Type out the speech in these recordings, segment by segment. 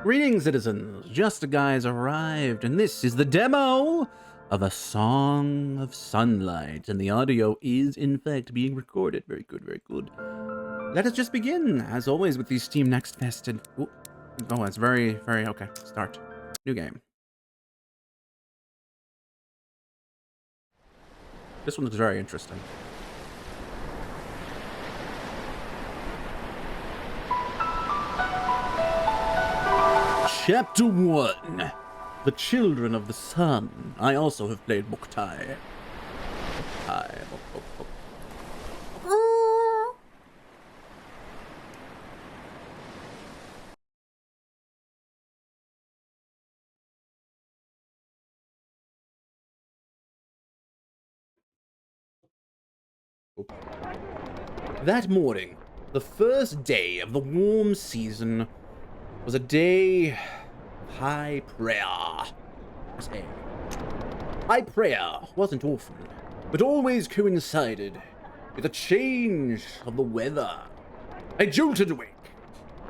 Greetings, citizens. Justiguy has arrived, and this is the demo of A Song of Sunlight, and the audio is, in fact, being recorded. Very good, very good. Let us just begin, as always, with the Steam Next Fest. And oh, it's very, very okay. Start. New game. This one looks very interesting. Chapter 1. The Children of the Sun. I also have played Boktai. That morning, the first day of the warm season, was a day of high prayer. High prayer wasn't often, but always coincided with a change of the weather. I jolted awake,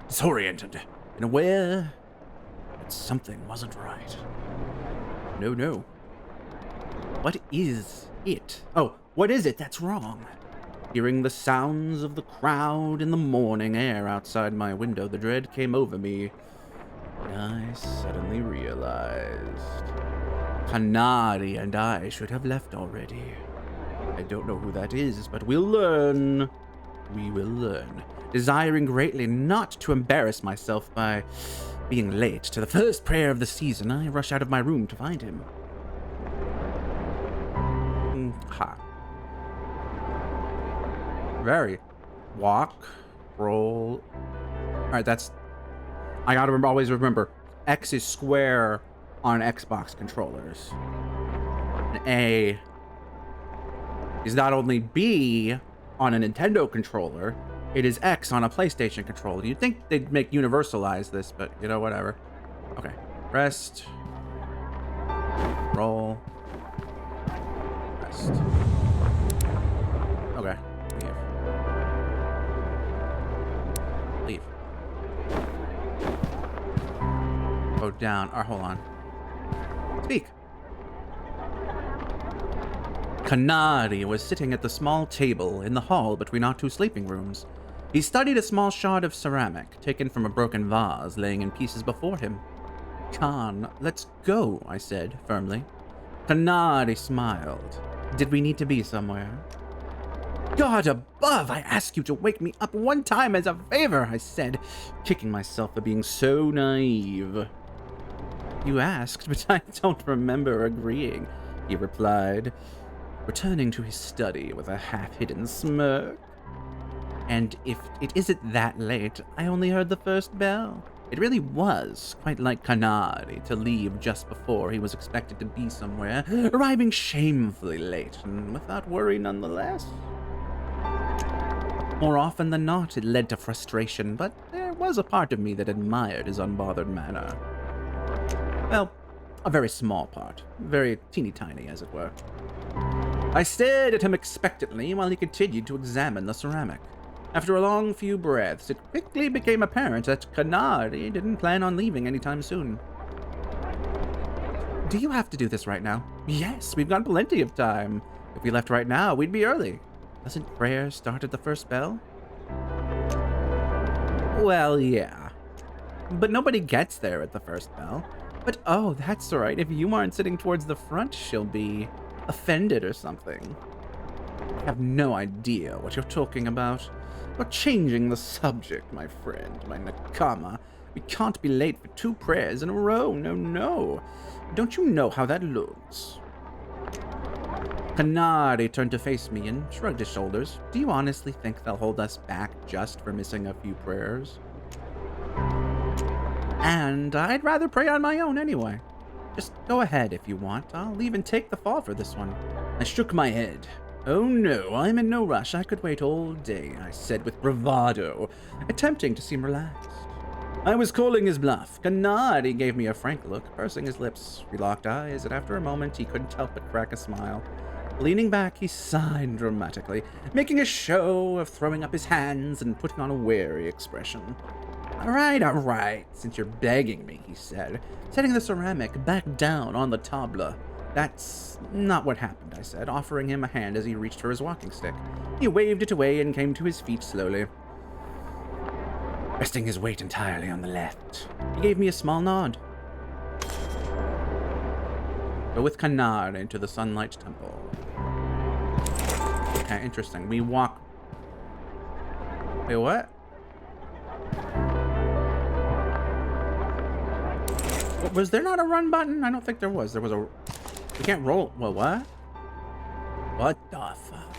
disoriented, and aware that something wasn't right. No. What is it? Oh, what is it that's wrong? Hearing the sounds of the crowd in the morning air outside my window, the dread came over me, and I suddenly realized Kanari and I should have left already. I don't know who that is, but we'll learn. We will learn. Desiring greatly not to embarrass myself by being late to the first prayer of the season, I rush out of my room to find him. Very. Walk, roll. Alright, that's... I gotta always remember. X is square on Xbox controllers. And A is not only B on a Nintendo controller, it is X on a PlayStation controller. You'd think they'd make universalize this, but, you know, whatever. Okay. Rest. Roll. Rest. Okay. Leave. Go down. Or hold on. Speak. Kanari was sitting at the small table in the hall between our two sleeping rooms. He studied a small shard of ceramic, taken from a broken vase, laying in pieces before him. Khan, let's go, I said, firmly. Kanari smiled. Did we need to be somewhere? God above, I ask you to wake me up one time as a favor, I said, kicking myself for being so naive. You asked, but I don't remember agreeing, he replied, returning to his study with a half-hidden smirk. And if it isn't that late, I only heard the first bell. It really was quite like Kanari to leave just before he was expected to be somewhere, arriving shamefully late and without worry nonetheless. More often than not, it led to frustration, but there was a part of me that admired his unbothered manner. Well, a very small part. Very teeny-tiny, as it were. I stared at him expectantly while he continued to examine the ceramic. After a long few breaths, it quickly became apparent that Kanari didn't plan on leaving anytime soon. Do you have to do this right now? Yes, we've got plenty of time. If we left right now, we'd be early. Doesn't prayer start at the first bell? Well, yeah. But nobody gets there at the first bell. But oh, that's right. If you aren't sitting towards the front, she'll be offended or something. I have no idea what you're talking about. You're changing the subject, my friend, my nakama. We can't be late for 2 prayers in a row. No. Don't you know how that looks? Kanari turned to face me and shrugged his shoulders. Do you honestly think they'll hold us back just for missing a few prayers? And I'd rather pray on my own anyway. Just go ahead if you want. I'll even take the fall for this one. I shook my head. Oh no, I'm in no rush. I could wait all day, I said with bravado, attempting to seem relaxed. I was calling his bluff. Kanari gave me a frank look, pursing his lips. We locked eyes, and after a moment, he couldn't help but crack a smile. Leaning back, he sighed dramatically, making a show of throwing up his hands and putting on a wary expression. All right, since you're begging me, he said, setting the ceramic back down on the table. That's not what happened, I said, offering him a hand as he reached for his walking stick. He waved it away and came to his feet slowly, resting his weight entirely on the left. He gave me a small nod. Go with Kanar into the Sunlight Temple. Okay, interesting. We walk... Wait, what? Was there not a run button? I don't think there was. There was a... We can't roll... Well, what? What the fuck?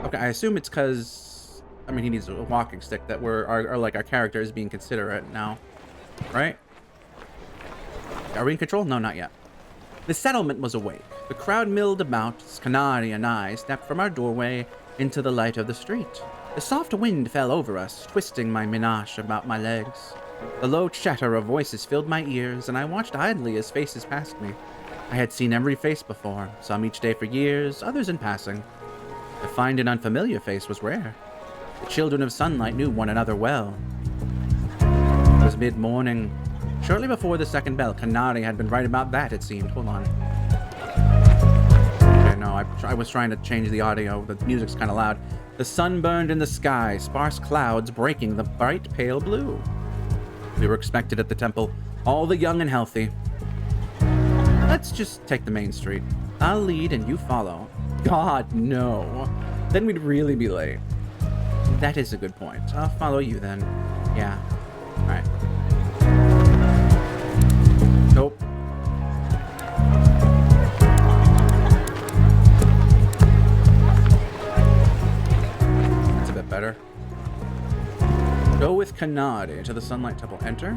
Okay, I assume it's because... I mean, he needs a walking stick that our character is being considerate now. Right? Are we in control? No, not yet. The settlement was awake. The crowd milled about as Kanari and I stepped from our doorway into the light of the street. The soft wind fell over us, twisting my menage about my legs. The low chatter of voices filled my ears, and I watched idly as faces passed me. I had seen every face before, some each day for years, others in passing. To find an unfamiliar face was rare. The children of sunlight knew one another well. It was mid-morning. Shortly before the second bell, Kanari had been right about that, it seemed. Hold on. Okay, no, I was trying to change the audio. The music's kind of loud. The sun burned in the sky, sparse clouds breaking the bright pale blue. We were expected at the temple, all the young and healthy. Let's just take the main street. I'll lead and you follow. God, no. Then we'd really be late. That is a good point. I'll follow you then. Yeah. Alright. Nope. That's a bit better. Go with Kanade to the Sunlight Temple. Enter.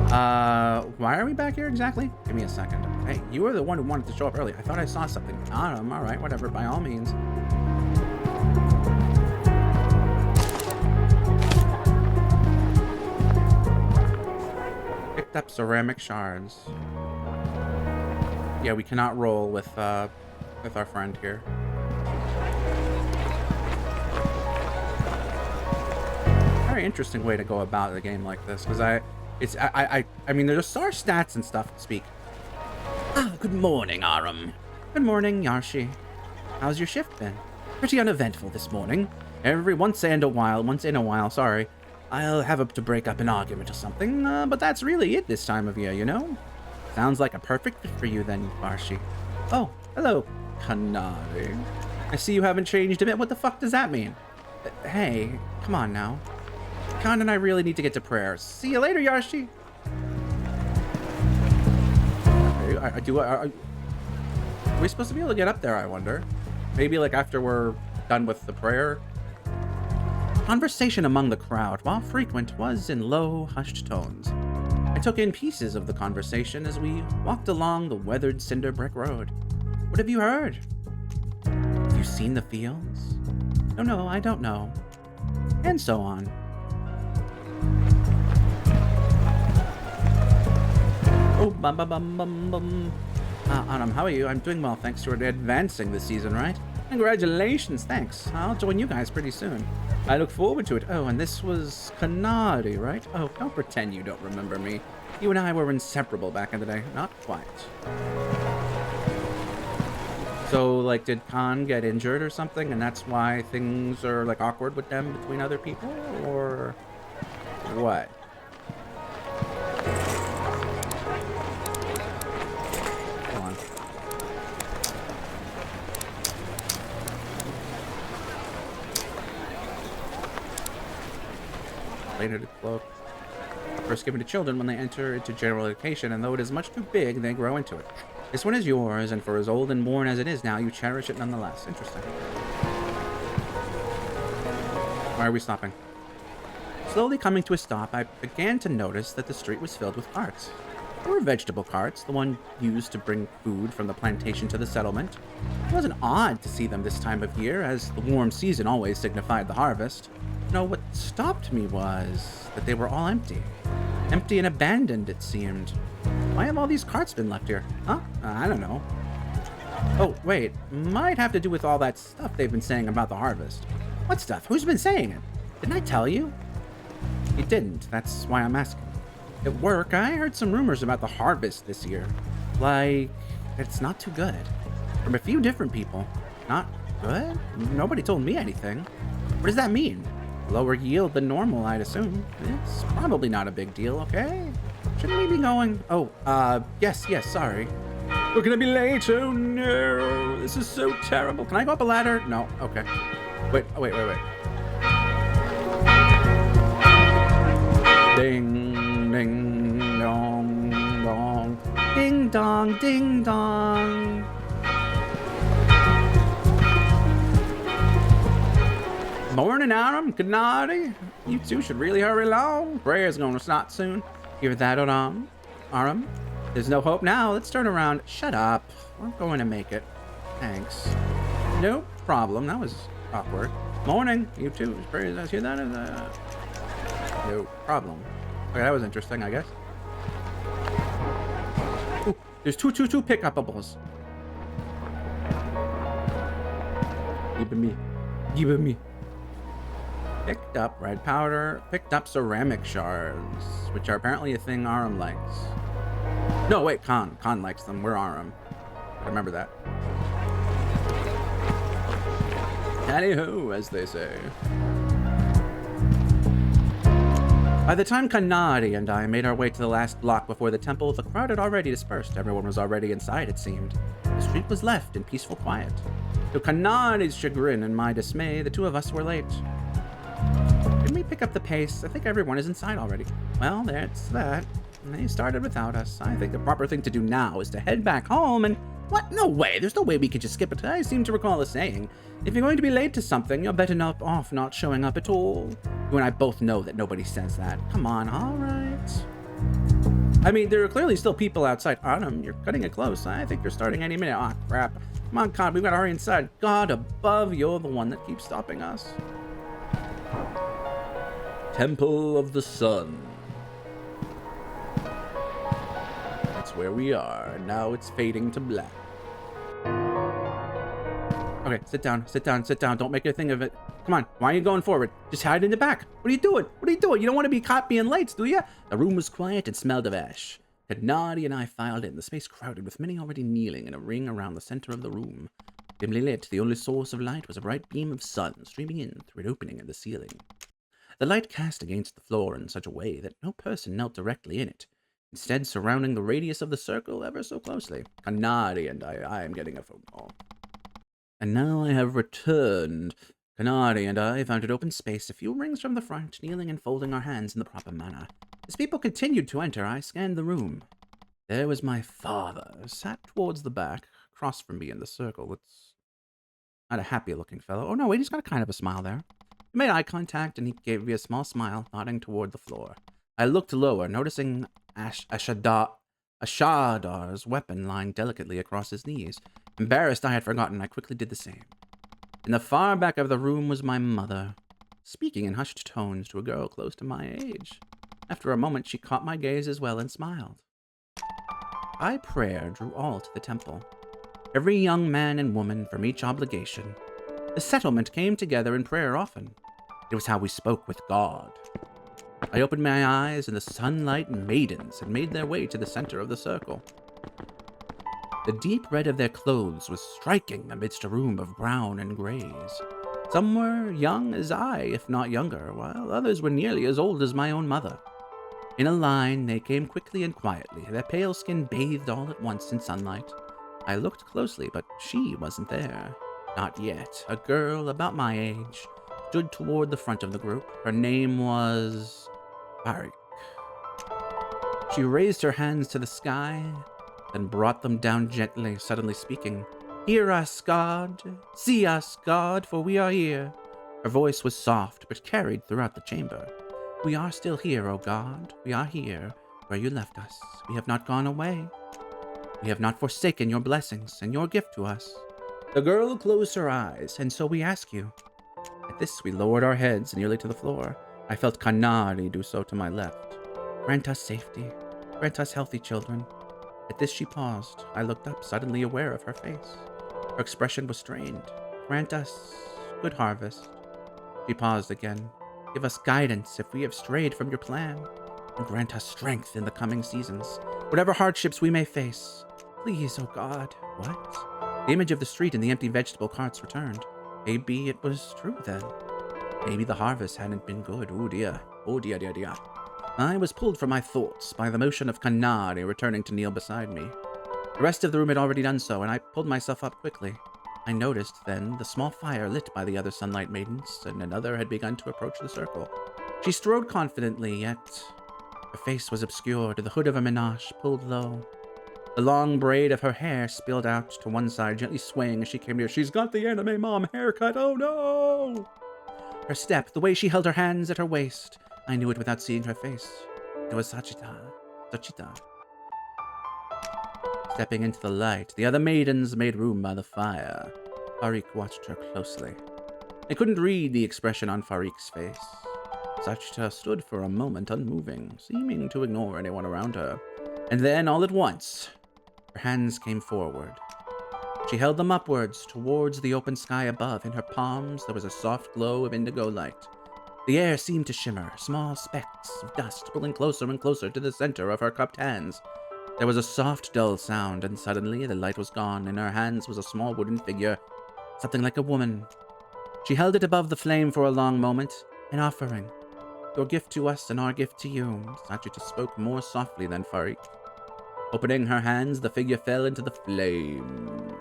Why are we back here exactly? Give me a second. Hey, you were the one who wanted to show up early. I thought I saw something. Alright, whatever, by all means. Picked up ceramic shards. Yeah, we cannot roll with our friend here. Very interesting way to go about a game like this, because I mean, there's our stats and stuff to speak. Good morning, Aram. Good morning, Yarshi. How's your shift been? Pretty uneventful this morning. Once in a while, sorry, I'll have to break up an argument or something, but that's really it this time of year, you know? Sounds like a perfect fit for you then, Yarshi. Oh, hello, Kanari. I see you haven't changed a bit. What the fuck does that mean? Hey, come on now. Khan and I really need to get to prayers. See you later, Yarshi. Are we supposed to be able to get up there, I wonder? Maybe like after we're done with the prayer? Conversation among the crowd, while frequent, was in low, hushed tones. I took in pieces of the conversation as we walked along the weathered cinder brick road. What have you heard? Have you seen the fields? No, I don't know. And so on. Oh, Anam, how are you? I'm doing well, thanks. You're advancing this season, right? Congratulations, thanks. I'll join you guys pretty soon. I look forward to it. Oh, and this was Kanari, right? Oh, don't pretend you don't remember me. You and I were inseparable back in the day. Not quite. So, like, did Khan get injured or something, and that's why things are, like, awkward with them between other people? Or what? Hold on. Later to cloak. First given to children when they enter into general education, and though it is much too big, they grow into it. This one is yours, and for as old and worn as it is now, you cherish it nonetheless. Interesting. Why are we stopping? Slowly coming to a stop, I began to notice that the street was filled with carts. There were vegetable carts, the one used to bring food from the plantation to the settlement. It wasn't odd to see them this time of year, as the warm season always signified the harvest. No, what stopped me was that they were all empty. Empty and abandoned, it seemed. Why have all these carts been left here? Huh? I don't know. Oh, wait. Might have to do with all that stuff they've been saying about the harvest. What stuff? Who's been saying it? Didn't I tell you? You didn't. That's why I'm asking. At work, I heard some rumors about the harvest this year. Like, it's not too good. From a few different people. Not good? Nobody told me anything. What does that mean? Lower yield than normal, I'd assume. It's probably not a big deal, okay? Shouldn't we be going? Oh, yes, sorry. We're gonna be late. Oh no, this is so terrible. Can I go up a ladder? No, okay. Wait. Ding, ding, dong, dong. Ding, dong, ding, dong. Morning, Aram. Good night. You two should really hurry along. Prayer's gonna start soon. Hear that, Aram? There's no hope now. Let's turn around. Shut up. We're going to make it. Thanks. No problem. That was awkward. Morning, you two. Prayers. Hear that? No problem. Okay, that was interesting, I guess. Ooh, there's two pick-upables. Give me. Picked up red powder. Picked up ceramic shards, which are apparently a thing Aram likes. No, wait, Khan likes them. We're Aram. I remember that. Tally-ho, as they say. By the time Kanari and I made our way to the last block before the temple, the crowd had already dispersed. Everyone was already inside, it seemed. The street was left in peaceful quiet. To Kanari's chagrin and my dismay, the two of us were late. Didn't we pick up the pace? I think everyone is inside already. Well, that's that. They started without us. I think the proper thing to do now is to head back home and... What? No way. There's no way we can just skip it. I seem to recall a saying. If you're going to be late to something, you're better off not showing up at all. You and I both know that nobody says that. Come on, all right. I mean, there are clearly still people outside. Autumn, you're cutting it close. I think you're starting any minute. Ah, crap. Come on, God, we've got to hurry inside. God above, you're the one that keeps stopping us. Temple of the Sun. That's where we are. Now it's fading to black. Okay, sit down. Don't make a thing of it. Come on, why are you going forward? Just hide in the back. What are you doing? You don't want to be caught being late, do you? The room was quiet and smelled of ash. Kadnadi and I filed in, the space crowded with many already kneeling in a ring around the center of the room. Dimly lit, the only source of light was a bright beam of sun streaming in through an opening in the ceiling. The light cast against the floor in such a way that no person knelt directly in it, instead surrounding the radius of the circle ever so closely. Kanari and I am getting a phone call. And now I have returned. Kanari and I found an open space a few rings from the front, kneeling and folding our hands in the proper manner. As people continued to enter, I scanned the room. There was my father, sat towards the back, across from me in the circle. It's not a happy-looking fellow. Oh, no, wait, he's got a kind of a smile there. We made eye contact, and he gave me a small smile, nodding toward the floor. I looked lower, noticing Ashadar's weapon lying delicately across his knees. Embarrassed I had forgotten, I quickly did the same. In the far back of the room was my mother, speaking in hushed tones to a girl close to my age. After a moment, she caught my gaze as well and smiled. By prayer drew all to the temple, every young man and woman from each obligation. The settlement came together in prayer often. It was how we spoke with God. I opened my eyes, and the sunlight maidens had made their way to the center of the circle. The deep red of their clothes was striking amidst a room of brown and grays. Some were young as I, if not younger, while others were nearly as old as my own mother. In a line, they came quickly and quietly, their pale skin bathed all at once in sunlight. I looked closely, but she wasn't there. Not yet. A girl about my age stood toward the front of the group. Her name was... Barik. She raised her hands to the sky, then brought them down gently, suddenly speaking, "Hear us, God! See us, God, for we are here." Her voice was soft, but carried throughout the chamber. "We are still here, O God. We are here, where you left us. We have not gone away. We have not forsaken your blessings and your gift to us." The girl closed her eyes, "And so we ask you." At this, we lowered our heads nearly to the floor. I felt Kanari do so to my left. "Grant us safety. Grant us healthy children." At this, she paused. I looked up, suddenly aware of her face. Her expression was strained. "Grant us good harvest." She paused again. Give us guidance if we have strayed from your plan, and grant us strength in the coming seasons, whatever hardships we may face. Please, oh God. What? The image of the street and the empty vegetable carts returned. Maybe it was true then. Maybe the harvest hadn't been good. Oh dear. Oh dear, dear, dear. I was pulled from my thoughts by the motion of Kanari returning to kneel beside me. The rest of the room had already done so, and I pulled myself up quickly. I noticed then the small fire lit by the other sunlight maidens, and another had begun to approach the circle. She strode confidently, yet her face was obscured, the hood of her menage pulled low. The long braid of her hair spilled out to one side, gently swaying as she came near. She's got the anime mom haircut, oh no! Her step, the way she held her hands at her waist, I knew it without seeing her face. It was Sachita. Stepping into the light, the other maidens made room by the fire. Farik watched her closely. I couldn't read the expression on Farik's face. Sachita stood for a moment unmoving, seeming to ignore anyone around her. And then, all at once, her hands came forward. She held them upwards, towards the open sky above. In her palms, there was a soft glow of indigo light. The air seemed to shimmer, small specks of dust pulling closer and closer to the center of her cupped hands. There was a soft, dull sound, and suddenly the light was gone. In her hands was a small wooden figure, something like a woman. She held it above the flame for a long moment, an offering. Your gift to us and our gift to you. Sachita spoke more softly than Farik. Opening her hands, the figure fell into the flames.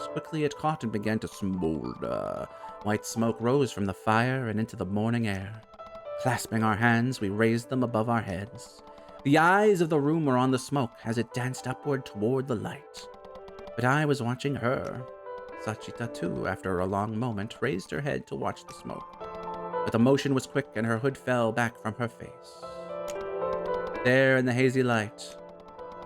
Quickly it caught and began to smolder. White smoke rose from the fire and into the morning air. Clasping our hands, we raised them above our heads. The eyes of the room were on the smoke as it danced upward toward the light. But I was watching her. Sachita, too, after a long moment, raised her head to watch the smoke. But the motion was quick and her hood fell back from her face. There in the hazy light,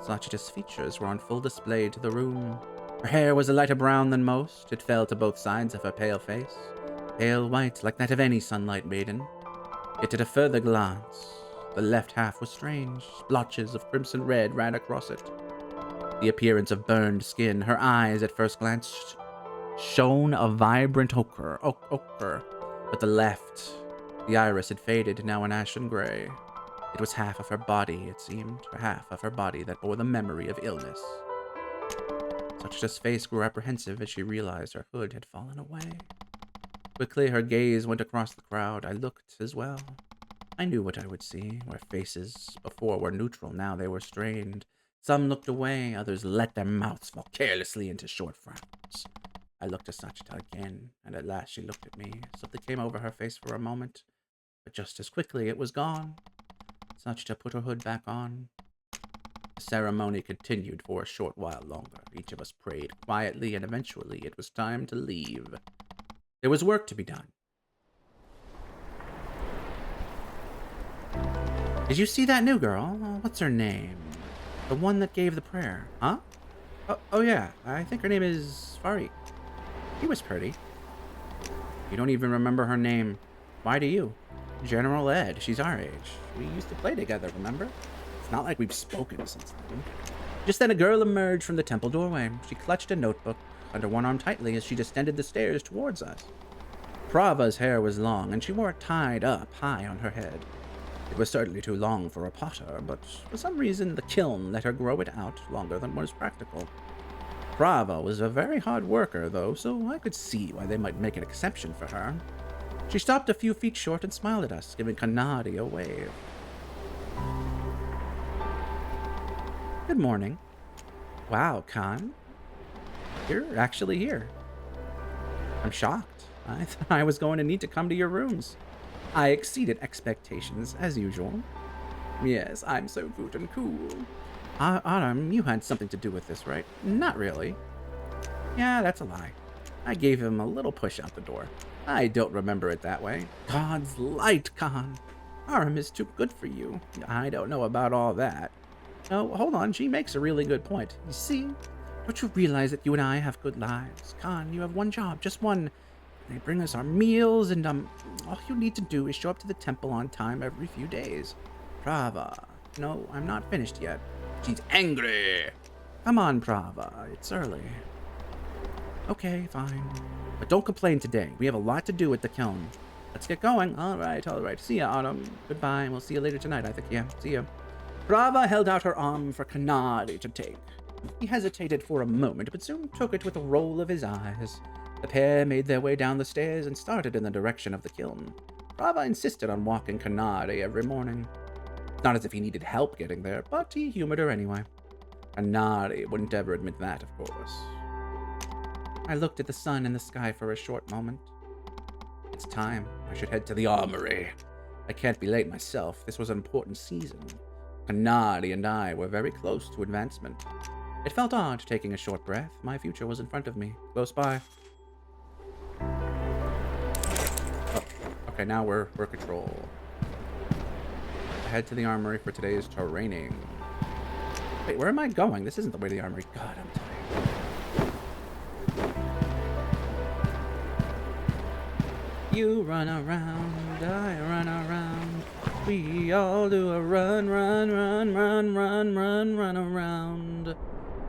Sachita's features were on full display to the room. Her hair was a lighter brown than most. It fell to both sides of her pale face, pale white like that of any sunlight maiden. Yet at a further glance, the left half was strange. Splotches of crimson red ran across it. The appearance of burned skin, her eyes at first glance shone a vibrant ochre. But the left, the iris had faded, now an ashen gray. It was half of her body, it seemed, or half of her body that bore the memory of illness. Sachita's face grew apprehensive as she realized her hood had fallen away. Quickly, her gaze went across the crowd. I looked as well. I knew what I would see, where faces before were neutral, now they were strained. Some looked away, others let their mouths fall carelessly into short frowns. I looked at Sachita again, and at last she looked at me. Something came over her face for a moment, but just as quickly it was gone. Sachita put her hood back on. The ceremony continued for a short while longer. Each of us prayed quietly, and eventually it was time to leave. There was work to be done. Did you see that new girl? What's her name? The one that gave the prayer, huh? Oh yeah, I think her name is Farik. She was pretty. You don't even remember her name. Why do you? General Ed, she's our age. We used to play together, remember? It's not like we've spoken since then. Just then a girl emerged from the temple doorway. She clutched a notebook under one arm tightly as she descended the stairs towards us. Prava's hair was long, and she wore it tied up high on her head. It was certainly too long for a potter, but for some reason the kiln let her grow it out longer than was practical. Prava was a very hard worker, though, so I could see why they might make an exception for her. She stopped a few feet short and smiled at us, giving Kanadi a wave. Good morning. Wow, Khan. You're actually here. I'm shocked. I thought I was going to need to come to your rooms. I exceeded expectations, as usual. Yes, I'm so good and cool. Autumn, you had something to do with this, right? Not really. Yeah, that's a lie. I gave him a little push out the door. I don't remember it that way. God's light, Khan. Aram is too good for you. I don't know about all that. Oh, hold on, she makes a really good point. You see, don't you realize that you and I have good lives? Khan, you have one job, just one. They bring us our meals, and all you need to do is show up to the temple on time every few days. Prava. No, I'm not finished yet. She's angry. Come on, Prava. It's early. Okay, fine. But don't complain today. We have a lot to do at the kiln. Let's get going. All right. See ya, Autumn. Goodbye, and we'll see you later tonight, I think. Yeah, see ya. Brava held out her arm for Kanari to take. He hesitated for a moment, but soon took it with a roll of his eyes. The pair made their way down the stairs and started in the direction of the kiln. Brava insisted on walking Kanari every morning. Not as if he needed help getting there, but he humored her anyway. Kanari wouldn't ever admit that, of course. I looked at the sun in the sky for a short moment. It's time. I should head to the armory. I can't be late myself. This was an important season. Kanari and I were very close to advancement. It felt odd taking a short breath. My future was in front of me, close by. Oh, okay, now we're control. I head to the armory for today's training. Wait, where am I going? This isn't the way to the armory. God, I'm tired. You run around, I run around. We all do a run around.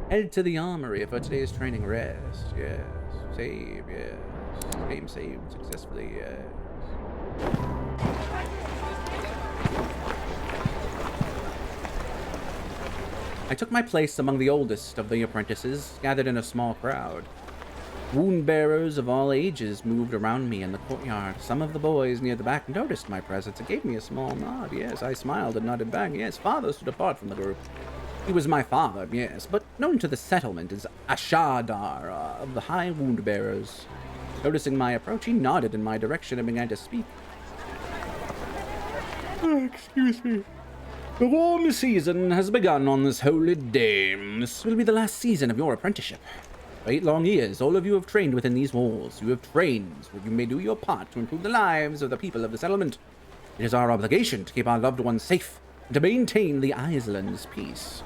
Head to the armory for today's training rest. Yes. Save, yes. Game saved successfully, yes. I took my place among the oldest of the apprentices, gathered in a small crowd. Wound bearers of all ages moved around me in the courtyard. Some of the boys near the back noticed my presence and gave me a small nod. Yes, I smiled and nodded back. Yes, father stood apart from the group. He was my father, yes, but known to the settlement as Ashadar of the High Wound Bearers. Noticing my approach, he nodded in my direction and began to speak. Excuse me. The warm season has begun on this holy day. This will be the last season of your apprenticeship. For 8 long years, all of you have trained within these walls. You have trained so you may do your part to improve the lives of the people of the settlement. It is our obligation to keep our loved ones safe and to maintain the island's peace.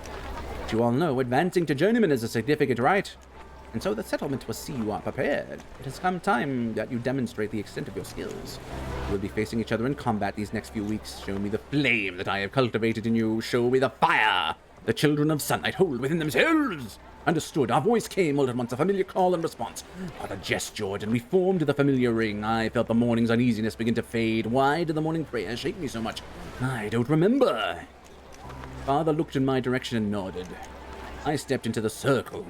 As you all know, advancing to journeyman is a significant right, and so the settlement will see you are prepared. It has come time that you demonstrate the extent of your skills. You will be facing each other in combat these next few weeks. Show me the flame that I have cultivated in you. Show me the fire the children of sunlight hold within themselves. Understood. Our voice came all at once, a familiar call and response. Father gestured, and we formed the familiar ring. I felt the morning's uneasiness begin to fade. Why did the morning prayer shake me so much? I don't remember. Father looked in my direction and nodded. I stepped into the circle.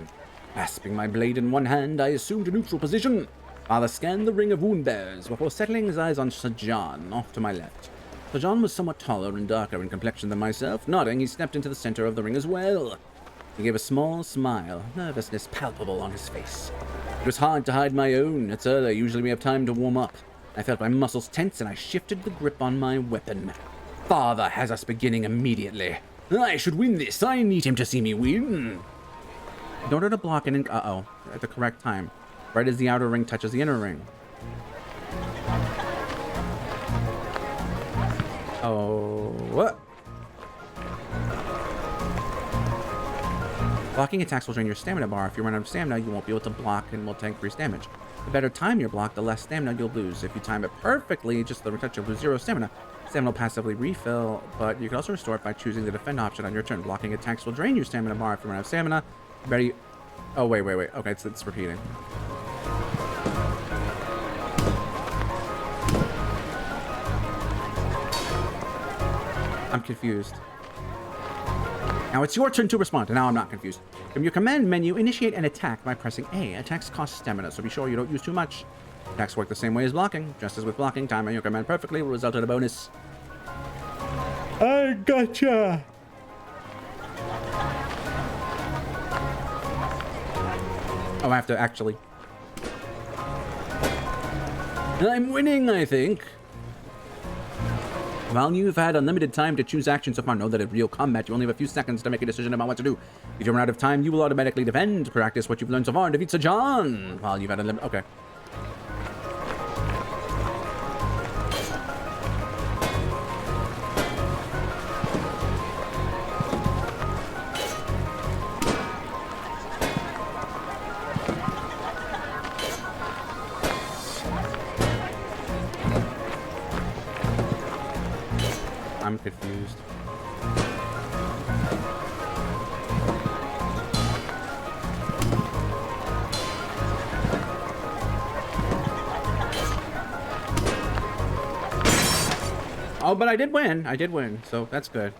Grasping my blade in one hand, I assumed a neutral position. Father scanned the ring of wound bearers before settling his eyes on Sajan, off to my left. Sajan was somewhat taller and darker in complexion than myself. Nodding, he stepped into the center of the ring as well. He gave a small smile, nervousness palpable on his face. It was hard to hide my own. It's early. Usually we have time to warm up. I felt my muscles tense and I shifted the grip on my weapon. Father has us beginning immediately. I should win this. I need him to see me win. In order to block an at the correct time, right as the outer ring touches the inner ring. Oh, what? Blocking attacks will drain your stamina bar. If you run out of stamina, you won't be able to block and will take increased damage. The better time your block, the less stamina you'll lose. If you time it perfectly, just the touch, you'll lose 0 stamina. Stamina will passively refill, but you can also restore it by choosing the defend option on your turn. Blocking attacks will drain your stamina bar if you run out of stamina. Ready? Oh, wait. Okay, it's repeating. I'm confused. Now it's your turn to respond, and now I'm not confused. From your command menu, initiate an attack by pressing A. Attacks cost stamina, so be sure you don't use too much. Attacks work the same way as blocking. Just as with blocking, timing your command perfectly will result in a bonus. I gotcha! Oh, I have to actually... I'm winning, I think. While you've had unlimited time to choose action so far, know that in real combat, you only have a few seconds to make a decision about what to do. If you run out of time, you will automatically defend. Practice what you've learned so far and defeat Sajan. While you've had unlimited... Okay. I'm confused. Oh, but I did win. I did win, so that's good.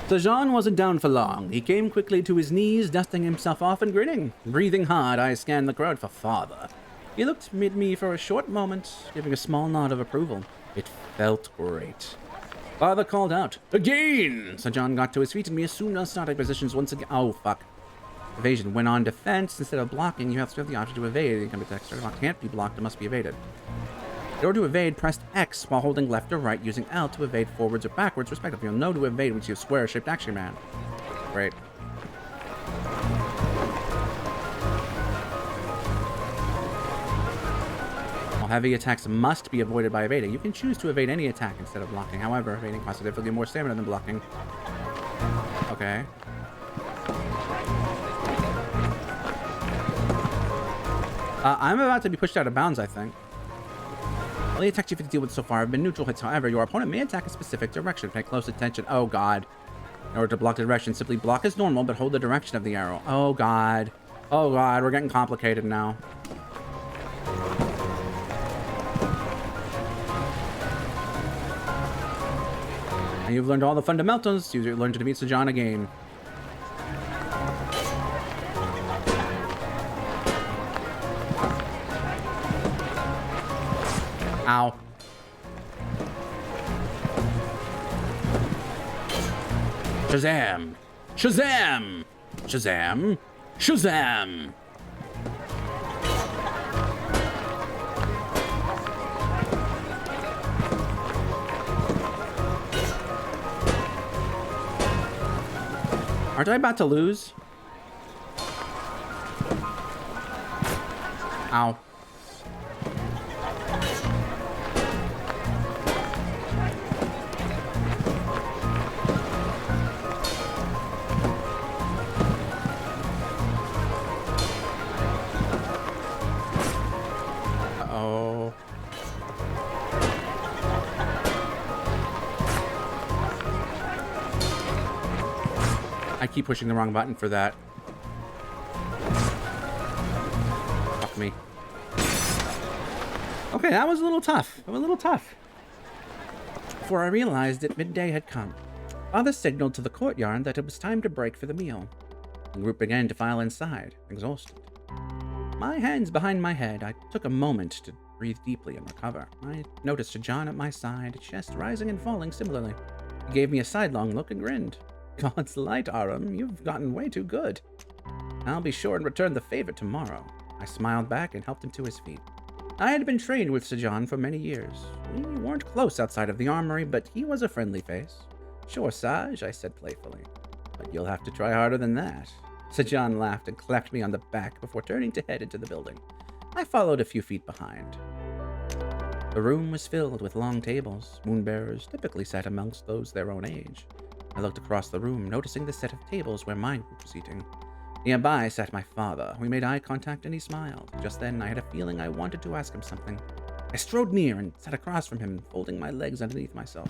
So Jean wasn't down for long. He came quickly to his knees, dusting himself off and grinning. Breathing hard, I scanned the crowd for father. He looked at me for a short moment, giving a small nod of approval. It felt great. Father called out, "Again!" So John got to his feet and we assumed our starting positions once again. Oh, fuck. Evasion. When on defense, instead of blocking, you have to have the option to evade. The incoming attack can't be blocked, it must be evaded. In order to evade, press X while holding left or right, using L to evade forwards or backwards, respectively. You'll know to evade when you see a square-shaped action command. Great. While heavy attacks must be avoided by evading, you can choose to evade any attack instead of blocking. However, evading costs significantly more stamina than blocking. Okay. I'm about to be pushed out of bounds, I think. All the attacks you've had to deal with so far have been neutral hits. However, your opponent may attack a specific direction. Pay close attention. Oh, God. In order to block the direction, simply block as normal, but hold the direction of the arrow. Oh, God. Oh, God. We're getting complicated now. And you've learned all the fundamentals. You learn to defeat Sejan again. Ow. Shazam! Shazam! Shazam! Shazam! Aren't I about to lose? Ow. Uh-oh. I keep pushing the wrong button for that. Fuck me. Okay, that was a little tough. That was a little tough. Before I realized that midday had come, Father signaled to the courtyard that it was time to break for the meal. The group began to file inside, exhausted. My hands behind my head, I took a moment to breathe deeply and recover. I noticed John at my side, chest rising and falling similarly. He gave me a sidelong look and grinned. God's light, Aram, you've gotten way too good. I'll be sure and return the favor tomorrow. I smiled back and helped him to his feet. I had been trained with Sejan for many years. We weren't close outside of the armory, but he was a friendly face. Sure, Saj, I said playfully. But you'll have to try harder than that. Sejan laughed and clapped me on the back before turning to head into the building. I followed a few feet behind. The room was filled with long tables. Moonbearers typically sat amongst those their own age. I looked across the room, noticing the set of tables where my group was eating. Nearby sat my father. We made eye contact and he smiled. Just then, I had a feeling I wanted to ask him something. I strode near and sat across from him, folding my legs underneath myself.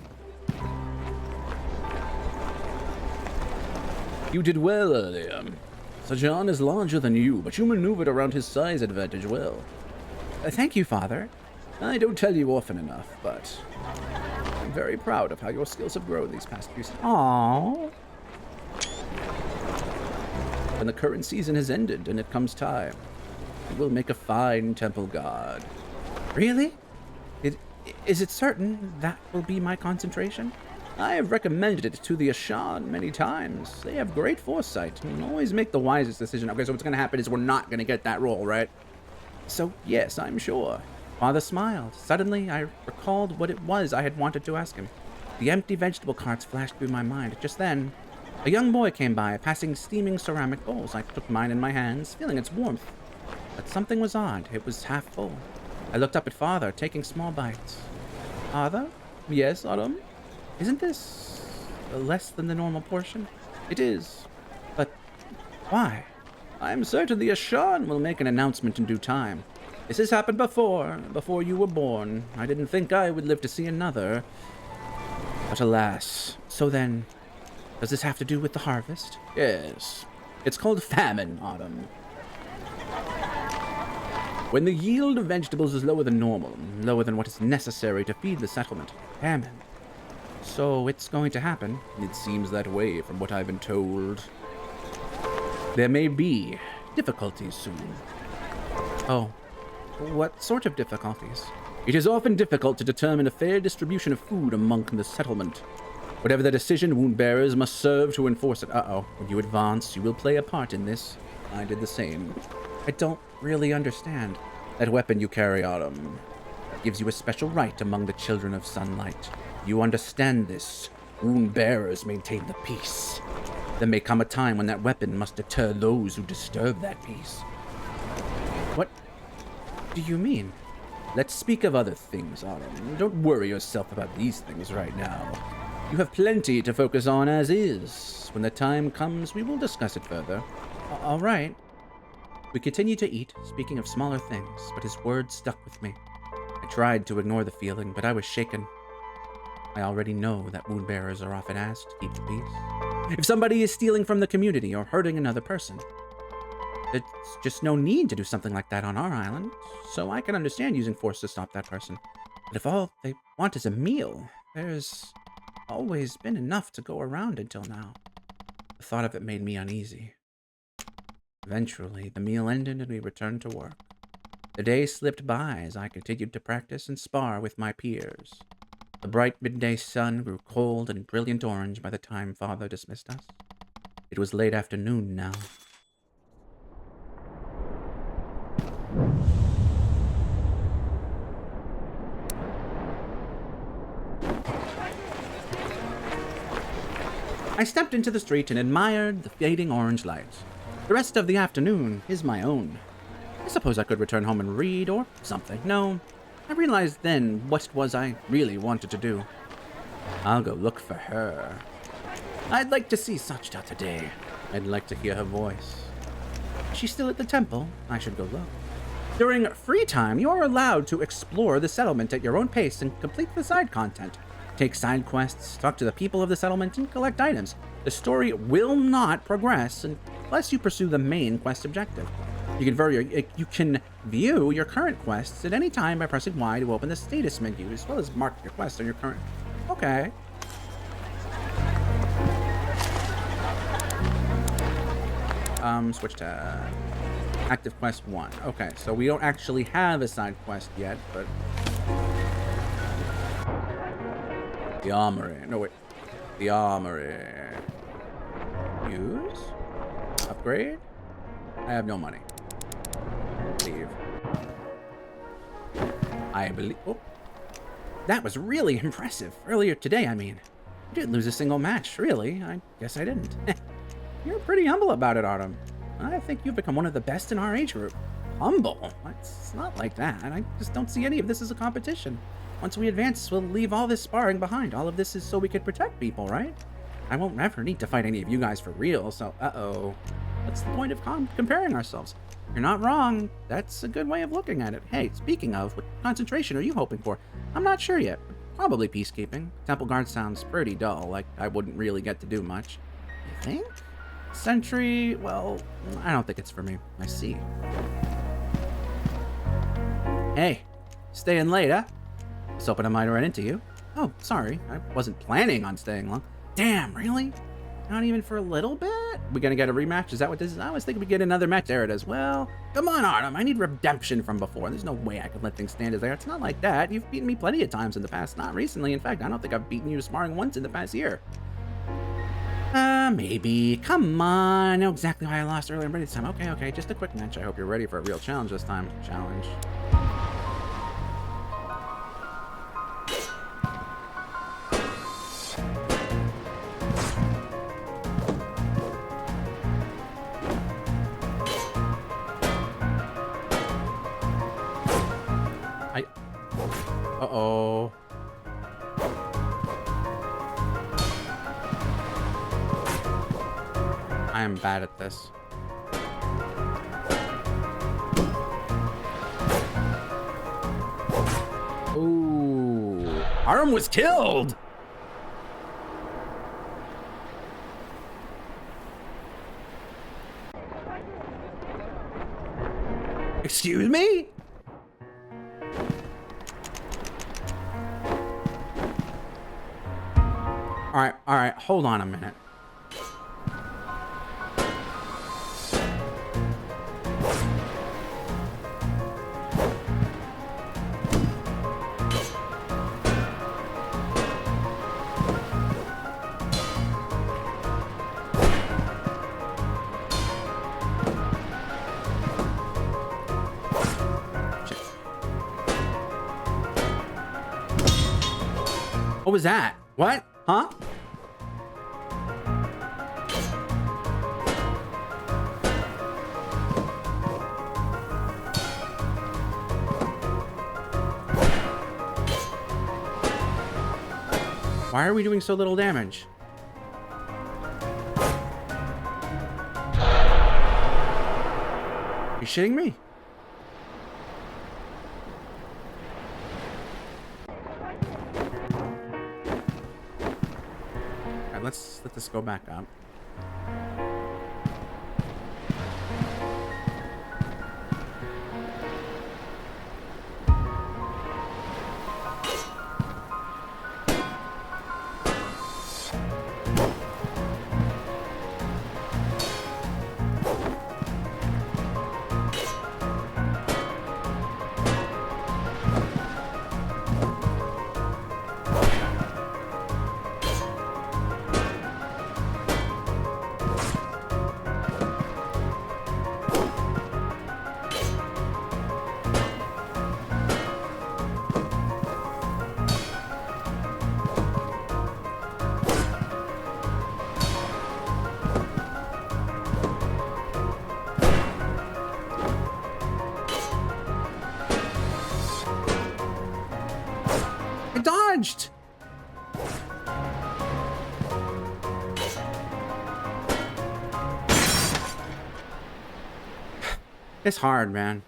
You did well earlier. Sejan is larger than you, but you maneuvered around his size advantage well. Thank you, Father. I don't tell you often enough, but I'm very proud of how your skills have grown these past few seasons. Aww. When the current season has ended and it comes time, you will make a fine temple guard. Really? Is it certain that will be my concentration? I have recommended it to the Ashan many times. They have great foresight and always make the wisest decision. Okay, so what's going to happen is we're not going to get that role, right? So, yes, I'm sure. Father smiled. Suddenly, I recalled what it was I had wanted to ask him. The empty vegetable carts flashed through my mind. Just then, a young boy came by, passing steaming ceramic bowls. I took mine in my hands, feeling its warmth. But something was odd. It was half full. I looked up at Father, taking small bites. Father? Yes, Autumn? Isn't this less than the normal portion? It is. But why? I'm certain the Ashan will make an announcement in due time. This has happened before you were born. I didn't think I would live to see another. But alas. So then, does this have to do with the harvest? Yes. It's called famine, Autumn. When the yield of vegetables is lower than normal, lower than what is necessary to feed the settlement, Hammond. So it's going to happen? It seems that way from what I've been told. There may be difficulties soon. Oh, what sort of difficulties? It is often difficult to determine a fair distribution of food among the settlement. Whatever the decision, wound bearers must serve to enforce it. Uh-oh. When you advance, you will play a part in this. I did the same. I don't really understand. That weapon you carry, Autumn, gives you a special right among the children of sunlight. You understand this. Wound bearers maintain the peace. There may come a time when that weapon must deter those who disturb that peace. What do you mean? Let's speak of other things, Autumn. Don't worry yourself about these things right now. You have plenty to focus on as is. When the time comes, we will discuss it further. All right. We continued to eat, speaking of smaller things, but his words stuck with me. I tried to ignore the feeling, but I was shaken. I already know that wound bearers are often asked to keep the peace. If somebody is stealing from the community or hurting another person, there's just no need to do something like that on our island, so I can understand using force to stop that person. But if all they want is a meal, there's always been enough to go around until now. The thought of it made me uneasy. Eventually, the meal ended and we returned to work. The day slipped by as I continued to practice and spar with my peers. The bright midday sun grew cold and brilliant orange by the time Father dismissed us. It was late afternoon now. I stepped into the street and admired the fading orange light. The rest of the afternoon is my own. I suppose I could return home and read or something. No, I realized then what it was I really wanted to do. I'll go look for her. I'd like to see Sachta today. I'd like to hear her voice. She's still at the temple. I should go look. During free time, you are allowed to explore the settlement at your own pace and complete the side content. Take side quests, talk to the people of the settlement, and collect items. The story will not progress unless you pursue the main quest objective. You can view your current quests at any time by pressing Y to open the status menu, as well as mark your quests on your current... Okay. Switch to active quest 1. Okay, so we don't actually have a side quest yet, but... The armory. No, wait. The armory. Use? Upgrade? I have no money. Leave. I believe... Oh. That was really impressive. Earlier today, I mean. You didn't lose a single match, really. I guess I didn't. You're pretty humble about it, Autumn. I think you've become one of the best in our age group. Humble? It's not like that. I just don't see any of this as a competition. Once we advance, we'll leave all this sparring behind. All of this is so we can protect people, right? I won't ever need to fight any of you guys for real, so uh-oh. What's the point of comparing ourselves? You're not wrong. That's a good way of looking at it. Hey, speaking of, what concentration are you hoping for? I'm not sure yet. Probably peacekeeping. Temple guard sounds pretty dull, like I wouldn't really get to do much. You think? Sentry, well, I don't think it's for me. I see. Hey, staying late, huh? Was hoping I might run into you. Oh, sorry. I wasn't planning on staying long. Damn, really? Not even for a little bit? We gonna get a rematch? Is that what this is? I was thinking we'd get another match. There it is. Well, come on, Autumn. I need redemption from before. There's no way I could let things stand as they are. It's not like that. You've beaten me plenty of times in the past. Not recently. In fact, I don't think I've beaten you sparring once in the past year. Maybe. Come on. I know exactly why I lost earlier, but this time. Okay. Just a quick match. I hope you're ready for a real challenge this time. Challenge. Uh-oh. I am bad at this. Ooh. Arm was killed! Excuse me? Alright, hold on a minute. What was that? What? Huh? Why are we doing so little damage? Are you shitting me? Alright, let's let this go back up. Dodged. It's hard, man.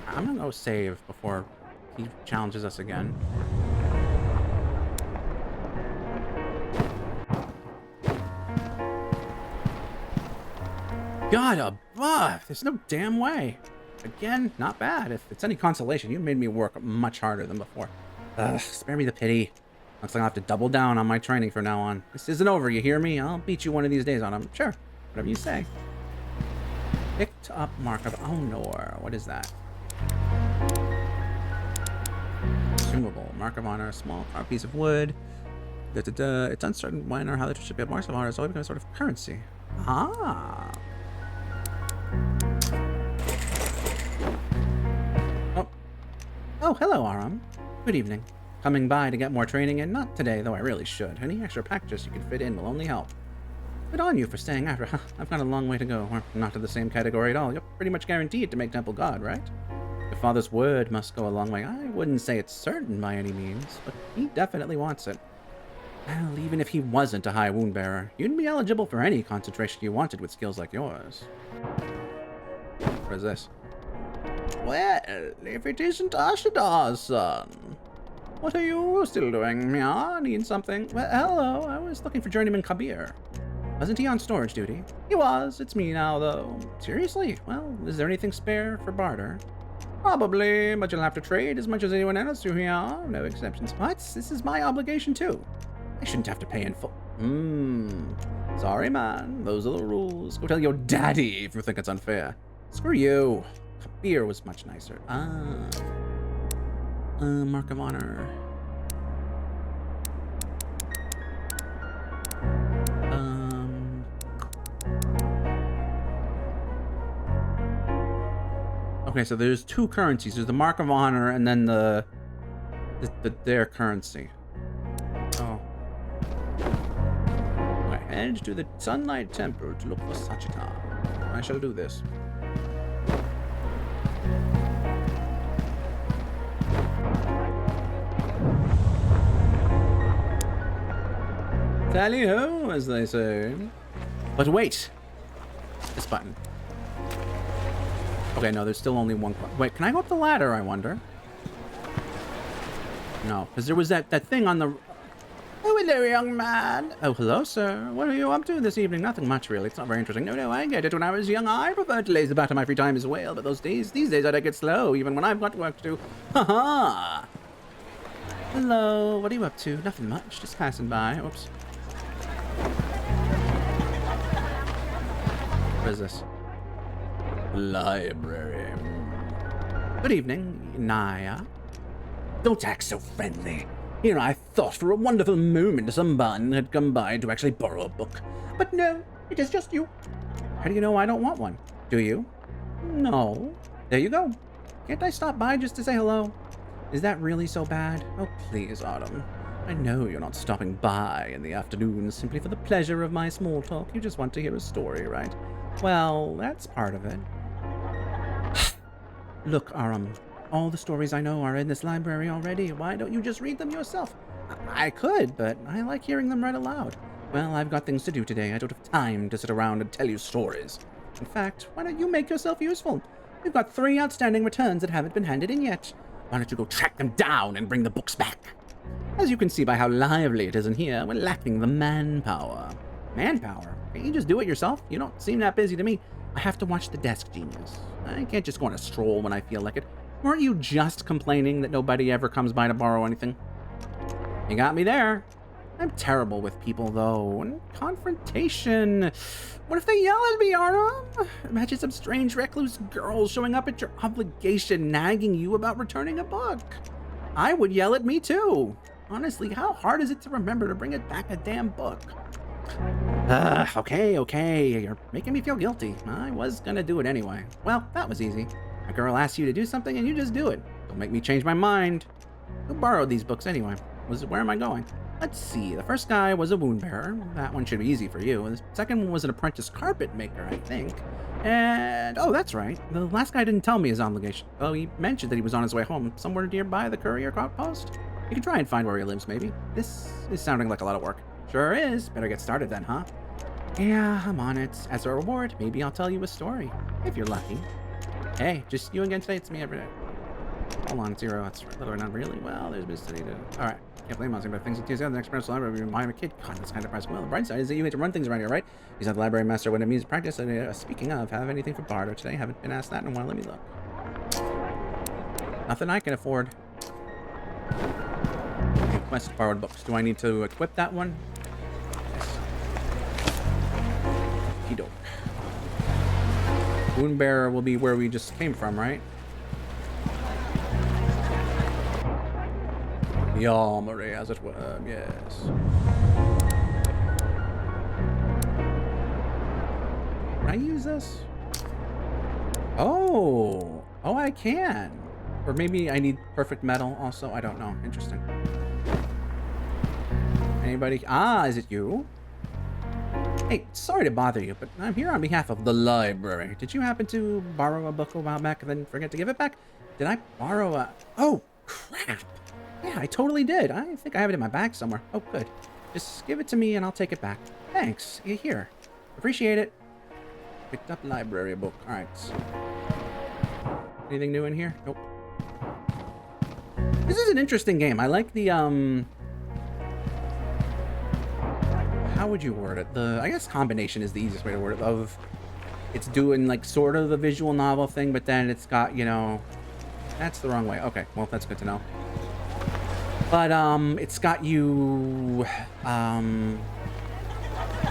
I'm gonna go save before he challenges us again. God above! There's no damn way. Again, not bad. If it's any consolation, you made me work much harder than before. Ugh, spare me the pity. Looks like I'll have to double down on my training from now on. This isn't over, you hear me? I'll beat you one of these days on them. Sure, whatever you say. Picked up Mark of Honor. What is that? Consumable. Mark of Honor, a small carved piece of wood. It's uncertain when or how the should be. Marks of Honor is always become a sort of currency. Ah. Oh, hello, Aram. Good evening. Coming by to get more training in? Not today, though I really should. Any extra packages you can fit in will only help. Good on you for staying after. I've got a long way to go. We're not to the same category at all. You're pretty much guaranteed to make Temple God, right? Your father's word must go a long way. I wouldn't say it's certain by any means, but he definitely wants it. Well, even if he wasn't a high wound bearer, you'd be eligible for any concentration you wanted with skills like yours. What is this? Well, if it isn't Ashadar's son. What are you still doing? Yeah, need something? Well, hello, I was looking for Journeyman Kabir. Wasn't he on storage duty? He was. It's me now, though. Seriously? Well, is there anything spare for barter? Probably, but you'll have to trade as much as anyone else you hear. No exceptions. What? This is my obligation, too. I shouldn't have to pay in full. Sorry, man. Those are the rules. Go tell your daddy if you think it's unfair. Screw you. Kabir was much nicer. Mark of Honor. Okay, so there's two currencies. There's the Mark of Honor and then their currency. Oh. I head to the Sunlight Temple to look for Sachita. I shall do this. Tally-ho, as they say. But wait! This button. Okay, no, there's still only one. Wait, can I go up the ladder, I wonder? No, because there was that thing on the... Oh, hello, young man. Oh, hello, sir. What are you up to this evening? Nothing much, really. It's not very interesting. No, I get it. When I was young, I preferred to laze about in my free time as well. But these days, I take it slow, even when I've got work to do. Ha-ha! Hello, what are you up to? Nothing much, just passing by. Oops. What is this? Library. Good evening, Naya. Don't act so friendly. Here I thought for a wonderful moment someone had come by to actually borrow a book. But no, it is just you. How do you know I don't want one? Do you? No. There you go. Can't I stop by just to say hello? Is that really so bad? Oh, please, Autumn. I know you're not stopping by in the afternoon simply for the pleasure of my small talk. You just want to hear a story, right? Well, that's part of it. Look, Aram, all the stories I know are in this library already. Why don't you just read them yourself? I could, but I like hearing them read aloud. Well, I've got things to do today. I don't have time to sit around and tell you stories. In fact, why don't you make yourself useful? We've got 3 outstanding returns that haven't been handed in yet. Why don't you go track them down and bring the books back? As you can see by how lively it is in here, we're lacking the manpower. Manpower? Can't you just do it yourself? You don't seem that busy to me. I have to watch the desk, genius. I can't just go on a stroll when I feel like it. Weren't you just complaining that nobody ever comes by to borrow anything? You got me there. I'm terrible with people, though. And confrontation. What if they yell at me, Aram? Imagine some strange recluse girl showing up at your obligation, nagging you about returning a book. I would yell at me, too. Honestly, how hard is it to remember to bring it back a damn book? Okay. You're making me feel guilty. I was gonna do it anyway. Well, that was easy. A girl asks you to do something and you just do it. Don't make me change my mind. Who borrowed these books anyway? Where am I going? Let's see. The first guy was a wound bearer. That one should be easy for you. And the second one was an apprentice carpet maker, I think. And, oh, that's right. The last guy didn't tell me his obligation. Oh, he mentioned that he was on his way home, somewhere nearby the courier outpost. You can try and find where he lives, maybe. This is sounding like a lot of work. Sure is. Better get started then, huh? Yeah, I'm on it. As a reward, maybe I'll tell you a story. If you're lucky. Hey, just you again today? It's me every day. Hold on, Zero. That's literally not really. Well, there's been a study to... Alright. Can't blame us about things that Tuesday. The next person will library. I'm a kid. God, that's kind of depressing. Well, the bright side is that you get to run things around here, right? He's not the library master when it means practice. Speaking of, have anything for barter today? Haven't been asked that in a while. Let me look. Nothing I can afford. Request borrowed books. Do I need to equip that one? Yes. Wound bearer will be where we just came from, right? The armory, as it were, yes. Can I use this? Oh, I can. Or maybe I need perfect metal also. I don't know. Interesting. Anybody? Ah, is it you? Hey, sorry to bother you, but I'm here on behalf of the library. Did you happen to borrow a book a while back and then forget to give it back? Did I borrow a... Oh, crap. Yeah, I totally did. I think I have it in my bag somewhere. Oh, good. Just give it to me and I'll take it back. Thanks. Here. Appreciate it. Picked up library book. All right. Anything new in here? Nope. This is an interesting game. I like the, how would you word it? I guess combination is the easiest way to word it. Of, it's doing like sort of the visual novel thing, but then it's got, you know, that's the wrong way. Okay, well, that's good to know. But it's got you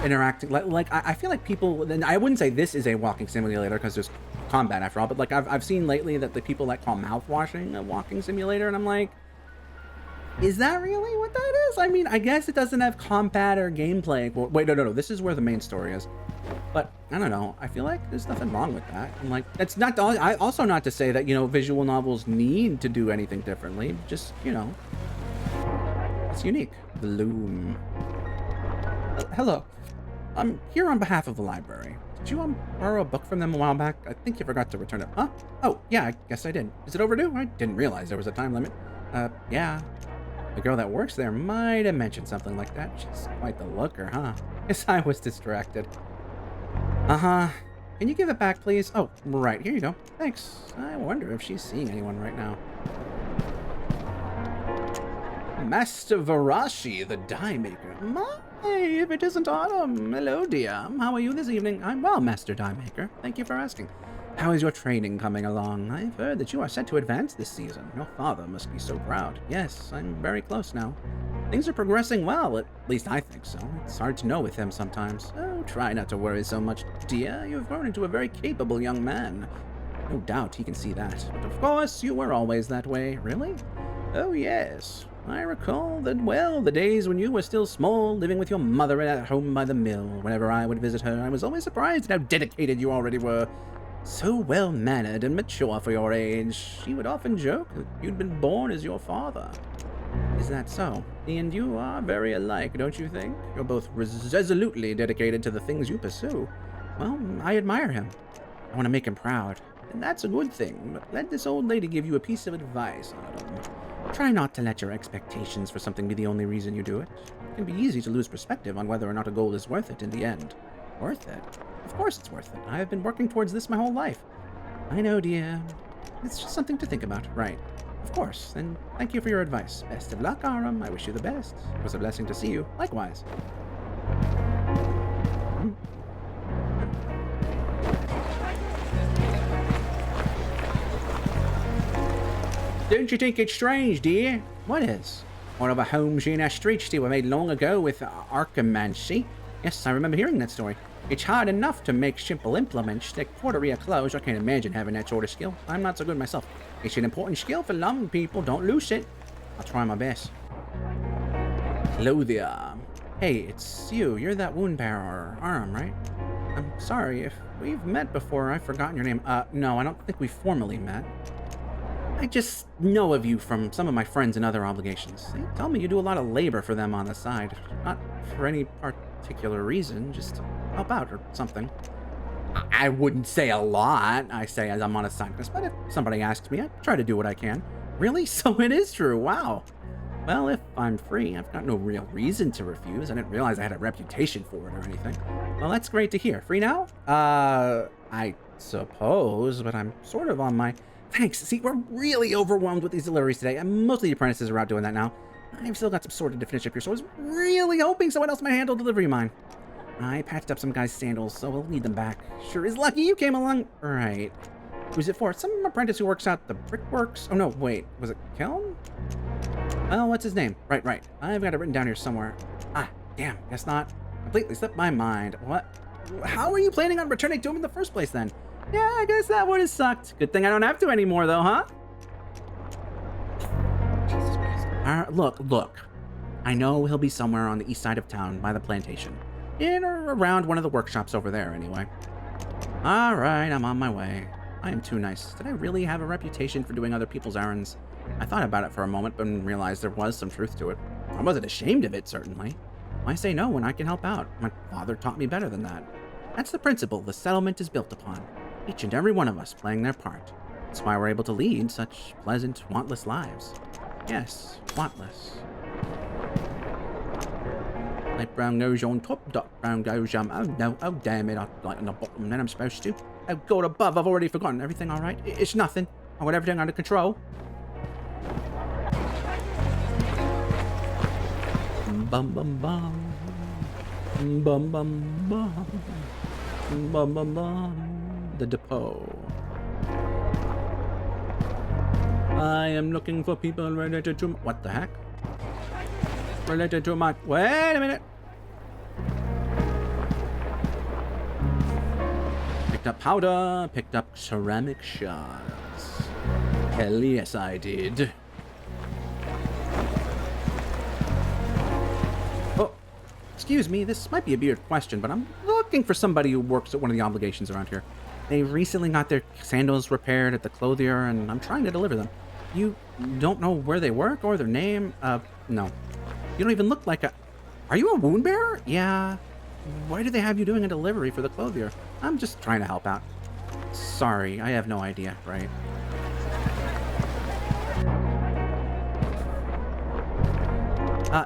interacting like I feel like people. And I wouldn't say this is a walking simulator because there's combat after all. But like I've seen lately that the people that call mouthwashing a walking simulator, and I'm like, is that really what that is? I mean, I guess it doesn't have combat or gameplay. Well, wait, no. This is where the main story is. But I don't know. I feel like there's nothing wrong with that. I'm like, that's not. Also not to say that, you know, visual novels need to do anything differently. Just, you know. It's unique. Bloom. Hello. I'm here on behalf of the library. Did you borrow a book from them a while back? I think you forgot to return it. Huh? Oh, yeah, I guess I did. Is it overdue? I didn't realize there was a time limit. Yeah. The girl that works there might have mentioned something like that. She's quite the looker, huh? Guess I was distracted. Uh-huh. Can you give it back, please? Oh, right. Here you go. Thanks. I wonder if she's seeing anyone right now. Master Varashi, the dye maker. My, if it isn't Autumn. Hello, dear. How are you this evening? I'm well, Master Dye Maker. Thank you for asking. How is your training coming along? I've heard that you are set to advance this season. Your father must be so proud. Yes, I'm very close now. Things are progressing well, at least I think so. It's hard to know with him sometimes. Oh, try not to worry so much, dear. You've grown into a very capable young man. No doubt he can see that. But of course, you were always that way. Really? Oh, yes. I recall that, well, the days when you were still small, living with your mother at home by the mill. Whenever I would visit her, I was always surprised at how dedicated you already were. So well-mannered and mature for your age. She would often joke that you'd been born as your father. Is that so? And you are very alike, don't you think? You're both resolutely dedicated to the things you pursue. Well, I admire him. I want to make him proud. And that's a good thing, but let this old lady give you a piece of advice, Autumn. Try not to let your expectations for something be the only reason you do it. It can be easy to lose perspective on whether or not a goal is worth it in the end. Worth it? Of course it's worth it. I have been working towards this my whole life. I know, dear. It's just something to think about, right? Of course, and thank you for your advice. Best of luck, Aram. I wish you the best. It was a blessing to see you. Likewise. Don't you think it's strange, dear? What is? One of the homes in our streets were made long ago with archimancy. Yes, I remember hearing that story. It's hard enough to make simple implements like pottery or clothes. I can't imagine having that sort of skill. I'm not so good myself. It's an important skill for young people. Don't lose it. I'll try my best. Clothier. Hey, it's you. You're that wound bearer, Aram, right? I'm sorry if we've met before. I've forgotten your name. No, I don't think we formally met. I just know of you from some of my friends and other obligations. They tell me you do a lot of labor for them on the side. Not for any particular reason, just to help out or something. I wouldn't say a lot, I say as I'm on a side quest, but if somebody asks me, I try to do what I can. Really? So it is true, wow. Well, if I'm free, I've got no real reason to refuse. I didn't realize I had a reputation for it or anything. Well, that's great to hear. Free now? I suppose, but I'm sort of on my... Thanks. See, we're really overwhelmed with these deliveries today, and most of the apprentices are out doing that now. I've still got some sorted to finish up here, so I was really hoping someone else might handle delivery of mine. I patched up some guy's sandals, so we'll need them back. Sure is lucky you came along. Right. Who's it for? Some apprentice who works out the brickworks? Oh, no, wait. Was it Kelm? Well, what's his name? Right. I've got it written down here somewhere. Ah, damn. Guess not. Completely slipped my mind. What? How are you planning on returning to him in the first place, then? Yeah, I guess that would have sucked. Good thing I don't have to anymore, though, huh? Jesus Christ. Look. I know he'll be somewhere on the east side of town by the plantation. In or around one of the workshops over there, anyway. Alright, I'm on my way. I am too nice. Did I really have a reputation for doing other people's errands? I thought about it for a moment, but realized there was some truth to it. I wasn't ashamed of it, certainly. Why say no when I can help out? My father taught me better than that. That's the principle the settlement is built upon. Each and every one of us playing their part. That's why we're able to lead such pleasant, wantless lives. Yes, wantless. Light brown goes on top, dark brown goes oh no, oh damn it, I like on the bottom, then I'm supposed to. Oh god above, I've already forgotten. Everything alright? It's nothing. I got everything under control. Bum bum bum. Bum bum bum. Bum bum bum. The depot. I am looking for people related to... What the heck? Related to my... Wait a minute. Picked up powder. Picked up ceramic shards. Hell yes, I did. Oh, excuse me. This might be a weird question, but I'm looking for somebody who works at one of the obligations around here. They recently got their sandals repaired at the clothier, and I'm trying to deliver them. You don't know where they work or their name? No. You don't even look like a... Are you a wound bearer? Yeah. Why do they have you doing a delivery for the clothier? I'm just trying to help out. Sorry, I have no idea, right?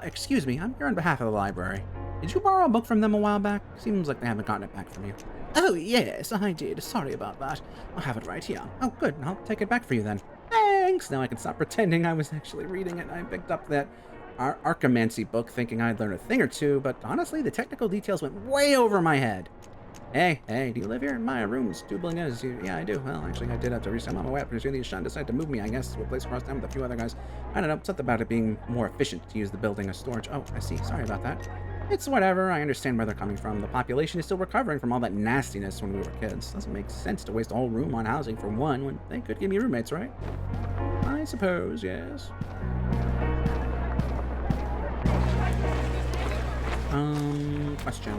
Excuse me, I'm here on behalf of the library. Did you borrow a book from them a while back? Seems like they haven't gotten it back from you. Oh, yes, I did. Sorry about that. I'll have it right here. Oh, good. I'll take it back for you then. Thanks. Now I can stop pretending I was actually reading it. I picked up that archimancy book thinking I'd learn a thing or two, but honestly, the technical details went way over my head. Hey, do you live here? My room's 2 billion is. Yeah, I do. Well, actually, I did have to reset my way up because really Sean decided to move me, I guess, to a place across town with a few other guys. I don't know, something about it being more efficient to use the building as storage. Oh, I see. Sorry about that. It's whatever. I understand where they're coming from. The population is still recovering from all that nastiness when we were kids. Doesn't make sense to waste a whole room on housing for one when they could give me roommates, right? I suppose, yes. Question.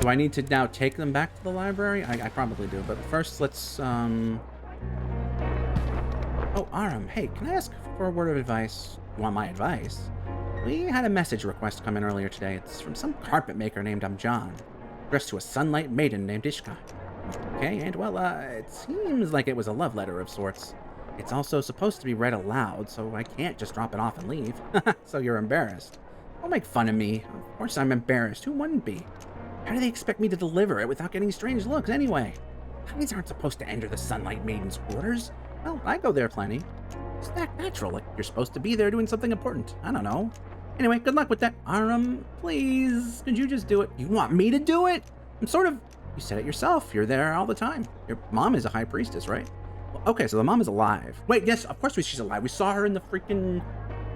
Do I need to now take them back to the library? I probably do, but first let's, Oh, Aram, hey, can I ask for a word of advice? You want my advice? We had a message request come in earlier today. It's from some carpet maker named Amjan, addressed to a sunlight maiden named Ishka. Okay, and well, it seems like it was a love letter of sorts. It's also supposed to be read aloud, so I can't just drop it off and leave. So you're embarrassed. Don't make fun of me. Of course I'm embarrassed. Who wouldn't be? How do they expect me to deliver it without getting strange looks anyway? Houses aren't supposed to enter the Sunlight Maiden's quarters. Well, I go there plenty. It's not natural, like you're supposed to be there doing something important. I don't know. Anyway, good luck with that. Aram, please, could you just do it? You want me to do it? I'm sort of... You said it yourself. You're there all the time. Your mom is a high priestess, right? Well, okay, so the mom is alive. Wait, yes, of course she's alive. We saw her in the freaking...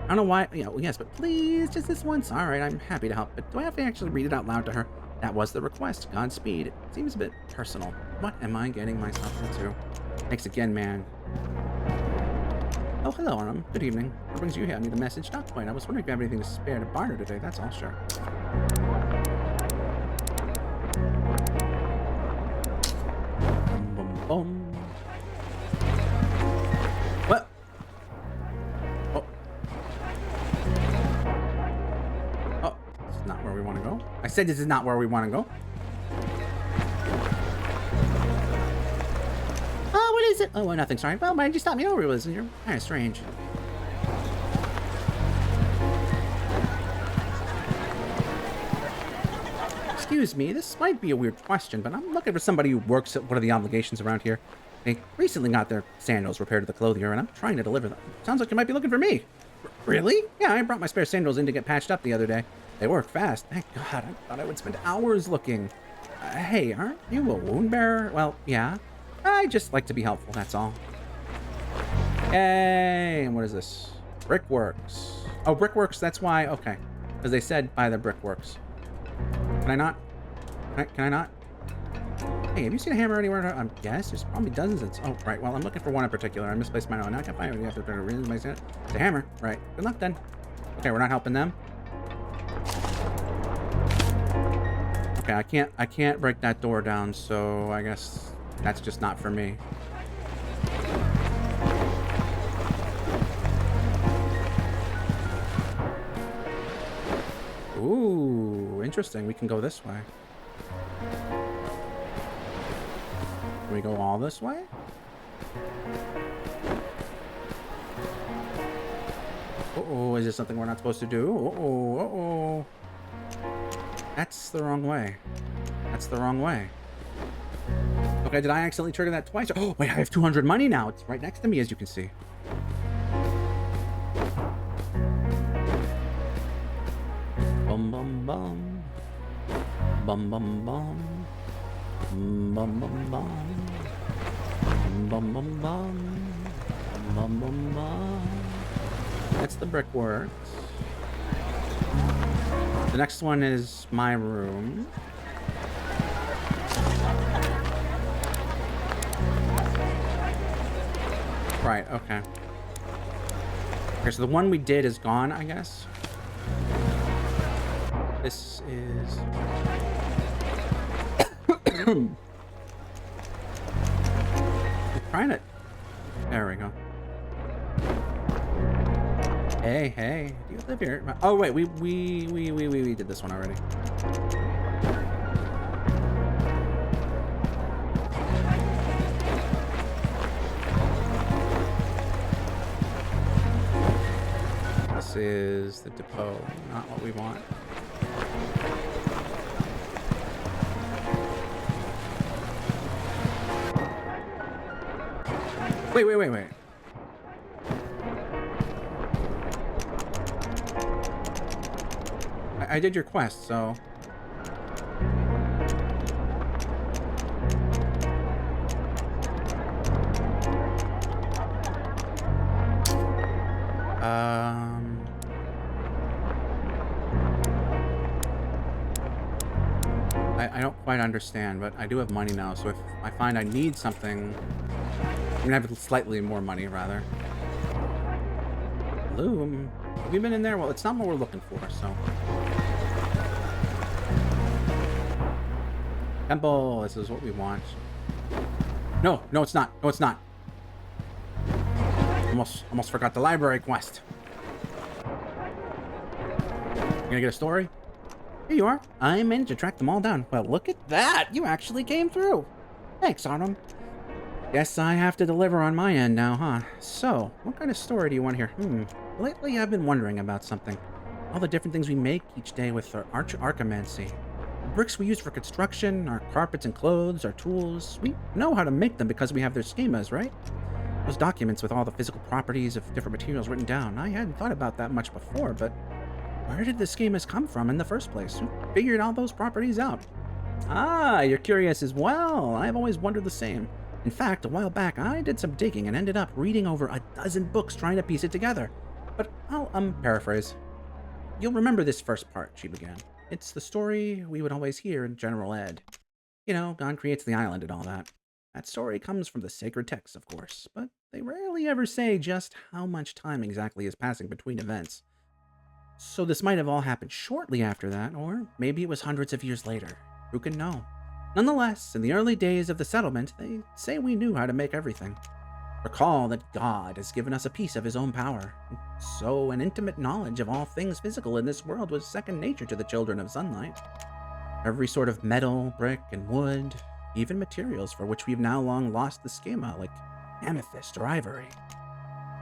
I don't know why... Yeah, well, yes, but please, just this once. All right, I'm happy to help. But do I have to actually read it out loud to her? That was the request. Godspeed. It seems a bit personal. What am I getting myself into? Thanks again, man. Oh, hello, Aram. Good evening. What brings you here? I need a message. Not quite. I was wondering if you have anything to spare to barter today. That's all, sure. Boom, boom, boom. What? Oh. Oh, this is not where we want to go. I said this is not where we want to go. Oh, what is it? Oh, nothing, sorry. Well, why did you stop me over? Listen, you're kind of strange. Excuse me, this might be a weird question, but I'm looking for somebody who works at one of the obligations around here. They recently got their sandals repaired to the clothier, and I'm trying to deliver them. Sounds like you might be looking for me. Really? Yeah, I brought my spare sandals in to get patched up the other day. They work fast. Thank God, I thought I would spend hours looking. Hey, aren't you a wound bearer? Well, yeah. I just like to be helpful, that's all. Hey, and what is this? Brickworks. Oh, Brickworks, that's why, okay. Because they said buy the Brickworks. Can I not? Can I not? Hey, have you seen a hammer anywhere? Yes, there's probably dozens. Oh, right, well, I'm looking for one in particular. I misplaced my own. Now I can't find it. You have to reason my it. It's a hammer. Right, good luck then. Okay, we're not helping them. Okay, I can't break that door down, so I guess that's just not for me. Ooh, interesting. We can go this way. Can we go all this way? Uh-oh, is this something we're not supposed to do? Uh-oh, uh-oh. That's the wrong way. That's the wrong way. Okay, did I accidentally trigger that twice? Oh, wait, I have 200 money now. It's right next to me, as you can see. Bum, bum, bum. Bum, bum, bum. Bum, bum, bum. Bum, bum, bum. Bum, bum, bum. That's the Brickworks. The next one is my room. Right, okay. Okay, so the one we did is gone, I guess. This is... I'm trying to... There we go. Hey, do you live here? Oh, wait, we did this one already. This is the depot, not what we want. Wait. I did your quest, so... I don't quite understand, but I do have money now, so if I find I need something, I'm gonna have slightly more money, rather. Loom? Have we been in there? Well, it's not what we're looking for, so. Temple, this is what we want. No, no, it's not. No, it's not. Almost forgot the library quest. You gonna get a story? Here you are. I managed to track them all down. Well, look at that. You actually came through. Thanks, Autumn. Guess I have to deliver on my end now, huh? So, what kind of story do you want here? Lately I've been wondering about something. All the different things we make each day with our archimancy. The bricks we use for construction, our carpets and clothes, our tools. We know how to make them because we have their schemas, right? Those documents with all the physical properties of different materials written down. I hadn't thought about that much before, but where did the schemas come from in the first place? Who figured all those properties out? Ah, you're curious as well. I've always wondered the same. In fact, a while back, I did some digging and ended up reading over a dozen books trying to piece it together. But I'll, paraphrase. You'll remember this first part, she began. It's the story we would always hear in General Ed. You know, God creates the island and all that. That story comes from the sacred texts, of course, but they rarely ever say just how much time exactly is passing between events. So this might have all happened shortly after that, or maybe it was hundreds of years later. Who can know? Nonetheless, in the early days of the settlement, they say we knew how to make everything. Recall that God has given us a piece of his own power, so an intimate knowledge of all things physical in this world was second nature to the children of sunlight. Every sort of metal, brick, and wood, even materials for which we've now long lost the schema, like amethyst or ivory.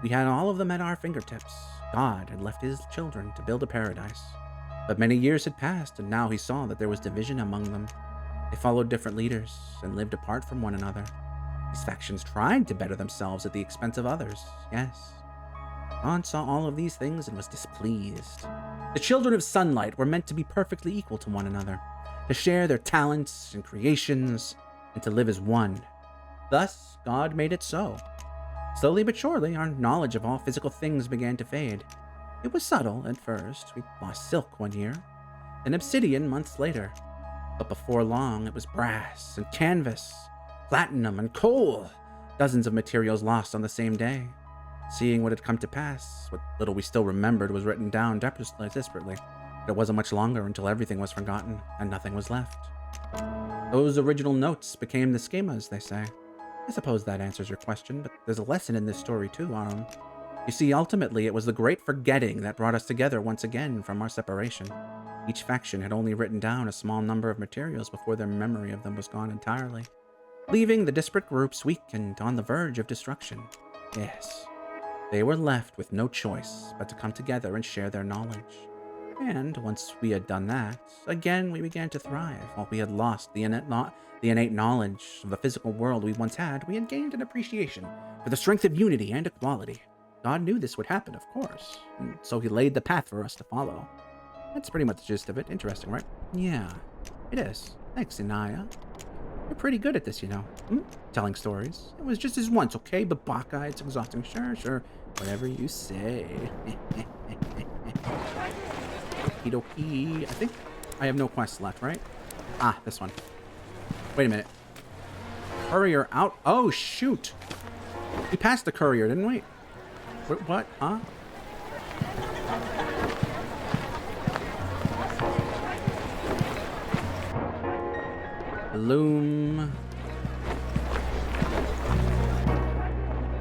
We had all of them at our fingertips. God had left his children to build a paradise. But many years had passed, and now he saw that there was division among them. They followed different leaders and lived apart from one another. These factions tried to better themselves at the expense of others, yes. God saw all of these things and was displeased. The children of sunlight were meant to be perfectly equal to one another, to share their talents and creations, and to live as one. Thus, God made it so. Slowly but surely, our knowledge of all physical things began to fade. It was subtle at first. We lost silk one year, then obsidian months later. But before long, it was brass and canvas, platinum and coal, dozens of materials lost on the same day. Seeing what had come to pass, what little we still remembered was written down desperately. But it wasn't much longer until everything was forgotten and nothing was left. Those original notes became the schemas, they say. I suppose that answers your question, but there's a lesson in this story too, Arum. You see, ultimately, it was the great forgetting that brought us together once again from our separation. Each faction had only written down a small number of materials before their memory of them was gone entirely, leaving the disparate groups weak and on the verge of destruction. Yes, they were left with no choice but to come together and share their knowledge. And once we had done that, again we began to thrive. While we had lost the innate knowledge of the physical world we once had, we had gained an appreciation for the strength of unity and equality. God knew this would happen, of course, and so he laid the path for us to follow. That's pretty much the gist of it. Interesting, right? Yeah, it is. Thanks, Inaya. You're pretty good at this, you know. Telling stories. It was just this once, okay? But Baka, it's exhausting. Sure. Whatever you say. Okie dokie. I think I have no quests left, right? Ah, this one. Wait a minute. Courier out. Oh, shoot. We passed the courier, didn't we? What? Huh? Loom.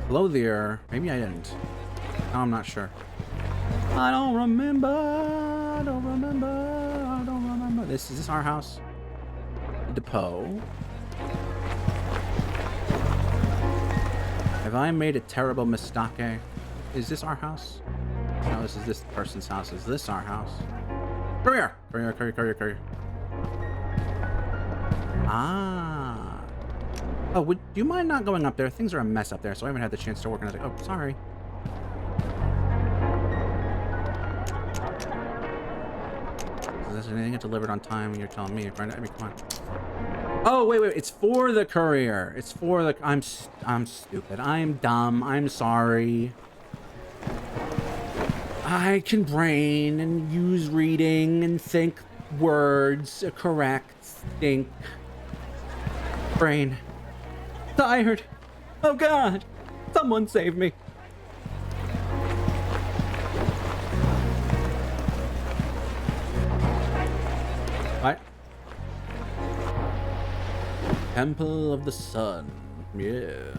Clothier. Maybe I didn't. No, I'm not sure. I don't remember. Is this our house? Depot. Have I made a terrible mistake? Is this our house? No, this is this person's house. Is this our house? Courier. Courier. Ah. Oh, do you mind not going up there? Things are a mess up there, so I haven't had the chance to work on it. Oh, sorry. Is there anything delivered on time? You're telling me, right? I mean, come on. Oh, wait. It's for the courier. It's for the... I'm stupid. I'm dumb. I'm sorry. I can brain and use reading and think words correct. Stink. Brain. Tired. Oh God. Someone save me. What? Temple of the Sun. Yes.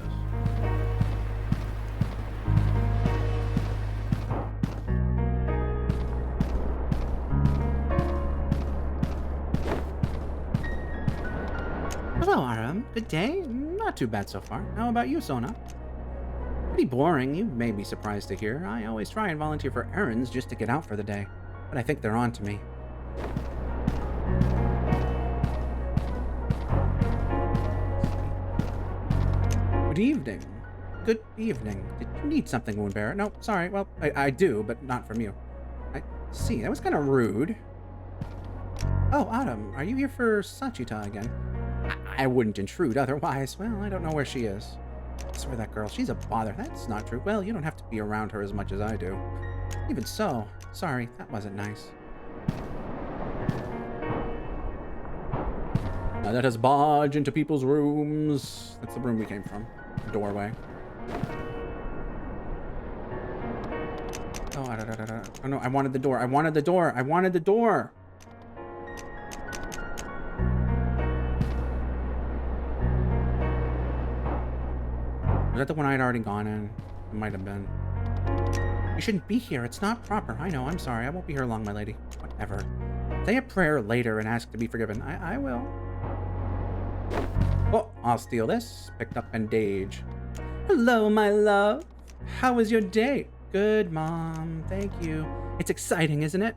Hello, Aram. Good day? Not too bad so far. How about you, Sona? Pretty boring, you may be surprised to hear. I always try and volunteer for errands just to get out for the day. But I think they're on to me. Good evening. Good evening. Did you need something, Woundbearer? No, sorry. Well, I do, but not from you. I see. That was kind of rude. Oh, Autumn, are you here for Sachita again? I wouldn't intrude otherwise. Well, I don't know where she is. I swear that girl, she's a bother. That's not true. Well, you don't have to be around her as much as I do. Even so, sorry, that wasn't nice. Now let us barge into people's rooms. That's the room we came from. The doorway. Oh, oh no, I wanted the door. I wanted the door. I wanted the door. Was that the one I had already gone in? It might have been. You shouldn't be here. It's not proper. I know. I'm sorry. I won't be here long, my lady. Whatever. Say a prayer later and ask to be forgiven. I will. Oh, I'll steal this. Picked up bandage. Hello, my love. How was your day? Good, Mom. Thank you. It's exciting, isn't it?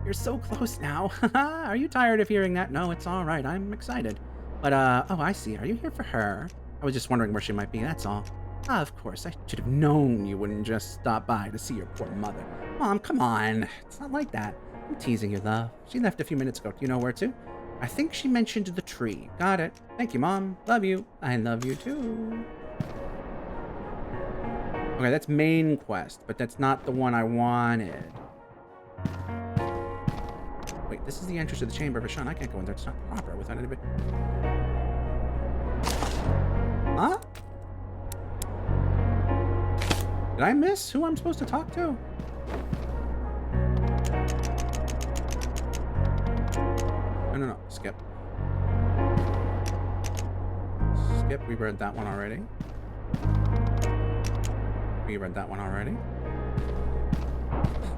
You're so close now. Are you tired of hearing that? No, it's all right. I'm excited. But, oh, I see. Are you here for her? I was just wondering where she might be, that's all. Ah, of course. I should have known you wouldn't just stop by to see your poor mother. Mom, come on. It's not like that. I'm teasing you, love. She left a few minutes ago. Do you know where to? I think she mentioned the tree. Got it. Thank you, Mom. Love you. I love you, too. Okay, that's main quest, but that's not the one I wanted. Wait, this is the entrance to the Chamber of Ashan. I can't go in there. It's not proper without anybody. Huh? Did I miss who I'm supposed to talk to? No. Skip. Skip. We read that one already.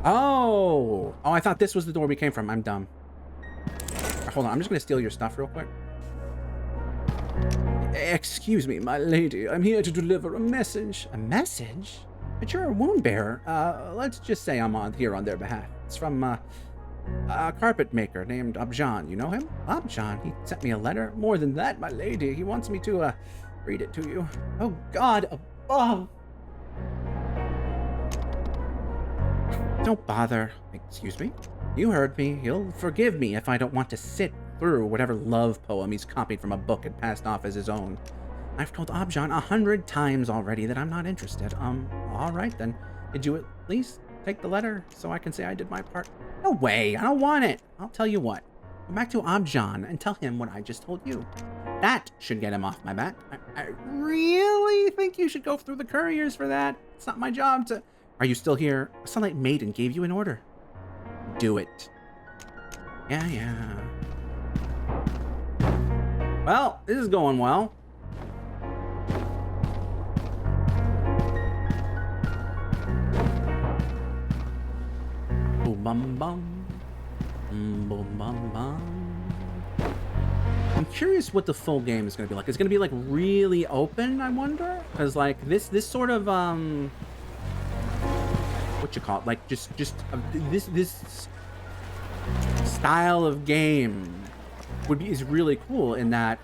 Oh! Oh, I thought this was the door we came from. I'm dumb. Hold on. I'm just going to steal your stuff real quick. Excuse me, my lady. I'm here to deliver a message. A message? But you're a wound bearer. Let's just say I'm here on their behalf. It's from a carpet maker named Abjan. You know him? Abjan? He sent me a letter. More than that, my lady. He wants me to read it to you. Oh, God above. Don't bother. Excuse me? You heard me. He'll forgive me if I don't want to sit through whatever love poem he's copied from a book and passed off as his own. I've told Abjan 100 times already that I'm not interested. All right then. Did you at least take the letter so I can say I did my part? No way. I don't want it. I'll tell you what. Go back to Abjan and tell him what I just told you. That should get him off my back. I really think you should go through the couriers for that. It's not my job to... Are you still here? A Sunlight Maiden gave you an order. Do it. Yeah. Well, this is going well. Boom bum bum. Boom bum bum. I'm curious what the full game is going to be like. It's going to be like really open, I wonder? Because like this sort of what you call it? Like just this style of game is really cool in that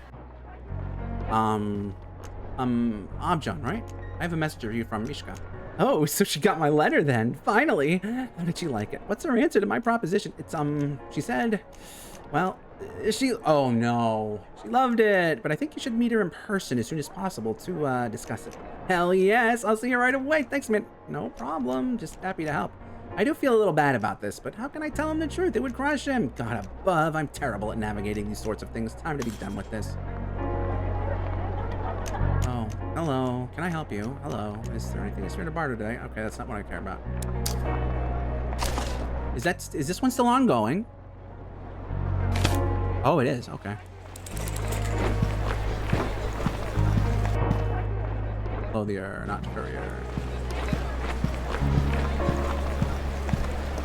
Abjan, right? I have a message for you from Mishka. Oh, so she got my letter then. Finally. How did she like it? What's her answer to my proposition? It's she said, well, oh no. She loved it, but I think you should meet her in person as soon as possible to discuss it. Hell yes, I'll see you right away. Thanks, man. No problem. Just happy to help. I do feel a little bad about this, but how can I tell him the truth? It would crush him. God above, I'm terrible at navigating these sorts of things. Time to be done with this. Oh, hello. Can I help you? Hello. Is there anything here to barter today? Okay, that's not what I care about. Is this one still ongoing? Oh, it is. Okay. Clothier, not courier.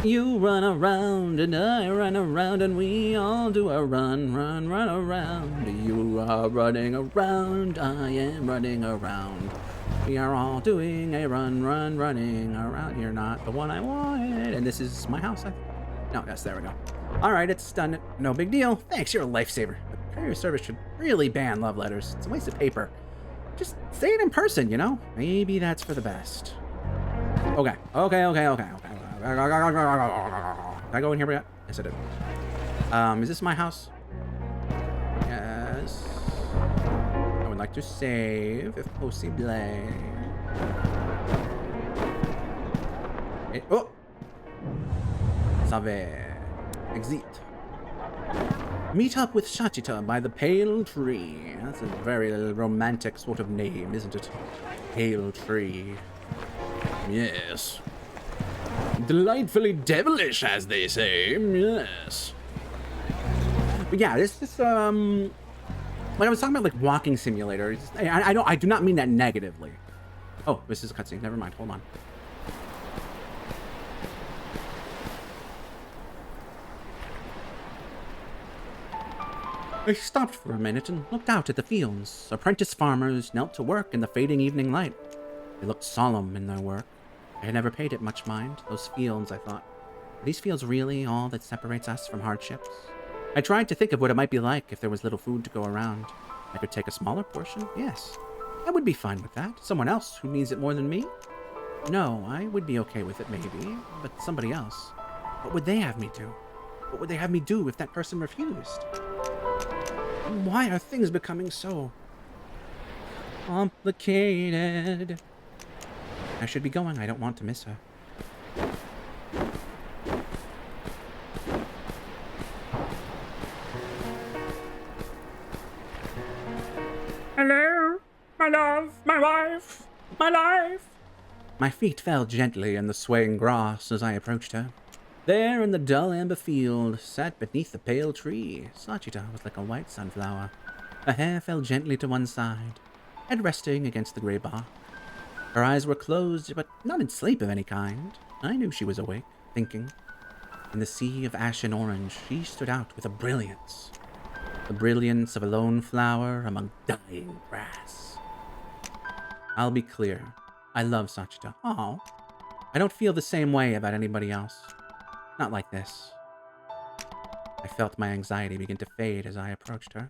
You run around and I run around and we all do a run around. You are running around, I am running around. We are all doing a running around. You're not the one I wanted. And this is my house, I think. No, yes, there we go. All right, it's done. No big deal. Thanks, you're a lifesaver. The courier service should really ban love letters. It's a waste of paper. Just say it in person, you know? Maybe that's for the best. Okay. Can I go in here yet? Yes, I did. Is this my house? Yes. I would like to save, if possible. Oh! Save. Exit. Meet up with Shachita by the Pale Tree. That's a very romantic sort of name, isn't it? Pale Tree. Yes. Delightfully devilish, as they say. Yes. But yeah, this is when I was talking about like walking simulators, I do not mean that negatively. Oh, this is a cutscene. Never mind. Hold on. I stopped for a minute and looked out at the fields. Apprentice farmers knelt to work in the fading evening light. They looked solemn in their work. I had never paid it much mind. Those fields, I thought. Are these fields really all that separates us from hardships? I tried to think of what it might be like if there was little food to go around. I could take a smaller portion, yes. I would be fine with that. Someone else who needs it more than me? No, I would be okay with it maybe, but somebody else. What would they have me do? What would they have me do if that person refused? Why are things becoming so complicated? I should be going. I don't want to miss her. Hello? My love, my wife, my life. My feet fell gently in the swaying grass as I approached her. There in the dull amber field, sat beneath the pale tree, Sachita was like a white sunflower. Her hair fell gently to one side, head resting against the gray bark. Her eyes were closed, but not in sleep of any kind. I knew she was awake, thinking. In the sea of ashen orange, she stood out with a brilliance. The brilliance of a lone flower among dying grass. I'll be clear. I love Sachita. Oh, I don't feel the same way about anybody else. Not like this. I felt my anxiety begin to fade as I approached her.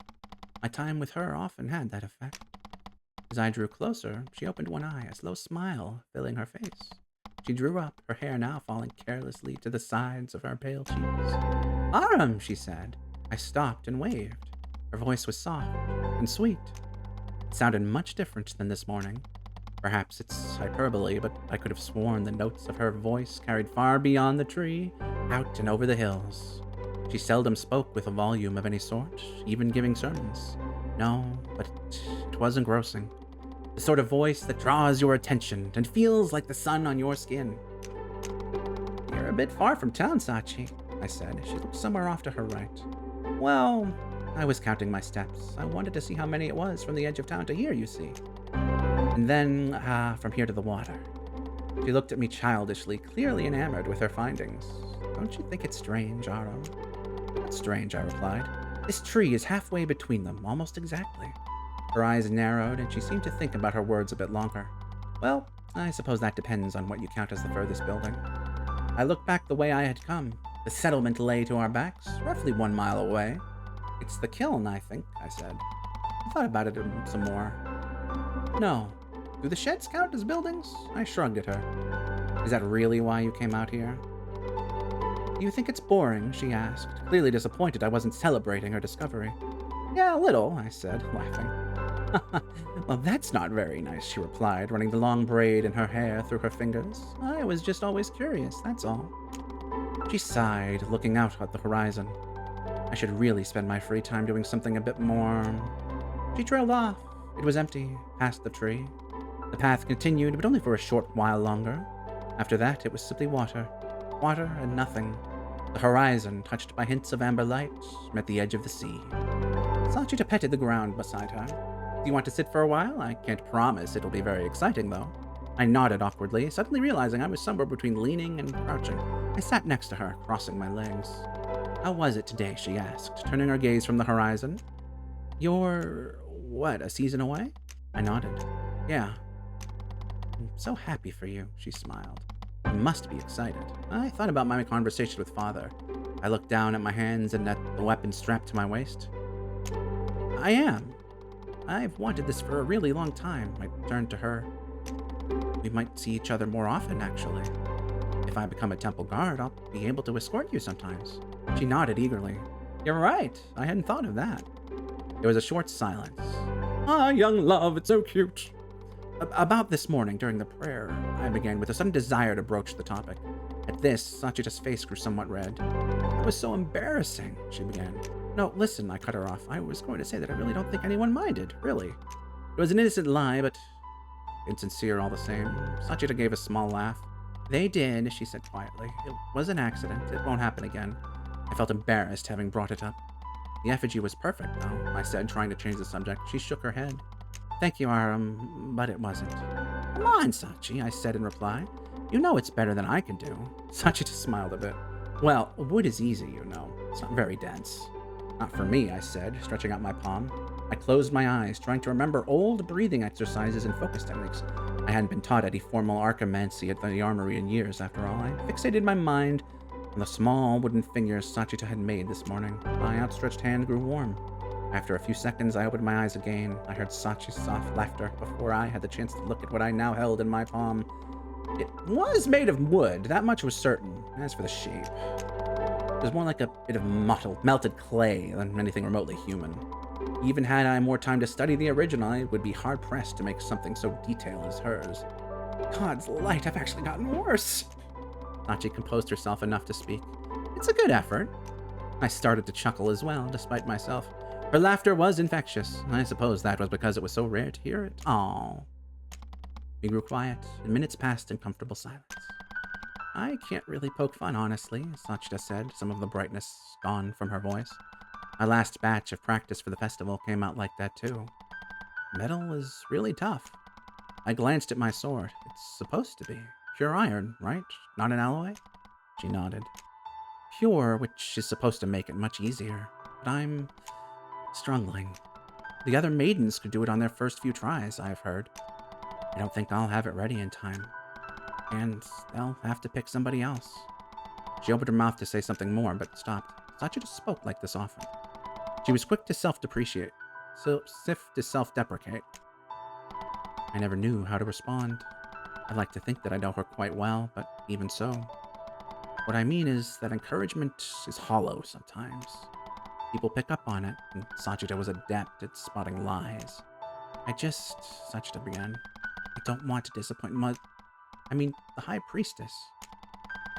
My time with her often had that effect. As I drew closer, she opened one eye, a slow smile filling her face. She drew up, her hair now falling carelessly to the sides of her pale cheeks. Aram, she said. I stopped and waved. Her voice was soft and sweet. It sounded much different than this morning. Perhaps it's hyperbole, but I could have sworn the notes of her voice carried far beyond the tree, out and over the hills. She seldom spoke with a volume of any sort, even giving sermons. No, but it was engrossing. The sort of voice that draws your attention and feels like the sun on your skin. You're a bit far from town, Sachi, I said. She looked somewhere off to her right. Well, I was counting my steps. I wanted to see how many it was from the edge of town to here, you see. And then, from here to the water. She looked at me childishly, clearly enamored with her findings. Don't you think it's strange, Aro? Not strange, I replied. This tree is halfway between them, almost exactly. Her eyes narrowed, and she seemed to think about her words a bit longer. Well, I suppose that depends on what you count as the furthest building. I looked back the way I had come. The settlement lay to our backs, roughly 1 mile away. It's the kiln, I think, I said. I thought about it some more. No. Do the sheds count as buildings? I shrugged at her. Is that really why you came out here? Do you think it's boring? She asked, clearly disappointed I wasn't celebrating her discovery. Yeah, a little, I said, laughing. Well, that's not very nice, she replied, running the long braid in her hair through her fingers. I was just always curious, that's all. She sighed, looking out at the horizon. I should really spend my free time doing something a bit more. She trailed off. It was empty, past the tree. The path continued, but only for a short while longer. After that, it was simply water. Water and nothing. The horizon, touched by hints of amber light, met the edge of the sea. Sachita petted the ground beside her. Do you want to sit for a while? I can't promise it'll be very exciting, though. I nodded awkwardly, suddenly realizing I was somewhere between leaning and crouching. I sat next to her, crossing my legs. How was it today? She asked, turning her gaze from the horizon. You're, what, a season away? I nodded. Yeah. I'm so happy for you, she smiled. You must be excited. I thought about my conversation with Father. I looked down at my hands and at the weapon strapped to my waist. I am. I've wanted this for a really long time. I turned to her. We might see each other more often, actually. If I become a temple guard, I'll be able to escort you sometimes. She nodded eagerly. You're right. I hadn't thought of that. There was a short silence. Ah, young love, it's so cute. About this morning, during the prayer, I began with a sudden desire to broach the topic. At this, Sachita's face grew somewhat red. It was so embarrassing, she began. No, listen, I cut her off. I was going to say that I really don't think anyone minded, really. It was an innocent lie, but insincere all the same. Sachita gave a small laugh. They did, she said quietly. It was an accident. It won't happen again. I felt embarrassed having brought it up. The effigy was perfect, though, I said, trying to change the subject. She shook her head. Thank you, Aram, but it wasn't. Come on, Sachi, I said in reply. You know it's better than I can do. Sachita smiled a bit. Well, wood is easy, you know. It's not very dense. Not for me, I said, stretching out my palm. I closed my eyes, trying to remember old breathing exercises and focus techniques. I hadn't been taught any formal archimancy at the armory in years, after all. I fixated my mind on the small wooden fingers Sachita had made this morning. My outstretched hand grew warm. After a few seconds, I opened my eyes again. I heard Sachi's soft laughter before I had the chance to look at what I now held in my palm. It was made of wood, that much was certain. As for the shape, it was more like a bit of melted clay than anything remotely human. Even had I more time to study the original, I would be hard-pressed to make something so detailed as hers. God's light, I've actually gotten worse. Sachi composed herself enough to speak. It's a good effort. I started to chuckle as well, despite myself. Her laughter was infectious. I suppose that was because it was so rare to hear it. Aww. We grew quiet, and minutes passed in comfortable silence. I can't really poke fun, honestly, Sachita said, some of the brightness gone from her voice. My last batch of practice for the festival came out like that, too. Metal is really tough. I glanced at my sword. It's supposed to be. Pure iron, right? Not an alloy? She nodded. Pure, which is supposed to make it much easier. But I'm struggling. The other maidens could do it on their first few tries, I've heard. I don't think I'll have it ready in time. And they'll have to pick somebody else. She opened her mouth to say something more, but stopped. Sachita spoke like this often. She was quick to self-depreciate. To self-deprecate. I never knew how to respond. I'd like to think that I know her quite well, but even so. What I mean is that encouragement is hollow sometimes. People pick up on it, and Sachita was adept at spotting lies. Sachita began. I don't want to disappoint the High Priestess.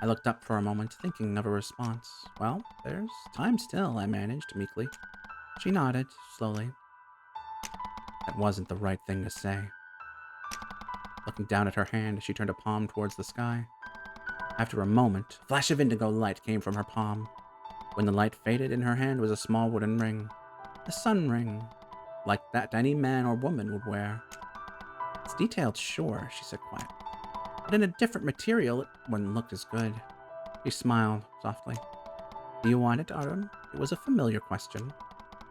I looked up for a moment, thinking of a response. Well, there's time still, I managed, meekly. She nodded, slowly. That wasn't the right thing to say. Looking down at her hand, she turned a palm towards the sky. After a moment, a flash of indigo light came from her palm. When the light faded, in her hand was a small wooden ring. A sun ring, like that any man or woman would wear. It's detailed, sure, she said quietly. But in a different material, it wouldn't look as good. She smiled softly. Do you want it, Aram? It was a familiar question.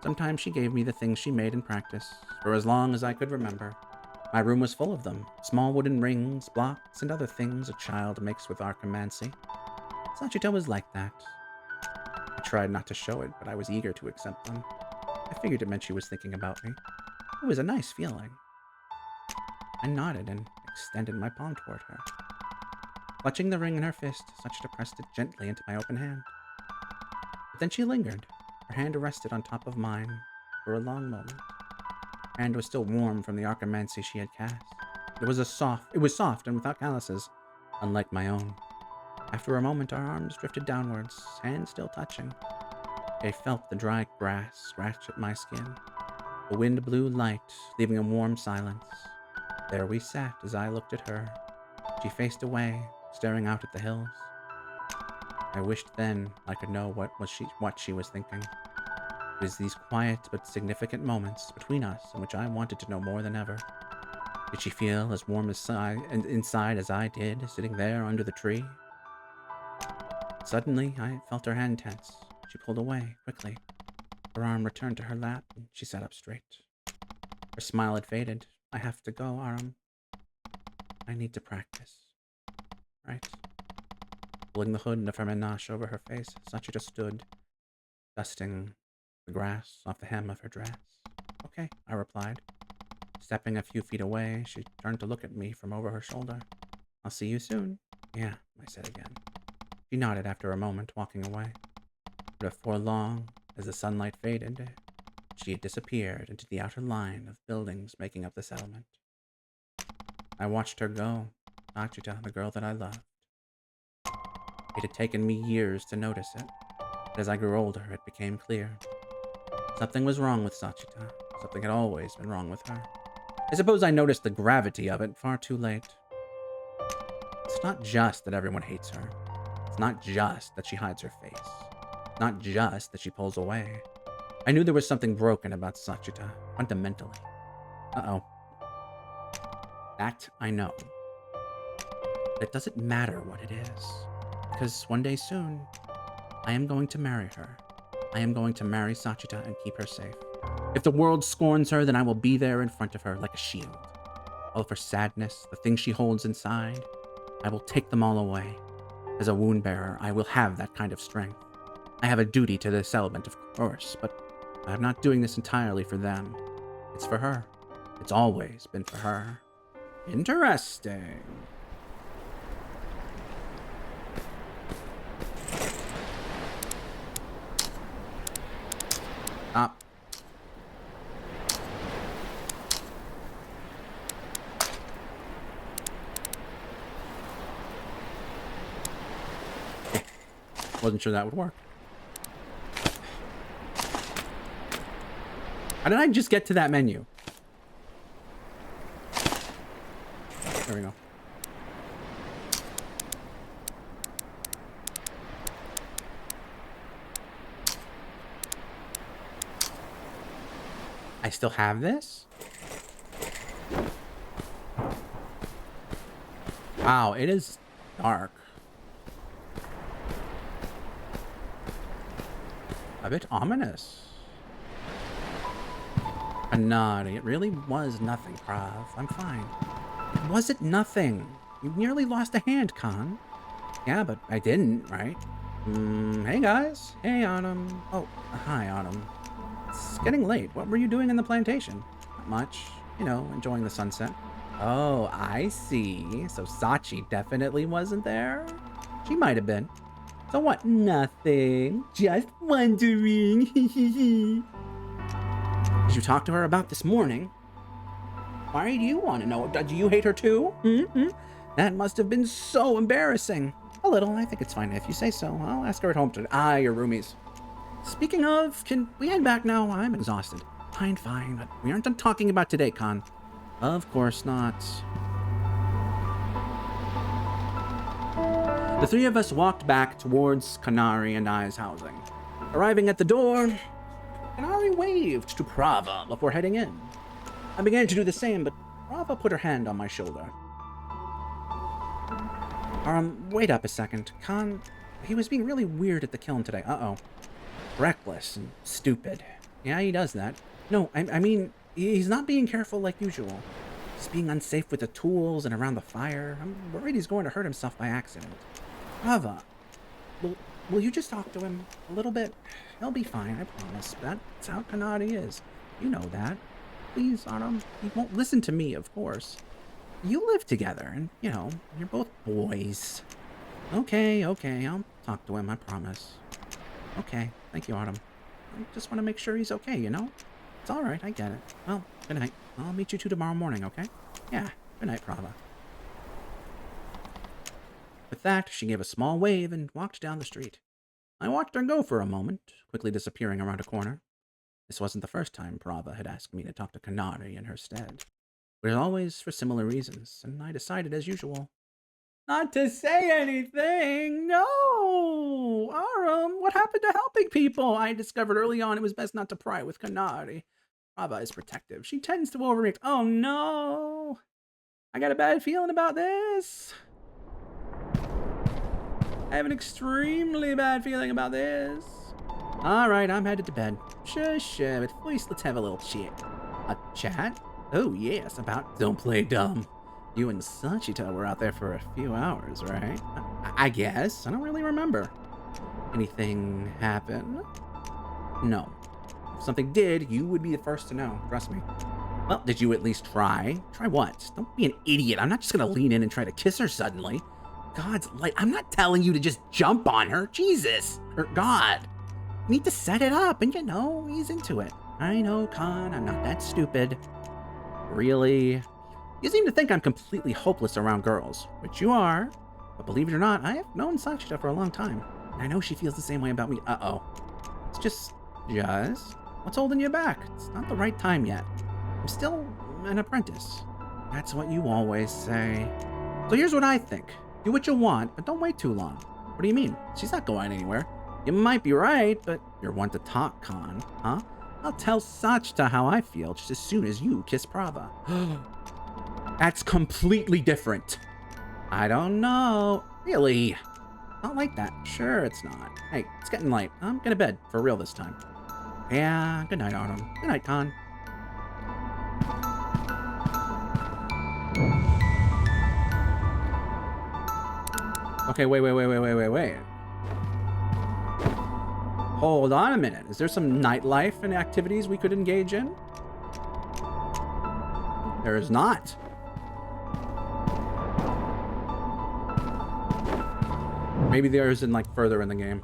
Sometimes she gave me the things she made in practice, for as long as I could remember. My room was full of them, small wooden rings, blocks, and other things a child makes with archimancy. Sachita was like that. I tried not to show it, but I was eager to accept them. I figured it meant she was thinking about me. It was a nice feeling. I nodded and extended my palm toward her. Clutching the ring in her fist, Sachita pressed it gently into my open hand. But then she lingered. Her hand rested on top of mine for a long moment. hand was still warm from the archimancy she had cast. It was soft and without calluses, unlike my own. After a moment, our arms drifted downwards, hands still touching. I felt the dry grass scratch at my skin. The wind blew light, leaving a warm silence. There we sat as I looked at her. She faced away, staring out at the hills. I wished then I could know what she was thinking. It was these quiet but significant moments between us in which I wanted to know more than ever. Did she feel as warm inside as I did, sitting there under the tree? Suddenly, I felt her hand tense. She pulled away, quickly. Her arm returned to her lap, and she sat up straight. Her smile had faded. I have to go, Aram. I need to practice. Right? Pulling the hood of her menage over her face, Sachita stood, dusting the grass off the hem of her dress. Okay, I replied. Stepping a few feet away, she turned to look at me from over her shoulder. I'll see you soon. Yeah, I said again. She nodded after a moment, walking away. But before long, as the sunlight faded, she had disappeared into the outer line of buildings making up the settlement. I watched her go, Sachita, the girl that I loved. It had taken me years to notice it, but as I grew older, it became clear. Something was wrong with Sachita. Something had always been wrong with her. I suppose I noticed the gravity of it far too late. It's not just that everyone hates her. It's not just that she hides her face. It's not just that she pulls away. I knew there was something broken about Sachita, fundamentally. Uh-oh. That I know. But it doesn't matter what it is. Because one day soon, I am going to marry her. I am going to marry Sachita and keep her safe. If the world scorns her, then I will be there in front of her like a shield. All of her sadness, the things she holds inside, I will take them all away. As a wound bearer, I will have that kind of strength. I have a duty to this element, of course, but I'm not doing this entirely for them. It's for her. It's always been for her. Interesting. Stop. Wasn't sure that would work. How did I just get to that menu? There we go. I still have this? Wow, it is dark. A bit ominous. A nod. It really was nothing, Krav. I'm fine. Was it nothing? You nearly lost a hand, Khan. Yeah, but I didn't, right? Hey guys. Hey, Autumn. Oh, hi, Autumn. It's getting late. What were you doing in the plantation? Not much. You know, enjoying the sunset. Oh, I see. So Sachi definitely wasn't there? She might have been. So what? Nothing. Just wondering. Did you talk to her about this morning? Why do you want to know? Do you hate her too? Mm-hmm. That must have been so embarrassing. A little. I think it's fine if you say so. I'll ask her at home to... Ah, your roomies. Speaking of, can we head back now? I'm exhausted. Fine, but we aren't done talking about today, Khan. Of course not. The three of us walked back towards Kanari and I's housing. Arriving at the door, Kanari waved to Prava before heading in. I began to do the same, but Prava put her hand on my shoulder. Wait up a second. Khan, he was being really weird at the kiln today. Uh-oh. Reckless and stupid. Yeah, he does that. No, I mean, he's not being careful like usual. He's being unsafe with the tools and around the fire. I'm worried he's going to hurt himself by accident. Prava, will you just talk to him a little bit? He'll be fine, I promise. That's how Kanari is. You know that. Please, Autumn. He won't listen to me, of course. You live together, and, you know, you're both boys. Okay, I'll talk to him, I promise. Okay, thank you, Autumn. I just want to make sure he's okay, you know? It's all right, I get it. Well, good night. I'll meet you two tomorrow morning, okay? Yeah, good night, Prava. With that, she gave a small wave and walked down the street. I watched her go for a moment, quickly disappearing around a corner. This wasn't the first time Prava had asked me to talk to Kanari in her stead. It was always for similar reasons, and I decided, as usual, not to say anything. No! Aram, what happened to helping people? I discovered early on it was best not to pry with Kanari. Prava is protective. She tends to overreact. Oh no! I got a bad feeling about this. I have an extremely bad feeling about this. Alright, I'm headed to bed. Shush, but first let's have a little chat. A chat? Oh yes, about don't play dumb. You and Sachita were out there for a few hours, right? I guess. I don't really remember. Anything happen? No. If something did, you would be the first to know. Trust me. Well, did you at least try? Try what? Don't be an idiot. I'm not just gonna lean in and try to kiss her suddenly. God's light. I'm not telling you to just jump on her. Jesus. Or God. You need to set it up and, ease into it. I know, Khan. I'm not that stupid. Really? You seem to think I'm completely hopeless around girls, which you are. But believe it or not, I have known Sakshita for a long time. And I know she feels the same way about me. Uh-oh. It's just... What's holding you back? It's not the right time yet. I'm still an apprentice. That's what you always say. So here's what I think. Do what you want, but don't wait too long. What do you mean? She's not going anywhere. You might be right, but you're one to talk, Khan, huh? I'll tell Sachita how I feel just as soon as you kiss Prava. That's completely different. I don't know. Really? Not like that. Sure it's not. Hey, it's getting late. I'm going to bed. For real this time. Yeah, good night, Autumn. Good night, Khan. Okay, wait. Hold on a minute. Is there some nightlife and activities we could engage in? There is not. Maybe there is in further in the game.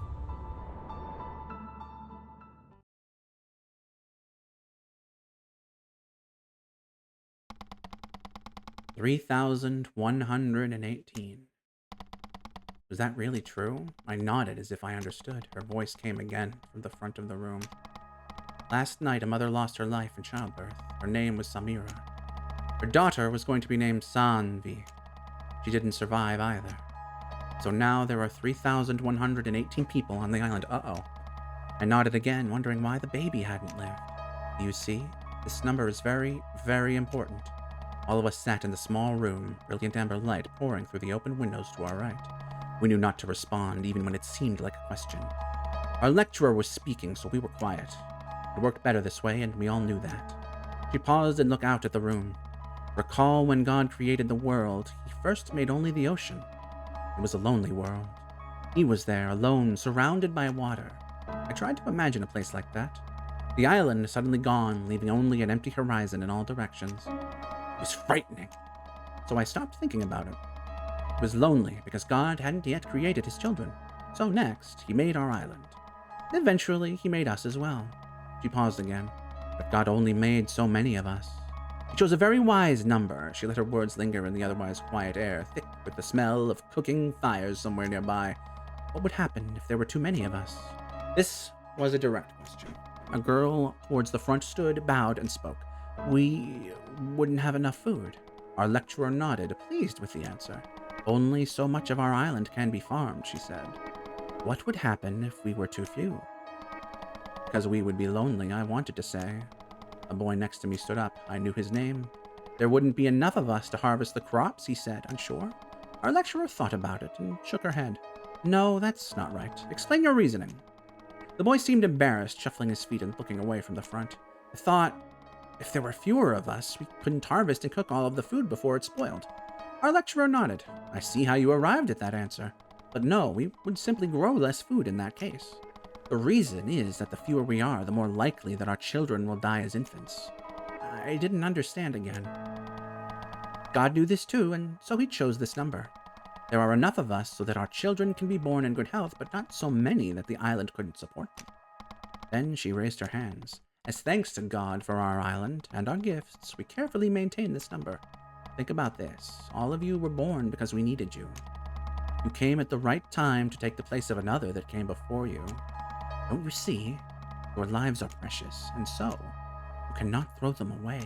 $3,118. Was that really true? I nodded as if I understood. Her voice came again from the front of the room. Last night, a mother lost her life in childbirth. Her name was Samira. Her daughter was going to be named Sanvi. She didn't survive either. So now there are 3,118 people on the island. Uh-oh. I nodded again, wondering why the baby hadn't lived. You see, this number is very, very important. All of us sat in the small room, brilliant amber light pouring through the open windows to our right. We knew not to respond, even when it seemed like a question. Our lecturer was speaking, so we were quiet. It worked better this way, and we all knew that. She paused and looked out at the room. Recall when God created the world, he first made only the ocean. It was a lonely world. He was there, alone, surrounded by water. I tried to imagine a place like that. The island suddenly gone, leaving only an empty horizon in all directions. It was frightening. So I stopped thinking about it. It was lonely because God hadn't yet created his children. So next, he made our island. And eventually, he made us as well. She paused again. But God only made so many of us. He chose a very wise number. She let her words linger in the otherwise quiet air, thick with the smell of cooking fires somewhere nearby. What would happen if there were too many of us? This was a direct question. A girl towards the front stood, bowed, and spoke. We wouldn't have enough food. Our lecturer nodded, pleased with the answer. Only so much of our island can be farmed, she said. What would happen if we were too few? Because we would be lonely, I wanted to say. A boy next to me stood up. I knew his name. There wouldn't be enough of us to harvest the crops, he said, unsure. Our lecturer thought about it and shook her head. No, that's not right. Explain your reasoning. The boy seemed embarrassed, shuffling his feet and looking away from the front. I thought, if there were fewer of us, we couldn't harvest and cook all of the food before it spoiled. Our lecturer nodded. I see how you arrived at that answer. But no, we would simply grow less food in that case. The reason is that the fewer we are, the more likely that our children will die as infants. I didn't understand again. God knew this too, and so he chose this number. There are enough of us so that our children can be born in good health, but not so many that the island couldn't support them. Then she raised her hands, As thanks to God for our island and our gifts, we carefully maintain this number. Think about this. All of you were born because we needed you. You came at the right time to take the place of another that came before you. Don't you see? Your lives are precious, and so you cannot throw them away.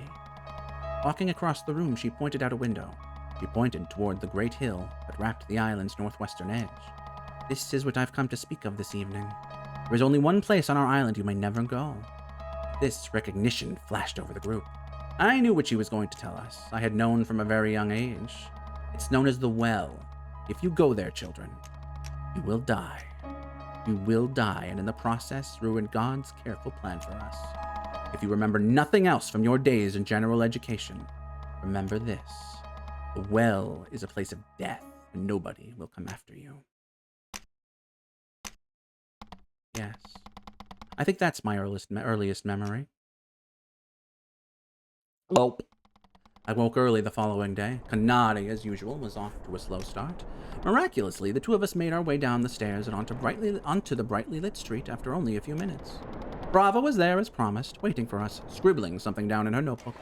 Walking across the room, she pointed out a window. She pointed toward the great hill that wrapped the island's northwestern edge. This is what I've come to speak of this evening. There is only one place on our island you may never go. This recognition flashed over the group. I knew what she was going to tell us. I had known from a very young age. It's known as the Well. If you go there, children, you will die. You will die, and in the process, ruin God's careful plan for us. If you remember nothing else from your days in general education, remember this. The Well is a place of death, and nobody will come after you. Yes. I think that's my earliest memory. Well, I woke early the following day. Kanade, as usual, was off to a slow start. Miraculously, the two of us made our way down the stairs and onto the brightly lit street after only a few minutes. Brava was there as promised, waiting for us, scribbling something down in her notebook.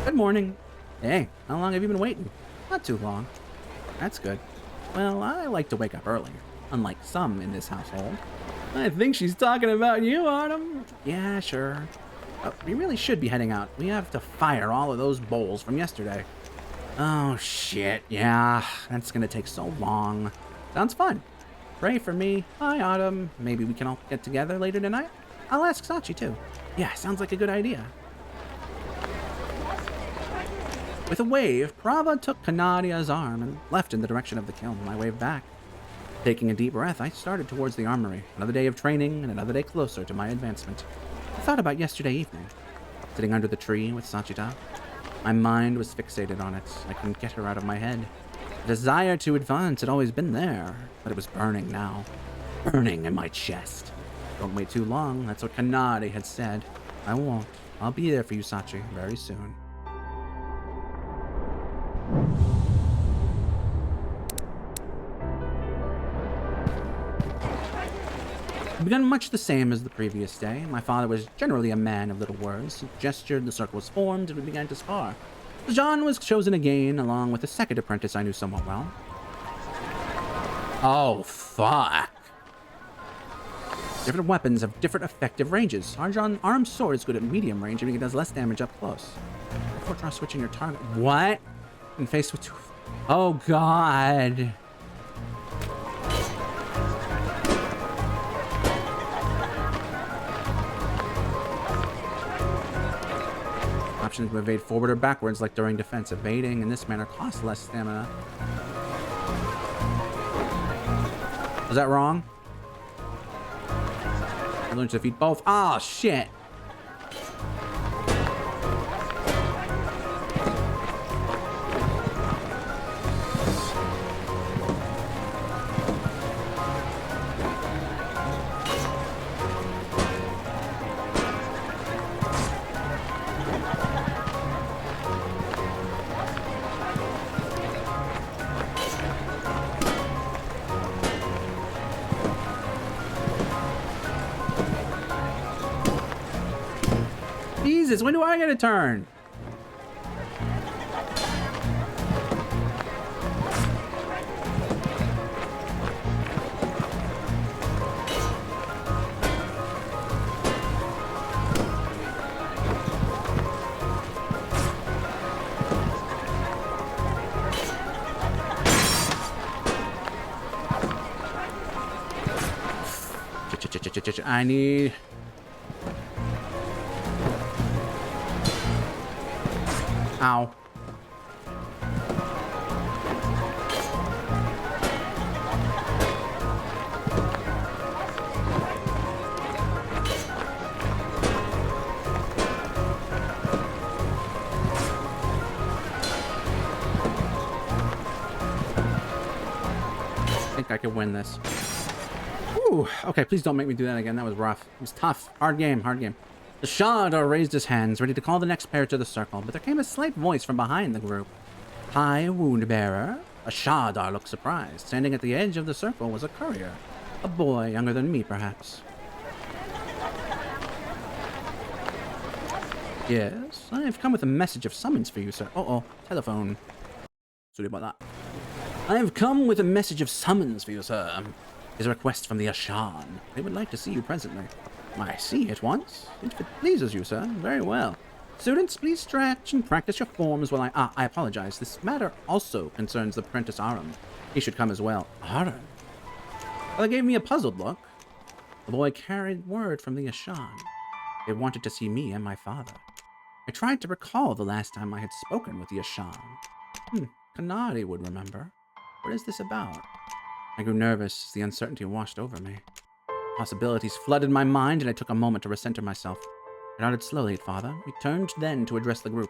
Good morning. Hey, how long have you been waiting? Not too long. That's good. Well, I like to wake up early, unlike some in this household. I think she's talking about you, Autumn. Yeah, sure. We really should be heading out. We have to fire all of those bowls from yesterday. Oh, shit. Yeah, that's gonna take so long. Sounds fun. Pray for me. Hi, Autumn. Maybe we can all get together later tonight? I'll ask Sachi, too. Yeah, sounds like a good idea. With a wave, Prava took Kanadia's arm and left in the direction of the kiln. I waved back. Taking a deep breath, I started towards the armory. Another day of training and another day closer to my advancement. I thought about yesterday evening, sitting under the tree with Sachita. My mind was fixated on it. I couldn't get her out of my head. The desire to advance had always been there, but it was burning now. Burning in my chest. Don't wait too long. That's what Kanade had said. I won't. I'll be there for you, Sachi, very soon. It began much the same as the previous day. My father was generally a man of little words. He gestured, the circle was formed, and we began to spar. Jean was chosen again, along with a second apprentice I knew somewhat well. Oh, fuck. Different weapons have different effective ranges. Arjan's armed sword is good at medium range, meaning it does less damage up close. Before try switching your target. What? And faced with two... Oh, God. Options to evade forward or backwards like during defense. Evading in this manner costs less stamina. Was that wrong? I learned to defeat both. Oh, shit. Jesus, when do I get a turn? I need... Ow. I think I could win this. Ooh, okay, please don't make me do that again. That was rough. It was tough. Hard game, hard game. The Shadar raised his hands, ready to call the next pair to the circle, but there came a slight voice from behind the group. Hi, wound bearer. A Shadar looked surprised. Standing at the edge of the circle was a courier. A boy younger than me, perhaps. Yes, I have come with a message of summons for you, sir. Uh-oh, telephone. Sorry about that. I have come with a message of summons for you, sir. Is a request from the Ashan. They would like to see you presently. I see at once. If it pleases you, sir, very well. Students, please stretch and practice your forms while I apologize. This matter also concerns the apprentice Aram. He should come as well. Aram? Well, they gave me a puzzled look. The boy carried word from the Ashan. They wanted to see me and my father. I tried to recall the last time I had spoken with the Ashan. Kanari would remember. What is this about? I grew nervous as the uncertainty washed over me. Possibilities flooded my mind, and I took a moment to recenter myself. I nodded slowly at father. He turned then to address the group.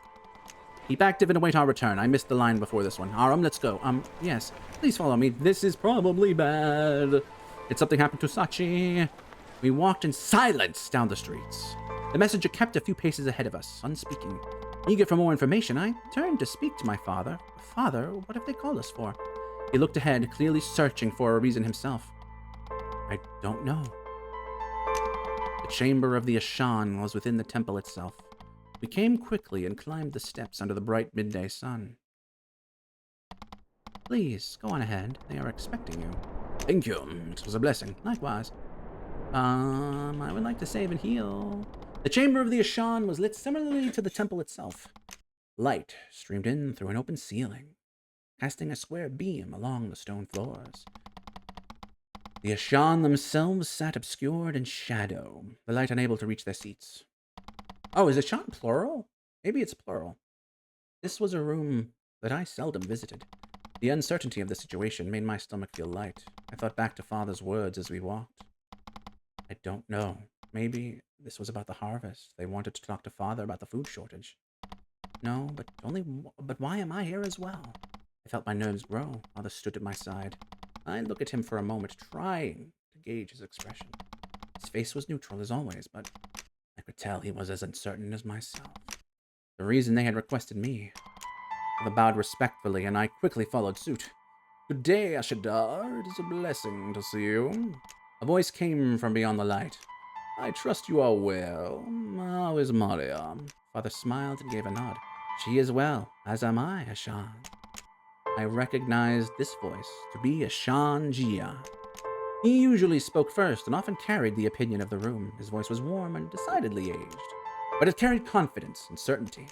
Keep active and await our return. I missed the line before this one. Aram, let's go. Yes. Please follow me. This is probably bad. Did something happen to Sachi? We walked in silence down the streets. The messenger kept a few paces ahead of us, unspeaking. Eager for more information, I turned to speak to my father. Father, what have they called us for? He looked ahead, clearly searching for a reason himself. I don't know. The chamber of the Ashan was within the temple itself. We came quickly and climbed the steps under the bright midday sun. Please, go on ahead. They are expecting you. Thank you. It was a blessing. Likewise. I would like to save and heal. The chamber of the Ashan was lit similarly to the temple itself. Light streamed in through an open ceiling, casting a square beam along the stone floors. The Ashan themselves sat obscured in shadow, the light unable to reach their seats. Oh, is Ashan plural? Maybe it's plural. This was a room that I seldom visited. The uncertainty of the situation made my stomach feel light. I thought back to Father's words as we walked. I don't know. Maybe this was about the harvest. They wanted to talk to Father about the food shortage. No, but why am I here as well? I felt my nerves grow. Father stood at my side. I looked at him for a moment, trying to gauge his expression. His face was neutral as always, but I could tell he was as uncertain as myself. The reason they had requested me. Father bowed respectfully, and I quickly followed suit. Good day, Ashadar. It is a blessing to see you. A voice came from beyond the light. I trust you are well. How is Maria? Father smiled and gave a nod. She is well, as am I, Ashan. I recognized this voice to be Ashan Jia. He usually spoke first and often carried the opinion of the room. His voice was warm and decidedly aged, but it carried confidence and certainty.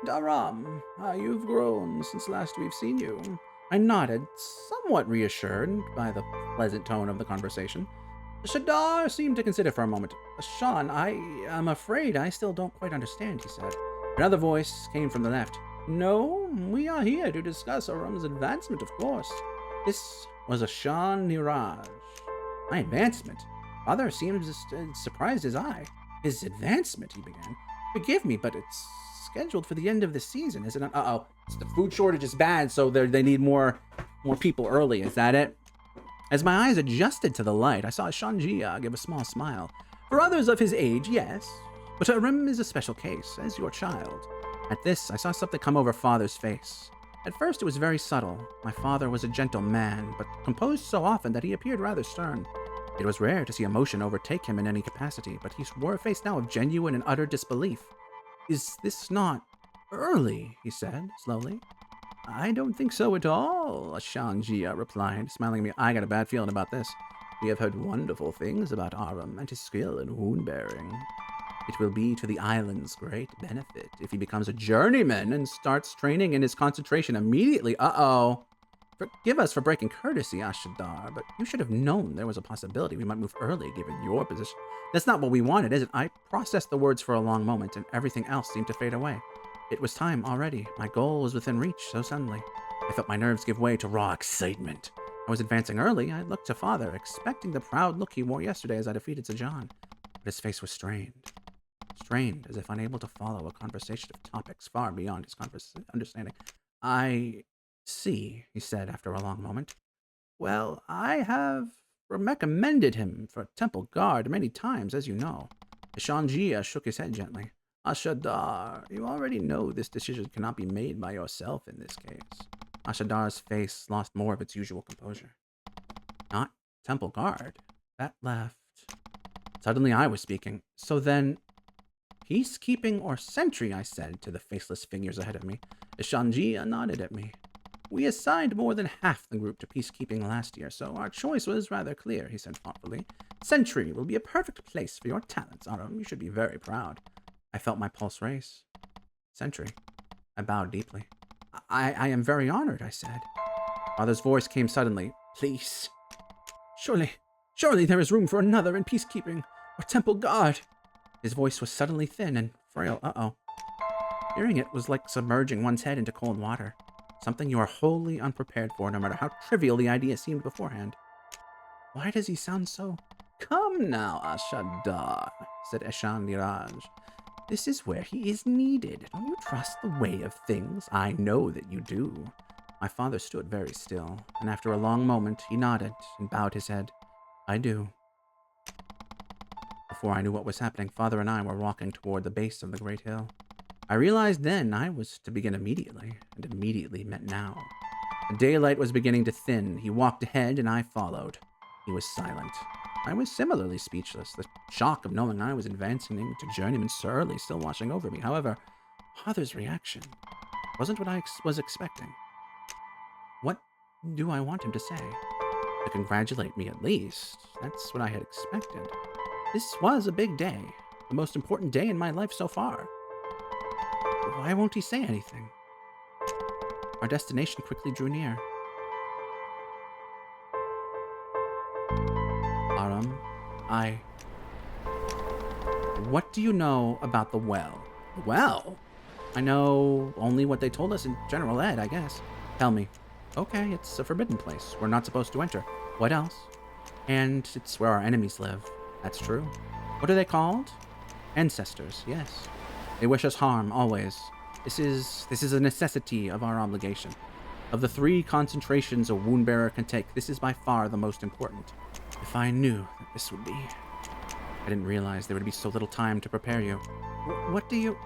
Daram, you've grown since last we've seen you. I nodded, somewhat reassured by the pleasant tone of the conversation. Shadar seemed to consider for a moment. Ashan, I am afraid I still don't quite understand, he said. Another voice came from the left. No, we are here to discuss Aram's advancement, of course. This was Ashan Niraj. My advancement? Father seems as surprised as I. His advancement, he began. Forgive me, but it's scheduled for the end of the season, isn't it? Uh-oh. The food shortage is bad, so they need more people early. Is that it? As my eyes adjusted to the light, I saw Shanjia give a small smile. For others of his age, yes, but Aram is a special case, as your child. At this, I saw something come over Father's face. At first, it was very subtle. My father was a gentle man, but composed so often that he appeared rather stern. It was rare to see emotion overtake him in any capacity, but he wore a face now of genuine and utter disbelief. Is this not early? He said, slowly. I don't think so at all, Shanjia replied, smiling at me. I got a bad feeling about this. We have heard wonderful things about Aram and his skill in wound-bearing. It will be to the island's great benefit if he becomes a journeyman and starts training in his concentration immediately. Uh-oh. Forgive us for breaking courtesy, Ashadar, but you should have known there was a possibility we might move early given your position. That's not what we wanted, is it? I processed the words for a long moment, and everything else seemed to fade away. It was time already. My goal was within reach so suddenly. I felt my nerves give way to raw excitement. I was advancing early. I looked to Father, expecting the proud look he wore yesterday as I defeated Zajan. But his face was strained. Strained, as if unable to follow a conversation of topics far beyond his understanding. I see, he said after a long moment. Well, I have recommended him for temple guard many times, as you know. Shanjia shook his head gently. Ashadar, you already know this decision cannot be made by yourself in this case. Ashadar's face lost more of its usual composure. Not temple guard? That left. Suddenly I was speaking. So then, peacekeeping or sentry, I said to the faceless figures ahead of me. Ishanji nodded at me. We assigned more than half the group to peacekeeping last year, so our choice was rather clear, he said thoughtfully. Sentry will be a perfect place for your talents, Aram. You should be very proud. I felt my pulse race. Sentry. I bowed deeply. I am very honored, I said. Father's voice came suddenly. Please. Surely there is room for another in peacekeeping, or temple guard. His voice was suddenly thin and frail. Uh-oh. Hearing it was like submerging one's head into cold water. Something you are wholly unprepared for, no matter how trivial the idea seemed beforehand. Why does he sound so... Come now, Ashadar, said Eshan Niraj. This is where he is needed. Don't you trust the way of things? I know that you do. My father stood very still, and after a long moment, he nodded and bowed his head. I do. Before I knew what was happening, Father and I were walking toward the base of the great hill. I realized then I was to begin immediately, and immediately meant now. The daylight was beginning to thin. He walked ahead, and I followed. He was silent. I was similarly speechless, the shock of knowing I was advancing to Journeyman Surly still washing over me. However, Father's reaction wasn't what I was expecting. What do I want him to say? To congratulate me at least. That's what I had expected. This was a big day, the most important day in my life so far. Why won't he say anything? Our destination quickly drew near. Aram, what do you know about the well? The well? I know only what they told us in General Ed, I guess. Tell me. Okay, it's a forbidden place. We're not supposed to enter. What else? And it's where our enemies live. That's true. What are they called? Ancestors, yes. They wish us harm, always. This is a necessity of our obligation. Of the 3 concentrations a woundbearer can take, this is by far the most important. If I knew that this would be... I didn't realize there would be so little time to prepare you. What do you...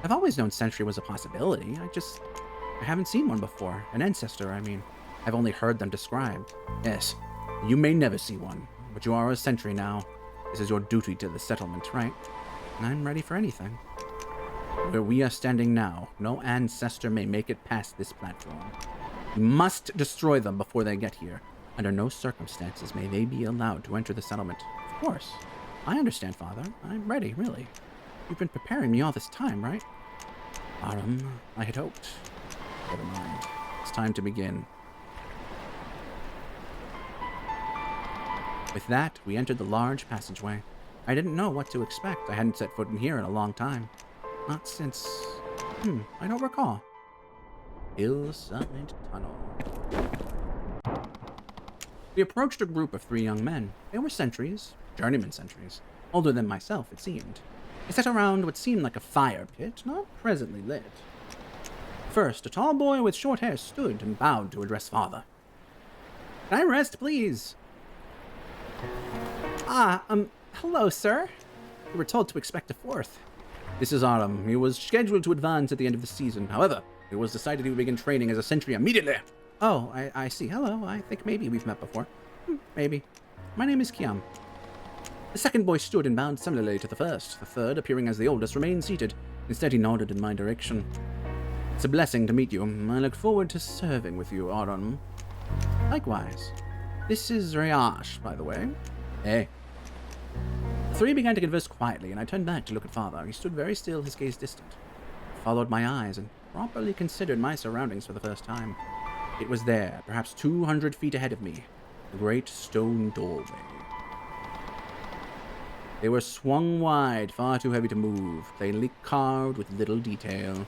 I've always known sentry was a possibility. I haven't seen one before. An ancestor, I mean. I've only heard them described. Yes, you may never see one, but you are a sentry now. This is your duty to the settlement, right? And I'm ready for anything. Where we are standing now, no ancestor may make it past this platform. You must destroy them before they get here. Under no circumstances may they be allowed to enter the settlement. Of course. I understand, Father. I'm ready, really. You've been preparing me all this time, right? Aram, I had hoped. Never mind. It's time to begin. With that, we entered the large passageway. I didn't know what to expect. I hadn't set foot in here in a long time. Not since... I don't recall. Hillside Tunnel. We approached a group of 3 young men. They were sentries, journeyman sentries. Older than myself, it seemed. They sat around what seemed like a fire pit, not presently lit. First, a tall boy with short hair stood and bowed to address Father. Can I rest, please? Hello, sir. We were told to expect a 4th. This is Aram. He was scheduled to advance at the end of the season. However, it was decided he would begin training as a sentry immediately. Oh, I see. Hello. I think maybe we've met before. Maybe. My name is Kiam. The second boy stood and bowed similarly to the first. The third, appearing as the oldest, remained seated. Instead, he nodded in my direction. It's a blessing to meet you. I look forward to serving with you, Aram. Likewise. This is Riash, by the way. Hey. The 3 began to converse quietly, and I turned back to look at Father. He stood very still, his gaze distant. I followed my eyes and properly considered my surroundings for the first time. It was there, perhaps 200 feet ahead of me, a great stone doorway. They were swung wide, far too heavy to move, plainly carved with little detail.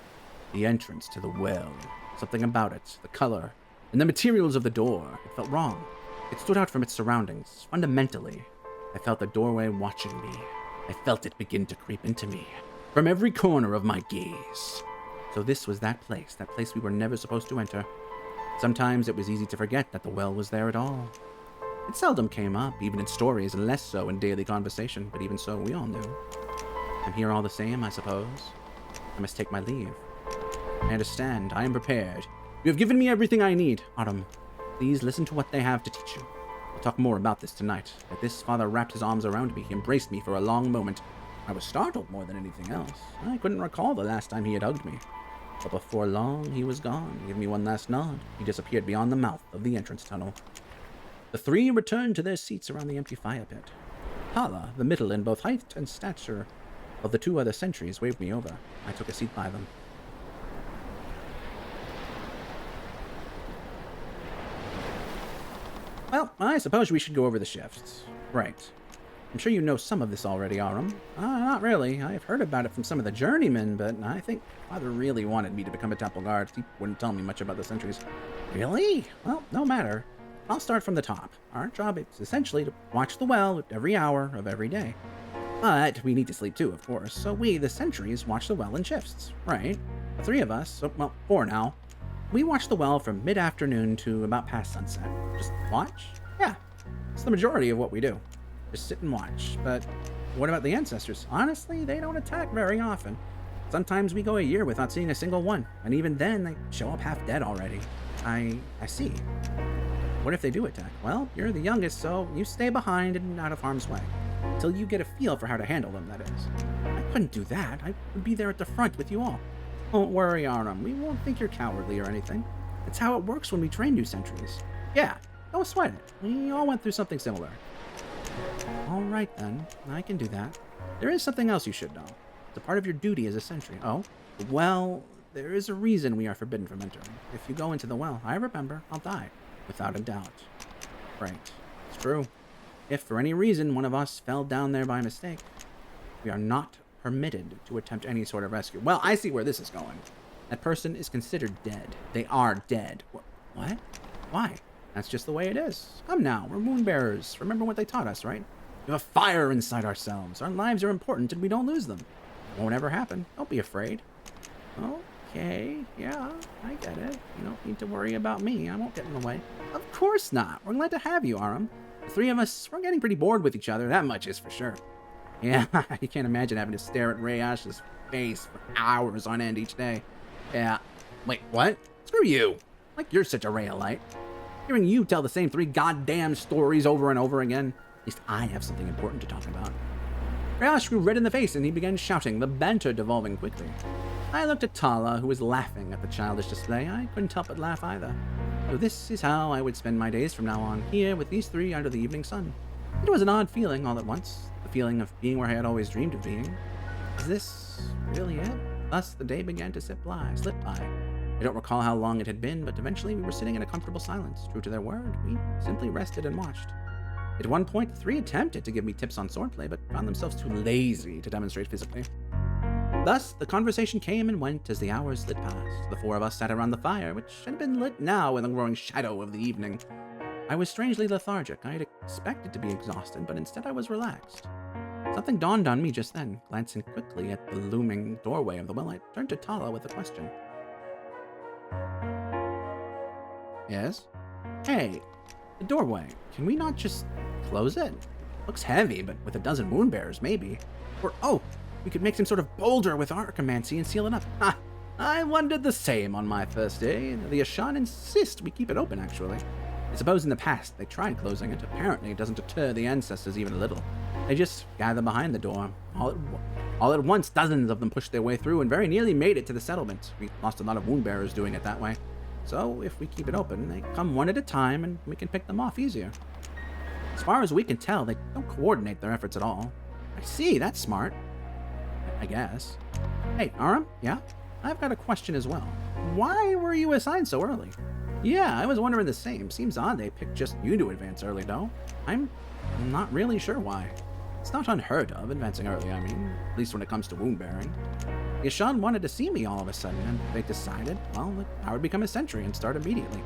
The entrance to the well, something about it, the color, and the materials of the door, it felt wrong. It stood out from its surroundings, fundamentally. I felt the doorway watching me. I felt it begin to creep into me, from every corner of my gaze. So this was that place we were never supposed to enter. Sometimes it was easy to forget that the well was there at all. It seldom came up, even in stories, and less so in daily conversation, but even so, we all knew. I'm here all the same, I suppose. I must take my leave. I understand. I am prepared. You have given me everything I need. Aram, please listen to what they have to teach you. Talk more about this tonight. At this, Father wrapped his arms around me. He embraced me for a long moment. I was startled more than anything else. I couldn't recall the last time he had hugged me. But before long, he was gone. He gave me one last nod. He disappeared beyond the mouth of the entrance tunnel. The three returned to their seats around the empty fire pit. Hala, the middle in both height and stature of the two other sentries, waved me over. I took a seat by them. Well, I suppose we should go over the shifts. Right. I'm sure you know some of this already, Aram. Not really. I've heard about it from some of the journeymen, but I think Father really wanted me to become a temple guard. He wouldn't tell me much about the sentries. Really? Well, no matter. I'll start from the top. Our job is essentially to watch the well every hour of every day. But we need to sleep too, of course, so we, the sentries, watch the well in shifts, right? The three of us, well, four now, we watch the well from mid-afternoon to about past sunset. Just watch? Yeah, it's the majority of what we do. Just sit and watch. But what about the ancestors? Honestly, they don't attack very often. Sometimes we go a year without seeing a single one, and even then they show up half dead already. I see. What if they do attack? Well, you're the youngest, so you stay behind and out of harm's way. Until you get a feel for how to handle them, that is. I couldn't do that. I would be there at the front with you all. Don't worry, Aram. We won't think you're cowardly or anything. It's how it works when we train new sentries. Yeah, don't sweat it. We all went through something similar. All right, then. I can do that. There is something else you should know. It's a part of your duty as a sentry. Oh? Well, there is a reason we are forbidden from entering. If you go into the well, I remember, I'll die. Without a doubt. Right. It's true. If for any reason one of us fell down there by mistake, we are not permitted to attempt any sort of rescue. Well, I see where this is going. That person is considered dead. They are dead. What? Why? That's just the way it is. Come now, we're moonbearers. Remember what they taught us, right? We have a fire inside ourselves. Our lives are important and we don't lose them. It won't ever happen. Don't be afraid. Okay, yeah, I get it. You don't need to worry about me. I won't get in the way. Of course not. We're glad to have you, Aram. The three of us, we're getting pretty bored with each other. That much is for sure. Yeah, you can't imagine having to stare at Rayash's face for hours on end each day. Yeah. Wait, what? Screw you. Like you're such a Rayalite. Hearing you tell the same three goddamn stories over and over again. At least I have something important to talk about. Rayash grew red in the face and he began shouting, the banter devolving quickly. I looked at Tala, who was laughing at the childish display. I couldn't help but laugh either. So this is how I would spend my days from now on, here with these three under the evening sun. It was an odd feeling all at once, the feeling of being where I had always dreamed of being. Is this really it? Thus, the day began to slip by. I don't recall how long it had been, but eventually we were sitting in a comfortable silence. True to their word, we simply rested and watched. At one point, the three attempted to give me tips on swordplay, but found themselves too lazy to demonstrate physically. Thus, the conversation came and went as the hours slid past. The four of us sat around the fire, which had been lit now in the growing shadow of the evening. I was strangely lethargic. I had expected to be exhausted, but instead I was relaxed. Something dawned on me just then. Glancing quickly at the looming doorway of the well, I turned to Tala with a question. Yes? Hey, the doorway. Can we not just close it? Looks heavy, but with a dozen moonbearers, maybe. Or, we could make some sort of boulder with archimancy and seal it up. Ha! I wondered the same on my first day. The Ashan insist we keep it open, actually. I suppose in the past they tried closing it. Apparently it doesn't deter the ancestors even a little. They just gather behind the door. All at once, dozens of them pushed their way through and very nearly made it to the settlement. We lost a lot of woundbearers doing it that way. So if we keep it open, they come one at a time and we can pick them off easier. As far as we can tell, they don't coordinate their efforts at all. I see, that's smart. I guess. Hey, Aram? Yeah? I've got a question as well. Why were you assigned so early? Yeah, I was wondering the same. Seems odd they picked just you to advance early, though. I'm not really sure why. It's not unheard of, advancing early, I mean. At least when it comes to wound bearing. Yashan wanted to see me all of a sudden, and they decided, well, that I would become a sentry and start immediately.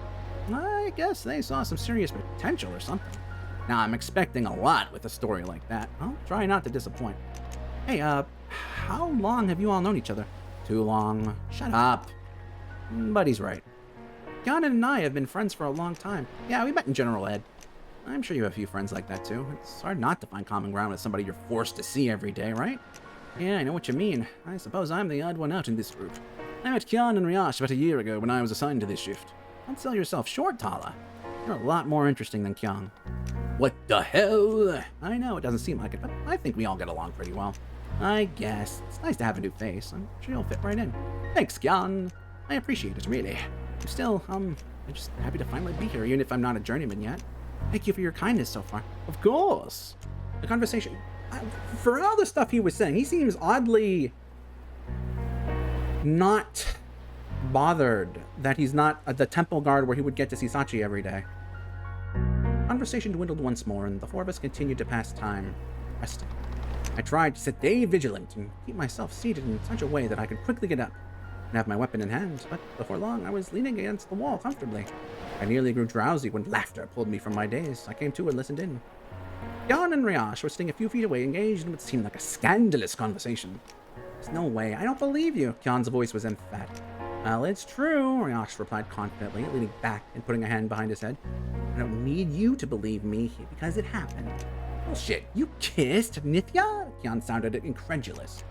I guess they saw some serious potential or something. Now, I'm expecting a lot with a story like that. I'll try not to disappoint. Hey, how long have you all known each other? Too long. Shut up. Buddy's right. Ganon and I have been friends for a long time. Yeah, we met in General Ed. I'm sure you have a few friends like that too. It's hard not to find common ground with somebody you're forced to see every day, right? Yeah, I know what you mean. I suppose I'm the odd one out in this group. I met Kian and Ryash about a year ago when I was assigned to this shift. Don't sell yourself short, Tala. You're a lot more interesting than Kyung. What the hell? I know, it doesn't seem like it, but I think we all get along pretty well. I guess. It's nice to have a new face. I'm sure you'll fit right in. Thanks, Kyung. I appreciate it, really. I'm still, I'm just happy to finally be here, even if I'm not a journeyman yet. Thank you for your kindness so far. Of course. The conversation... for all the stuff he was saying, he seems oddly... not bothered that he's not at the temple guard where he would get to see Sachi every day. Conversation dwindled once more, and the four of us continued to pass time, resting. I tried to stay vigilant and keep myself seated in such a way that I could quickly get up and have my weapon in hand, but before long I was leaning against the wall comfortably. I nearly grew drowsy when laughter pulled me from my daze. I came to and listened in. Jan and Ryash were sitting a few feet away, engaged in what seemed like a scandalous conversation. There's no way. I don't believe you. Kyan's voice was emphatic. Well, it's true, Ryash replied confidently, leaning back and putting a hand behind his head. I don't need you to believe me because it happened. Bullshit, you kissed Nithya? Kyan sounded incredulous.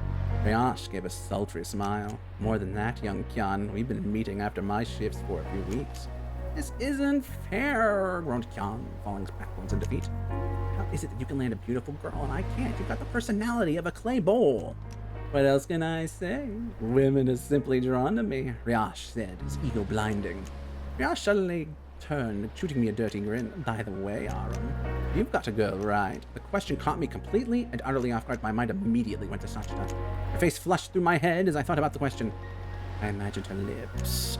Ryash gave a sultry smile. More than that, young Kyan, we've been meeting after my shifts for a few weeks. This isn't fair, groaned Kyan, falling backwards in defeat. How is it that you can land a beautiful girl and I can't? You've got the personality of a clay bowl. What else can I say? Women are simply drawn to me, Ryash said, his ego blinding. Ryash suddenly turned, shooting me a dirty grin. By the way, Arum, you've got a girl, right? The question caught me completely and utterly off guard. My mind immediately went to Sachita. Her face flushed through my head as I thought about the question. I imagined her lips.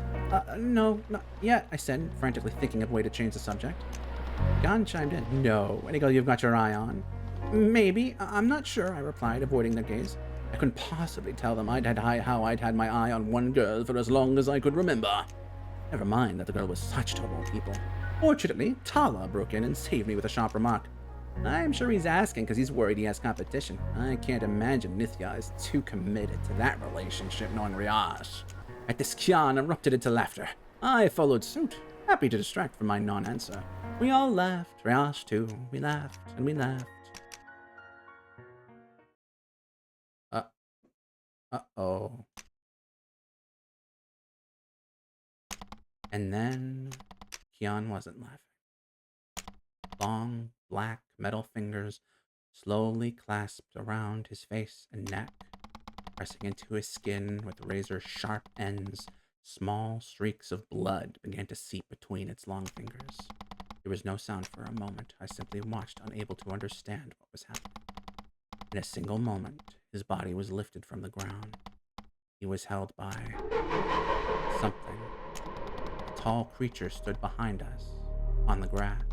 No, not yet, I said, frantically thinking of a way to change the subject. Gon chimed in. No, any girl you've got your eye on? Maybe. I'm not sure, I replied, avoiding their gaze. I couldn't possibly tell them how I'd had my eye on one girl for as long as I could remember. Never mind that the girl was such terrible people. Fortunately, Tala broke in and saved me with a sharp remark. I'm sure he's asking because he's worried he has competition. I can't imagine Nithya is too committed to that relationship, knowing Ryash. At this, Kyan erupted into laughter. I followed suit, happy to distract from my non-answer. We all laughed, Ryash too. We laughed and we laughed. Uh-oh. And then Kyan wasn't laughing. Long, black metal fingers slowly clasped around his face and neck, pressing into his skin with razor-sharp ends. Small streaks of blood began to seep between its long fingers. There was no sound for a moment. I simply watched, unable to understand what was happening. In a single moment, his body was lifted from the ground. He was held by something. A tall creature stood behind us, on the grass.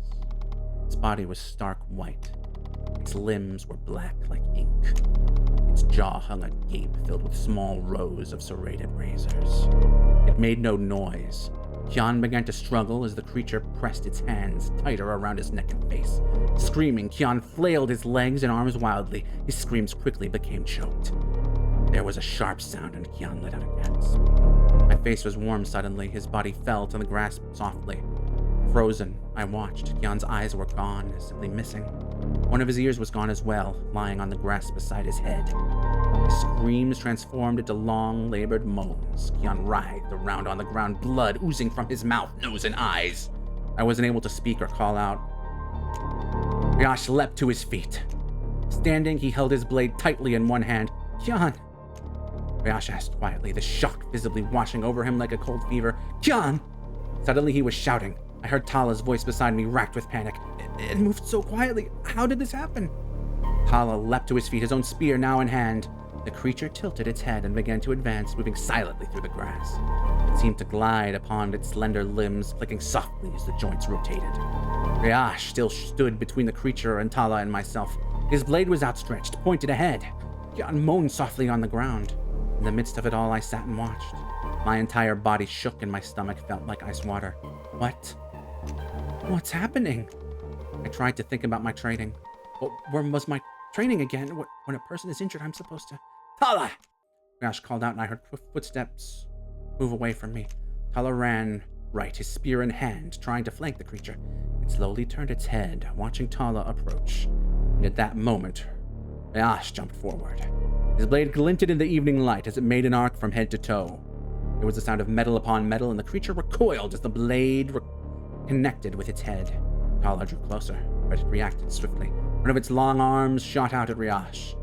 Its body was stark white. Its limbs were black like ink. Its jaw hung agape, filled with small rows of serrated razors. It made no noise. Kyan began to struggle as the creature pressed its hands tighter around his neck and face. Screaming, Kyan flailed his legs and arms wildly. His screams quickly became choked. There was a sharp sound and Kyan let out a gasp. My face was warm suddenly. His body fell to the grass softly. Frozen, I watched. Kyan's eyes were gone, simply missing. One of his ears was gone as well, lying on the grass beside his head. His screams transformed into long, labored moans. Kyan writhed around on the ground, blood oozing from his mouth, nose, and eyes. I wasn't able to speak or call out. Ryash leapt to his feet. Standing, he held his blade tightly in one hand. Kyan! Ryash asked quietly, the shock visibly washing over him like a cold fever. Kyan! Suddenly he was shouting. I heard Tala's voice beside me, racked with panic. It moved so quietly. How did this happen? Tala leapt to his feet, his own spear now in hand. The creature tilted its head and began to advance, moving silently through the grass. It seemed to glide upon its slender limbs, clicking softly as the joints rotated. Ryash still stood between the creature and Tala and myself. His blade was outstretched, pointed ahead. Kyan moaned softly on the ground. In the midst of it all, I sat and watched. My entire body shook and my stomach felt like ice water. What's happening? I tried to think about my training. Where was my training again? When a person is injured, I'm supposed to... Tala! Ryash called out and I heard footsteps move away from me. Tala ran right, his spear in hand, trying to flank the creature. It slowly turned its head, watching Tala approach. And at that moment, Ryash jumped forward. His blade glinted in the evening light as it made an arc from head to toe. There was a sound of metal upon metal, and the creature recoiled as the blade connected with its head. Tala drew closer, but it reacted swiftly. One of its long arms shot out at Riash.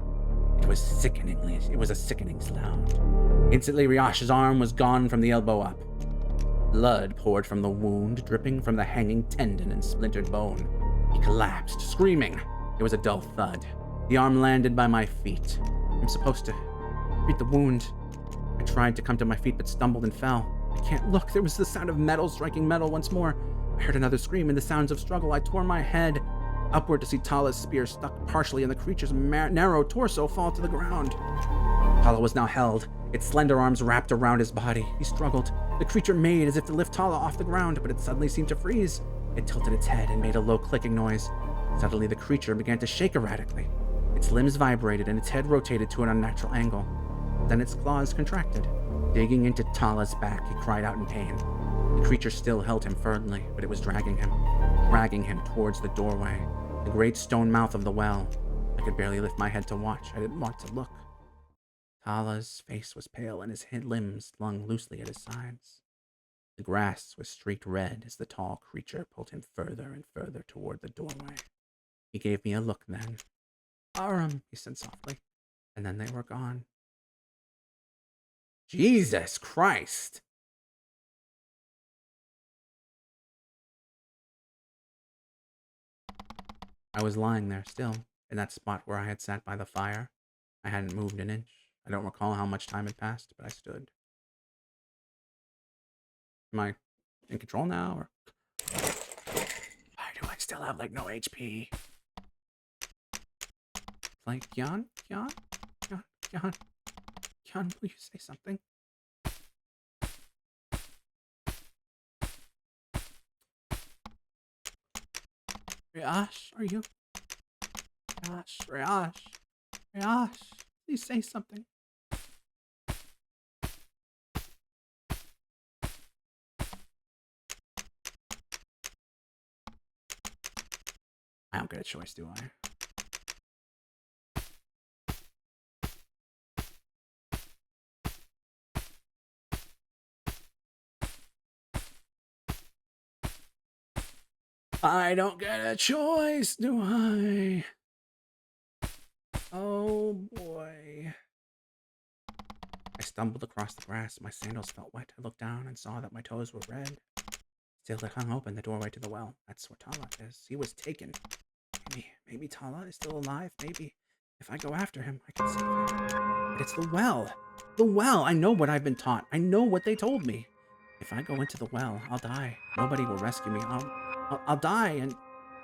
It was a sickening sound. Instantly, Riash's arm was gone from the elbow up. Blood poured from the wound, dripping from the hanging tendon and splintered bone. He collapsed, screaming. It was a dull thud. The arm landed by my feet. I'm supposed to treat the wound. I tried to come to my feet, but stumbled and fell. I can't look. There was the sound of metal striking metal once more. I heard another scream and the sounds of struggle. I tore my head upward to see Tala's spear stuck partially in the creature's narrow torso fall to the ground. Tala was now held, its slender arms wrapped around his body. He struggled. The creature made as if to lift Tala off the ground, but it suddenly seemed to freeze. It tilted its head and made a low clicking noise. Suddenly, the creature began to shake erratically. Its limbs vibrated and its head rotated to an unnatural angle. Then its claws contracted. Digging into Tala's back, he cried out in pain. The creature still held him firmly, but it was dragging him towards the doorway, the great stone mouth of the well. I could barely lift my head to watch. I didn't want to look. Tala's face was pale and his limbs flung loosely at his sides. The grass was streaked red as the tall creature pulled him further and further toward the doorway. He gave me a look then. Aram, he said softly, and then they were gone. Jesus Christ! I was lying there still, in that spot where I had sat by the fire. I hadn't moved an inch. I don't recall how much time had passed, but I stood. Am I in control now, or why do I still have, like, no HP? Like, Kyan, will you say something? Riash, are you? Riash, please say something. I don't get a choice, do I? I don't get a choice, do I? Oh boy. I stumbled across the grass. My sandals felt wet. I looked down and saw that my toes were red. Still, it hung open, the doorway to the well. That's where Tala is. He was taken. Maybe Tala is still alive. Maybe if I go after him, I can save him. But it's the well. The well. I know what I've been taught. I know what they told me. If I go into the well, I'll die. Nobody will rescue me. I'll die. And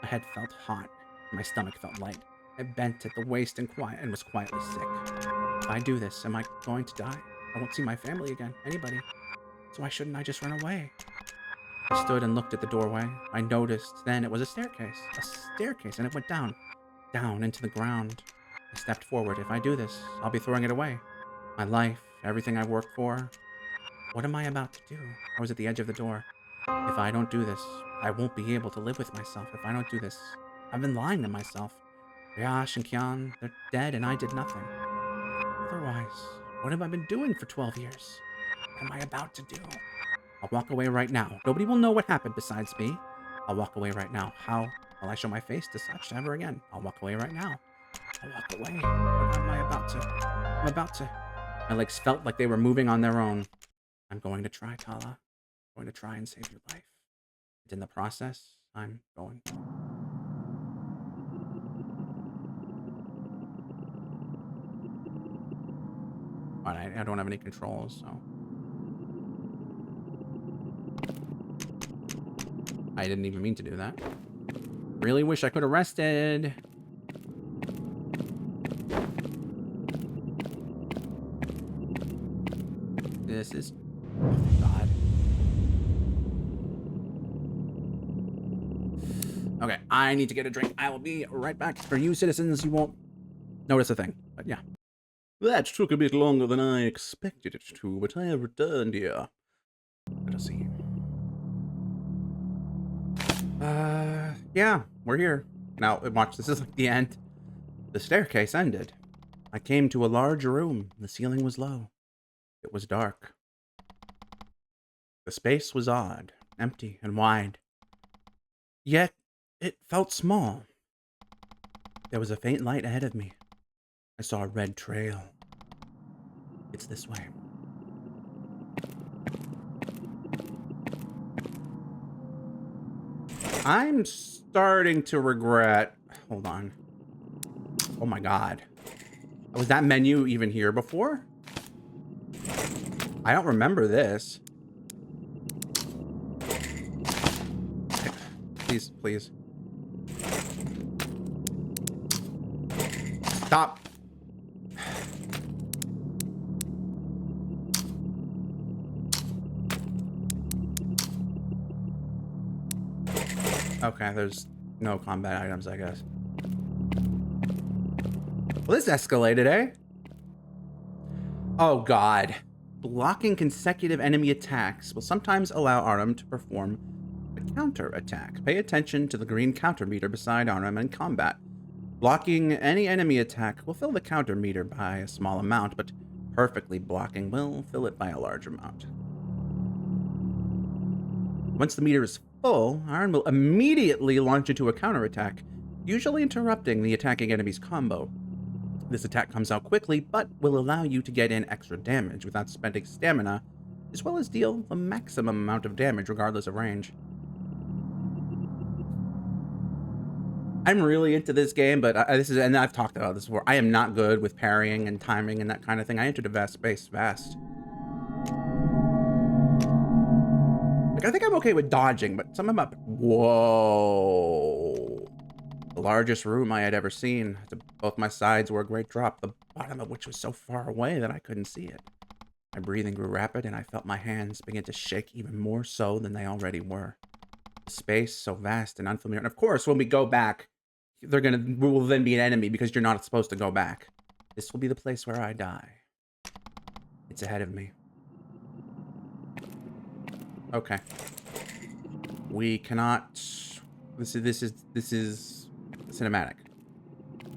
my head felt hot. My stomach felt light. I bent at the waist and was quietly sick. If I do this, am I going to die? I won't see my family again. Anybody. So why shouldn't I just run away? I stood and looked at the doorway. I noticed then it was a staircase. And it went down into the ground. I stepped forward. If I do this, I'll be throwing it away. My life, everything I worked for. What am I about to do? I was at the edge of the door. If I don't do this, I won't be able to live with myself. If I don't do this, I've been lying to myself. Riash and Kyan, they're dead and I did nothing. Otherwise, what have I been doing for 12 years? What am I about to do? I'll walk away right now. Nobody will know what happened besides me. I'll walk away right now. How will I show my face to such ever again? I'll walk away right now. I'll walk away. What am I about to? I'm about to. My legs felt like they were moving on their own. I'm going to try, Tala. I'm going to try and save your life. And in the process, I'm going to. But I don't have any controls, so. I didn't even mean to do that. Really wish I could have rested. This is... Oh, God. Okay, I need to get a drink. I will be right back. For you citizens, you won't notice a thing. But yeah. That took a bit longer than I expected it to, but I have returned here. Let us see. Yeah, we're here. Now, watch, this is like the end. The staircase ended. I came to a large room. The ceiling was low. It was dark. The space was odd, empty, and wide. yet it felt small. There was a faint light ahead of me. I saw a red trail. It's this way. I'm starting to regret. Hold on. Oh my god. Was that menu even here before? I don't remember this. Please, please. Stop. Okay, there's no combat items, I guess. Well, this escalated, eh? Oh, God. Blocking consecutive enemy attacks will sometimes allow Artem to perform a counter attack. Pay attention to the green counter meter beside Artem in combat. Blocking any enemy attack will fill the counter meter by a small amount, but perfectly blocking will fill it by a large amount. Once the meter is full, Artem will immediately launch into a counterattack, usually interrupting the attacking enemy's combo. This attack comes out quickly, but will allow you to get in extra damage without spending stamina, as well as deal the maximum amount of damage regardless of range. I'm really into this game, but and I've talked about this before, I am not good with parrying and timing and that kind of thing. I entered a vast space fast. Like, I think I'm okay with dodging, but something about... Whoa. The largest room I had ever seen. Both my sides were a great drop, the bottom of which was so far away that I couldn't see it. My breathing grew rapid, and I felt my hands begin to shake even more so than they already were. The space so vast and unfamiliar. And of course, when we go back, we will then be an enemy because you're not supposed to go back. This will be the place where I die. It's ahead of me. Okay. We cannot... This is cinematic.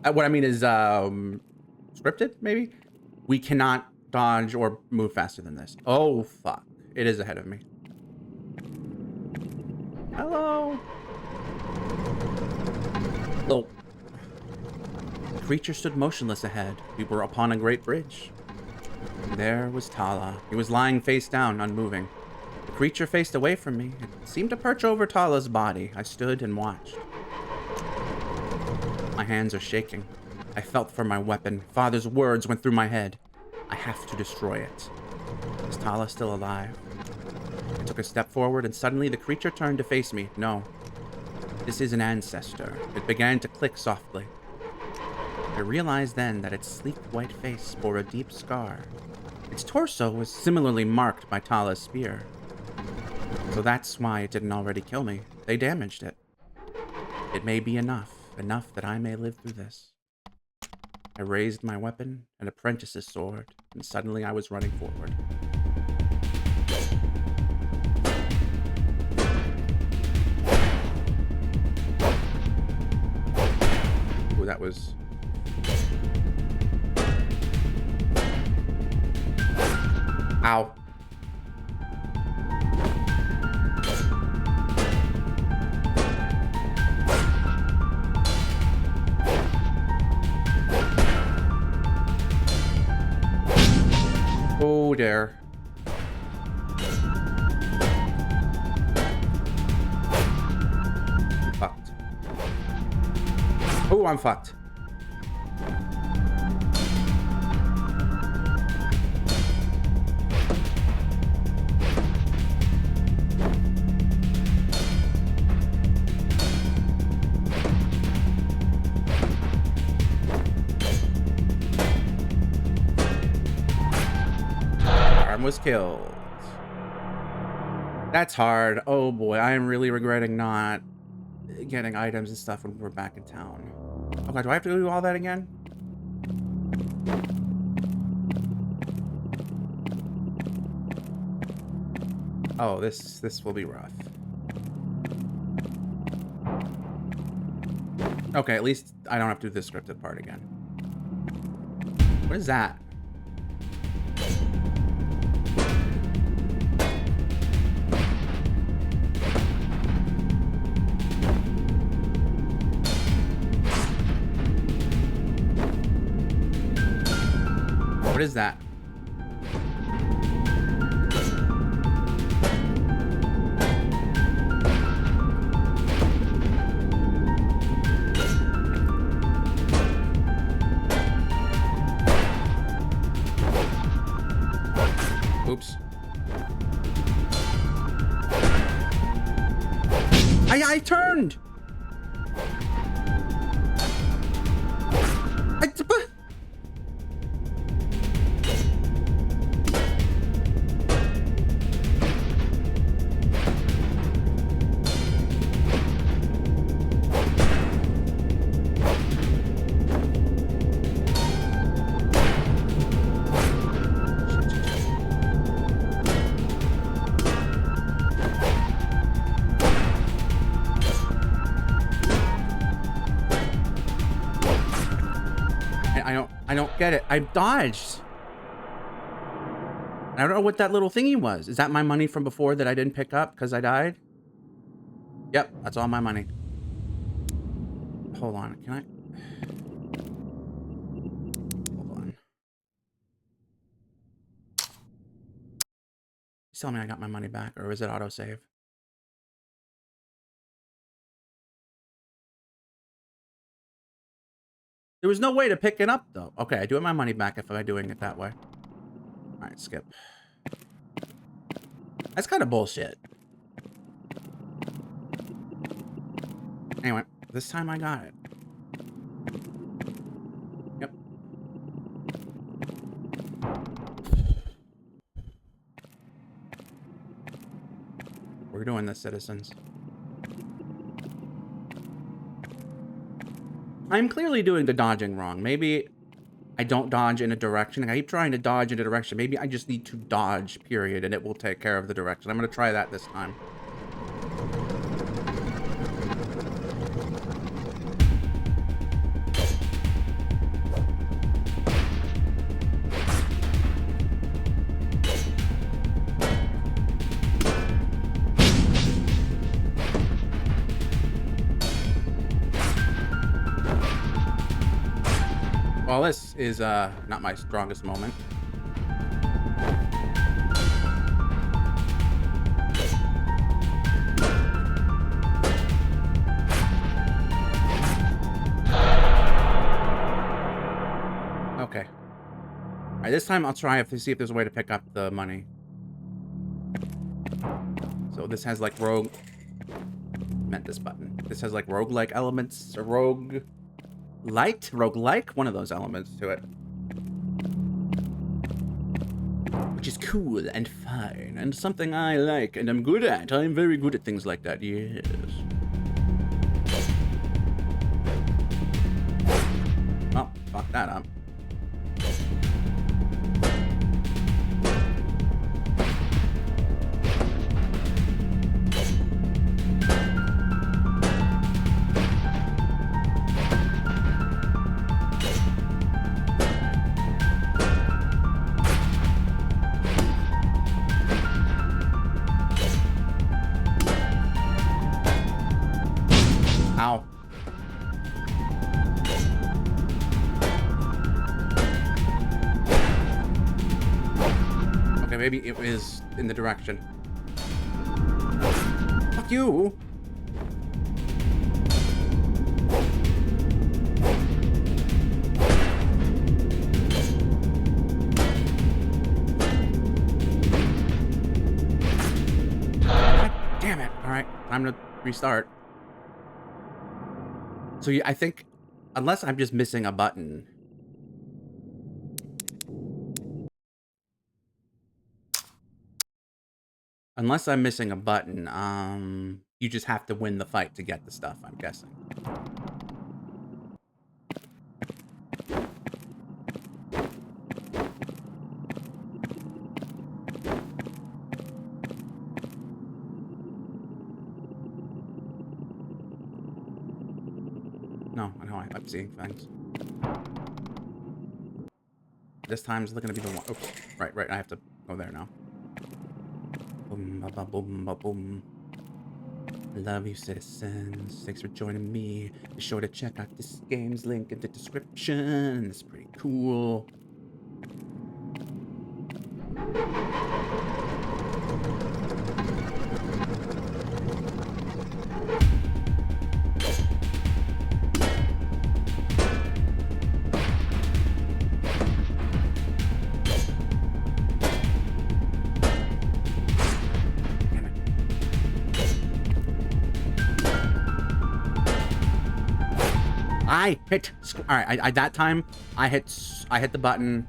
What I mean is, scripted, maybe? We cannot dodge or move faster than this. Oh, fuck. It is ahead of me. Hello? Oh. The creature stood motionless ahead. We were upon a great bridge. There was Tala. He was lying face down, unmoving. The creature faced away from me. It seemed to perch over Tala's body. I stood and watched. My hands are shaking. I felt for my weapon. Father's words went through my head. I have to destroy it. Is Tala still alive? I took a step forward, and suddenly the creature turned to face me. No. This is an ancestor. It began to click softly. I realized then that its sleek white face bore a deep scar. Its torso was similarly marked by Tala's spear. So that's why it didn't already kill me. They damaged it. It may be enough that I may live through this. I raised my weapon, an apprentice's sword, and suddenly I was running forward. Ooh, that was... Ow. Oh, dear. I'm fucked. Oh, I'm fucked. Was killed. That's hard. Oh boy, I am really regretting not getting items and stuff when we're back in town. Okay, do I have to do all that again? Oh, this will be rough. Okay, at least I don't have to do this scripted part again. What is that? What is that? Oops. I turned! I don't get it. I dodged. I don't know what that little thingy was. Is that my money from before that I didn't pick up because I died? Yep, that's all my money. Hold on, can I? Hold on. Tell me I got my money back, or is it autosave? There was no way to pick it up, though. Okay, I do have my money back if I'm doing it that way. All right, skip. That's kind of bullshit. Anyway, this time I got it. Yep. We're doing this, citizens. I'm clearly doing the dodging wrong. Maybe I don't dodge in a direction. I keep trying to dodge in a direction. Maybe I just need to dodge, period, and it will take care of the direction. I'm going to try that this time. Well, this is not my strongest moment. Okay. All right, this time I'll try to see if there's a way to pick up the money. So this has like rogue... Meant this button. This has like roguelike elements, or roguelike, one of those elements to it, which is cool and fine and something I like and I'm good at. I'm very good at things like that. Yes. Oh, fuck that up. Ow. Okay, maybe it was in the direction. Fuck you! God damn it. Alright, time to restart. So yeah, I think, unless I'm just missing a button. Unless I'm missing a button, you just have to win the fight to get the stuff, I'm guessing. No, I know, I'm seeing things. This time's looking to be the one. Oops. Right, I have to go there now. Boom, ba, ba, boom, ba, boom. I love you, citizens. Thanks for joining me. Be sure to check out this game's link in the description. It's pretty cool. I hit. All right, I that time I hit the button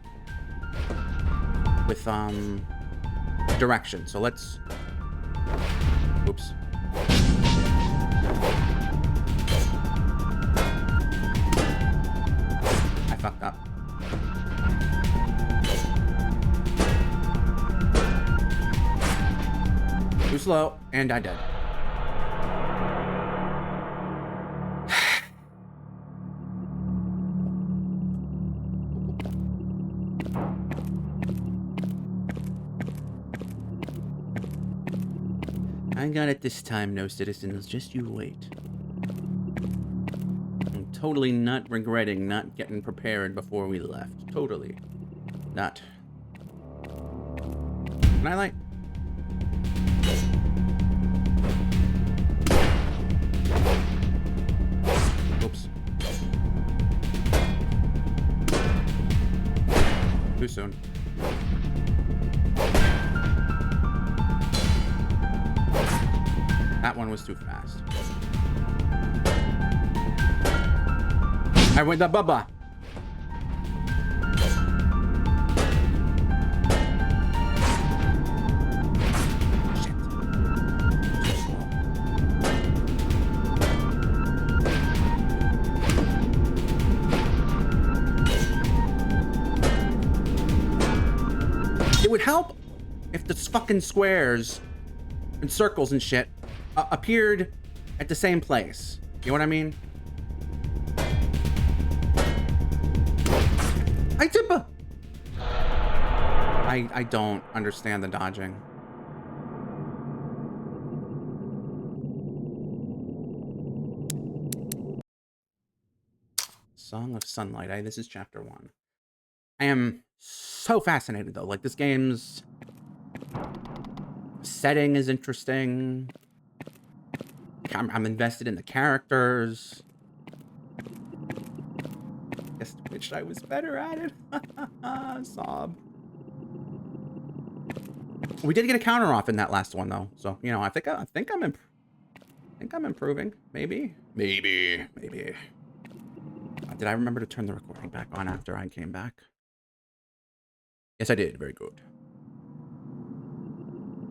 with direction. So let's. Oops. I fucked up. Too slow, and I did. I got it this time, no citizens. Just you wait. I'm totally not regretting not getting prepared before we left. Totally. Not. Can I, like... Oops. Too soon. That one was too fast. I went the bubba. Shit. It would help if the fucking squares and circles and shit appeared at the same place. You know what I mean? I don't understand the dodging. Song of Sunlight. This is chapter 1. I am so fascinated though. Like, this game's setting is interesting. I'm invested in the characters. Just wish I was better at it. Sob. We did get a counter off in that last one though, so you know I think I'm improving. Maybe. Did I remember to turn the recording back on after I came back? Yes, I did. Very good.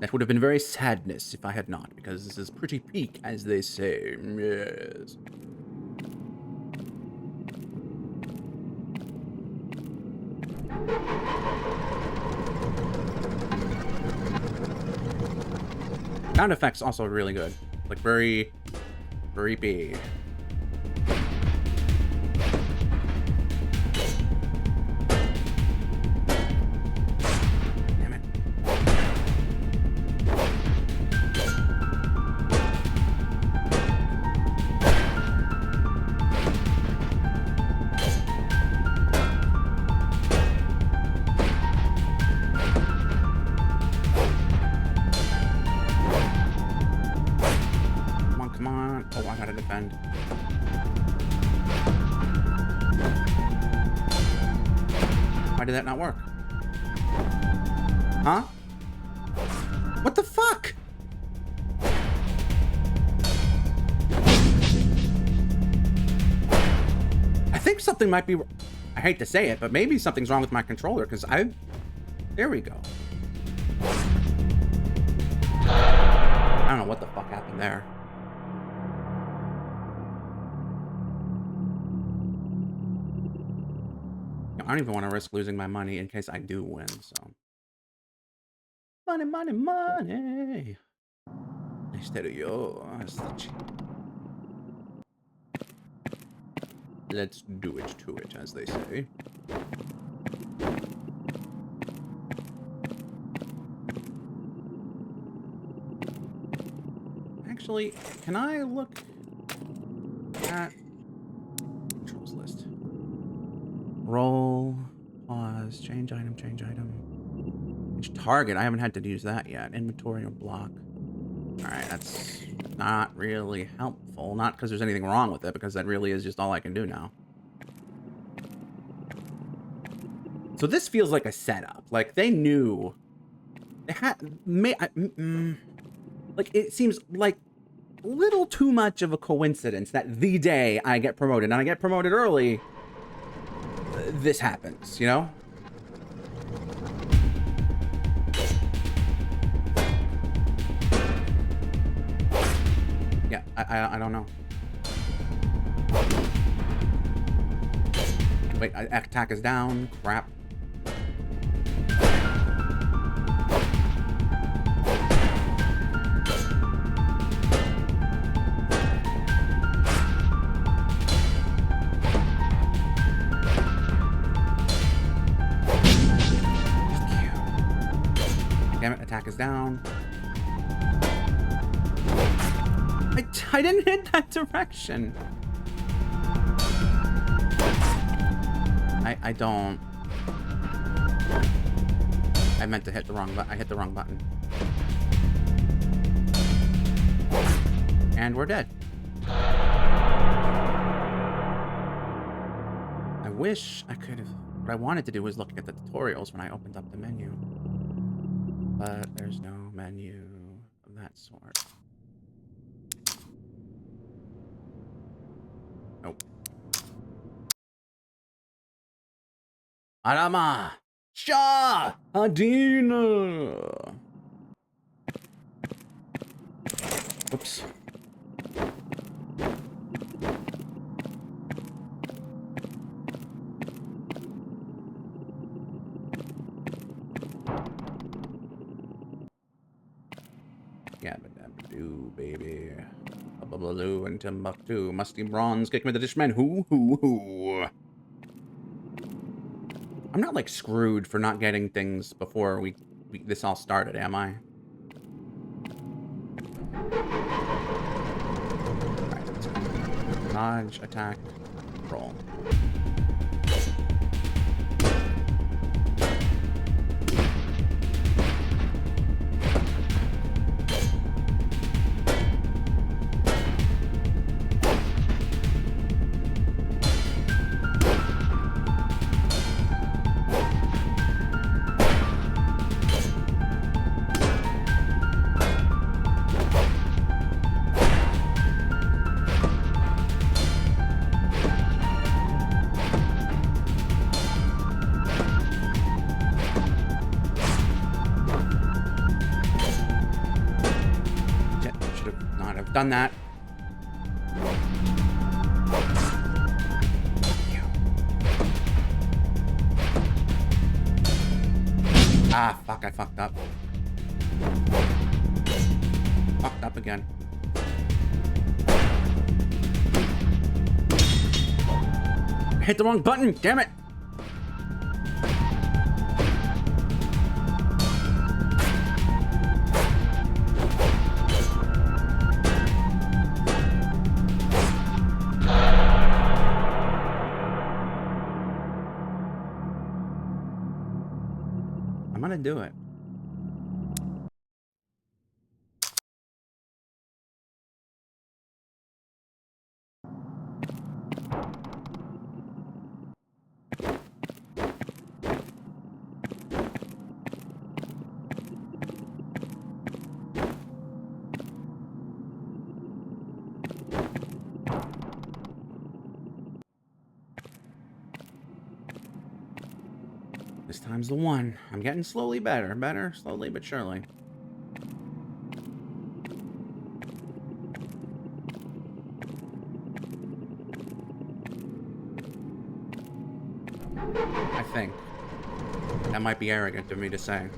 That would have been very sadness if I had not, because this is pretty peak, as they say. Yes. Sound effects also really good. Like, very creepy. Damn it. Come on. Oh, I gotta defend. Why did that not work? Huh? What the fuck? I think something might be... I hate to say it, but maybe something's wrong with my controller, because there we go. I don't know what the fuck happened there. I don't even want to risk losing my money in case I do win, so. Money, money, money. Instead of yours. Let's do it to it, as they say. Actually, can I look at controls list? Roll, pause, change item, change item. Target. I haven't had to use that yet. Inventory or block. Alright, that's not really helpful. Not because there's anything wrong with it, because that really is just all I can do now. So this feels like a setup. Like, they knew... They had... like, it seems like a little too much of a coincidence that the day I get promoted, and I get promoted early, this happens, you know? Yeah, I don't know. Wait, attack is down. Crap. Damn it, attack is down. I didn't hit that direction. I don't... I meant to hit the wrong button. I hit the wrong button. And we're dead. I wish I could have... What I wanted to do was look at the tutorials when I opened up the menu. But there's no menu of that sort. Nope. Arama! Shah! Adina! Oops. Yabba-dabba-doo, baby. Bubbaloo and Timbuktu. Musty bronze. Kick me the dishman. Hoo. I'm not like screwed for not getting things before this all started, am I? Alright, let's go. Dodge, attack, roll. Done that. Ah, fuck, I fucked up. Fucked up again. Hit the wrong button, damn it! I'm gonna do it. This time's the one. I'm getting slowly better. Slowly but surely. I think. That might be arrogant of me to say.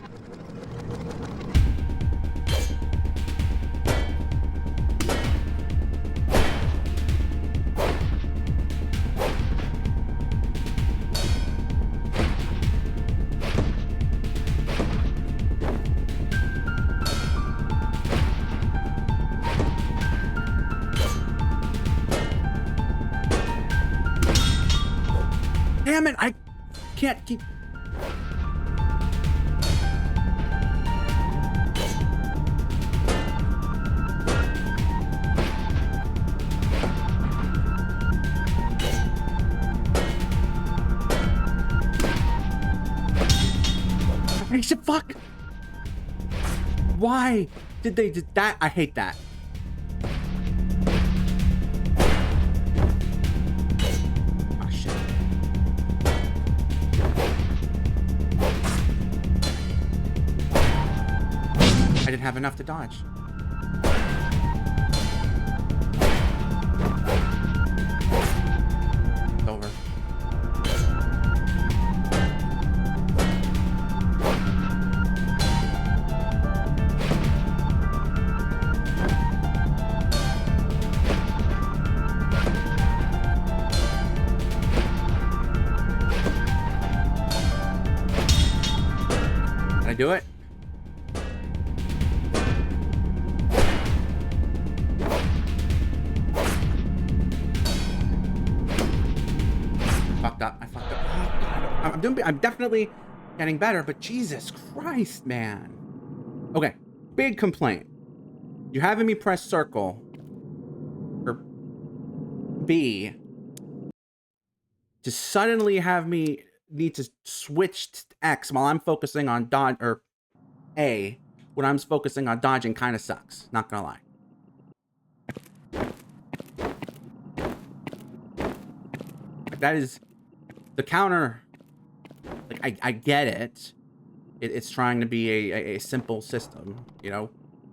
Damn it, I can't keep... Hey, shit, fuck! Why did they do that? I hate that. Oh, shit. I didn't have enough to dodge. It's over. Can I do it? Fucked up. I fucked up. Oh, I'm definitely getting better, but Jesus Christ, man. Okay, big complaint. You're having me press circle or B to suddenly have me need to switch to X while I'm focusing on dodge, or A when I'm focusing on dodging kind of sucks. Not gonna lie. Like, that is the counter. Like, I get it. It's trying to be a simple system, you know.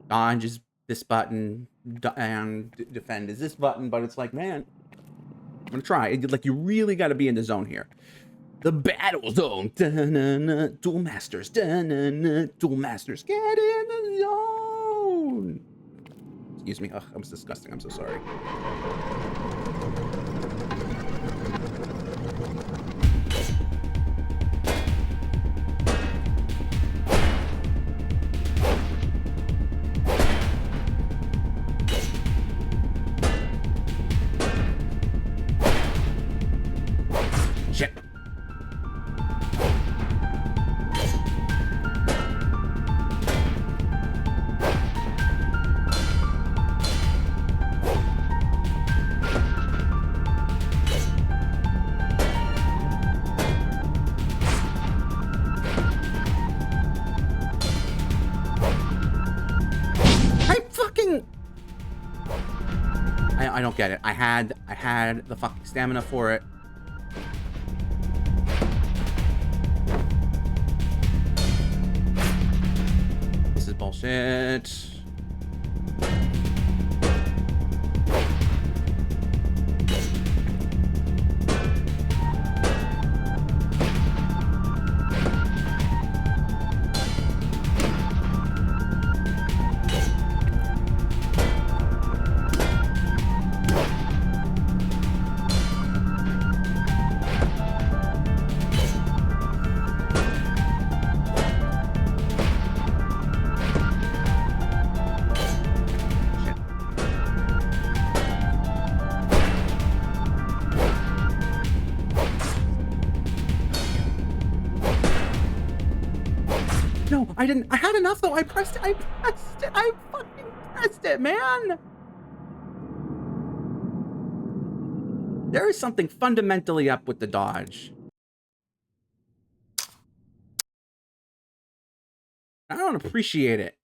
Dodge is this button, and defend is this button, but it's like, man, I'm gonna try. Like, you really got to be in the zone here. The battle zone. Da-na-na. Duel masters. Da-na-na. Duel masters. Get in the zone. Excuse me. Ugh, that was disgusting. I'm so sorry. Shit. I don't get it. I had the fucking stamina for it. This is bullshit. No, I didn't. I had enough though. I pressed it. I fucking pressed it, man. There is something fundamentally up with the dodge. I don't appreciate it.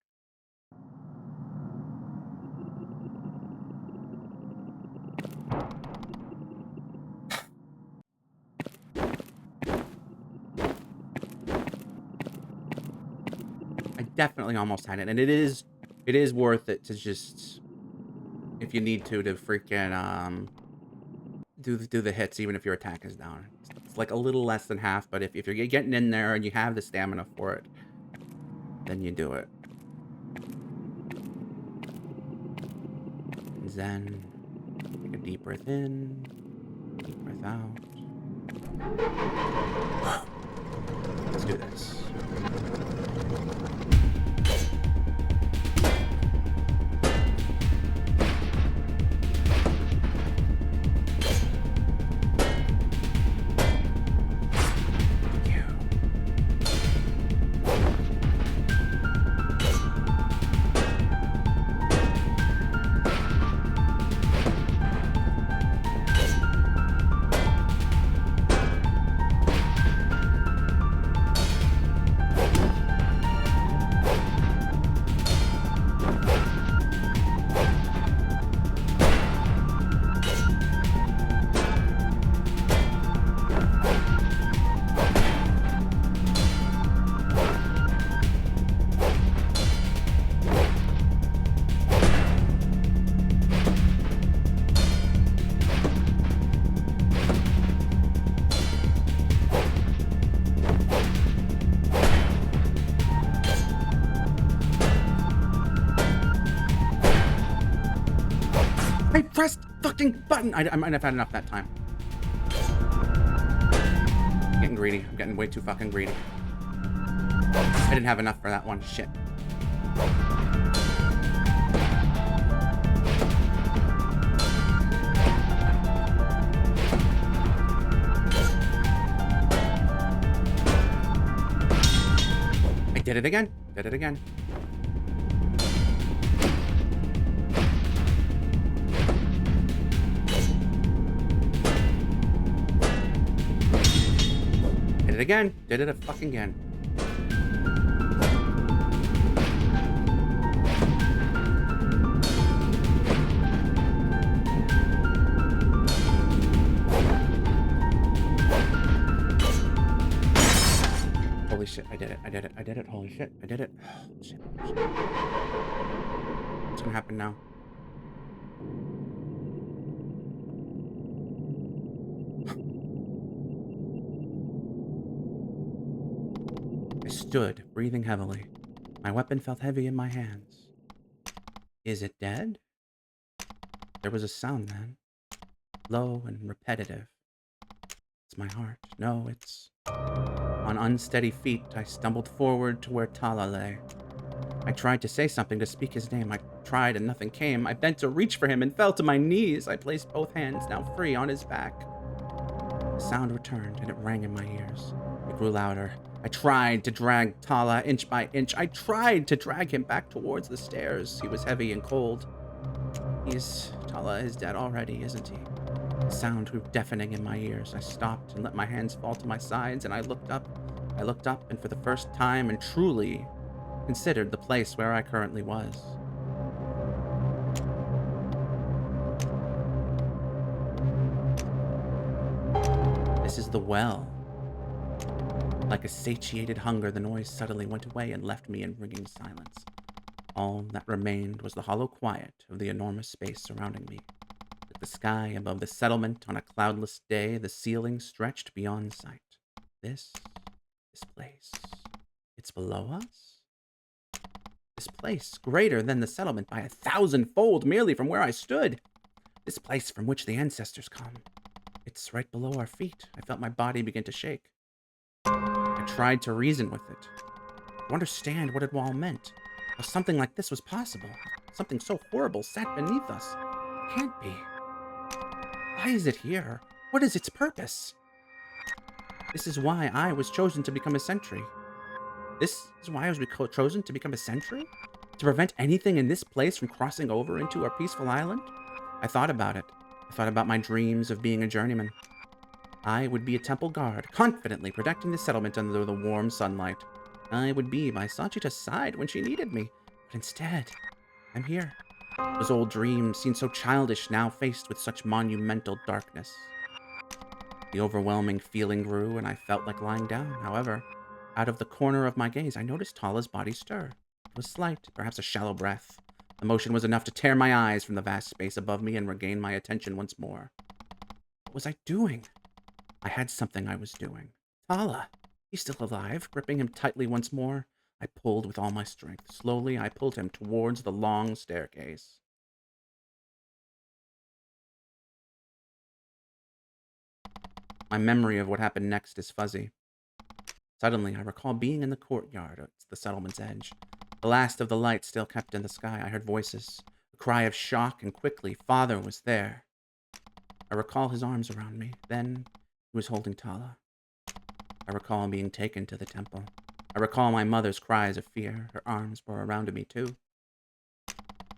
I definitely almost had it, and it is worth it to just, if you need to freaking do the hits even if your attack is down. It's like a little less than half, but if you're getting in there and you have the stamina for it, then you do it. Zen. Take a deep breath in, deep breath out. Let's do this. fucking button! I might have had enough that time. I'm getting greedy. I'm getting way too fucking greedy. I didn't have enough for that one. Shit. I did it again. Did it again. Did it again. Did it a fucking again. Holy shit, I did it. I did it. I did it. Holy shit. I did it. Shit. What's gonna happen now? I stood, breathing heavily. My weapon felt heavy in my hands. Is it dead? There was a sound then, low and repetitive. It's my heart. No, it's... On unsteady feet, I stumbled forward to where Tala lay. I tried to say something, to speak his name. I tried and nothing came. I bent to reach for him and fell to my knees. I placed both hands, now free, on his back. The sound returned, and it rang in my ears. It grew louder. I tried to drag Tala inch by inch. I tried to drag him back towards the stairs. He was heavy and cold. Tala is dead already, isn't he? The sound grew deafening in my ears. I stopped and let my hands fall to my sides, and I looked up. I looked up, and for the first time and truly considered the place where I currently was. This is the well. Like a satiated hunger, the noise suddenly went away and left me in ringing silence. All that remained was the hollow quiet of the enormous space surrounding me. Like the sky above the settlement on a cloudless day, the ceiling stretched beyond sight. This place, it's below us? This place, greater than the settlement by 1,000-fold merely from where I stood. This place from which the ancestors come. It's right below our feet. I felt my body begin to shake. I tried to reason with it, to understand what it all meant. How something like this was possible. Something so horrible sat beneath us. It can't be. Why is it here? What is its purpose? This is why I was chosen to become a sentry. This is why I was chosen to become a sentry? To prevent anything in this place from crossing over into our peaceful island? I thought about it. I thought about my dreams of being a journeyman. I would be a temple guard, confidently protecting the settlement under the warm sunlight. I would be by Sachita's side when she needed me. But instead, I'm here. Those old dreams seemed so childish now faced with such monumental darkness. The overwhelming feeling grew, and I felt like lying down. However, out of the corner of my gaze, I noticed Tala's body stir. It was slight, perhaps a shallow breath. The motion was enough to tear my eyes from the vast space above me and regain my attention once more. What was I doing? I had something I was doing. Tala! He's still alive. Gripping him tightly once more, I pulled with all my strength. Slowly, I pulled him towards the long staircase. My memory of what happened next is fuzzy. Suddenly, I recall being in the courtyard at the settlement's edge. The last of the light still kept in the sky. I heard voices, a cry of shock, and quickly, Father was there. I recall his arms around me. Then, he was holding Tala. I recall being taken to the temple. I recall my mother's cries of fear. Her arms were around me, too.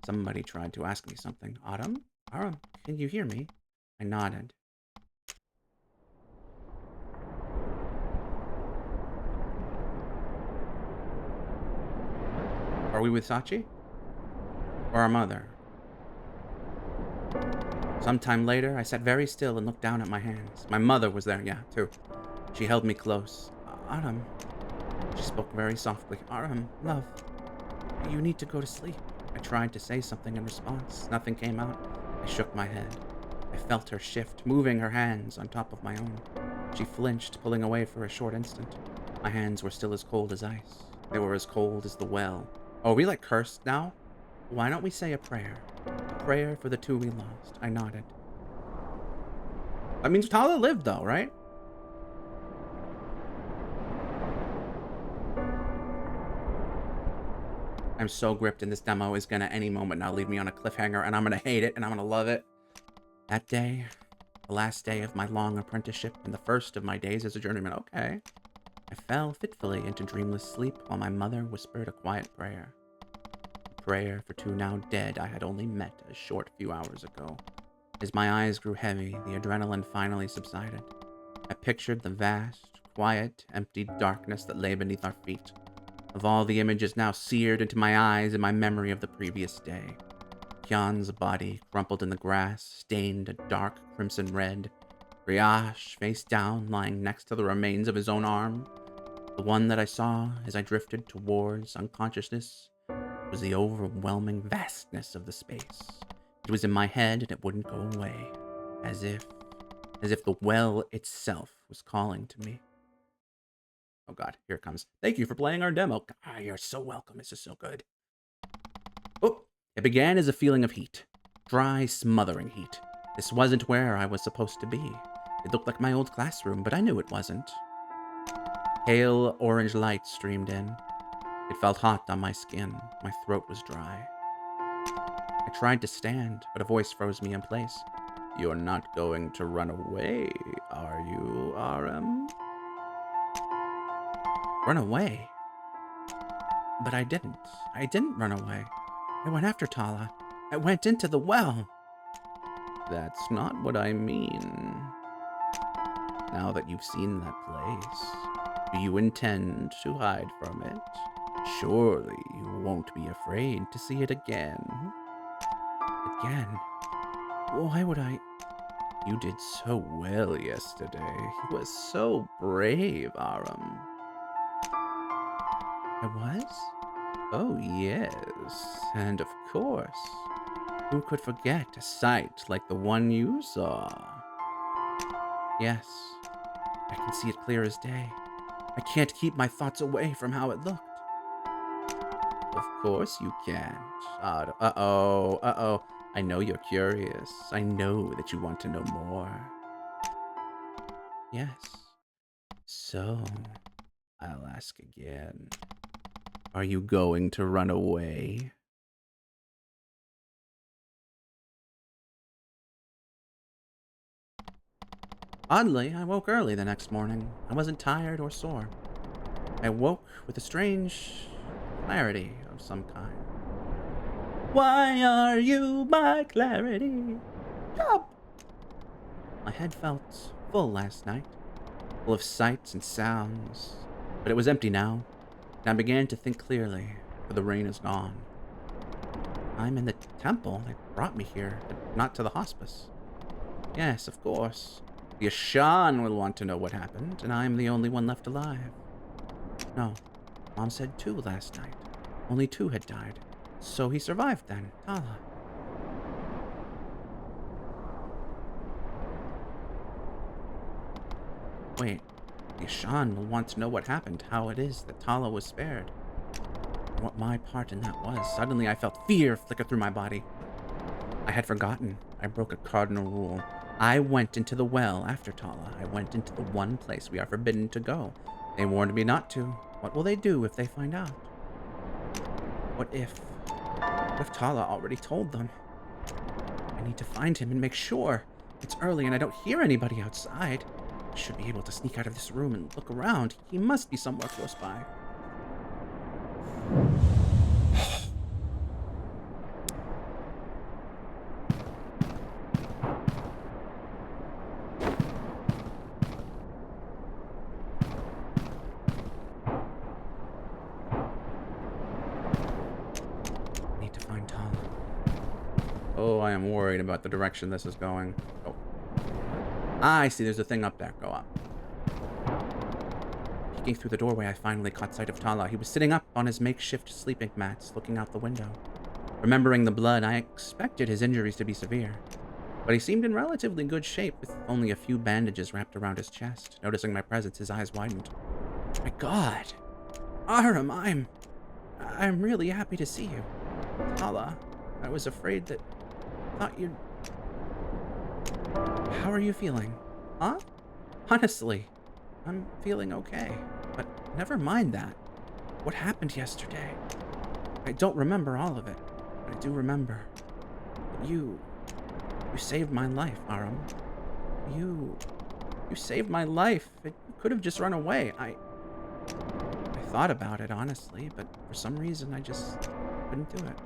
Somebody tried to ask me something. Autumn? Autumn, can you hear me? I nodded. Are we with Sachi? Or our mother? Sometime later, I sat very still and looked down at my hands. My mother was there, yeah, too. She held me close. Autumn. She spoke very softly. Autumn, love, you need to go to sleep. I tried to say something in response. Nothing came out. I shook my head. I felt her shift, moving her hands on top of my own. She flinched, pulling away for a short instant. My hands were still as cold as ice. They were as cold as the well. Oh, are we like cursed now? Why don't we say a prayer? A prayer for the two we lost. I nodded. That means Tala lived, though, right? I'm so gripped, and this demo is gonna any moment now leave me on a cliffhanger, and I'm gonna hate it, and I'm gonna love it. That day, the last day of my long apprenticeship, and the first of my days as a journeyman. Okay. I fell fitfully into dreamless sleep while my mother whispered a quiet prayer. A prayer for two now dead I had only met a short few hours ago. As my eyes grew heavy, the adrenaline finally subsided. I pictured the vast, quiet, empty darkness that lay beneath our feet. Of all the images now seared into my eyes in my memory of the previous day. Kyan's body crumpled in the grass, stained a dark crimson red. Riash, face down, lying next to the remains of his own arm. The one that I saw as I drifted towards unconsciousness was the overwhelming vastness of the space. It was in my head and it wouldn't go away, as if the well itself was calling to me. Oh god, here it comes. Thank you for playing our demo. Ah, you're so welcome. This is so good. Oh, it began as a feeling of heat. Dry, smothering heat. This wasn't where I was supposed to be. It looked like my old classroom, but I knew it wasn't. Pale orange light streamed in. It felt hot on my skin. My throat was dry. I tried to stand, but a voice froze me in place. You're not going to run away, are you, RM? Run away? But I didn't. I didn't run away. I went after Tala. I went into the well. That's not what I mean. Now that you've seen that place, do you intend to hide from it? Surely you won't be afraid to see it again. Again? Why would I? You did so well yesterday. You were so brave, Aram. I was? Oh, yes. And of course. Who could forget a sight like the one you saw? Yes. I can see it clear as day. I can't keep my thoughts away from how it looked. Of course you can't. Uh-oh. I know you're curious. I know that you want to know more. Yes. So, I'll ask again. Are you going to run away? Oddly, I woke early the next morning. I wasn't tired or sore. I woke with a strange clarity of some kind. Why are you my clarity? Stop! My head felt full last night, full of sights and sounds, but it was empty now, and I began to think clearly, for the rain is gone. I'm in the temple. They brought me here, but not to the hospice. Yes, of course. The Ashan will want to know what happened, and I'm the only one left alive. No, Mom said 2 last night. Only 2 had died. So he survived then, Tala. Wait, the Ashan will want to know what happened, how it is that Tala was spared. And what my part in that was. Suddenly I felt fear flicker through my body. I had forgotten. I broke a cardinal rule. I went into the well after Tala. I went into the one place we are forbidden to go. They warned me not to. What will they do if they find out? What if Tala already told them? I need to find him and make sure. It's early and I don't hear anybody outside. I should be able to sneak out of this room and look around. He must be somewhere close by. Oh, I am worried about the direction this is going. Oh. Ah, I see. There's a thing up there. Go up. Peeking through the doorway, I finally caught sight of Tala. He was sitting up on his makeshift sleeping mats, looking out the window. Remembering the blood, I expected his injuries to be severe. But he seemed in relatively good shape, with only a few bandages wrapped around his chest. Noticing my presence, his eyes widened. My God! Aram, I'm really happy to see you. Tala, I was afraid that... thought you'd... How are you feeling? Huh? Honestly, I'm feeling okay. But never mind that. What happened yesterday? I don't remember all of it, but I do remember. You saved my life, Aram. You saved my life. You could have just run away. I thought about it, honestly, but for some reason I just couldn't do it.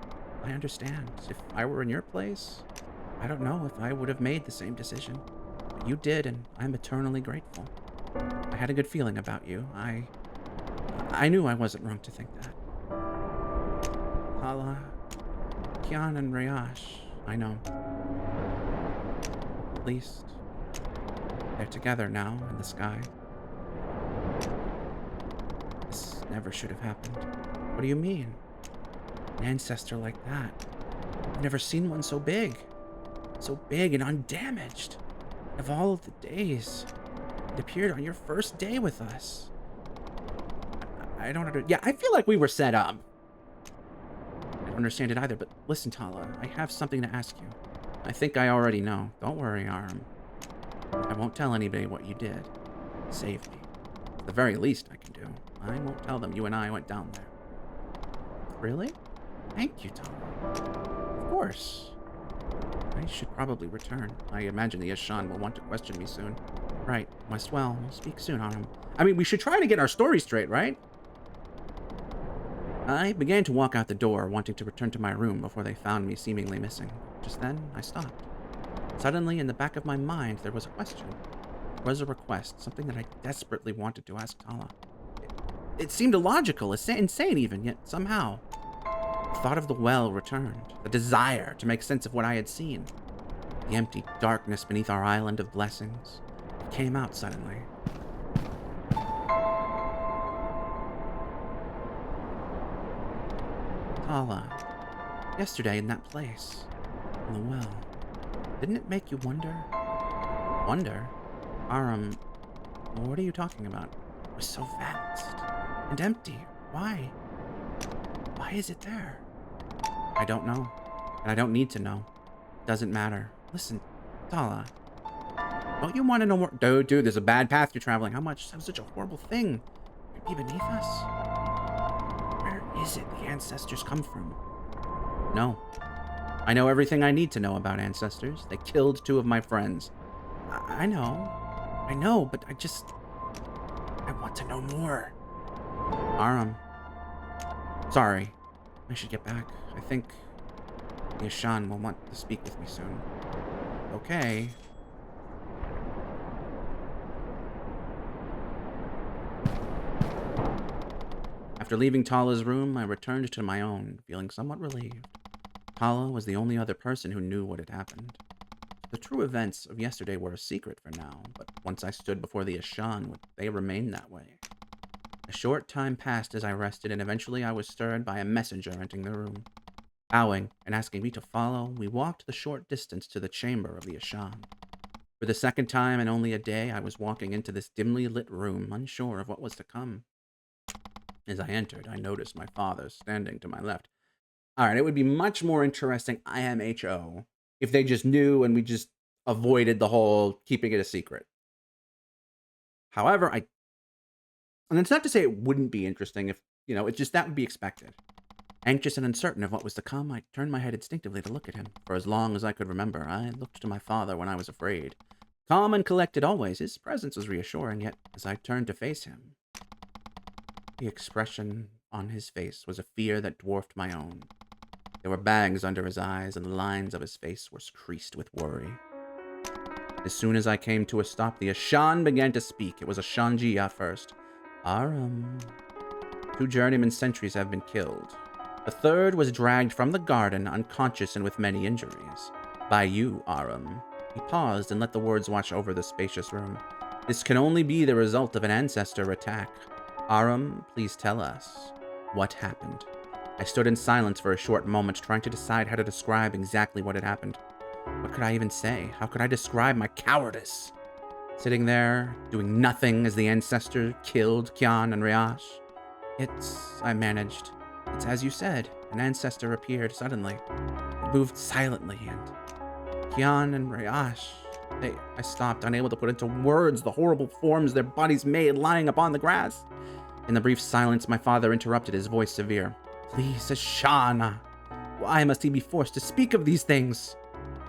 I understand. If I were in your place, I don't know if I would have made the same decision. But you did, and I'm eternally grateful. I had a good feeling about you. I knew I wasn't wrong to think that. Hala, Kian, and Rayash, I know. At least, they're together now in the sky. This never should have happened. What do you mean? An ancestor like that. I've never seen one so big. So big and undamaged. Of all of the days, it appeared on your first day with us. I don't understand. Yeah, I feel like we were set up. I don't understand it either, but listen, Tala, I have something to ask you. I think I already know. Don't worry, Aram. I won't tell anybody what you did. Save me. At the very least I can do. I won't tell them you and I went down there. Really? Thank you, Tala. Of course. I should probably return. I imagine the Ashan will want to question me soon. Right. Well, we'll speak soon, Aram. I mean, we should try to get our story straight, right? I began to walk out the door, wanting to return to my room before they found me seemingly missing. Just then, I stopped. Suddenly, in the back of my mind, there was a question. There was a request, something that I desperately wanted to ask Tala. It seemed illogical, insane even, yet somehow, the thought of the well returned. The desire to make sense of what I had seen. The empty darkness beneath our island of blessings. It came out suddenly. Tala, yesterday in that place, in the well, didn't it make you wonder? Wonder? Aram, what are you talking about? It was so vast and empty. Why? Why is it there? I don't know, and I don't need to know. It doesn't matter. Listen, Tala, don't you want to know more? Dude, there's a bad path you're traveling. How such a horrible thing could be beneath us? Where is it the ancestors come from? No. I know everything I need to know about ancestors. They killed 2 of my friends. I know, but I want to know more. Aram. Sorry. I should get back. I think the Ashan will want to speak with me soon. Okay. After leaving Tala's room, I returned to my own, feeling somewhat relieved. Tala was the only other person who knew what had happened. The true events of yesterday were a secret for now, but once I stood before the Ashan, they remained that way. A short time passed as I rested, and eventually I was stirred by a messenger entering the room. Bowing and asking me to follow, we walked the short distance to the chamber of the Ashan. For the second time in only a day, I was walking into this dimly lit room, unsure of what was to come. As I entered, I noticed my father standing to my left. Alright, it would be much more interesting, IMHO, if they just knew and we just avoided the whole keeping it a secret. However, and it's not to say it wouldn't be interesting if, it's just that would be expected. Anxious and uncertain of what was to come, I turned my head instinctively to look at him. For as long as I could remember, I looked to my father when I was afraid. Calm and collected always, his presence was reassuring, yet as I turned to face him, the expression on his face was a fear that dwarfed my own. There were bags under his eyes, and the lines of his face were creased with worry. As soon as I came to a stop, the Ashan began to speak. It was Ashanjiya first. Aram. 2 journeyman sentries have been killed. The 3rd was dragged from the garden, unconscious and with many injuries. By you, Aram. He paused and let the words wash over the spacious room. This can only be the result of an ancestor attack. Aram, please tell us. What happened? I stood in silence for a short moment, trying to decide how to describe exactly what had happened. What could I even say? How could I describe my cowardice? Sitting there, doing nothing as the ancestor killed Kian and Ryash. I managed. It's as you said. An ancestor appeared suddenly. It moved silently, and Kian and Ryash, I stopped, unable to put into words the horrible forms their bodies made lying upon the grass. In the brief silence, my father interrupted, his voice severe. Please, Ashana, why must he be forced to speak of these things?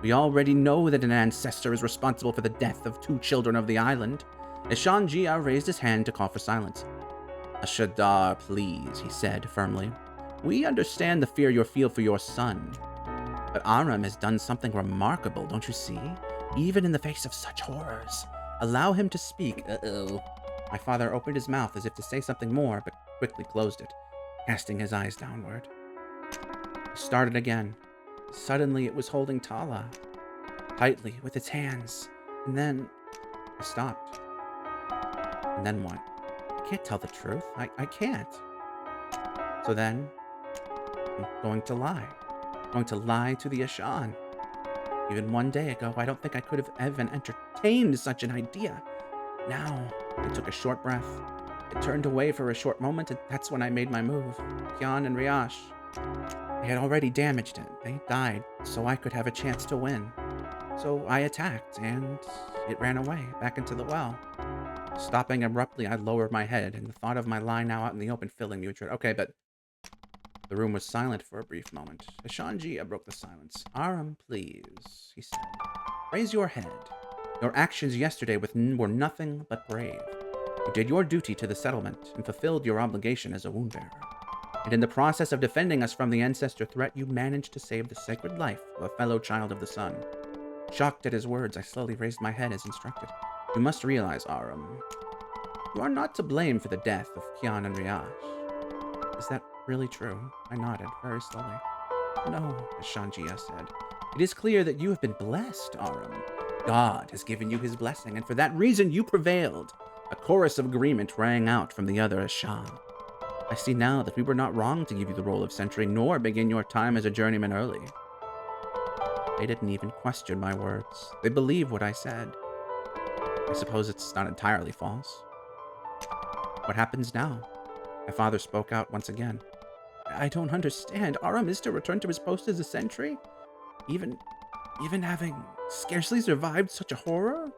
We already know that an ancestor is responsible for the death of 2 children of the island. Ashanjia raised his hand to call for silence. Ashadar, please, he said firmly. We understand the fear you feel for your son. But Aram has done something remarkable, don't you see? Even in the face of such horrors. Allow him to speak. Uh-oh. My father opened his mouth as if to say something more, but quickly closed it, casting his eyes downward. He started again. Suddenly it was holding Tala, tightly with its hands. And then I stopped. And then what? I can't tell the truth. I can't. So then, I'm going to lie. I'm going to lie to the Ashan. Even 1 day ago, I don't think I could have even entertained such an idea. Now, I took a short breath. I turned away for a short moment, and that's when I made my move. Kian and Riash. They had already damaged it. They died, so I could have a chance to win. So I attacked, and it ran away, back into the well. Stopping abruptly, I lowered my head, and the thought of my lie now out in the open filling me with dread. Okay, but the room was silent for a brief moment. Ashanjia broke the silence. Aram, please, he said. Raise your head. Your actions yesterday were nothing but brave. You did your duty to the settlement and fulfilled your obligation as a woundbearer. And in the process of defending us from the ancestor threat, you managed to save the sacred life of a fellow child of the sun. Shocked at his words, I slowly raised my head as instructed. You must realize, Aram, you are not to blame for the death of Kian and Riash. Is that really true? I nodded very slowly. No, Ashanjia said. It is clear that you have been blessed, Aram. God has given you his blessing, and for that reason you prevailed. A chorus of agreement rang out from the other Ashan. I see now that we were not wrong to give you the role of sentry, nor begin your time as a journeyman early. They didn't even question my words. They believed what I said. I suppose it's not entirely false. What happens now? My father spoke out once again. I don't understand. Aram is to return to his post as a sentry? Even having scarcely survived such a horror?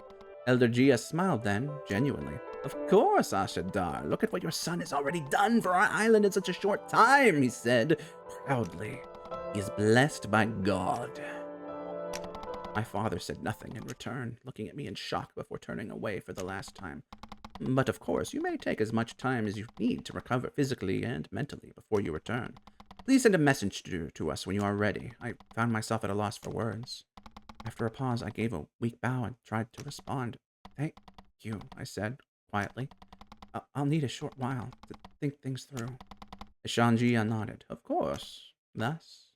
Elder Gia smiled then, genuinely. Of course, Ashadar. Look at what your son has already done for our island in such a short time, he said, proudly. He is blessed by God. My father said nothing in return, looking at me in shock before turning away for the last time. But of course, you may take as much time as you need to recover physically and mentally before you return. Please send a message to us when you are ready. I found myself at a loss for words. After a pause, I gave a weak bow and tried to respond. Thank you, I said, quietly. I'll need a short while to think things through. Ashanjia nodded. Of course. Thus,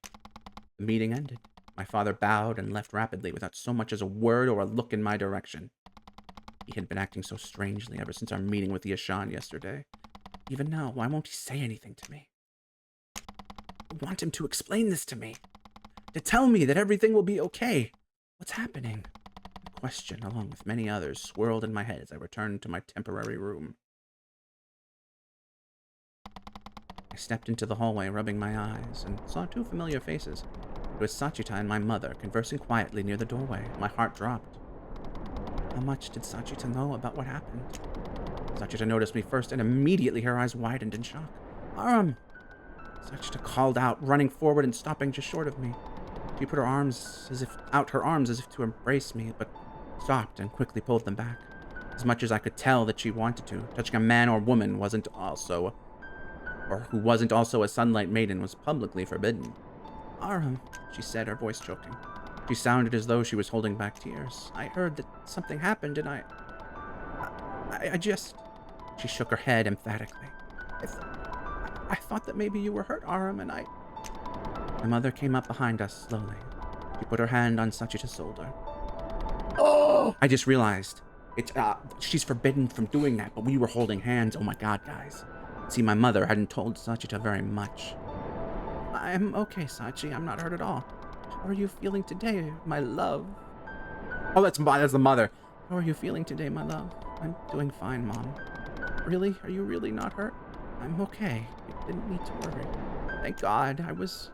the meeting ended. My father bowed and left rapidly without so much as a word or a look in my direction. He had been acting so strangely ever since our meeting with the Ashan yesterday. Even now, why won't he say anything to me? I want him to explain this to me. To tell me that everything will be okay. What's happening? The question, along with many others, swirled in my head as I returned to my temporary room. I stepped into the hallway, rubbing my eyes, and saw 2 familiar faces. It was Sachita and my mother, conversing quietly near the doorway. My heart dropped. How much did Sachita know about what happened? Sachita noticed me first, and immediately her eyes widened in shock. Aram! Sachita called out, running forward and stopping just short of me. She put her arms as if to embrace me, but stopped and quickly pulled them back. As much as I could tell that she wanted to, touching a man or woman who wasn't also a Sunlight Maiden was publicly forbidden. Aram, she said, her voice choking. She sounded as though she was holding back tears. I heard that something happened, and I just... She shook her head emphatically. I thought that maybe you were hurt, Aram, and I... My mother came up behind us slowly. She put her hand on Sachita's shoulder. Oh! I just realized. She's forbidden from doing that, but we were holding hands. Oh my god, guys. See, my mother hadn't told Sachita very much. I'm okay, Sachi. I'm not hurt at all. How are you feeling today, my love? Oh, that's the mother. How are you feeling today, my love? I'm doing fine, Mom. Really? Are you really not hurt? I'm okay. You didn't need to worry. Thank God. I was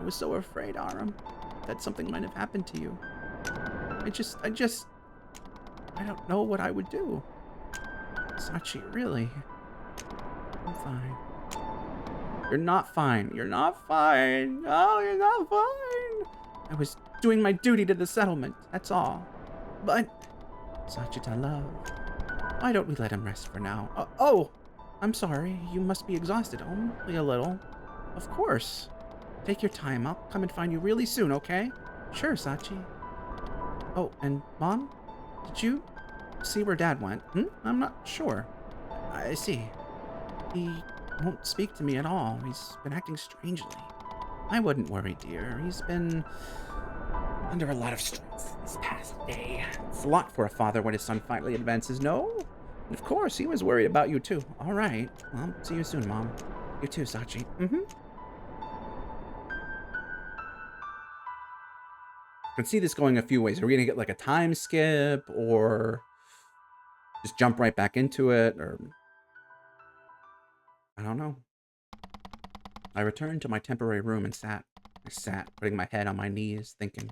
so afraid, Aram, that something might have happened to you. I just... I don't know what I would do. Sachi, really? I'm fine. You're not fine. You're not fine. Oh, you're not fine. I was doing my duty to the settlement, that's all. But, Sachita, love, why don't we let him rest for now? Oh, I'm sorry. You must be exhausted. Only a little. Of course. Take your time. I'll come and find you really soon, okay? Sure, Sachi. Oh, and Mom? Did you see where Dad went? I'm not sure. I see. He won't speak to me at all. He's been acting strangely. I wouldn't worry, dear. He's been under a lot of stress this past day. It's a lot for a father when his son finally advances, no? And of course, he was worried about you too. All right. Well, see you soon, Mom. You too, Sachi. I can see this going a few ways. Are we gonna get like a time skip, or just jump right back into it, or I don't know. I returned to my temporary room and sat. I sat, putting my head on my knees, thinking,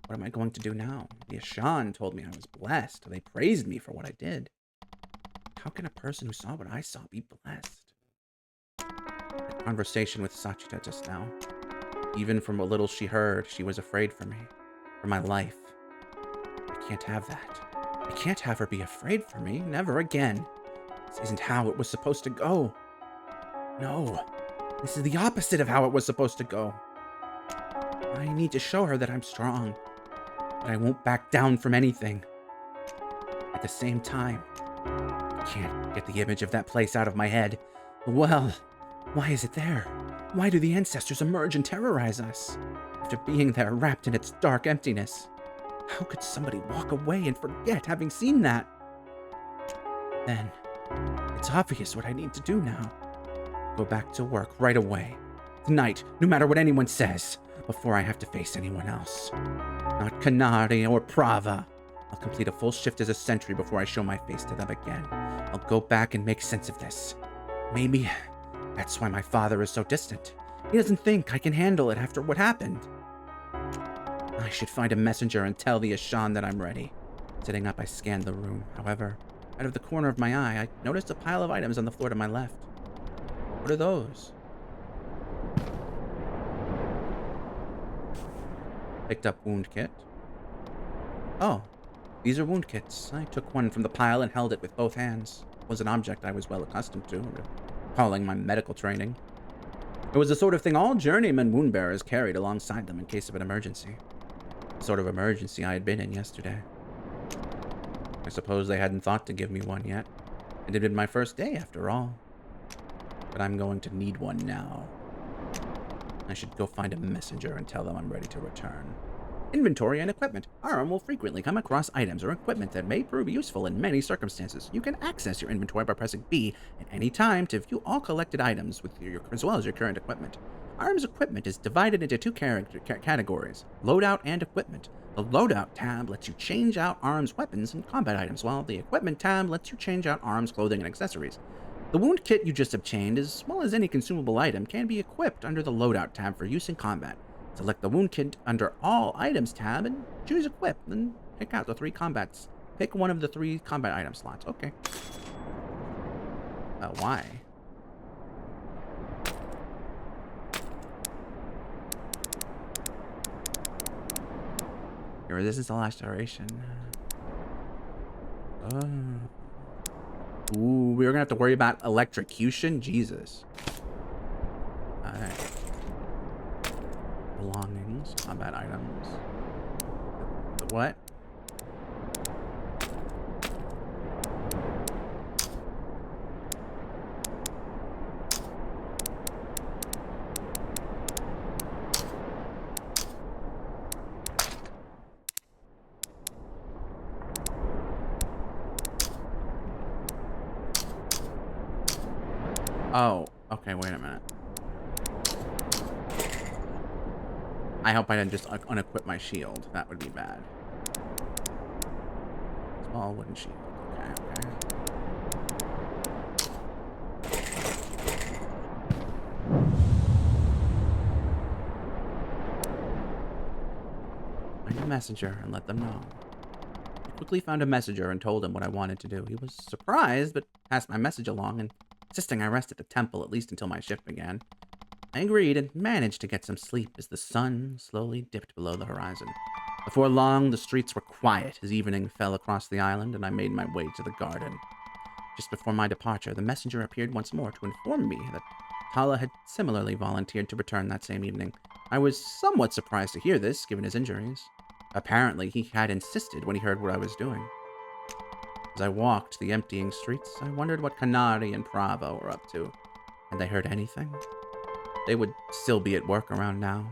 what am I going to do now? The Ashan told me I was blessed. They praised me for what I did. How can a person who saw what I saw be blessed? That conversation with Sachita just now. Even from what little she heard, she was afraid for me. For my life. I can't have that. I can't have her be afraid for me. Never again. This isn't how it was supposed to go. No. This is the opposite of how it was supposed to go. I need to show her that I'm strong. That I won't back down from anything. At the same time, I can't get the image of that place out of my head. Well, why is it there? Why do the ancestors emerge and terrorize us? After being there, wrapped in its dark emptiness. How could somebody walk away and forget having seen that? Then, it's obvious what I need to do now. Go back to work right away. Tonight, no matter what anyone says, before I have to face anyone else. Not Kanari or Prava. I'll complete a full shift as a sentry before I show my face to them again. I'll go back and make sense of this. Maybe that's why my father is so distant. He doesn't think I can handle it after what happened. I should find a messenger and tell the Ashan that I'm ready. Sitting up, I scanned the room. However, out of the corner of my eye, I noticed a pile of items on the floor to my left. What are those? Picked up wound kit. Oh, these are wound kits. I took one from the pile and held it with both hands. It was an object I was well accustomed to, recalling my medical training. It was the sort of thing all journeyman wound bearers carried alongside them in case of an emergency. The sort of emergency I had been in yesterday. I suppose they hadn't thought to give me one yet. It had been my first day, after all. But I'm going to need one now. I should go find a messenger and tell them I'm ready to return. Inventory and equipment. Aram will frequently come across items or equipment that may prove useful in many circumstances. You can access your inventory by pressing B at any time to view all collected items with as well as your current equipment. Aram's equipment is divided into two categories, loadout and equipment. The loadout tab lets you change out Aram's weapons and combat items, while the equipment tab lets you change out Aram's clothing and accessories. The wound kit you just obtained, as well as any consumable item, can be equipped under the loadout tab for use in combat. Select the wound kit under all items tab and choose equip, then pick out the three combats. Pick one of the three combat item slots. Okay. Why? Your resistance to laceration. Ooh, we're gonna have to worry about electrocution? Jesus. Alright. Belongings, combat items. What? Oh, okay, wait a minute. I hope I didn't just unequip my shield. That would be bad. Small wooden shield. Okay, okay. Find a messenger and let them know. quickly found a messenger and told him what I wanted to do. He was surprised, but passed my message along and insisting I rest at the temple at least until my shift began. I agreed and managed to get some sleep as the sun slowly dipped below the horizon. Before long, the streets were quiet as evening fell across the island and I made my way to the garden. Just before my departure, the messenger appeared once more to inform me that Tala had similarly volunteered to return that same evening. I was somewhat surprised to hear this, given his injuries. Apparently, he had insisted when he heard what I was doing. As I walked the emptying streets, I wondered what Canary and Pravo were up to. Had they heard anything? They would still be at work around now.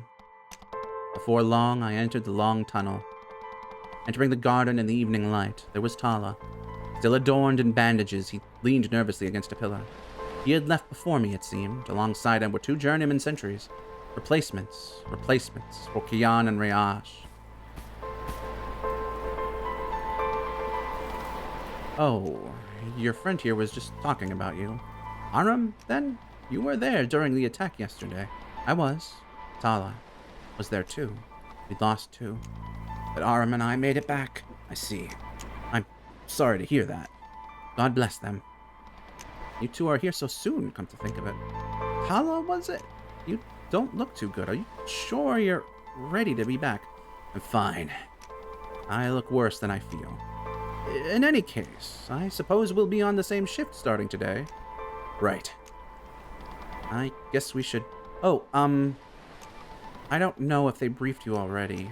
Before long, I entered the long tunnel. Entering the garden in the evening light, there was Tala. Still adorned in bandages, he leaned nervously against a pillar. He had left before me, it seemed. Alongside him were two journeyman sentries. Replacements for Kian and Rayash. Oh, your friend here was just talking about you. Aram, then? You were there during the attack yesterday. I was. Tala was there too. We lost two. But Aram and I made it back. I see. I'm sorry to hear that. God bless them. You two are here so soon, come to think of it. Tala, was it? You don't look too good. Are you sure you're ready to be back? I'm fine. I look worse than I feel. In any case, I suppose we'll be on the same shift starting today. Right. I guess we should... Oh, I don't know if they briefed you already,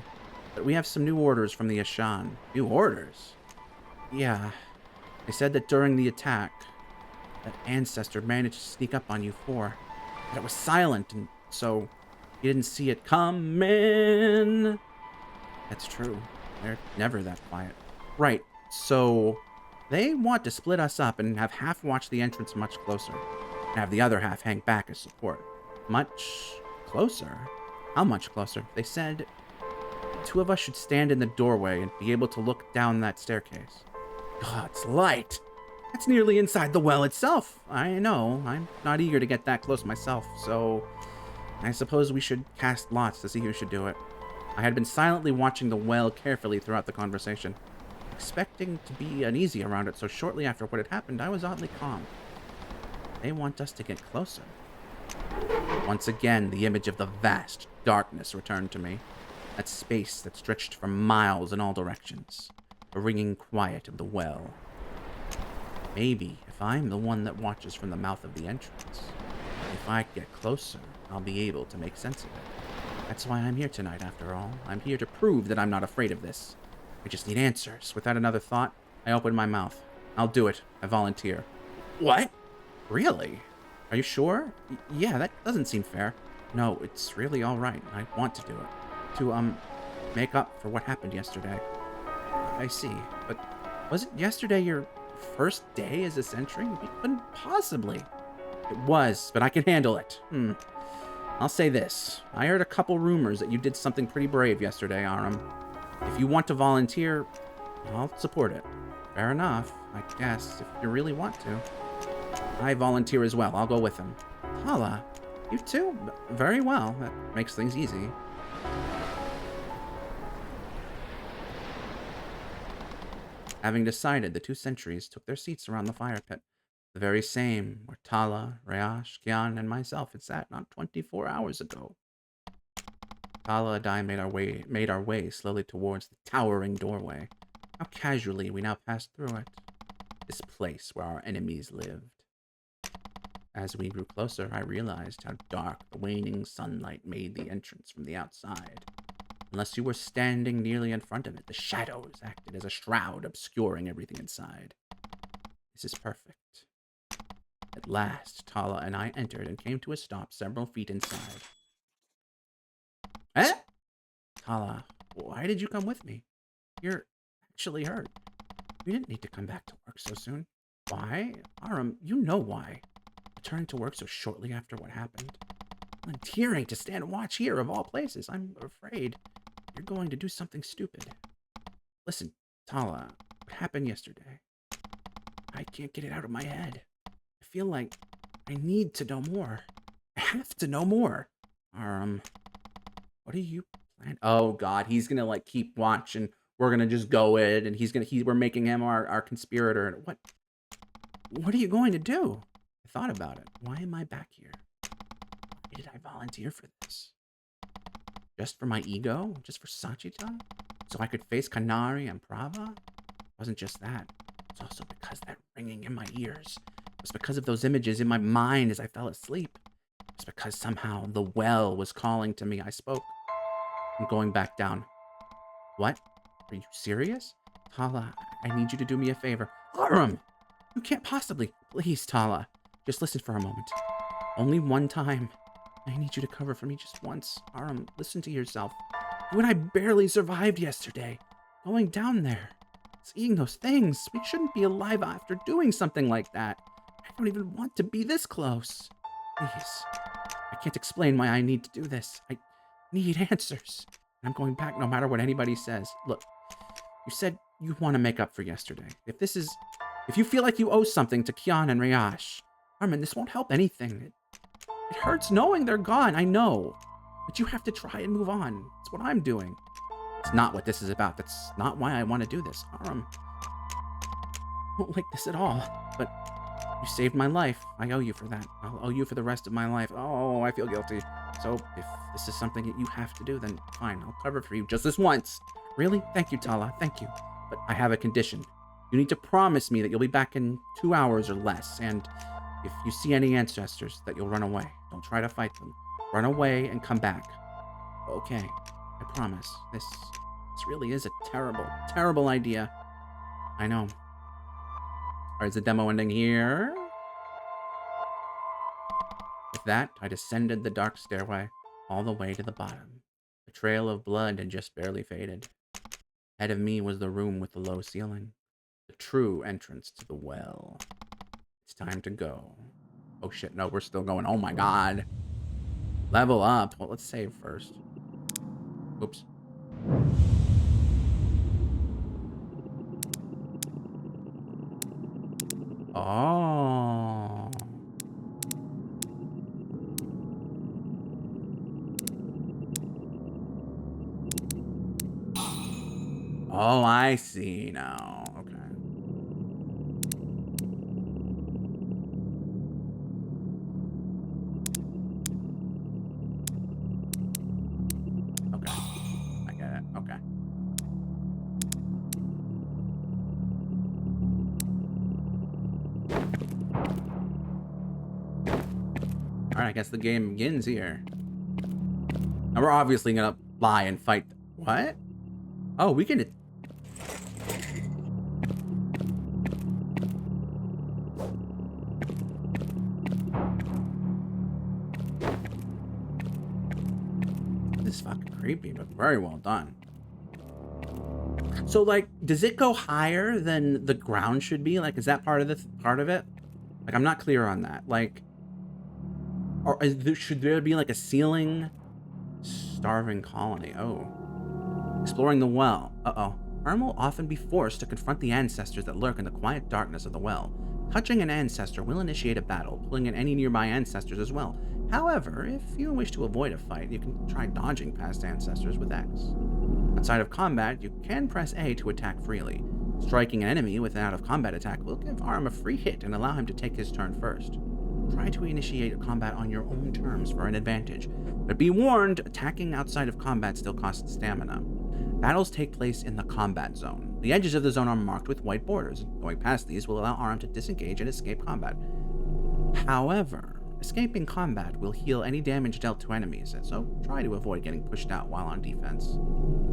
but we have some new orders from the Ashan. New orders? Yeah. They said that during the attack, that ancestor managed to sneak up on you four. But it was silent, and so you didn't see it coming. That's true. They're never that quiet. Right, so they want to split us up and have half watch the entrance much closer, and have the other half hang back as support. Much closer? How much closer? They said two of us should stand in the doorway and be able to look down that staircase. God's light! That's nearly inside the well itself. I know, I'm not eager to get that close myself, so I suppose we should cast lots to see who should do it. I had been silently watching the well carefully throughout the conversation, expecting to be uneasy around it, so shortly after what had happened, I was oddly calm. They want us to get closer. Once again, the image of the vast darkness returned to me. That space that stretched for miles in all directions. The ringing quiet of the well. Maybe if I'm the one that watches from the mouth of the entrance, if I get closer, I'll be able to make sense of it. That's why I'm here tonight, after all. I'm here to prove that I'm not afraid of this. I just need answers. Without another thought, I opened my mouth. I'll do it. I volunteer. What? Really? Are you sure? Yeah, that doesn't seem fair. No, it's really all right. I want to do it. To, make up for what happened yesterday. I see. But wasn't yesterday your first day as a sentry? You couldn't possibly. It was, but I can handle it. I'll say this. I heard a couple rumors that you did something pretty brave yesterday, Aram. If you want to volunteer, I'll support it. Fair enough, I guess, if you really want to. I volunteer as well. I'll go with him. Hala, you too? Very well. That makes things easy. Having decided, the two sentries took their seats around the fire pit. The very same where Tala, Rayash, Kian, and myself had sat not 24 hours ago. Tala and I made our way slowly towards the towering doorway. How casually we now passed through it. This place where our enemies lived. As we grew closer, I realized how dark the waning sunlight made the entrance from the outside. Unless you were standing nearly in front of it, the shadows acted as a shroud obscuring everything inside. This is perfect. At last, Tala and I entered and came to a stop several feet inside. Eh? Tala, why did you come with me? You're actually hurt. You didn't need to come back to work so soon. Why? Aram, you know why. Returning to work so shortly after what happened. Volunteering to stand watch here of all places. I'm afraid you're going to do something stupid. Listen, Tala, what happened yesterday? I can't get it out of my head. I feel like I need to know more. I have to know more. What do you plan? Oh God, he's gonna like keep watch and we're gonna just go in, and we're making him our conspirator. What are you going to do? I thought about it. Why am I back here? Why did I volunteer for this? Just for my ego? Just for Sachita? So I could face Kanari and Prava? It wasn't just that. It's also because that ringing in my ears. It was because of those images in my mind as I fell asleep. It was because somehow the well was calling to me. I spoke. I'm going back down. What? Are you serious? Tala, I need you to do me a favor. Aram! You can't possibly. Please, Tala. Just listen for a moment. Only one time. I need you to cover for me just once. Aram, listen to yourself. You and I barely survived yesterday. Going down there. Seeing those things. We shouldn't be alive after doing something like that. I don't even want to be this close. Please. I can't explain why I need to do this. I need answers. I'm going back no matter what anybody says. Look, you said you want to make up for yesterday. If you feel like you owe something to Kian and Riash, Armin, this won't help anything. It hurts knowing they're gone, I know. But you have to try and move on. It's what I'm doing. It's not what this is about. That's not why I want to do this. Aram, I don't like this at all. But you saved my life. I owe you for that. I'll owe you for the rest of my life. Oh, I feel guilty. So if this is something that you have to do, then fine. I'll cover for you just this once. Really? Thank you, Tala. Thank you. But I have a condition. You need to promise me that you'll be back in 2 hours or less. And if you see any ancestors, that you'll run away. Don't try to fight them. Run away and come back. Okay. I promise. This really is a terrible, terrible idea. I know. Alright, is the demo ending here? With that, I descended the dark stairway all the way to the bottom. The trail of blood had just barely faded. Ahead of me was the room with the low ceiling. The true entrance to the well. It's time to go. Oh shit, no, we're still going. Oh my god. Level up. Well, let's save first. Oops. Oh. Oh, I see now. Okay. Okay. I get it. Okay. Alright, I guess the game begins here. And we're obviously gonna lie and fight. What? Oh, we can... This is fucking creepy, but very well done. So, like, does it go higher than the ground should be? Like, is that part of it? Like, I'm not clear on that. Like, or should there be like a ceiling? Starving colony. Oh. Exploring the well. Uh-oh. Arm will often be forced to confront the ancestors that lurk in the quiet darkness of the well. Touching an ancestor will initiate a battle, pulling in any nearby ancestors as well. However, if you wish to avoid a fight, you can try dodging past ancestors with X. Outside of combat, you can press A to attack freely. Striking an enemy with an out-of-combat attack will give Arm a free hit and allow him to take his turn first. Try to initiate a combat on your own terms for an advantage, but be warned, attacking outside of combat still costs stamina. Battles take place in the combat zone. The edges of the zone are marked with white borders. Going past these will allow Arm to disengage and escape combat. However, escaping combat will heal any damage dealt to enemies, so try to avoid getting pushed out while on defense.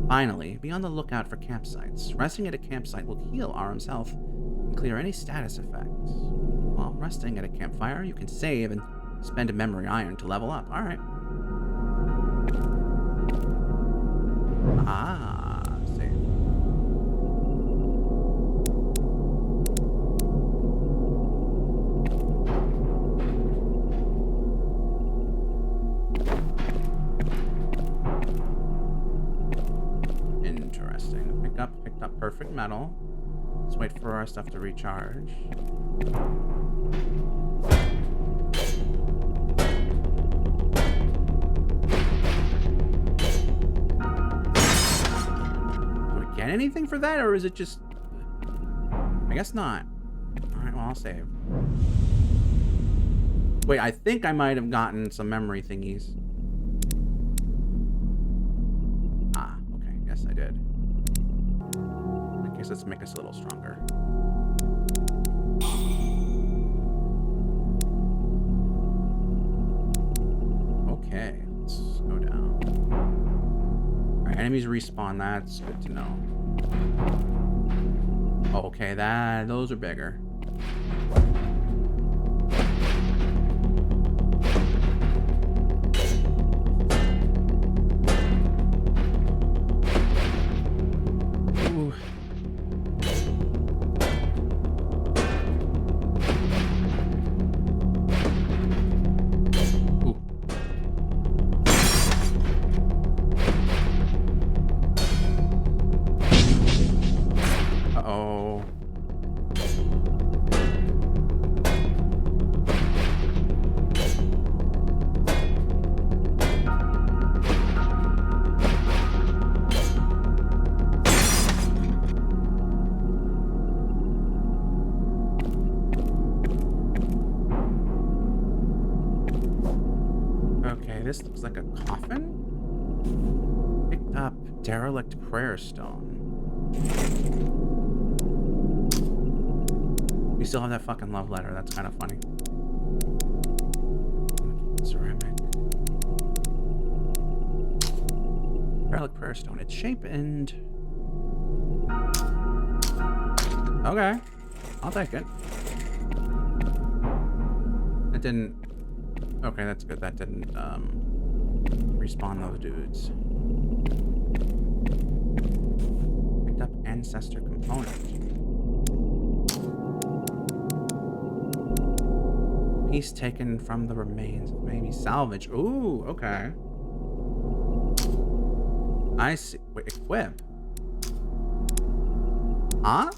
Finally, be on the lookout for campsites. Resting at a campsite will heal Arm's health and clear any status effects. While resting at a campfire, you can save and spend a memory iron to level up. Alright. Ah, save. Interesting. Picked up perfect metal. Let's wait for our stuff to recharge. anything for that, or is it just... I guess not. Alright, well, I'll save. Wait, I think I might have gotten some memory thingies. Ah, okay. Yes, I did. In case, let's make this a little stronger. Okay, let's go down. Alright, enemies respawn. That's good to know. Okay, those are bigger. Ooh. Uh-oh. Okay, this looks like a coffin. Picked up derelict prayer stone. We still have that fucking love letter. That's kind of funny. Ceramic. Derelict prayer stone. It's shapened. Okay. I'll take it. It didn't... Okay, that's good. That didn't, respawn those dudes. Picked up ancestor component. Piece taken from the remains of maybe salvage. Ooh, okay. I see. Wait, equip. Huh?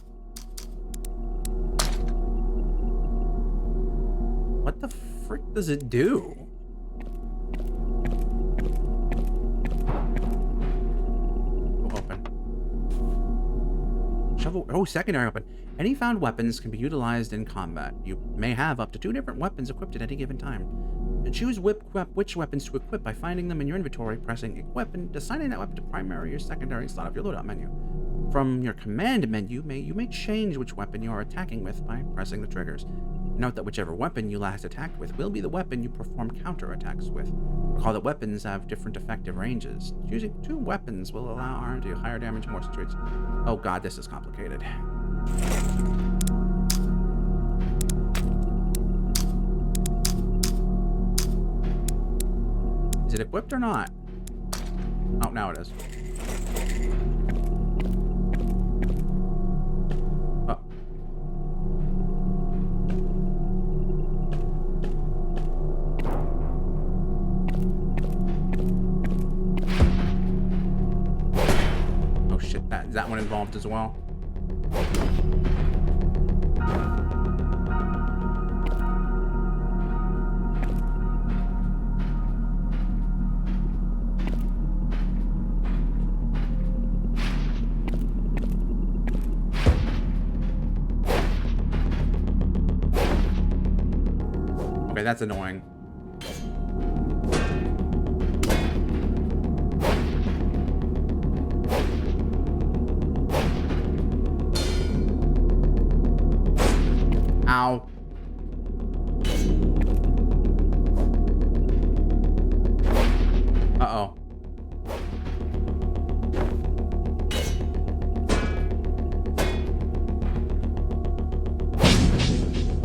What the frick does it do? Oh, open. Shovel. Oh, secondary weapon. Any found weapons can be utilized in combat. You may have up to 2 different weapons equipped at any given time. Choose which weapons to equip by finding them in your inventory, pressing equip, and assigning that weapon to primary or secondary slot of your loadout menu. From your command menu, you may change which weapon you are attacking with by pressing the triggers. Note that whichever weapon you last attacked with will be the weapon you perform counterattacks with. Recall that weapons have different effective ranges. Choosing 2 weapons will allow Iron to do higher damage more situations. Oh god, this is complicated. Is it equipped or not? Oh, now it is. Oh. Oh shit, is that one involved as well? Okay, that's annoying. Ow. Uh-oh.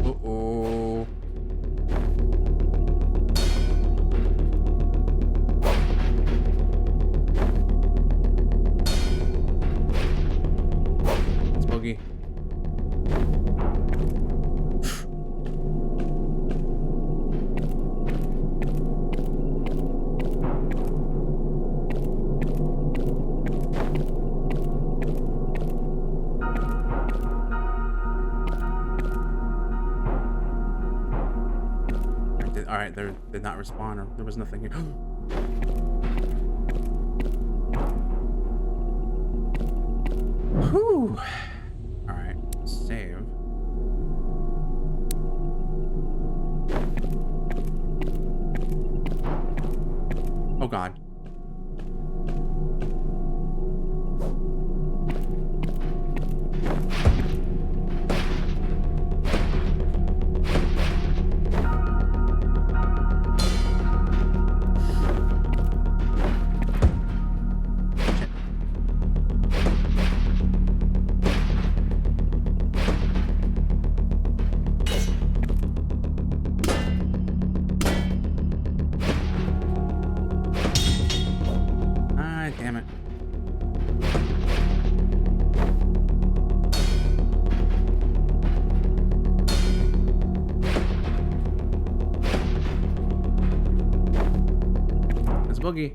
Uh-oh. It's bogey. Alright, they did not respawn, or there was nothing here. Whew. All right, save. Oh God. Ah, damn it. That's Boogie.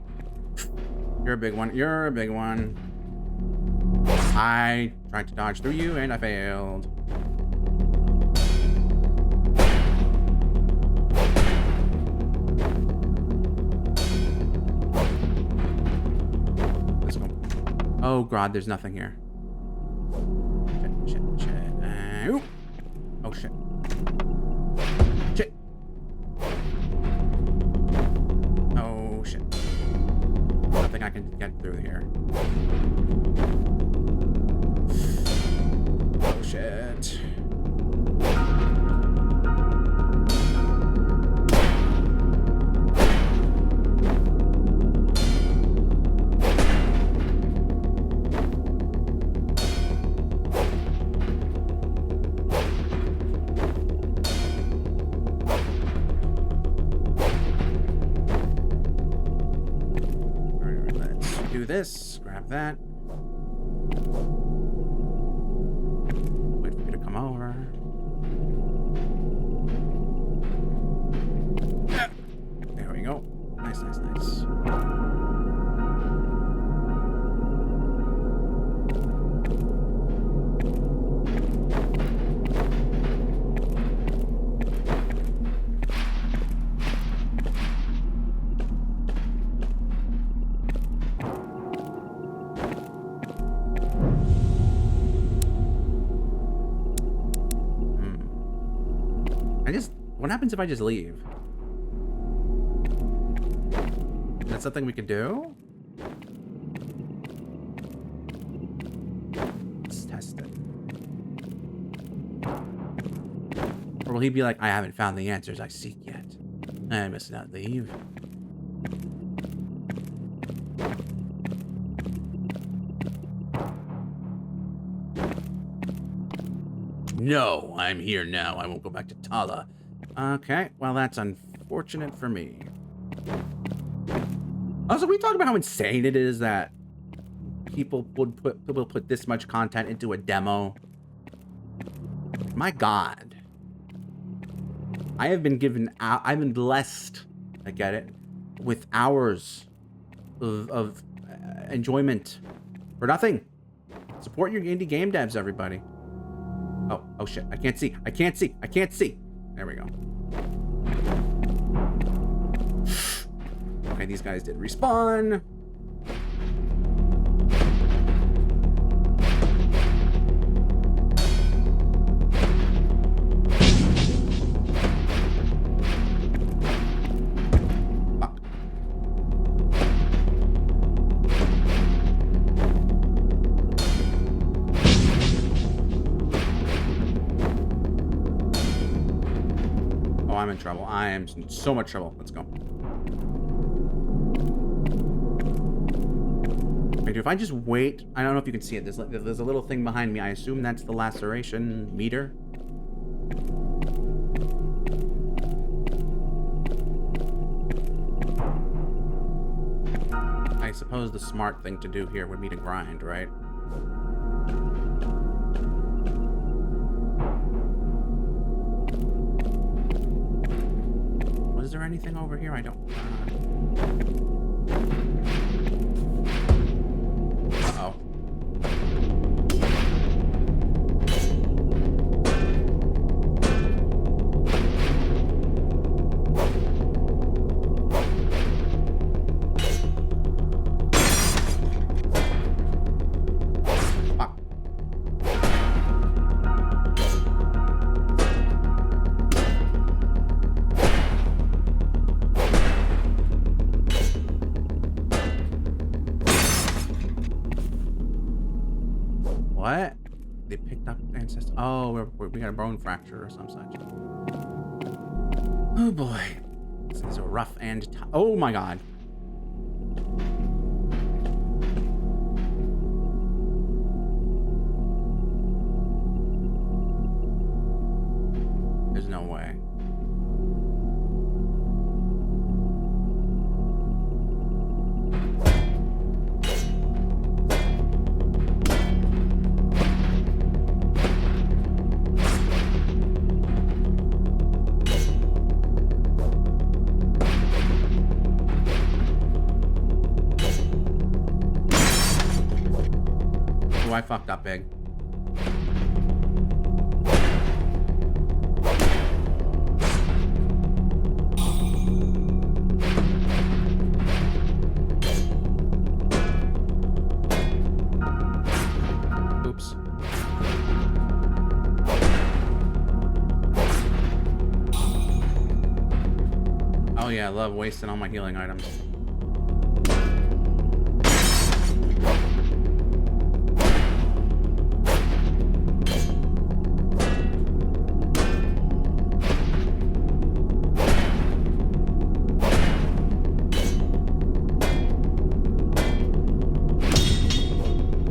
You're a big one. You're a big one. I tried to dodge through you and I failed. Let's go. Oh God, there's nothing here. Shit, shit, shit. Ooh. Oh shit. Shit. Oh shit. Nothing I can get through here. Oh shit. This, grab that. Wait for you to come over. Yeah. There we go. Nice, nice, nice. What happens if I just leave? Is that something we could do? Let's test it. Or will he be like, I haven't found the answers I seek yet. I must not leave. No, I'm here now. I won't go back to Tala. Okay, well, that's unfortunate for me. Also, we talked about how insane it is that people will put this much content into a demo. My God. I've been blessed, I get it, with hours of enjoyment for nothing. Support your indie game devs, everybody. Oh shit, I can't see. I can't see. I can't see. There we go. Okay, these guys did respawn. Fuck. Oh, I'm in trouble. I am in so much trouble. Let's go. Wait, if I just wait, I don't know if you can see it. There's a little thing behind me. I assume that's the laceration meter. I suppose the smart thing to do here would be to grind, right? Was there anything over here? I don't. Uh-oh. Fuck. What? They picked up ancestors. Oh, we got a bone fracture or some such. Oh boy. This is a rough and oh my god. There's no way. Oh, I fucked up big. Oops. Oh yeah, I love wasting all my healing items.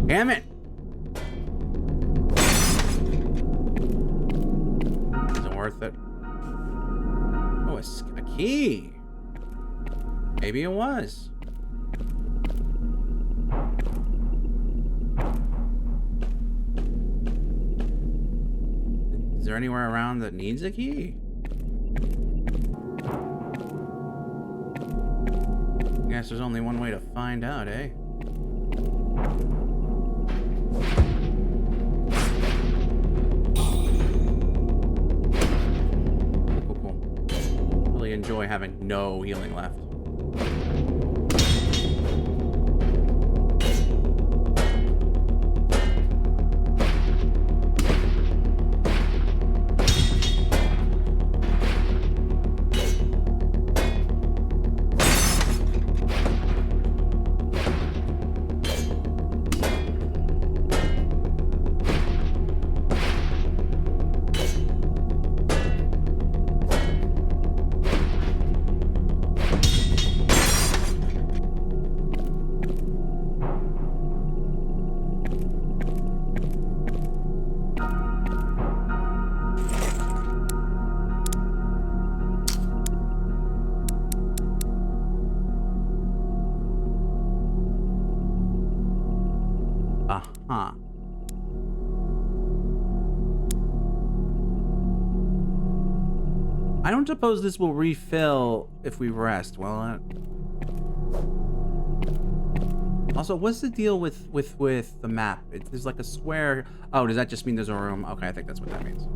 Damn it! Isn't worth it. Oh, a key. Maybe it was. Is there anywhere around that needs a key? Guess there's only one way to find out, eh? Enjoy having no healing left. Huh. I don't suppose this will refill if we rest, will it? Also, what's the deal with the map? There's like a square. Oh, does that just mean there's a room? Okay, I think that's what that means.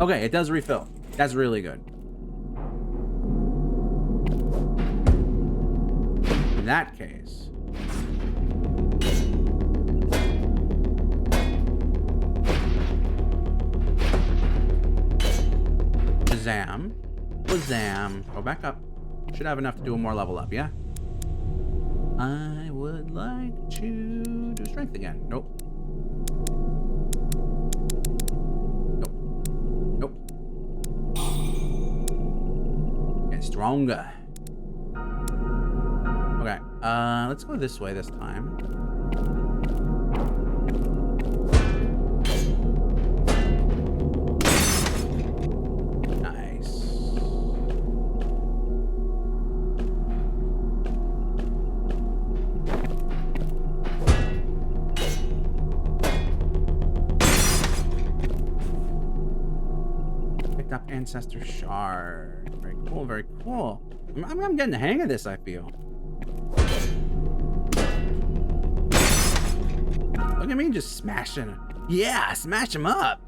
Okay, it does refill. That's really good. In that case... Shazam. Shazam. Go back up. Should have enough to do a more level up, yeah? I would like to do strength again. Nope. Stronger. Okay, let's go this way this time. Nice. picked up Ancestor Shard. Very cool, very cool. I'm getting the hang of this, I feel. Look at me just smashing. Yeah, smash him up.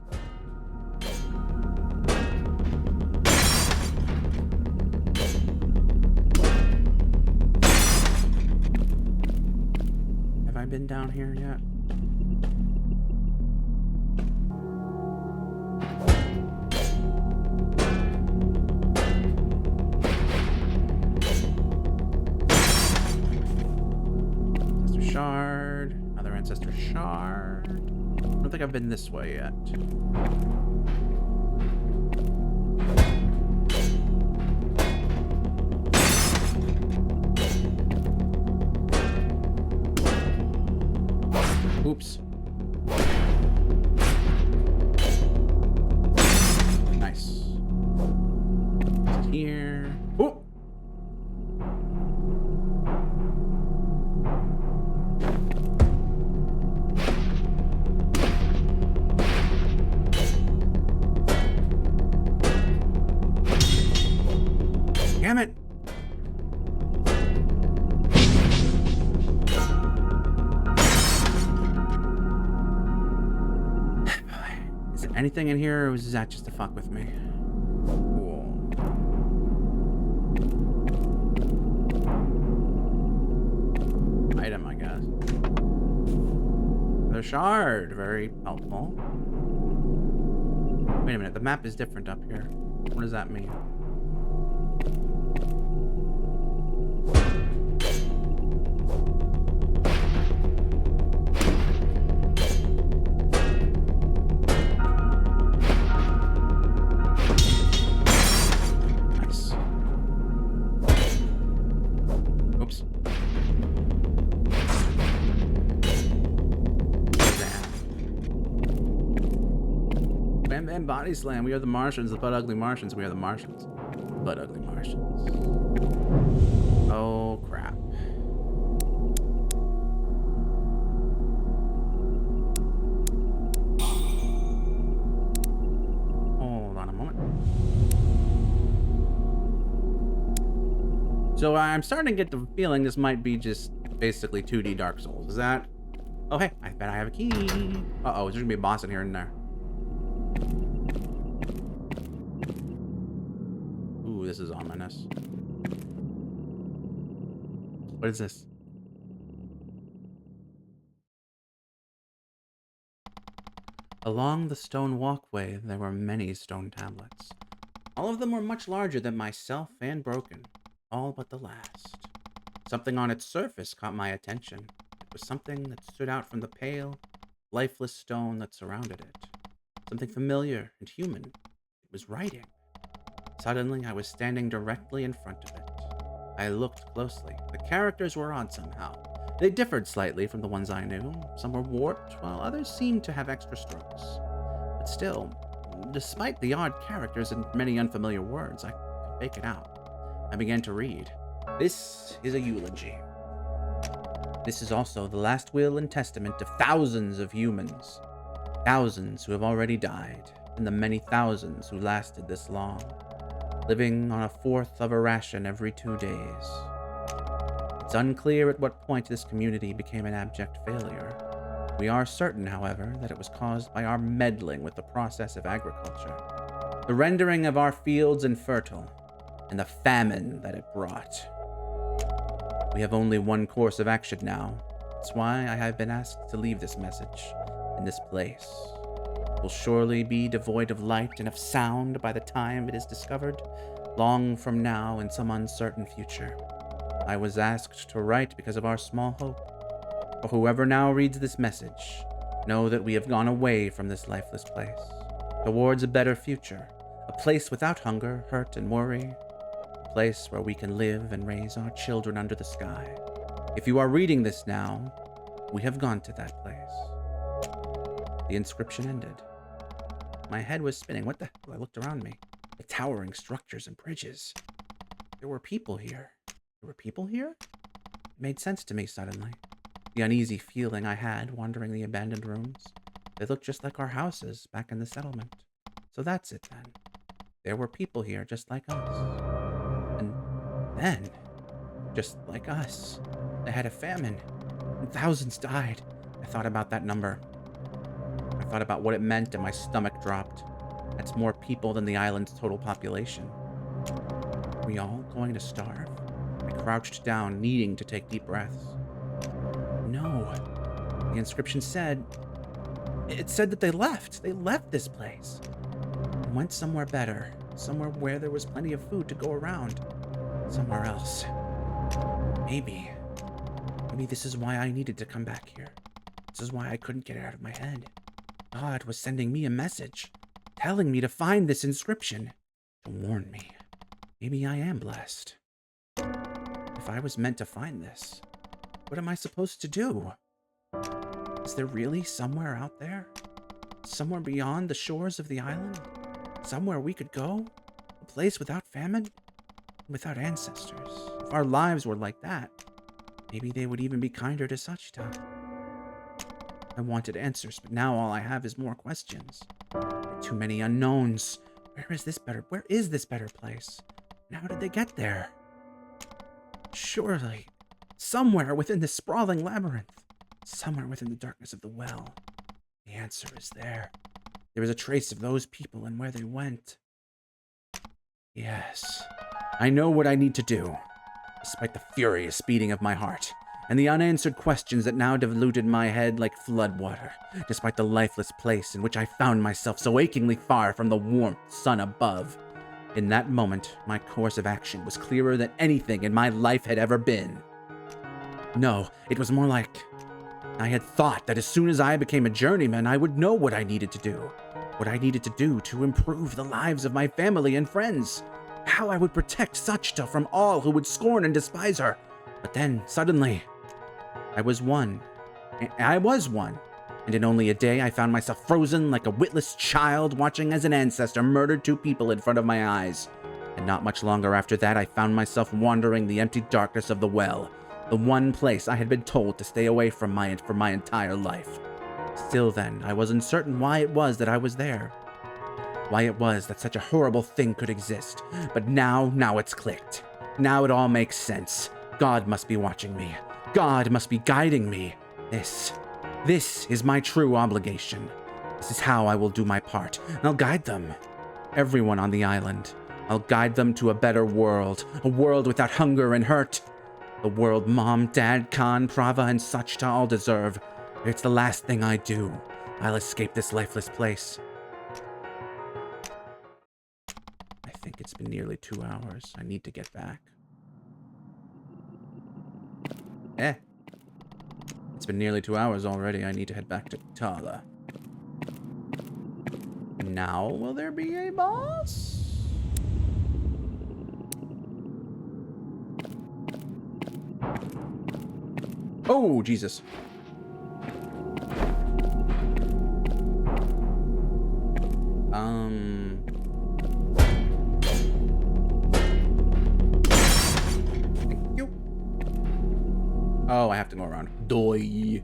Have I been down here yet? Shard, another Ancestor Shard. I don't think I've been this way yet. Oops. Nice. Here. Oh! Damn it! Is there anything in here, or was that just to fuck with me? Cool. Item, I guess. The shard, very helpful. Wait a minute, the map is different up here. What does that mean? Body slam. We are the Martians, the butt ugly Martians. We are the Martians. Butt ugly Martians. Oh crap. Hold on a moment. So I'm starting to get the feeling this might be just basically 2D Dark Souls. Is that? Oh hey, I bet I have a key. Uh-oh, there's gonna be a boss in here and there. This is ominous. What is this? Along the stone walkway, there were many stone tablets. All of them were much larger than myself and broken, all but the last. Something on its surface caught my attention. It was something that stood out from the pale, lifeless stone that surrounded it. Something familiar and human. It was writing. Suddenly, I was standing directly in front of it. I looked closely. The characters were odd somehow. They differed slightly from the ones I knew. Some were warped, while others seemed to have extra strokes. But still, despite the odd characters and many unfamiliar words, I could make it out. I began to read. This is a eulogy. This is also the last will and testament of thousands of humans. Thousands who have already died, and the many thousands who lasted this long. Living on a fourth of a ration every 2 days. It's unclear at what point this community became an abject failure. We are certain, however, that it was caused by our meddling with the process of agriculture, the rendering of our fields infertile, and the famine that it brought. We have only one course of action now. That's why I have been asked to leave this message in this place. Will surely be devoid of light and of sound by the time it is discovered, long from now in some uncertain future. I was asked to write because of our small hope. For whoever now reads this message, know that we have gone away from this lifeless place, towards a better future, a place without hunger, hurt, and worry, a place where we can live and raise our children under the sky. If you are reading this now, we have gone to that place. The inscription ended. My head was spinning. What the hell? I looked around me. The towering structures and bridges. There were people here. There were people here? It made sense to me suddenly. The uneasy feeling I had wandering the abandoned rooms. They looked just like our houses back in the settlement. So that's it then. There were people here just like us. And then, just like us, they had a famine, and thousands died. I thought about that number. I thought about what it meant, and my stomach dropped. That's more people than the island's total population. Are we all going to starve? I crouched down, needing to take deep breaths. No. The inscription said... It said that they left. They left this place. And went somewhere better. Somewhere where there was plenty of food to go around. Somewhere else. Maybe this is why I needed to come back here. This is why I couldn't get it out of my head. God was sending me a message, telling me to find this inscription, to warn me. Maybe I am blessed. If I was meant to find this, what am I supposed to do? Is there really somewhere out there? Somewhere beyond the shores of the island? Somewhere we could go? A place without famine? Without ancestors? If our lives were like that, maybe they would even be kinder to Sachita. I wanted answers, but now all I have is more questions. There are too many unknowns. Where is this better place? And how did they get there? Surely, somewhere within this sprawling labyrinth, somewhere within the darkness of the well, the answer is there. There is a trace of those people and where they went. Yes, I know what I need to do, despite the furious beating of my heart, and the unanswered questions that now diluted my head like floodwater, despite the lifeless place in which I found myself so achingly far from the warm sun above. In that moment, my course of action was clearer than anything in my life had ever been. No, it was more like I had thought that as soon as I became a journeyman, I would know what I needed to do. What I needed to do to improve the lives of my family and friends. How I would protect Sachita from all who would scorn and despise her. But then, suddenly, I was one. And in only a day, I found myself frozen like a witless child watching as an ancestor murdered two people in front of my eyes. And not much longer after that, I found myself wandering the empty darkness of the well, the one place I had been told to stay away from for my entire life. Still then, I was uncertain why it was that I was there. Why it was that such a horrible thing could exist. But now it's clicked. Now it all makes sense. God must be watching me. God must be guiding me. This is my true obligation. This is how I will do my part. I'll guide them. Everyone on the island. I'll guide them to a better world. A world without hunger and hurt. The world Mom, Dad, Khan, Prava, and Sachita all deserve. If it's the last thing I do, I'll escape this lifeless place. I think it's been nearly 2 hours. I need to get back. It's been nearly 2 hours already. I need to head back to Tala. Now, will there be a boss? Oh, Jesus. Thank you. Oh, I have to go around. Doi.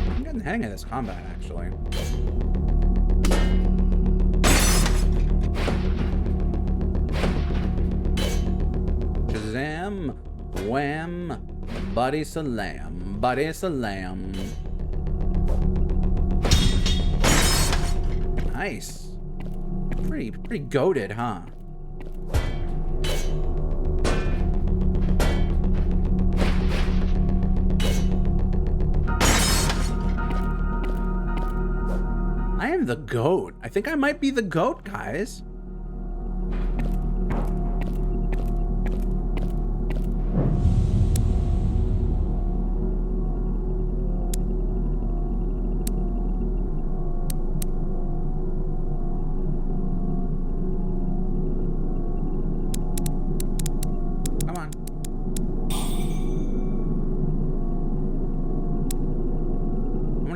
I'm getting the hang of this combat, actually. Shazam, wham, buddy salam, buddy salam. Nice. Pretty goated, huh? I am the goat. I think I might be the goat, guys.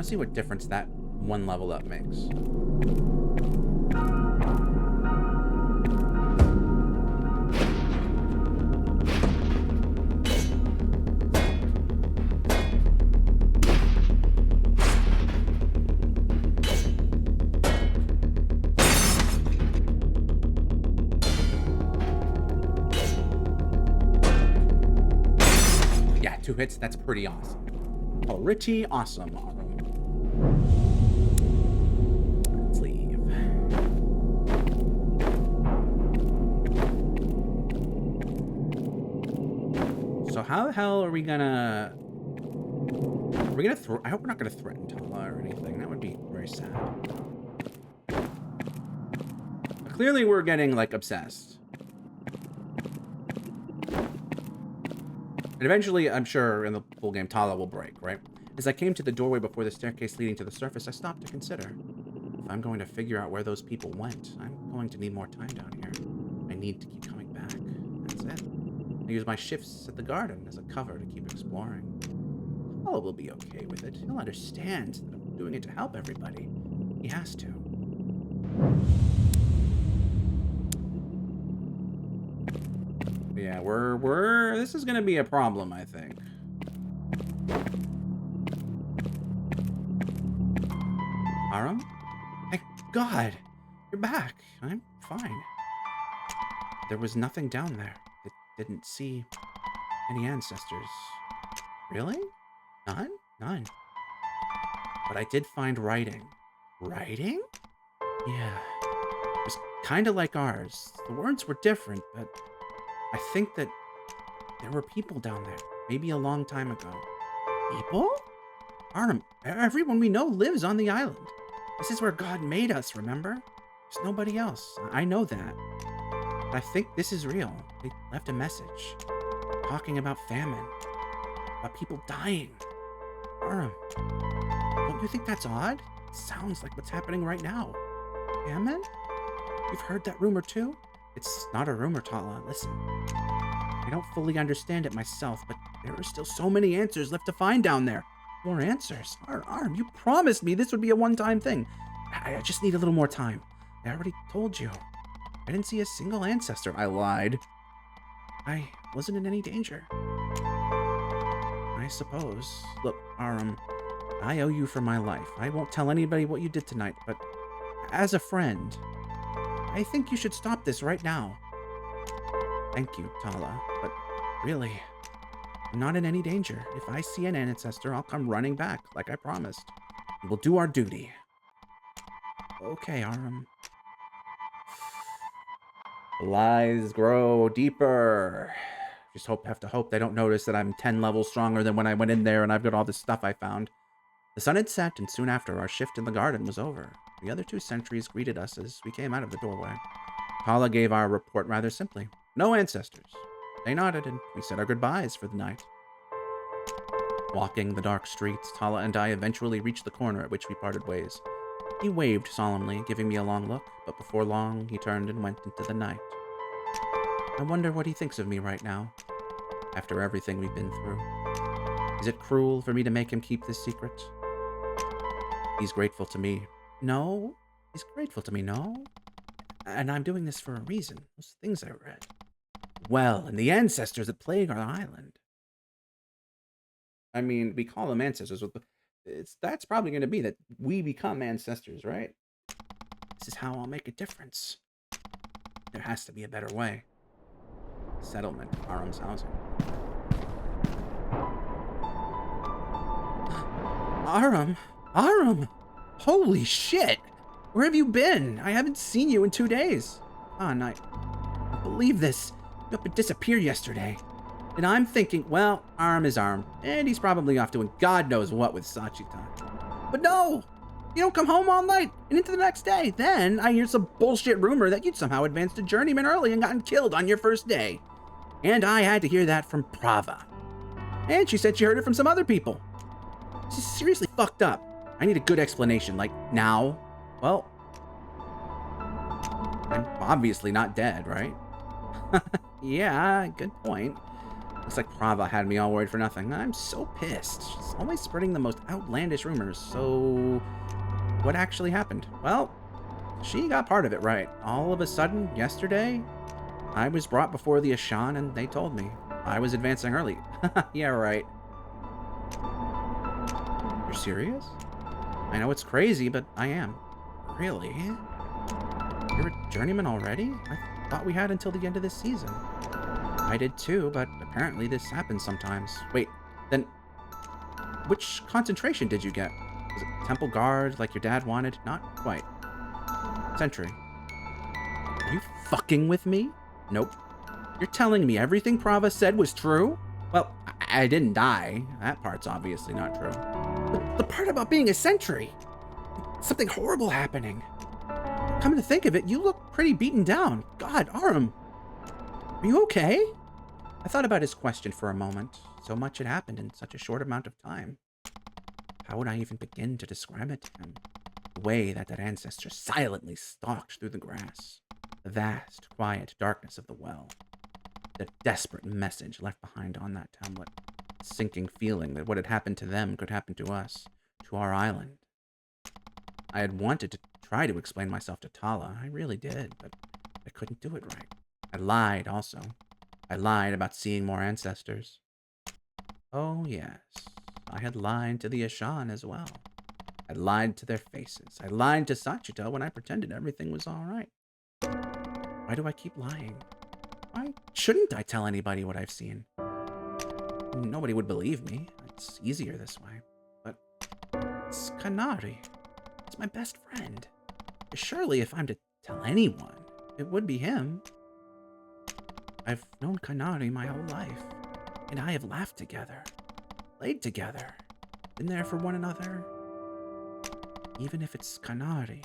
See what difference that one level up makes. 2 hits. That's pretty awesome. Pretty awesome, Arum. Let's leave. So how the hell are we gonna... Are we gonna I hope we're not gonna threaten Tala or anything. That would be very sad. But clearly we're getting, like, obsessed. And eventually, I'm sure, in the full game, Tala will break, right? As I came to the doorway before the staircase leading to the surface, I stopped to consider. If I'm going to figure out where those people went, I'm going to need more time down here. I need to keep coming back. That's it. I use my shifts at the garden as a cover to keep exploring. Tala will be okay with it. He'll understand that I'm doing it to help everybody. He has to. Yeah, this is gonna be a problem, I think. Arum? Thank God! You're back. I'm fine. There was nothing down there. It didn't see any ancestors. Really? None? None. But I did find writing. Writing? Yeah. It was kind of like ours. The words were different, but I think that there were people down there, maybe a long time ago. People? Arnhem, everyone we know lives on the island. This is where God made us, remember? There's nobody else. I know that. But I think this is real. They left a message. Talking about famine. About people dying. Arnhem, don't you think that's odd? It sounds like what's happening right now. Famine? You've heard that rumor too? It's not a rumor, Tala. Listen. I don't fully understand it myself, but there are still so many answers left to find down there. More answers? Arm, you promised me this would be a one-time thing. I just need a little more time. I already told you. I didn't see a single ancestor. I lied. I wasn't in any danger. I suppose. Look, Arum, I owe you for my life. I won't tell anybody what you did tonight, but as a friend, I think you should stop this right now. Thank you, Tala, but really, I'm not in any danger. If I see an ancestor, I'll come running back, like I promised. We'll do our duty. Okay, Arum. The lies grow deeper. Just have to hope they don't notice that I'm 10 levels stronger than when I went in there and I've got all this stuff I found. The sun had set, and soon after, our shift in the garden was over. The other 2 sentries greeted us as we came out of the doorway. Tala gave our report rather simply. No ancestors. They nodded, and we said our goodbyes for the night. Walking the dark streets, Tala and I eventually reached the corner at which we parted ways. He waved solemnly, giving me a long look, but before long, he turned and went into the night. I wonder what he thinks of me right now, after everything we've been through. Is it cruel for me to make him keep this secret? He's grateful to me. No. He's grateful to me, no? And I'm doing this for a reason. Those things I read. Well, and the ancestors that plague our island. I mean, we call them ancestors. That's probably going to be that we become ancestors, right? This is how I'll make a difference. There has to be a better way. Settlement, Arum's housing. Arum! Holy shit! Where have you been? I haven't seen you in 2 days. I can't believe this. You up and disappeared yesterday. And I'm thinking, well, Arum is Arum, and he's probably off doing God knows what with Sachita. But no! You don't come home all night and into the next day. Then I hear some bullshit rumor that you'd somehow advanced to journeyman early and gotten killed on your first day. And I had to hear that from Prava. And she said she heard it from some other people. This is seriously fucked up. I need a good explanation, like, now. Well, I'm obviously not dead, right? Yeah, good point. Looks like Prava had me all worried for nothing. I'm so pissed. She's always spreading the most outlandish rumors. So, what actually happened? Well, she got part of it right. All of a sudden, yesterday, I was brought before the Ashan and they told me I was advancing early. Yeah, right. You're serious? I know it's crazy, but I am. Really? You're a journeyman already? I thought we had until the end of this season. I did too, but apparently this happens sometimes. Wait, Then, which concentration did you get? Was it temple guard like your dad wanted? Not quite. Sentry. Are you fucking with me? Nope. You're telling me everything Prava said was true? Well, I didn't die. That part's obviously not true. But the part about being a sentry. Something horrible happening. Come to think of it, you look pretty beaten down. God, Aram. Are you okay? I thought about his question for a moment. So much had happened in such a short amount of time. How would I even begin to describe it to him? The way that ancestor silently stalked through the grass. The vast, quiet darkness of the well. The desperate message left behind on that tablet. The sinking feeling that what had happened to them could happen to us, to our island. I had wanted to try to explain myself to Tala. I really did, but I couldn't do it right. I lied also. I lied about seeing more ancestors. Oh, yes. I had lied to the Ashan as well. I lied to their faces. I lied to Sachita when I pretended everything was all right. Why do I keep lying? Why shouldn't I tell anybody what I've seen? Nobody would believe me. It's easier this way. But it's Kanari. It's my best friend. Surely if I'm to tell anyone, it would be him. I've known Kanari my whole life, and I have laughed together, played together, been there for one another. Even if it's Kanari,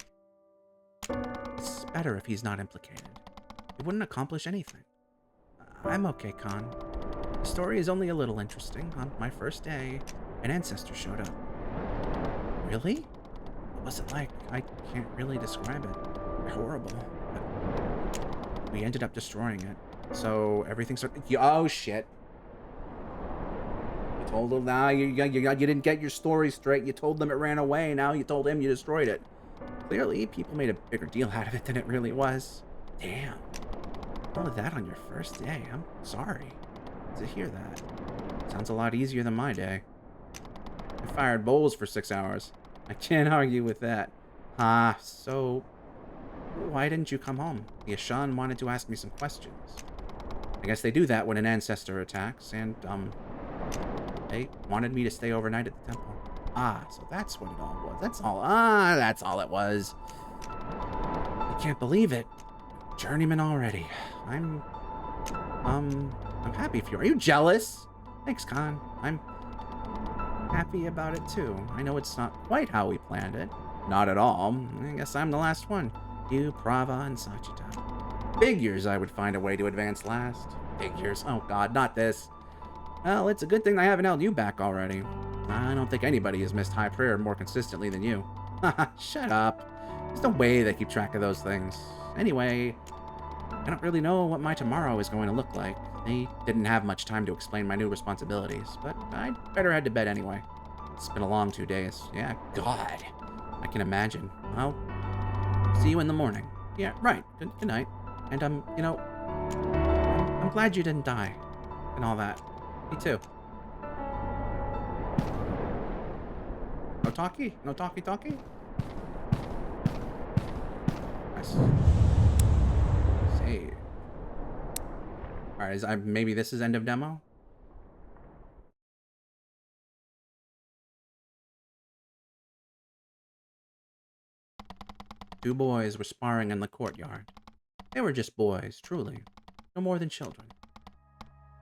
it's better if he's not implicated. It wouldn't accomplish anything. I'm okay, Khan. The story is only a little interesting. On my first day, an ancestor showed up. Really? What was it like? I can't really describe it. Horrible. But we ended up destroying it. So everything started... Oh, shit. You told them now you didn't get your story straight. You told them it ran away. Now you told him you destroyed it. Clearly, people made a bigger deal out of it than it really was. Damn. All of that on your first day. I'm sorry to hear that. Sounds a lot easier than my day. I fired bowls for 6 hours. I can't argue with that. So... why didn't you come home? The Ashan wanted to ask me some questions. I guess they do that when an ancestor attacks, and, they wanted me to stay overnight at the temple. So that's what it all was. That's all it was. I can't believe it. Journeyman already. I'm happy for you. Are you jealous? Thanks, Khan. I'm happy about it, too. I know it's not quite how we planned it. Not at all. I guess I'm the last one. You, Prava, and Sachita. Figures I would find a way to advance last. Figures. Oh, God, not this. Well, it's a good thing I haven't held you back already. I don't think anybody has missed high prayer more consistently than you. Haha, shut up. There's no way they keep track of those things. Anyway, I don't really know what my tomorrow is going to look like. They didn't have much time to explain my new responsibilities, but I'd better head to bed anyway. It's been a long 2 days. Yeah, God. I can imagine. Well, see you in the morning. Yeah, right. Good night. And, I'm glad you didn't die. And all that. Me too. No talkie? No talkie? Nice. Save. Alright, maybe this is end of demo? Two boys were sparring in the courtyard. They were just boys, truly. No more than children.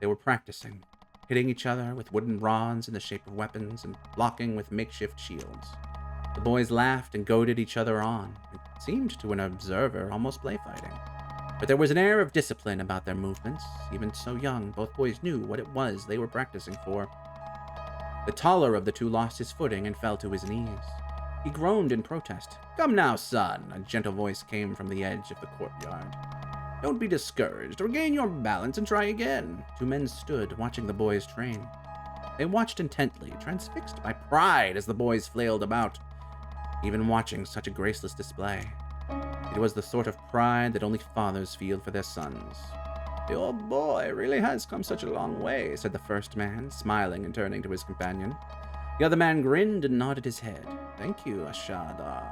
They were practicing, hitting each other with wooden rods in the shape of weapons and blocking with makeshift shields. The boys laughed and goaded each other on. It seemed to an observer almost play fighting. But there was an air of discipline about their movements. Even so young, both boys knew what it was they were practicing for. The taller of the two lost his footing and fell to his knees. He groaned in protest. "Come now, son," a gentle voice came from the edge of the courtyard. "Don't be discouraged. Regain your balance and try again." Two men stood, watching the boys train. They watched intently, transfixed by pride as the boys flailed about, even watching such a graceless display. It was the sort of pride that only fathers feel for their sons. "Your boy really has come such a long way," said the first man, smiling and turning to his companion. The other man grinned and nodded his head. "Thank you, Ashadar.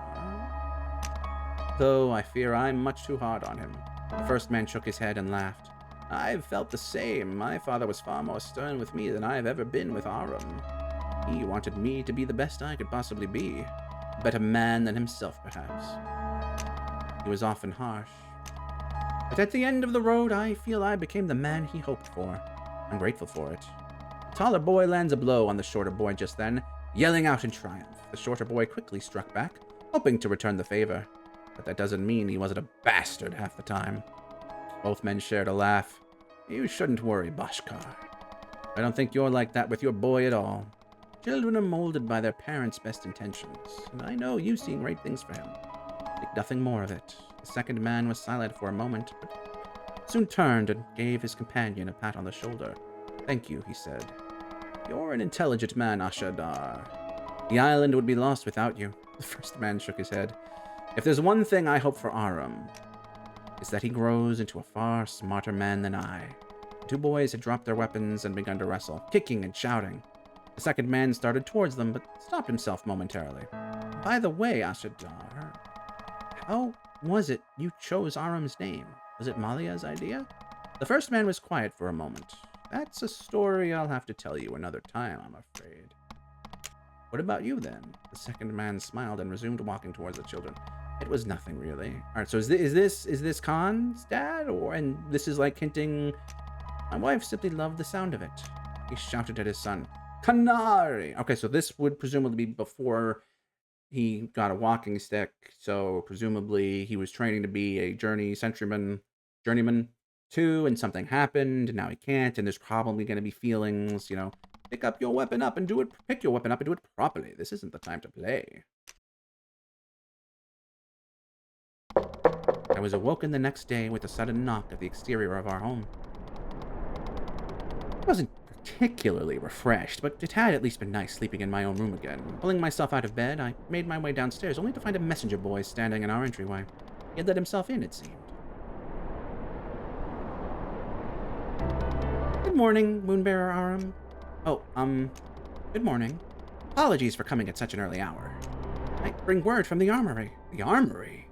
Though I fear I'm much too hard on him." The first man shook his head and laughed. I've felt the same. My father was far more stern with me than I have ever been with Aram. He wanted me to be the best I could possibly be. A better man than himself, perhaps. He was often harsh. But at the end of the road, I feel I became the man he hoped for. I'm grateful for it. The taller boy lands a blow on the shorter boy just then, yelling out in triumph. The shorter boy quickly struck back, hoping to return the favor. But that doesn't mean he wasn't a bastard half the time. Both men shared a laugh. You shouldn't worry, Bashkar. I don't think you're like that with your boy at all. Children are molded by their parents' best intentions, and I know you've seen great things for him. Think nothing more of it. The second man was silent for a moment, but soon turned and gave his companion a pat on the shoulder. Thank you, he said. You're an intelligent man, Ashadar. The island would be lost without you. The first man shook his head. If there's one thing I hope for Aram, it's that he grows into a far smarter man than I. The two boys had dropped their weapons and begun to wrestle, kicking and shouting. The second man started towards them, but stopped himself momentarily. By the way, Ashadar, how was it you chose Aram's name? Was it Malia's idea? The first man was quiet for a moment. That's a story I'll have to tell you another time, I'm afraid. What about you, then? The second man smiled and resumed walking towards the children. It was nothing, really. All right, so is this Khan's dad? And this is like hinting... My wife simply loved the sound of it. He shouted at his son. Kanari! Okay, so this would presumably be before he got a walking stick. So presumably he was training to be a journeyman too, and something happened, and now he can't, and there's probably going to be feelings, pick your weapon up and do it properly. This isn't the time to play. I was awoken the next day with a sudden knock at the exterior of our home. I wasn't particularly refreshed, but it had at least been nice sleeping in my own room again. Pulling myself out of bed, I made my way downstairs, only to find a messenger boy standing in our entryway. He had let himself in, it seemed. Good morning, Moonbearer Aram. Oh, good morning. Apologies for coming at such an early hour. I bring word from the armory. The armory?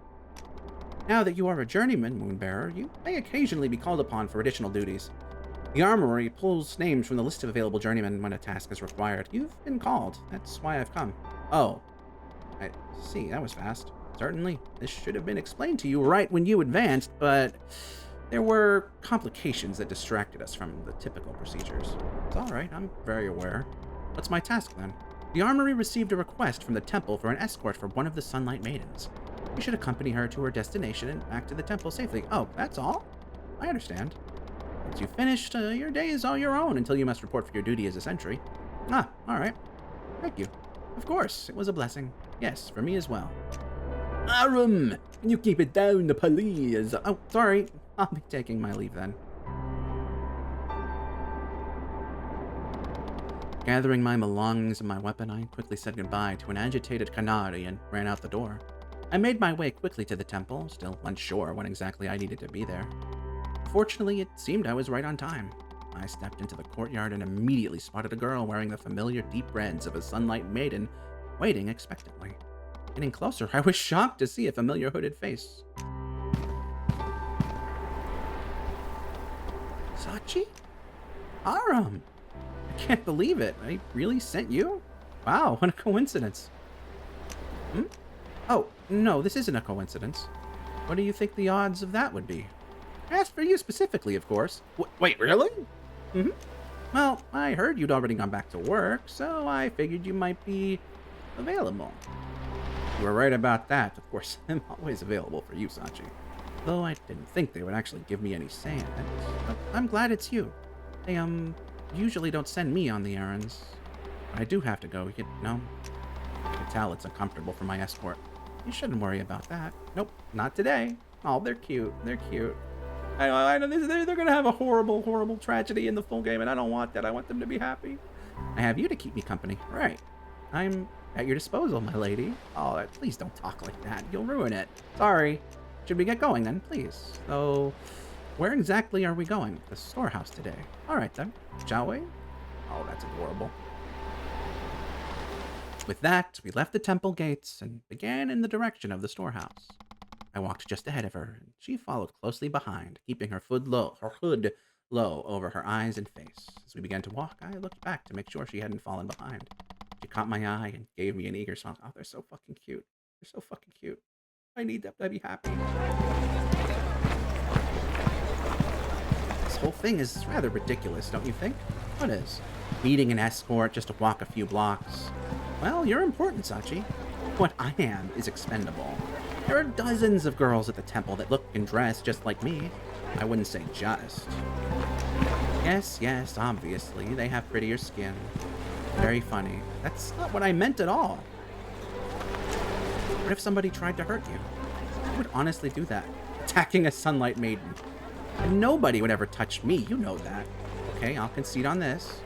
Now that you are a journeyman, Moonbearer, you may occasionally be called upon for additional duties. The armory pulls names from the list of available journeymen when a task is required. You've been called. That's why I've come. Oh. I see. That was fast. Certainly. This should have been explained to you right when you advanced, but there were complications that distracted us from the typical procedures. It's all right. I'm very aware. What's my task, then? The armory received a request from the temple for an escort for one of the Sunlight Maidens. You should accompany her to her destination and back to the temple safely. Oh, that's all? I understand. Once you've finished, your day is all your own until you must report for your duty as a sentry. Ah, all right. Thank you. Of course, it was a blessing. Yes, for me as well. Aram, can you keep it down, the police? Oh, sorry. I'll be taking my leave then. Gathering my belongings and my weapon, I quickly said goodbye to an agitated Kanari and ran out the door. I made my way quickly to the temple, still unsure when exactly I needed to be there. Fortunately, it seemed I was right on time. I stepped into the courtyard and immediately spotted a girl wearing the familiar deep reds of a Sunlight Maiden, waiting expectantly. Getting closer, I was shocked to see a familiar hooded face. Sachi? Aram! I can't believe it. I really sent you? Wow, what a coincidence. Oh, no, this isn't a coincidence. What do you think the odds of that would be? I asked for you specifically, of course. Wait, really? Mm-hmm. Well, I heard you'd already gone back to work, so I figured you might be available. You were right about that. Of course, I'm always available for you, Sachi. Though I didn't think they would actually give me any say in it. But I'm glad it's you. They, usually don't send me on the errands. But I do have to go, I can tell it's uncomfortable for my escort. You shouldn't worry about that. Nope, not today. Oh, they're cute. They're cute. I know they're gonna have a horrible, horrible tragedy in the full game, and I don't want that. I want them to be happy. I have you to keep me company. Right. I'm at your disposal, my lady. Oh, please don't talk like that. You'll ruin it. Sorry. Should we get going then, please? So, where exactly are we going? The storehouse today. All right then. Shall we? Oh, that's adorable. With that, we left the temple gates and began in the direction of the storehouse. I walked just ahead of her, and she followed closely behind, keeping her hood low over her eyes and face. As we began to walk, I looked back to make sure she hadn't fallen behind. She caught my eye and gave me an eager smile. Oh, they're so fucking cute. They're so fucking cute. I need them to be happy. This whole thing is rather ridiculous, don't you think? What is? Needing an escort just to walk a few blocks. Well, you're important, Sachi. What I am is expendable. There are dozens of girls at the temple that look and dress just like me. I wouldn't say just. Yes, obviously, they have prettier skin. Very funny. That's not what I meant at all. What if somebody tried to hurt you? I would honestly do that. Attacking a sunlight maiden. And nobody would ever touch me, you know that. Okay, I'll concede on this.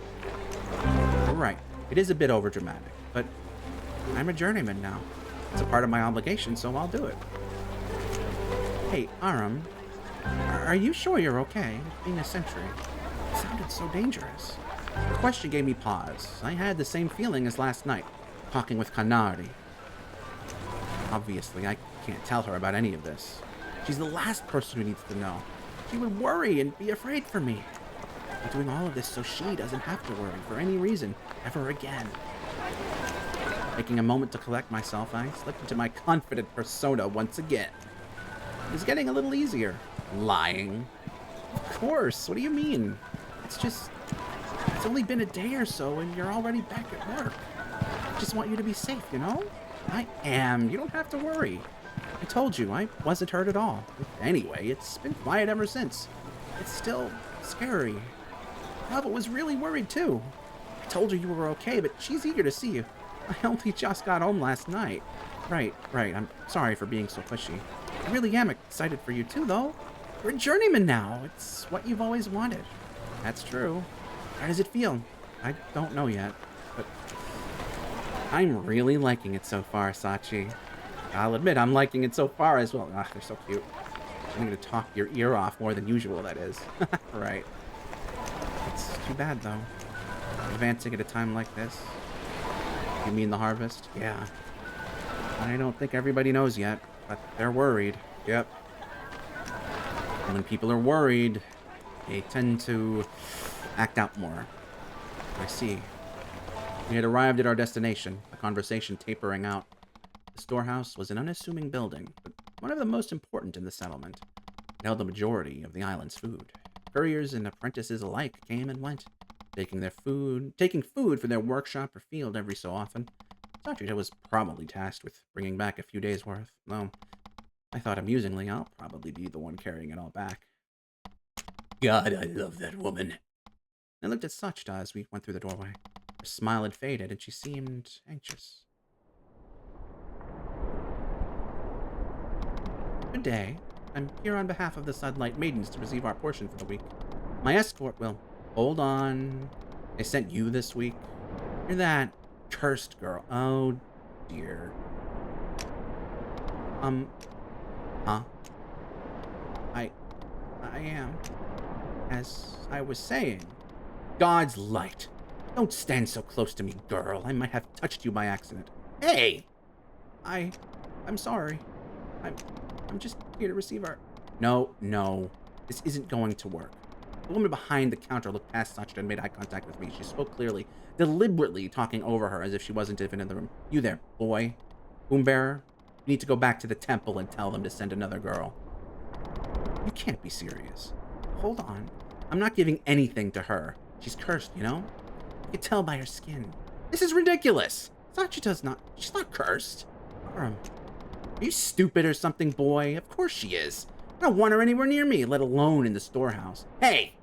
You're right, it is a bit overdramatic, but I'm a journeyman now. It's a part of my obligation, so I'll do it. Hey, Aram, are you sure you're okay? Being a sentry. It sounded so dangerous. The question gave me pause. I had the same feeling as last night, talking with Kanari. Obviously, I can't tell her about any of this. She's the last person who needs to know. She would worry and be afraid for me. I'm doing all of this so she doesn't have to worry for any reason ever again. Taking a moment to collect myself, I slipped into my confident persona once again. It was getting a little easier. Lying. Of course, what do you mean? It's only been a day or so and you're already back at work. I just want you to be safe, you know? I am. You don't have to worry. I told you, I wasn't hurt at all. Anyway, it's been quiet ever since. It's still scary. Lava was really worried too. I told her you were okay, but she's eager to see you. I only just got home last night. Right. I'm sorry for being so pushy. I really am excited for you too, though. You're a journeyman now. It's what you've always wanted. That's true. How does it feel? I don't know yet, but I'm really liking it so far, Sachi. I'll admit I'm liking it so far as well. Ah, they're so cute. I'm gonna talk your ear off more than usual, that is. Right. It's too bad, though. Advancing at a time like this. You mean the harvest? Yeah. I don't think everybody knows yet, but they're worried. Yep. And when people are worried, they tend to act out more. I see. We had arrived at our destination, the conversation tapering out. The storehouse was an unassuming building, but one of the most important in the settlement. It held the majority of the island's food. Couriers and apprentices alike came and went, taking food from their workshop or field every so often. Sachita was probably tasked with bringing back a few days' worth, though I thought amusingly I'll probably be the one carrying it all back. God, I love that woman. I looked at Sachita as we went through the doorway. Her smile had faded, and she seemed anxious. Good day. I'm here on behalf of the Sunlight Maidens to receive our portion for the week. My escort will... Hold on. They sent you this week? You're that cursed girl. Oh, dear. Huh? I am. As I was saying. God's light. Don't stand so close to me, girl. I might have touched you by accident. Hey! I'm sorry. I'm just here to receive our... No. This isn't going to work. The woman behind the counter looked past Sachita and made eye contact with me. She spoke clearly, deliberately talking over her as if she wasn't even in the room. You there, boy. Boombearer. You need to go back to the temple and tell them to send another girl. You can't be serious. Hold on. I'm not giving anything to her. She's cursed, you know? You can tell by her skin. This is ridiculous. Sachita's not... She's not cursed. Are you stupid or something, boy? Of course she is. I don't want her anywhere near me, let alone in the storehouse. Hey!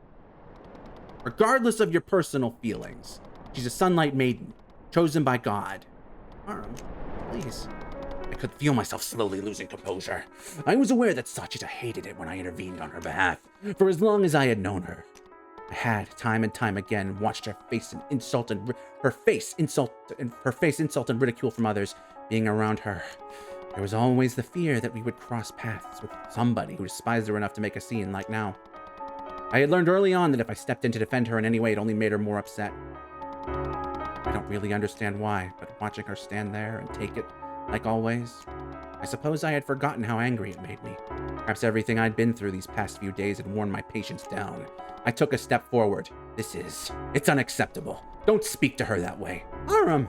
Regardless of your personal feelings, she's a Sunlight Maiden, chosen by God. Aram, please. I could feel myself slowly losing composure. I was aware that Sachita hated it when I intervened on her behalf, for as long as I had known her. I had, time and time again, watched her face insult and ridicule from others being around her. There was always the fear that we would cross paths with somebody who despised her enough to make a scene like now. I had learned early on that if I stepped in to defend her in any way, it only made her more upset. I don't really understand why, but watching her stand there and take it, like always, I suppose I had forgotten how angry it made me. Perhaps everything I'd been through these past few days had worn my patience down. I took a step forward. It's unacceptable. Don't speak to her that way. Aram!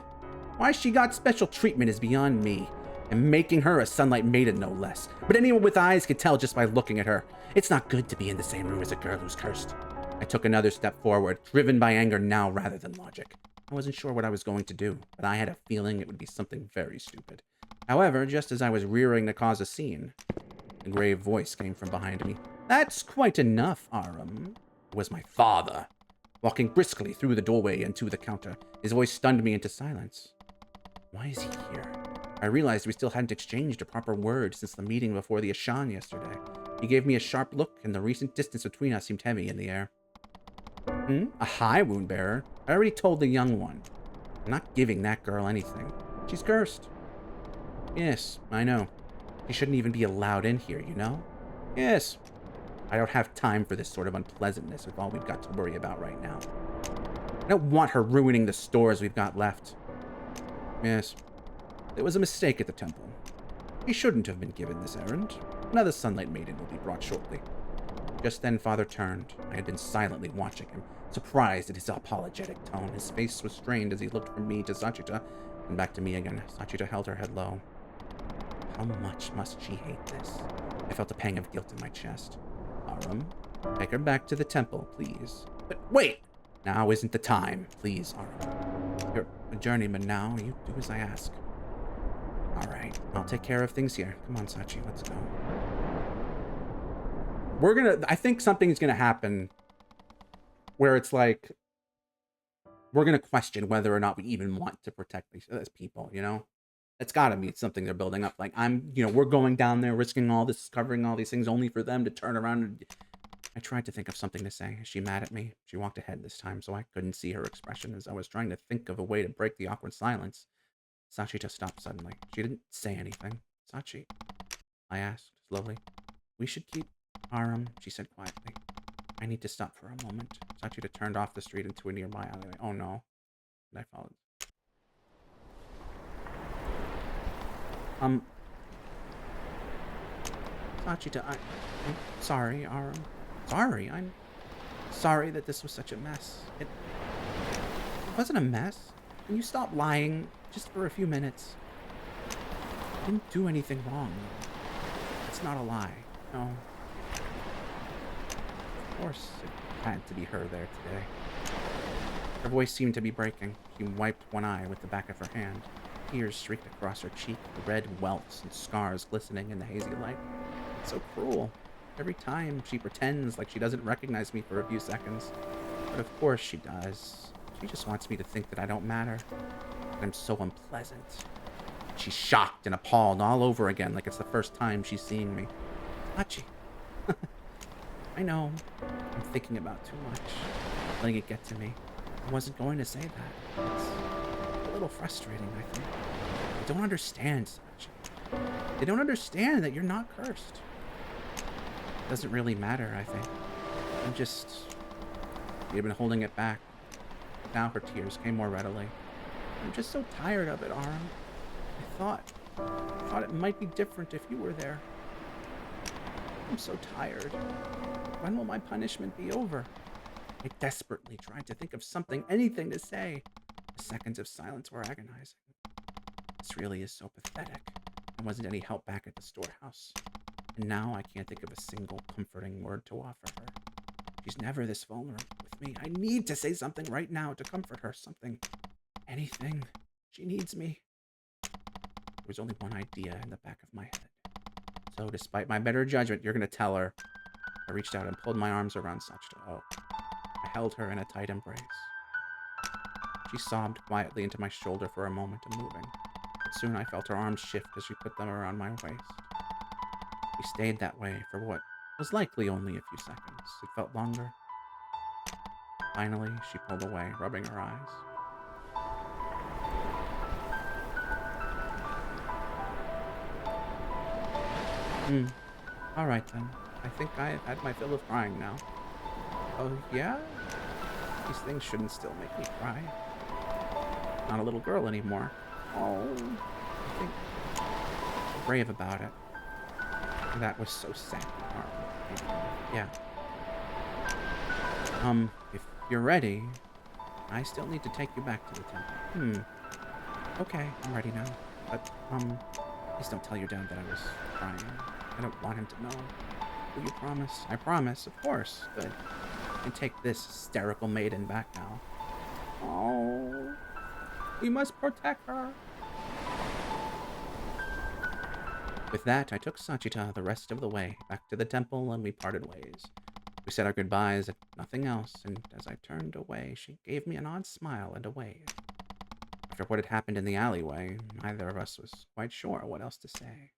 Why she got special treatment is beyond me. And making her a sunlight maiden, no less. But anyone with eyes could tell just by looking at her. It's not good to be in the same room as a girl who's cursed. I took another step forward, driven by anger now rather than logic. I wasn't sure what I was going to do, but I had a feeling it would be something very stupid. However, just as I was rearing to cause a scene, a grave voice came from behind me. That's quite enough, Aram. It was my father, walking briskly through the doorway and to the counter. His voice stunned me into silence. Why is he here? I realized we still hadn't exchanged a proper word since the meeting before the Ashan yesterday. He gave me a sharp look, and the recent distance between us seemed heavy in the air. A high wound bearer? I already told the young one. I'm not giving that girl anything. She's cursed. Yes, I know. She shouldn't even be allowed in here, you know? Yes. I don't have time for this sort of unpleasantness with all we've got to worry about right now. I don't want her ruining the stores we've got left. Yes. There was a mistake at the temple. He shouldn't have been given this errand. Another sunlight maiden will be brought shortly. Just then Father turned. I had been silently watching him, surprised at his apologetic tone. His face was strained as he looked from me to Sachita, and back to me again. Sachita held her head low. How much must she hate this? I felt a pang of guilt in my chest. Aram, take her back to the temple, please. But wait! Now isn't the time. Please, Aram. You're a journeyman now. You do as I ask. Alright, I'll take care of things here. Come on, Sachi, let's go. I think something's gonna happen where it's like, we're gonna question whether or not we even want to protect these people, you know? It's gotta be something they're building up. Like, we're going down there, risking all this, covering all these things, only for them to turn around and... I tried to think of something to say. Is she mad at me? She walked ahead this time, so I couldn't see her expression as I was trying to think of a way to break the awkward silence. Sachi just stopped suddenly. She didn't say anything. Sachi, I asked slowly. We should keep Aram, she said quietly. I need to stop for a moment. Sachita turned off the street into a nearby alleyway. Oh no. And I followed. Sachita, I'm sorry, Aram. Sorry, I'm sorry that this was such a mess. It wasn't a mess. Can you stop lying just for a few minutes? I didn't do anything wrong. It's not a lie. No. Of course, it had to be her there today. Her voice seemed to be breaking. She wiped one eye with the back of her hand. Tears streaked across her cheek, the red welts and scars glistening in the hazy light. It's so cruel. Every time she pretends like she doesn't recognize me for a few seconds. But of course she does. She just wants me to think that I don't matter. That I'm so unpleasant. She's shocked and appalled all over again, like it's the first time she's seeing me. Hachi. I know. I'm thinking about too much. Letting it get to me. I wasn't going to say that. It's a little frustrating, I think. They don't understand, Sachi. They don't understand that you're not cursed. It doesn't really matter, I think. You've been holding it back. Now her tears came more readily. I'm just so tired of it, Aram. I thought it might be different if you were there. I'm so tired. When will my punishment be over? I desperately tried to think of something, anything to say. The seconds of silence were agonizing. This really is so pathetic. There wasn't any help back at the storehouse. And now I can't think of a single comforting word to offer her. She's never this vulnerable with me. I need to say something right now to comfort her. Something. Anything. She needs me. There was only one idea in the back of my head. So, despite my better judgment, you're going to tell her. I reached out and pulled my arms around Sachita. Oh. I held her in a tight embrace. She sobbed quietly into my shoulder for a moment, unmoving. But soon I felt her arms shift as she put them around my waist. We stayed that way for what was likely only a few seconds. It felt longer. Finally, she pulled away, rubbing her eyes. All right then. I think I've had my fill of crying now. Oh, yeah? These things shouldn't still make me cry. Not a little girl anymore. Oh, I think brave about it. That was so sad. Yeah. If you're ready, I still need to take you back to the temple. Okay, I'm ready now. But, please don't tell your dad that I was crying. I don't want him to know. Will you promise? I promise, of course. Good. I can take this hysterical maiden back now. Oh, we must protect her. With that, I took Sachita the rest of the way back to the temple, and we parted ways. We said our goodbyes and nothing else, and as I turned away, she gave me an odd smile and a wave. After what had happened in the alleyway, neither of us was quite sure what else to say.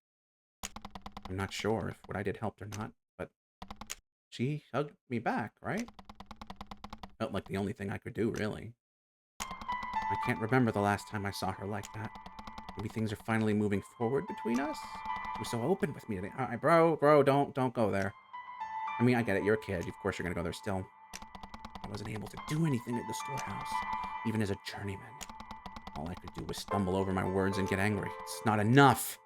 I'm not sure if what I did helped or not, but she hugged me back, right? Felt like the only thing I could do, really. I can't remember the last time I saw her like that. Maybe things are finally moving forward between us? She was so open with me today. All right, bro, don't go there. I mean, I get it, you're a kid. Of course you're gonna go there still. I wasn't able to do anything at the storehouse, even as a journeyman. All I could do was stumble over my words and get angry. It's not enough.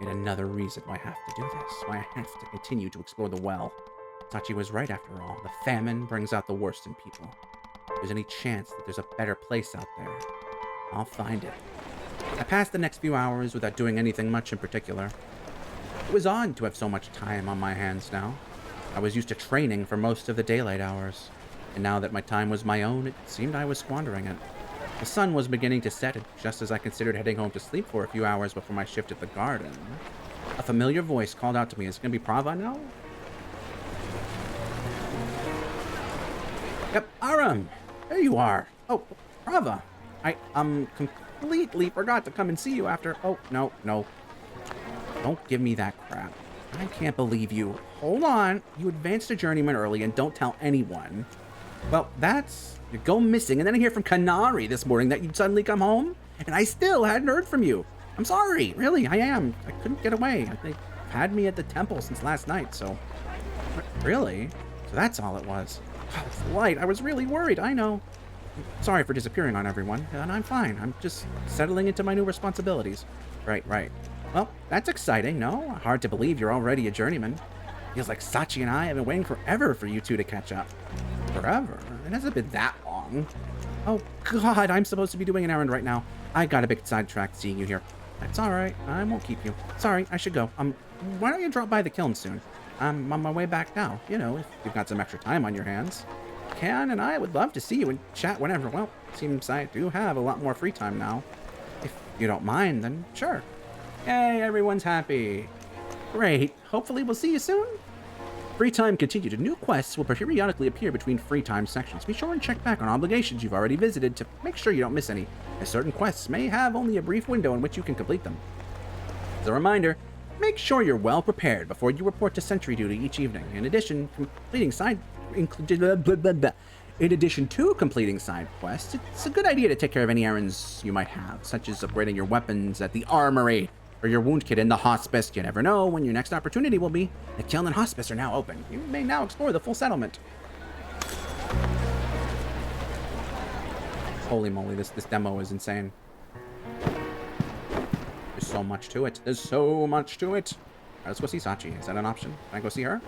Yet another reason why I have to do this, why I have to continue to explore the well. Sachi was right after all. The famine brings out the worst in people. If there's any chance that there's a better place out there, I'll find it. I passed the next few hours without doing anything much in particular. It was odd to have so much time on my hands now. I was used to training for most of the daylight hours, and now that my time was my own, it seemed I was squandering it. The sun was beginning to set, and just as I considered heading home to sleep for a few hours before my shift at the garden, a familiar voice called out to me. Is it going to be Prava now? Yep, Aram! There you are! Oh, Prava! I, completely forgot to come and see you after... Oh, no. Don't give me that crap. I can't believe you. Hold on. You advanced a journeyman early and don't tell anyone. Well, that's... You go missing, and then I hear from Kanari this morning that you'd suddenly come home, and I still hadn't heard from you. I'm sorry. Really, I am. I couldn't get away. They had me at the temple since last night, so... Really? So that's all it was. God, it's light. I was really worried. I know. Sorry for disappearing on everyone, and I'm fine. I'm just settling into my new responsibilities. Right. Well, that's exciting, no? Hard to believe you're already a journeyman. Feels like Sachi and I have been waiting forever for you two to catch up. Forever? It hasn't been that long. Oh, God, I'm supposed to be doing an errand right now. I got a bit sidetracked seeing you here. That's all right. I won't keep you. Sorry, I should go. Why don't you drop by the kiln soon? I'm on my way back now. You know, if you've got some extra time on your hands. Can and I would love to see you and chat whenever. Well, seems I do have a lot more free time now. If you don't mind, then sure. Yay, everyone's happy. Great. Hopefully we'll see you soon. Free time continued, and new quests will periodically appear between free time sections. Be sure and check back on obligations you've already visited to make sure you don't miss any, as certain quests may have only a brief window in which you can complete them. As a reminder, make sure you're well prepared before you report to sentry duty each evening. In addition to completing side quests, it's a good idea to take care of any errands you might have, such as upgrading your weapons at the armory or your wound kit in the hospice. You never know when your next opportunity will be. The kiln and hospice are now open. You may now explore the full settlement. Holy moly, this demo is insane. There's so much to it. There's so much to it. All right, let's go see Sachi. Is that an option? Can I go see her?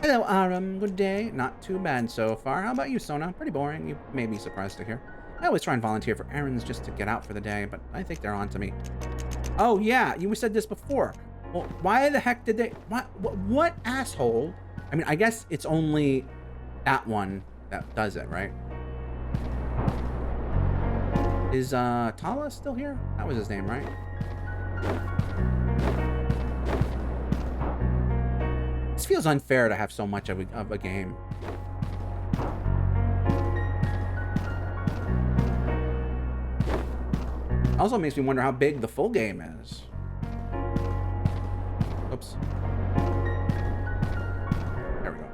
Hello, Aram. Good day. Not too bad so far. How about you, Sona? Pretty boring. You may be surprised to hear. I always try and volunteer for errands just to get out for the day, but I think they're on to me. Oh, yeah. You said this before. Well, why the heck did they... What asshole? I mean, I guess it's only that one that does it, right? Is Tala still here? That was his name, right? This feels unfair to have so much of a game. Also makes me wonder how big the full game is. Oops. There we go.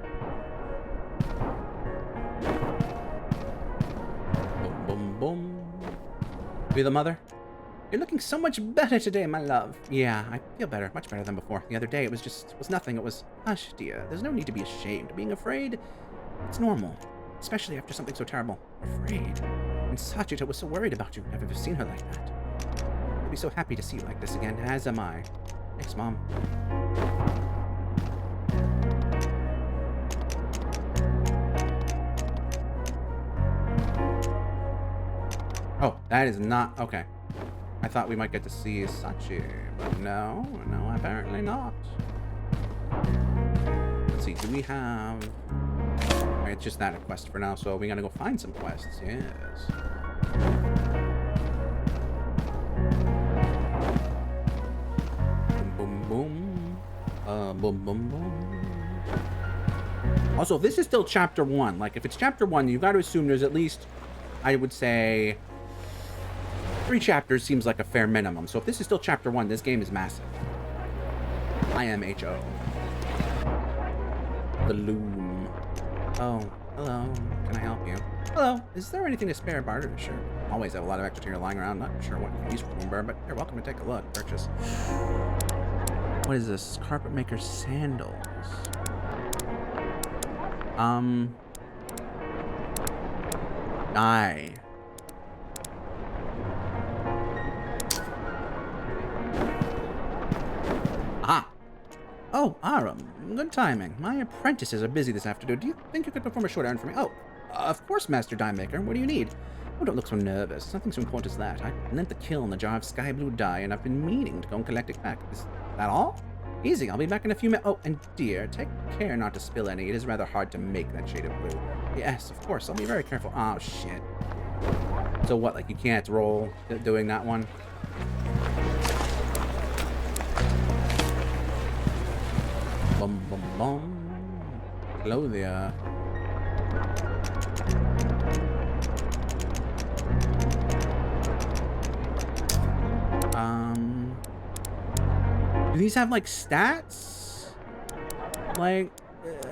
Boom, boom, boom. Be the mother? You're looking so much better today, my love. Yeah, I feel better. Much better than before. The other day, it was nothing. It was, hush, dear. There's no need to be ashamed. Being afraid, it's normal. especially after something so terrible. Afraid? And Sachita was so worried about you. I've never seen her like that. I'll be so happy to see you like this again, as am I. Thanks, Mom. Oh, that is not... Okay. I thought we might get to see Sachi, but no, apparently not. Let's see, do we have... Alright, it's just that a quest for now, so we gotta go find some quests, yes. Boom, boom, boom. Boom, boom, boom. Also, if this is still Chapter 1, like, if it's Chapter 1, you've got to assume there's at least, I would say... 3 chapters seems like a fair minimum. So if this is still Chapter 1, this game is massive. I am H.O. The Loom. Oh, hello. Can I help you? Hello. Is there anything to spare, barter? Sure. Always have a lot of extra material lying around. Not sure what you can use for lumber, but you're welcome to take a look. Purchase. What is this? Carpet maker's sandals. Die. Ah! Oh, Aram. Good timing. My apprentices are busy this afternoon. Do you think you could perform a short errand for me? Oh, of course, Master Dye Maker. What do you need? Oh, don't look so nervous. Nothing so important as that. I lent the kiln a jar of sky blue dye, and I've been meaning to go and collect it back. Is that all? Easy. I'll be back in a few minutes. Oh, and dear, take care not to spill any. It is rather hard to make that shade of blue. Yes, of course. I'll be very careful. Oh, shit. So what, like you can't roll doing that one? Bum, bum, bum. Hello there. Do these have, like, stats? Like,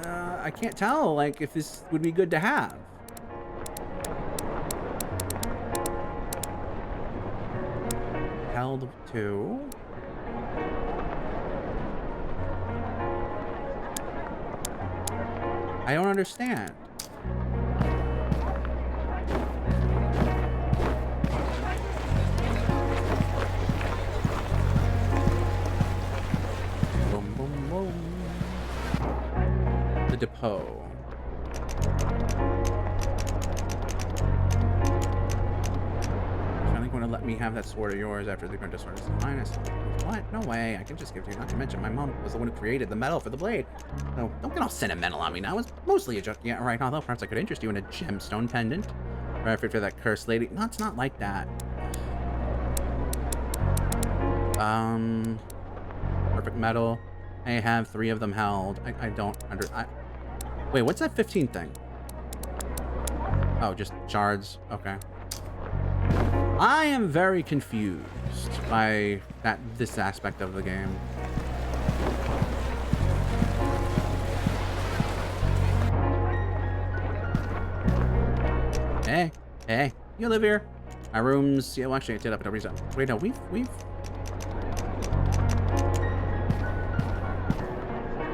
I can't tell, like, if this would be good to have. Held 2. I don't understand. Boom, boom, boom. The depot. Finally going to let me have that sword of yours after the apprentice sword is the finest. What? No way. I can just give it to you. Not to mention, my mom was the one who created the metal for the blade. So don't get all sentimental on me now. It's mostly a joke. Yeah, right. Although perhaps I could interest you in a gemstone pendant. Right after that cursed lady. No, it's not like that. Perfect metal. I have 3 of them held. I don't wait, what's that 15 thing? Oh, just shards. Okay. I am very confused by this aspect of the game. Hey, you live here? My room's, yeah, well, actually, I did up at a reason. Wait, no, we've...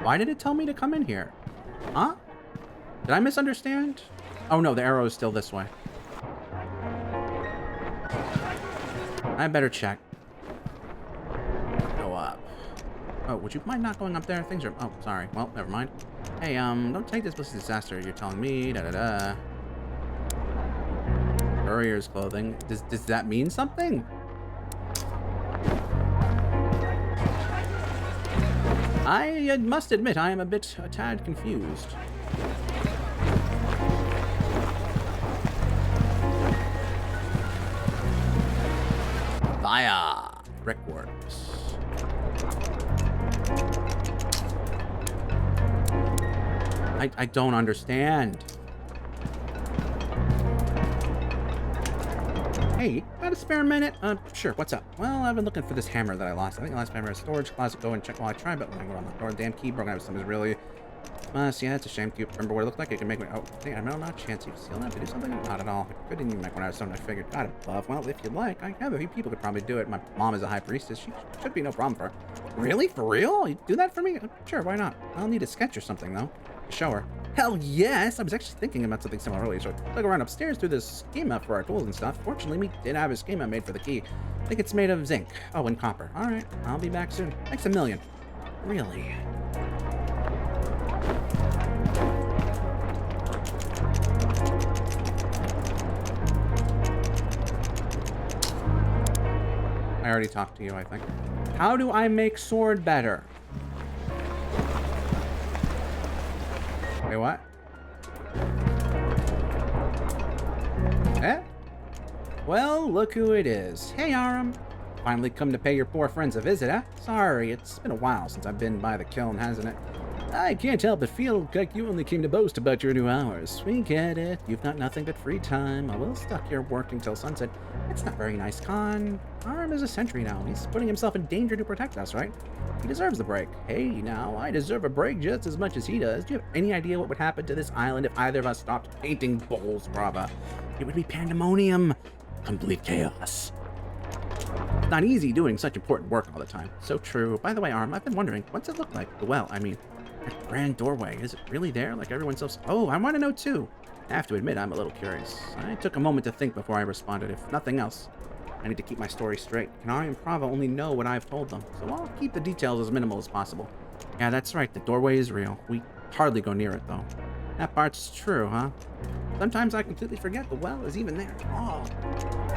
Why did it tell me to come in here? Huh? Did I misunderstand? Oh, no, the arrow is still this way. I better check. Go up. Oh, would you mind not going up there? Things are... Oh, sorry. Well, never mind. Hey, don't take this as a disaster. You're telling me. Da-da-da. Courier's clothing. Does that mean something? I must admit, I am a tad confused. Fire! Brickworks. I don't understand. Hey, got a spare minute? Sure, what's up? Well, I've been looking for this hammer that I lost. I think I lost my hammer in a storage closet. Go and check while I try, but when I go on the door, the damn key broke. I was something's really... See, yeah, it's a shame. Do you remember what it looked like? It can make me... Oh, hey, I don't know, not a chance. You still have to do something? Not at all. I couldn't even make one out of something. I figured, God above. Well, if you'd like, I have a few people could probably do it. My mom is a high priestess. She should be no problem for her. Really? For real? You do that for me? Sure, why not? I'll need a sketch or something, though. To show her. Hell yes! I was actually thinking about something similar earlier, so I dug around upstairs through this schema for our tools and stuff. Fortunately, we did have a schema made for the key. I think it's made of zinc. Oh, and copper. Alright, I'll be back soon. Thanks a million. Really? I already talked to you, I think. How do I make sword better? Wait, what? Eh? Well, look who it is. Hey, Aram. Finally come to pay your poor friends a visit, huh? Sorry, it's been a while since I've been by the kiln, hasn't it? I can't help but feel like you only came to boast about your new hours. We get it. You've got nothing but free time. I will stuck here working till sunset. It's not very nice, Khan. Aram is a sentry now. He's putting himself in danger to protect us, right? He deserves the break. Hey, now, I deserve a break just as much as he does. Do you have any idea what would happen to this island if either of us stopped painting bowls, Brava? It would be pandemonium. Complete chaos. It's not easy doing such important work all the time. So true. By the way, Aram, I've been wondering, what's it look like? The well, I mean, that grand doorway. Is it really there like everyone else? Oh, I want to know too. I have to admit, I'm a little curious. I took a moment to think before I responded. If nothing else, I need to keep my story straight. Kanari and Prava only know what I've told them, so I'll keep the details as minimal as possible. Yeah, that's right. The doorway is real. We hardly go near it, though. That part's true, huh? Sometimes I completely forget the well is even there. Oh,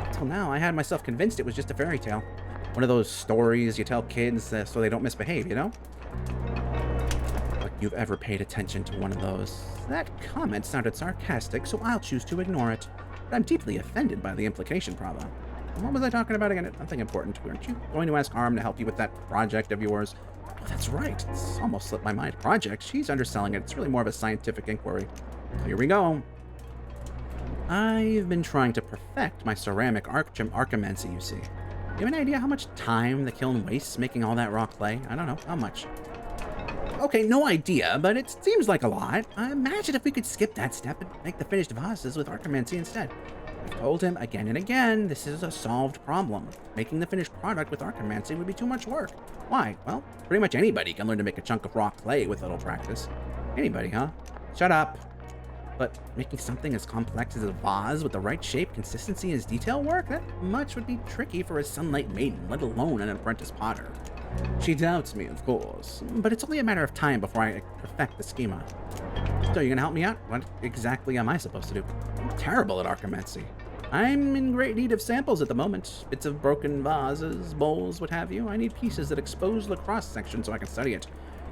until now, I had myself convinced it was just a fairy tale. One of those stories you tell kids so they don't misbehave, you know? But you've ever paid attention to one of those? That comment sounded sarcastic, so I'll choose to ignore it. But I'm deeply offended by the implication, Prava. What was I talking about again? Nothing important. Weren't you going to ask Aram to help you with that project of yours? Oh, that's right. It's almost slipped my mind. Project? She's underselling it. It's really more of a scientific inquiry. So here we go. I've been trying to perfect my ceramic archimancy, you see. You have any idea how much time the kiln wastes making all that raw clay? I don't know. How much? Okay, no idea, but it seems like a lot. Imagine if we could skip that step and make the finished vases with archimancy instead. I've told him again and again, this is a solved problem. Making the finished product with archimancy would be too much work. Why? Well, pretty much anybody can learn to make a chunk of raw clay with a little practice. Anybody, huh? Shut up. But making something as complex as a vase with the right shape, consistency, and detail work, that much would be tricky for a sunlight maiden, let alone an apprentice potter. She doubts me, of course, but it's only a matter of time before I perfect the schema. So you're gonna help me out? What exactly am I supposed to do? I'm terrible at archimancy. I'm in great need of samples at the moment. Bits of broken vases, bowls, what have you. I need pieces that expose the cross-section so I can study it.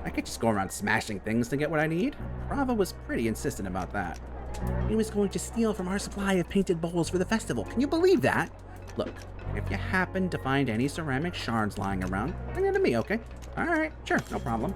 I can't just go around smashing things to get what I need. Brava was pretty insistent about that. He was going to steal from our supply of painted bowls for the festival. Can you believe that? Look, if you happen to find any ceramic shards lying around, bring them to me, okay? Alright, sure, no problem.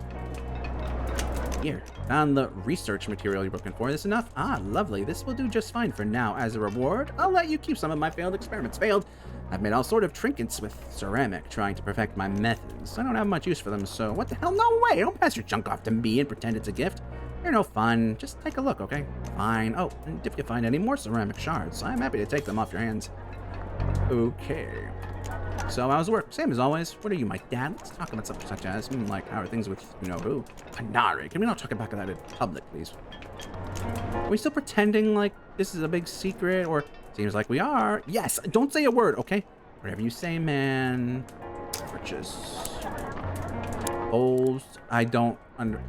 Here, found the research material you're looking for. Is this enough? Ah, lovely. This will do just fine for now. As a reward, I'll let you keep some of my failed experiments. Failed? I've made all sort of trinkets with ceramic, trying to perfect my methods. I don't have much use for them, so what the hell? No way! Don't pass your junk off to me and pretend it's a gift. You're no fun. Just take a look, okay? Fine. Oh, and if you find any more ceramic shards, I'm happy to take them off your hands. Okay. So how's work? Same as always. What are you, my dad? Let's talk about something such as, like, how are things with, you know, who? Kanari. Can we not talk about that in public, please? Are we still pretending like this is a big secret, or seems like we are? Yes, don't say a word, okay? Whatever you say, man. Purchase. Bowls. I don't under...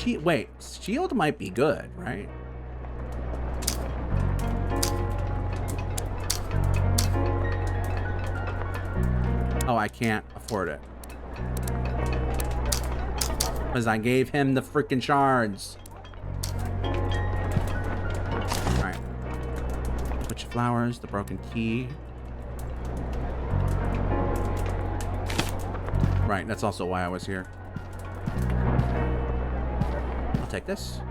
Wait, shield might be good, right? Oh, I can't afford it. Because I gave him the freaking shards. Alright. Switch flowers, the broken key. Right, that's also why I was here. I'll take this.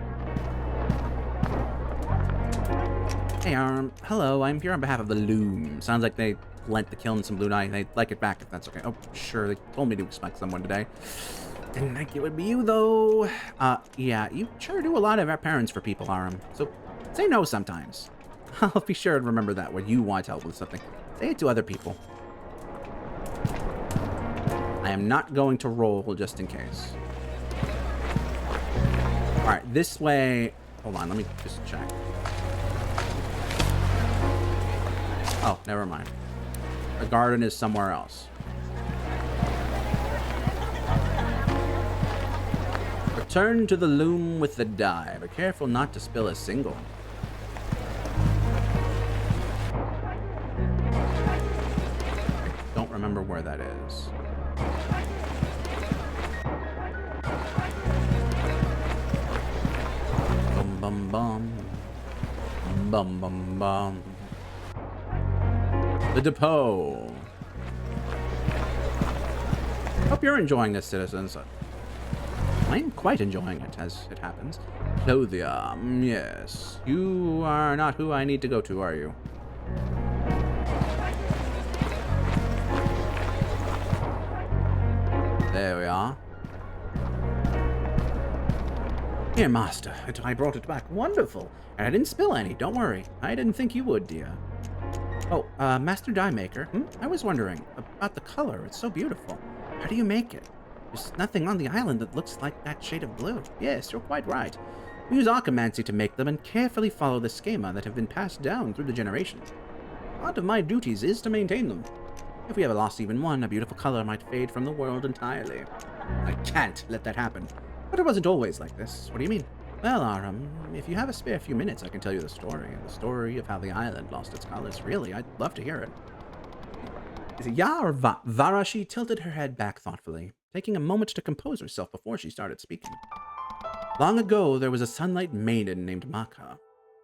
Hey, hello, I'm here on behalf of the Loom. Sounds like they lent the kiln some blue dye. They'd like it back if that's okay. Oh, sure, they told me to expect someone today. Didn't think it would be you, though. Yeah, you sure do a lot of errands for people, Aram. So, say no sometimes. I'll be sure to remember that when you want help with something. Say it to other people. I am not going to roll just in case. Alright, this way... Hold on, let me just check. Oh, never mind. The garden is somewhere else. Return to the loom with the dye. Be careful not to spill a single. Don't remember where that is. Bum bum bum. Bum bum bum. The depot. Hope you're enjoying this, citizens. I'm quite enjoying it, as it happens. Clothier, yes. You are not who I need to go to, are you? There we are. Here, master. I brought it back. Wonderful. And I didn't spill any. Don't worry. I didn't think you would, dear. Oh, Master Dye Maker. I was wondering about the color. It's so beautiful. How do you make it? There's nothing on the island that looks like that shade of blue. Yes, you're quite right. We use archimancy to make them and carefully follow the schema that have been passed down through the generations. Part of my duties is to maintain them. If we ever lost even one, a beautiful color might fade from the world entirely. I can't let that happen. But it wasn't always like this. What do you mean? Well, Aram, if you have a spare few minutes, I can tell you the story. The story of how the island lost its colors. Really, I'd love to hear it. Is it Ya or Va? Varashi tilted her head back thoughtfully, taking a moment to compose herself before she started speaking. Long ago, there was a sunlight maiden named Maka.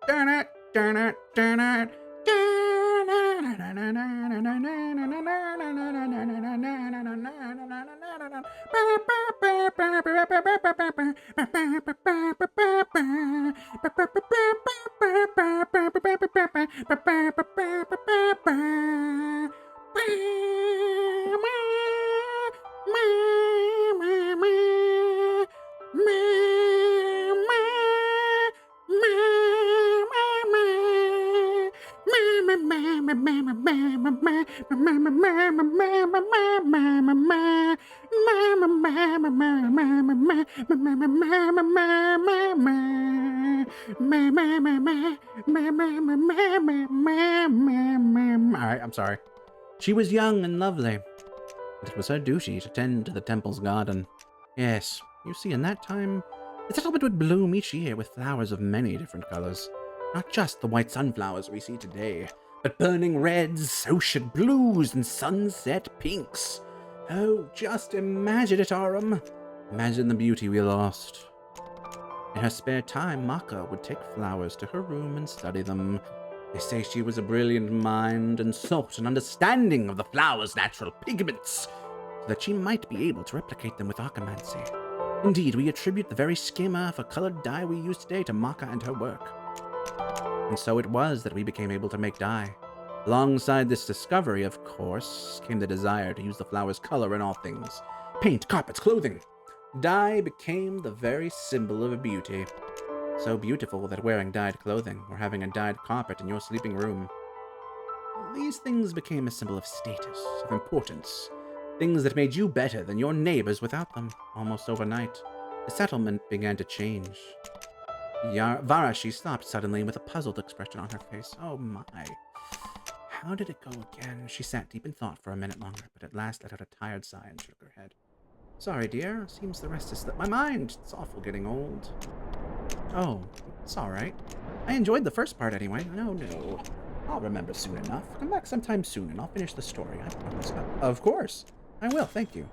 Alright, I'm sorry. She was young and lovely, and it was her duty to tend to the temple's garden. Yes, you see, in that time, the settlement would bloom each year with flowers of many different colors. Not just the white sunflowers we see today, but burning reds, ocean blues, and sunset pinks. Oh, just imagine it, Aram. Imagine the beauty we lost. In her spare time, Maka would take flowers to her room and study them. They say she was a brilliant mind and sought an understanding of the flowers' natural pigments, so that she might be able to replicate them with archimancy. Indeed, we attribute the very schema of a colored dye we use today to Maka and her work. And so it was that we became able to make dye. Alongside this discovery, of course, came the desire to use the flower's color in all things. Paint, carpets, clothing. Dye became the very symbol of beauty. So beautiful that wearing dyed clothing or having a dyed carpet in your sleeping room, these things became a symbol of status, of importance. Things that made you better than your neighbors without them. Almost overnight, the settlement began to change. Varashi stopped suddenly with a puzzled expression on her face. Oh my. How did it go again? She sat deep in thought for a minute longer, but at last let out a tired sigh and shook her head. Sorry, dear. Seems the rest has slipped my mind. It's awful getting old. Oh, it's alright. I enjoyed the first part anyway. No. I'll remember soon enough. Come back sometime soon and I'll finish the story, I promise. Of course. I will, thank you.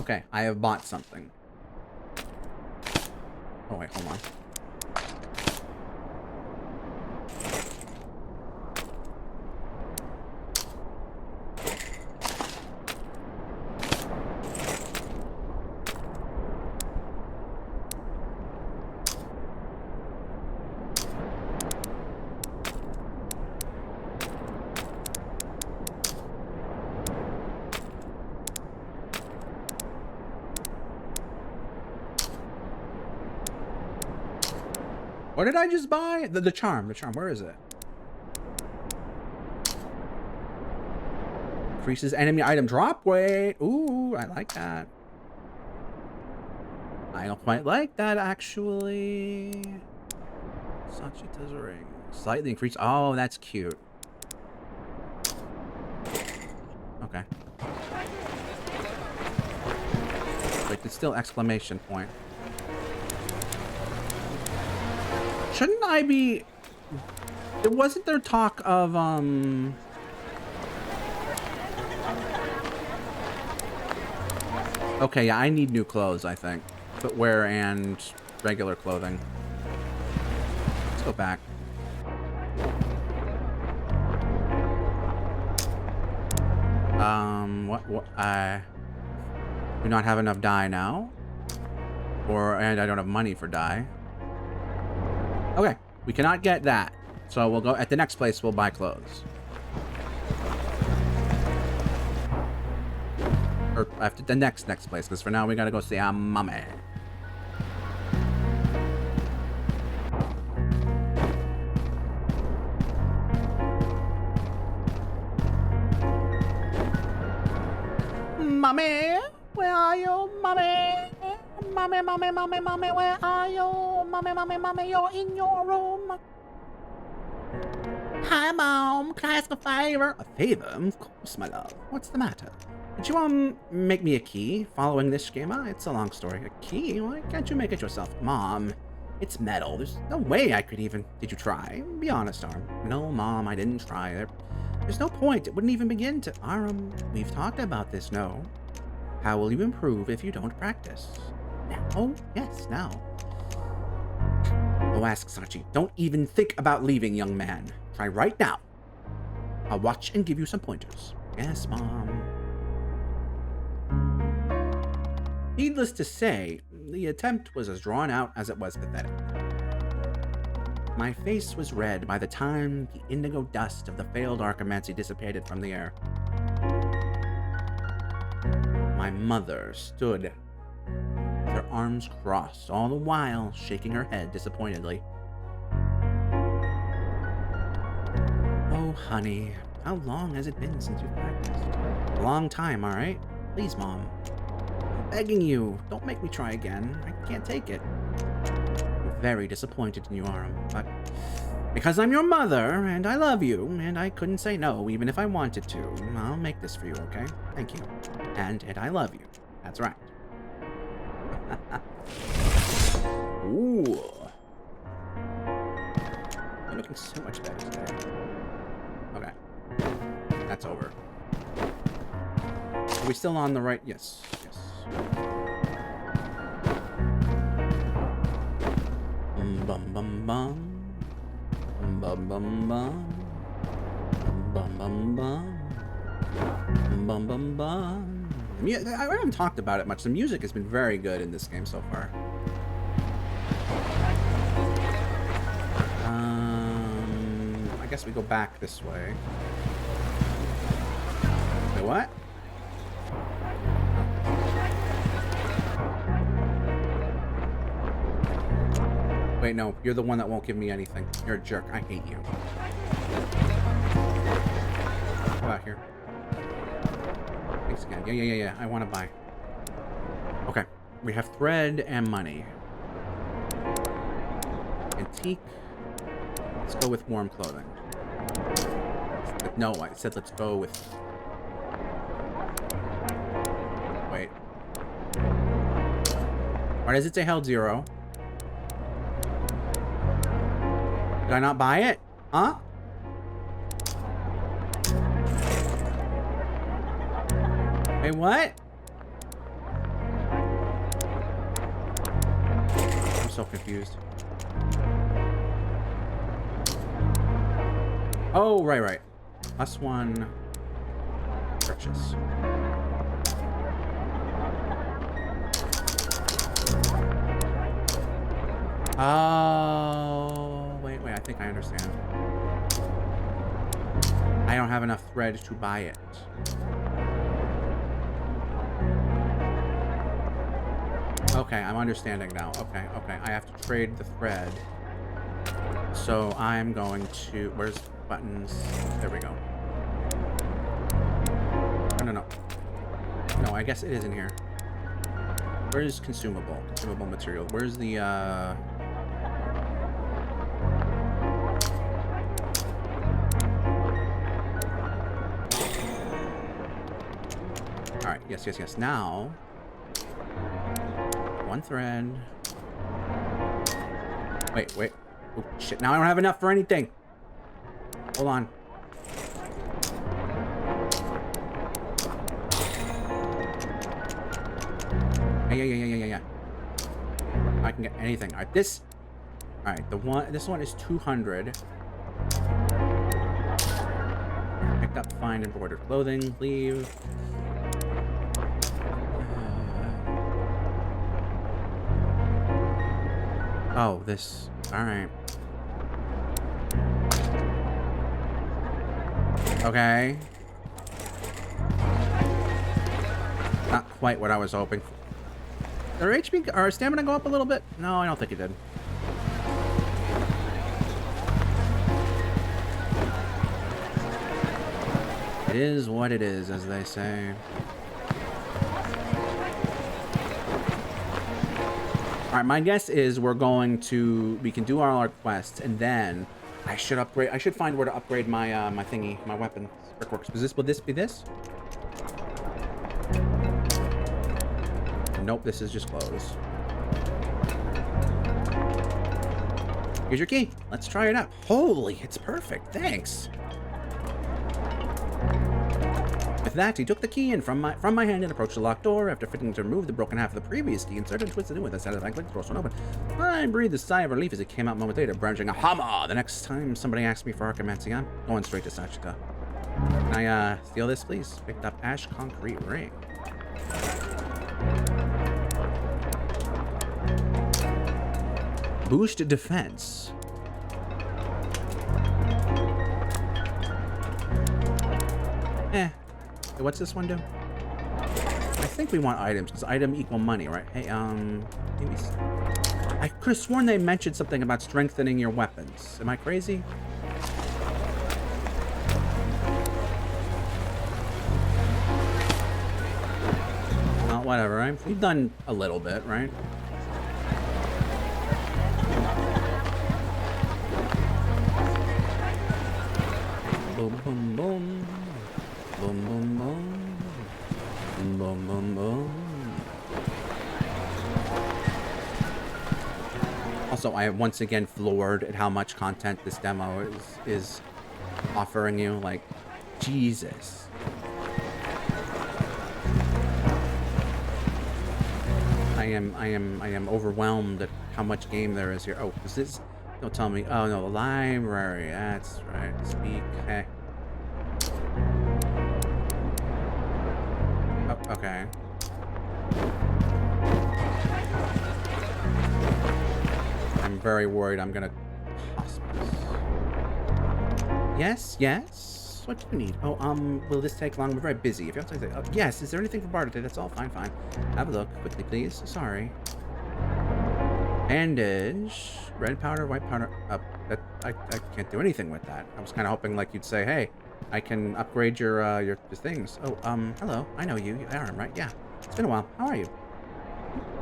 Okay, I have bought something. Oh wait, hold on. What did I just buy? The charm. The charm. Where is it? Increases enemy item drop weight. Ooh, I like that. I don't quite like that, actually. Sachita's ring. Slightly increase. Oh, that's cute. Okay. Like, it's still exclamation point. Shouldn't I be... Wasn't there talk of, Okay, yeah, I need new clothes, I think. Footwear and regular clothing. Let's go back. What, I do not have enough dye now. And I don't have money for dye. Okay, we cannot get that. So we'll go, at the next place, we'll buy clothes. Or after the next place, because for now we gotta go see our mommy. Mommy, where are you, mommy? Mommy, mommy, mommy, mommy, where are you? Mommy, mommy, mommy, you're in your room. Hi, Mom. Can I ask a favor? A favor? Of course, my love. What's the matter? Would you, make me a key following this schema? It's a long story. A key? Why can't you make it yourself? Mom, it's metal. There's no way I could even... Did you try? Be honest, Arm. No, Mom, I didn't try. There's no point. It wouldn't even begin to... Arm, we've talked about this, no? How will you improve if you don't practice? Now? Oh, yes, now. Oh, ask Sachi. Don't even think about leaving, young man. Try right now. I'll watch and give you some pointers. Yes, Mom. Needless to say, the attempt was as drawn out as it was pathetic. My face was red by the time the indigo dust of the failed archimancy dissipated from the air. My mother stood with her arms crossed, all the while shaking her head disappointedly. Oh, honey, how long has it been since you've practiced? A long time, all right? Please, Mom. I'm begging you, don't make me try again. I can't take it. I'm very disappointed in you, Aram, but because I'm your mother, and I love you, and I couldn't say no even if I wanted to, I'll make this for you, okay? Thank you. And I love you. That's right. Ooh. You're looking so much better today. Okay. That's over. Are we still on the right? Yes. Yes. Bum bum bum. Bum bum bum. Bum bum bum. Bum bum bum. I haven't talked about it much. The music has been very good in this game so far. I guess we go back this way. Wait, what? Wait, no. You're the one that won't give me anything. You're a jerk. I hate you. Come out here. Thanks again. Yeah. I want to buy. Okay. We have thread and money. Antique. Let's go with warm clothing. No, I said let's go with... Wait. Why does it say held 0? Did I not buy it? Huh? Wait, what? I'm so confused. Oh, right. +1 purchase. Oh, wait, I think I understand. I don't have enough thread to buy it. Okay, I'm understanding now. Okay. I have to trade the thread So I'm going to... Where's buttons? There we go. No. No, I guess it is in here. Where's consumable? Consumable material. Where's the, Alright, yes. Now... One thread. Wait. Oh, shit. Now I don't have enough for anything. Hold on. Yeah. I can get anything. Alright, this... Alright, this one is 200. Picked up fine embroidered clothing. Leave. Oh, this... Alright. Okay. Not quite what I was hoping for. Did our HP or stamina go up a little bit? No, I don't think it did. It is what it is, as they say. Alright, my guess is we can do all our quests, and then I should find where to upgrade my my thingy, my weapon. Brickworks. Will this be this? Nope, this is just clothes. Here's your key. Let's try it out. Holy, it's perfect. Thanks. With that, he took the key from my hand and approached the locked door. After fitting to remove the broken half of the previous key, inserted and twisted it with a satisfying click, the door swung open. I breathed a sigh of relief as it came out a moment later, brandishing a hammer. The next time somebody asks me for archimancy, I'm going straight to Sachika. Can I steal this, please? Picked up ash concrete ring. Boost defense. What's this one do? I think we want items, because item equal money, right? Hey, maybe... I could have sworn they mentioned something about strengthening your weapons. Am I crazy? Well, whatever, right? We've done a little bit, right? Boom, boom, boom. Boom, boom, boom. Boom, boom, boom. Also, I am once again floored at how much content this demo is offering you. Like, Jesus. I am overwhelmed at how much game there is here. Oh, is this? Don't tell me. Oh no, the library. That's right. Speak. Hey. Oh, okay. I'm very worried I'm gonna hospice. Yes. What do you need? Oh, will this take long? We're very busy. If you have to say, oh, yes. Is there anything for barter today? That's all. Fine. Have a look quickly, please. Sorry. Bandage, red powder, white powder. I can't do anything with that. I was kind of hoping like you'd say, hey, I can upgrade your things. Oh, hello. I know you. You're Aaron, right? Yeah. It's been a while. How are you?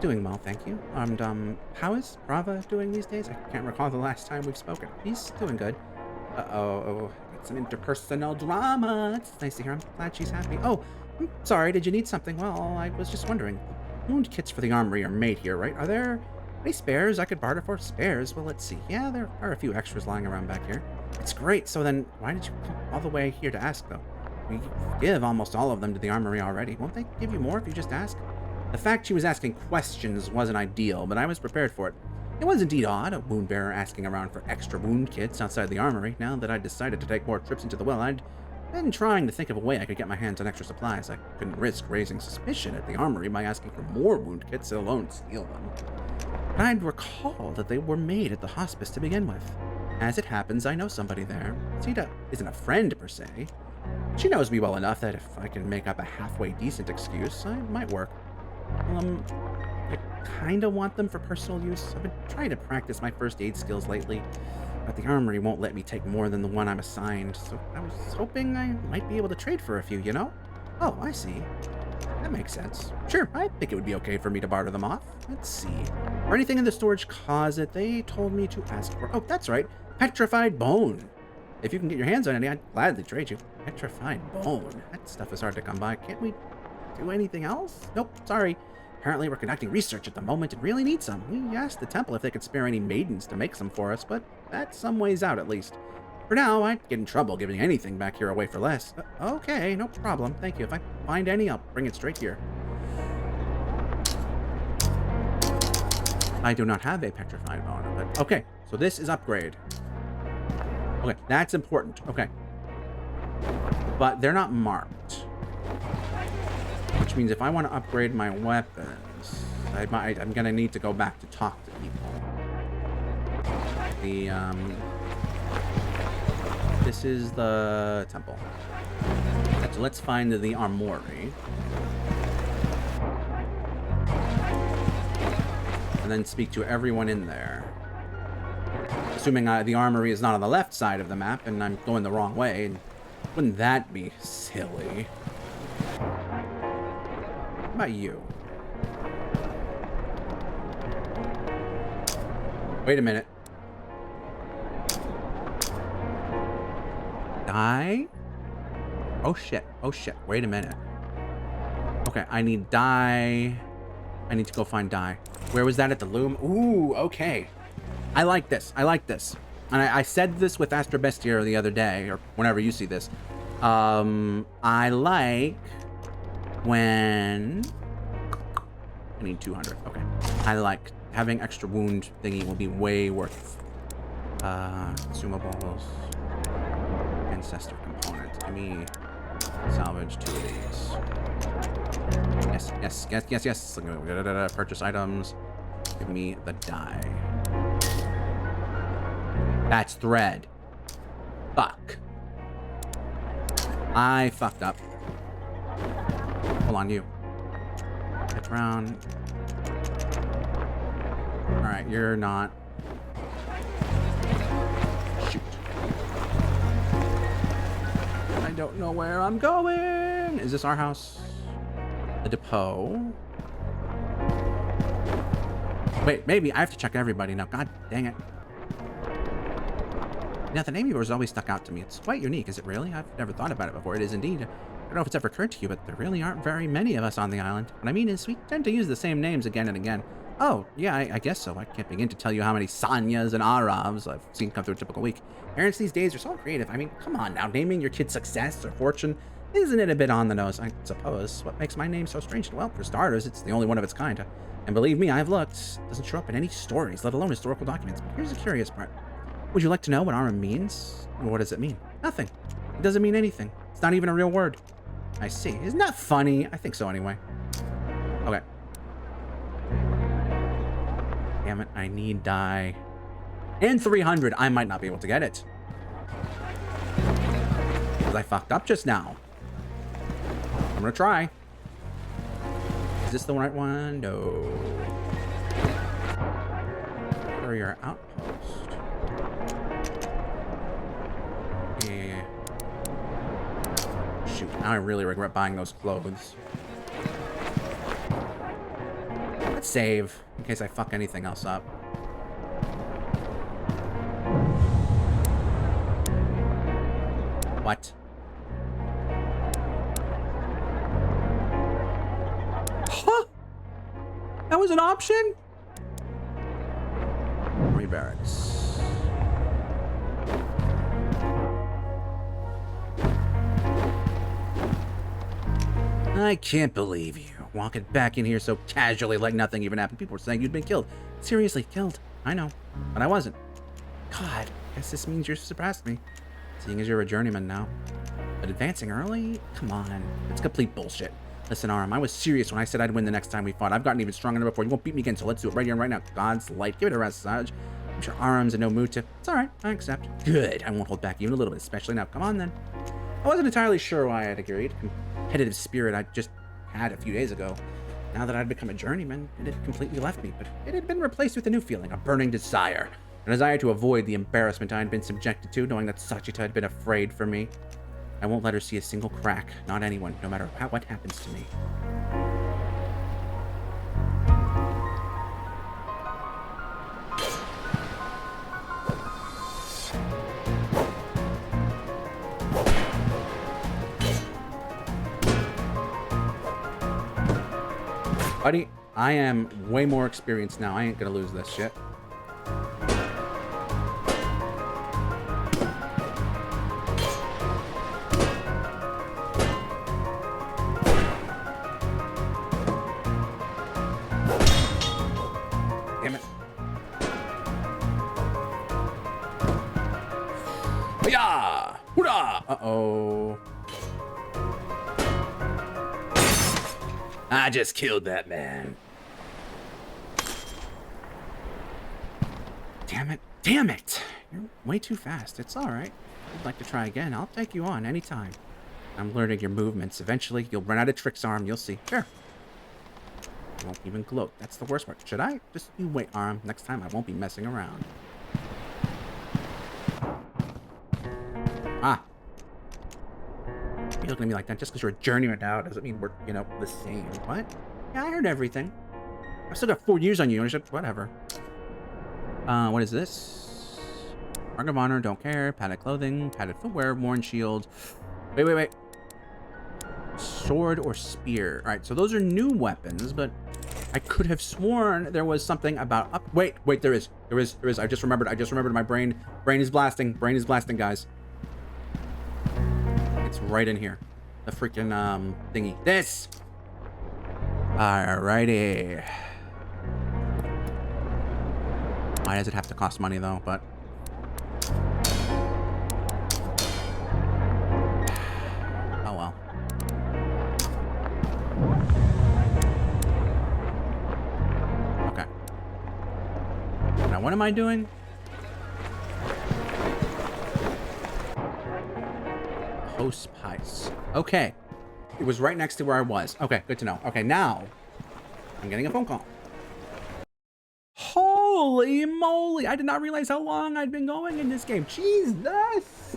Doing well, thank you. And how is Brava doing these days? I can't recall the last time we've spoken. He's doing good. Uh-oh. Some interpersonal drama. It's nice to hear. I'm glad she's happy. Oh, I'm sorry. Did you need something? Well, I was just wondering. Wound kits for the armory are made here, right? Are there any spares I could barter for? Spares? Well, let's see. Yeah, there are a few extras lying around back here. It's great. So then, why did you come all the way here to ask, though? We give almost all of them to the armory already. Won't they give you more if you just ask? The fact she was asking questions wasn't ideal, but I was prepared for it. It was indeed odd, a wound bearer asking around for extra wound kits outside the armory. Now that I'd decided to take more trips into the well, I'd been trying to think of a way I could get my hands on extra supplies. I couldn't risk raising suspicion at the armory by asking for more wound kits, let alone steal them. But I'd recall that they were made at the hospice to begin with. As it happens, I know somebody there. Sita isn't a friend per se. She knows me well enough that if I can make up a halfway decent excuse, I might work. I kinda want them for personal use. I've been trying to practice my first aid skills lately. But the armory won't let me take more than the one I'm assigned, so I was hoping I might be able to trade for a few, you know? Oh, I see. That makes sense. Sure, I think it would be okay for me to barter them off. Let's see. For anything in the storage closet, they told me to ask for... Oh, that's right. Petrified bone. If you can get your hands on any, I'd gladly trade you. Petrified bone. That stuff is hard to come by. Can't we do anything else? Nope, sorry. Apparently, we're conducting research at the moment and really need some. We asked the temple if they could spare any maidens to make some for us, but that's some ways out at least. For now, I'd get in trouble giving anything back here away for less. Okay, no problem. Thank you. If I find any, I'll bring it straight here. I do not have a petrified bone, but okay. So this is upgrade. Okay, that's important. Okay. But they're not marked. Which means if I want to upgrade my weapons, I'm going to need to go back to talk to people. This is the temple. So let's find the armory. And then speak to everyone in there. Assuming the armory is not on the left side of the map and I'm going the wrong way. Wouldn't that be silly? What about you? Wait a minute. Die? Oh shit. Oh shit. Wait a minute. Okay, I need dye. I need to go find dye. Where was that at the loom? Ooh, okay. I like this. I like this. And I said this with Astrobestier the other day, or whenever you see this. I like when... I need 200. Okay. I like having extra wound thingy will be way worth consumables. Ancestor component. Give me salvage 2 of these. Yes, yes, yes, yes, yes. Purchase items. Give me the dye. That's thread. Fuck. I fucked up. Hold on, you. Get around. Alright, you're not. Shoot. I don't know where I'm going. Is this our house? The depot. Wait, maybe I have to check everybody now. God dang it. Now, the name of yours always stuck out to me. It's quite unique. Is it really? I've never thought about it before. It is indeed. I don't know if it's ever occurred to you, but there really aren't very many of us on the island. What I mean is, we tend to use the same names again and again. Oh, yeah, I guess so. I can't begin to tell you how many Sanyas and Aravs I've seen come through a typical week. Parents these days are so creative. I mean, come on now. Naming your kid success or fortune, isn't it a bit on the nose, I suppose? What makes my name so strange? Well, for starters, it's the only one of its kind. And believe me, I've looked. It doesn't show up in any stories, let alone historical documents. But here's the curious part. Would you like to know what Aram means? Or what does it mean? Nothing. It doesn't mean anything. It's not even a real word. I see. Isn't that funny? I think so anyway. Okay. Damn it, I need dye. And 300. I might not be able to get it. Because I fucked up just now. I'm gonna try. Is this the right one? No. Courier outpost. Yeah. Shoot, now I really regret buying those clothes. Let's save, in case I fuck anything else up. What? Huh? That was an option? Army barracks. I can't believe you walking back in here so casually like nothing even happened. People were saying you'd been killed. Seriously, killed. I know, but I wasn't. God, guess this means you surpassed me. Seeing as you're a journeyman now. But advancing early? Come on. It's complete bullshit. Listen, Aram, I was serious when I said I'd win the next time we fought. I've gotten even stronger before. You won't beat me again, so let's do it right here and right now. God's light. Give it a rest, Saj. I'm sure Aram's in no mood to... It's alright, I accept. Good. I won't hold back even a little bit, especially now. Come on, then. I wasn't entirely sure why I'd agreed. Competitive spirit I just had a few days ago. Now that I'd become a journeyman, it had completely left me, but it had been replaced with a new feeling, a burning desire. I a desire to avoid the embarrassment I had been subjected to, knowing that Sachita had been afraid for me. I won't let her see a single crack, not anyone, no matter what happens to me. Buddy, I am way more experienced now. I ain't gonna lose this shit. Damn it. Yeah! Hoorah! Uh-oh. I just killed that man. Damn it. Damn it! You're way too fast. It's alright. If you'd like to try again, I'll take you on anytime. I'm learning your movements. Eventually, you'll run out of tricks, Arm. You'll see. Sure. I won't even gloat. That's the worst part. Should I? Just you wait, Arm. Next time, I won't be messing around. Ah. You looking at me like that just because you're a journeyman now doesn't mean we're, you know, the same. What? Yeah, I heard everything. I've still got 4 years on you. Whatever. What is this? Mark of honor, don't care. Padded clothing, padded footwear, worn shield. Wait. Sword or spear. Alright, so those are new weapons, but I could have sworn there was something about up. Wait, there is. I just remembered my brain. Brain is blasting, guys. It's right in here. The freaking thingy. This! Alrighty. Why does it have to cost money though? But oh well. Okay. Now what am I doing? Host Pice. Okay. It was right next to where I was. Okay, good to know. Okay, now I'm getting a phone call. Holy moly! I did not realize how long I'd been going in this game. Jesus!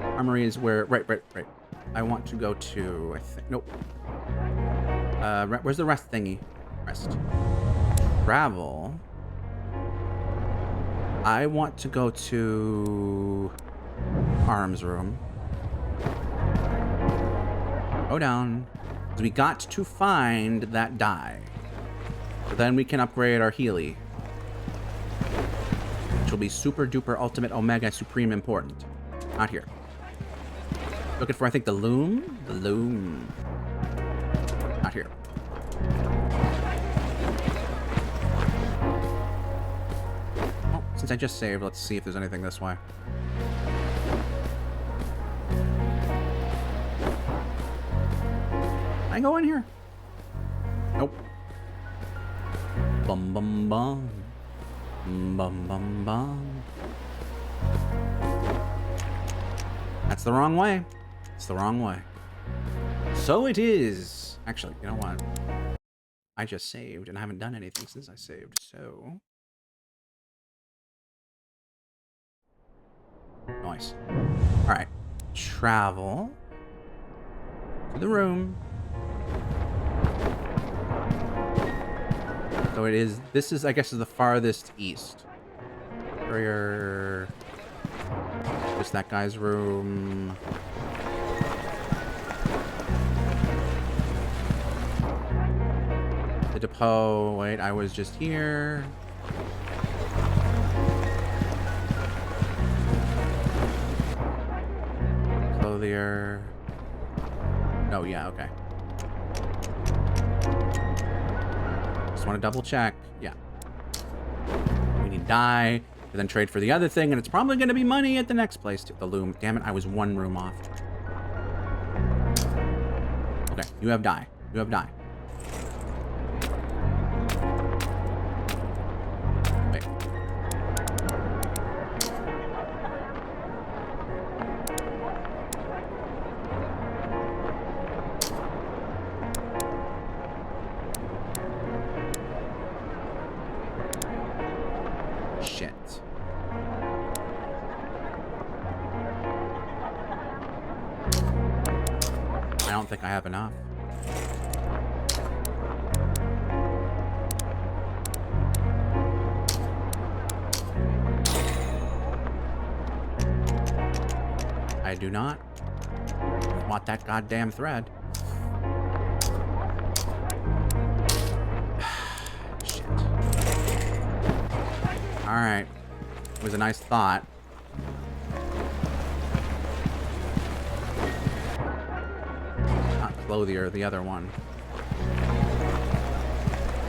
Armory is where... Right. I want to go to... I think... Nope. Where's the rest thingy? Rest. Travel. I want to go to... Arms room. Go down. So we got to find that die. So then we can upgrade our Healy. Which will be super duper ultimate omega supreme important. Not here. Looking for, I think, the loom? The loom. Not here. Oh, since I just saved, let's see if there's anything this way. Can I go in here? Nope. Bum bum bum. Bum bum bum. That's the wrong way. It's the wrong way. So it is. Actually, you know what? I just saved and I haven't done anything since I saved, so... Nice. Alright. Travel. To the room. So it is, this is, I guess, is the farthest east. Courier. Just that guy's room. The depot. Wait, I was just here. Clothier. Oh, yeah, okay. Just want to double check. Yeah. We need dye, and then trade for the other thing, and it's probably going to be money at the next place too. The loom. Damn it, I was one room off. Okay, you have dye. You have dye. Wait. think I have enough. I do not want that goddamn thread. Shit. Alright. It was a nice thought. Not Clothier, the other one.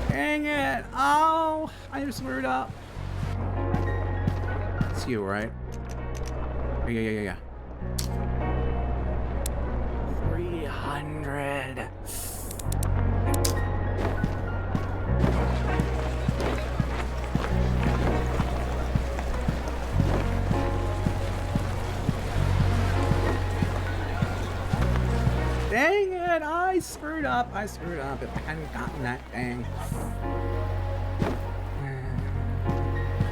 Dang it! Oh! I screwed up. It's you, right? Yeah. 300. Dang it! I screwed up. If I hadn't gotten that thing.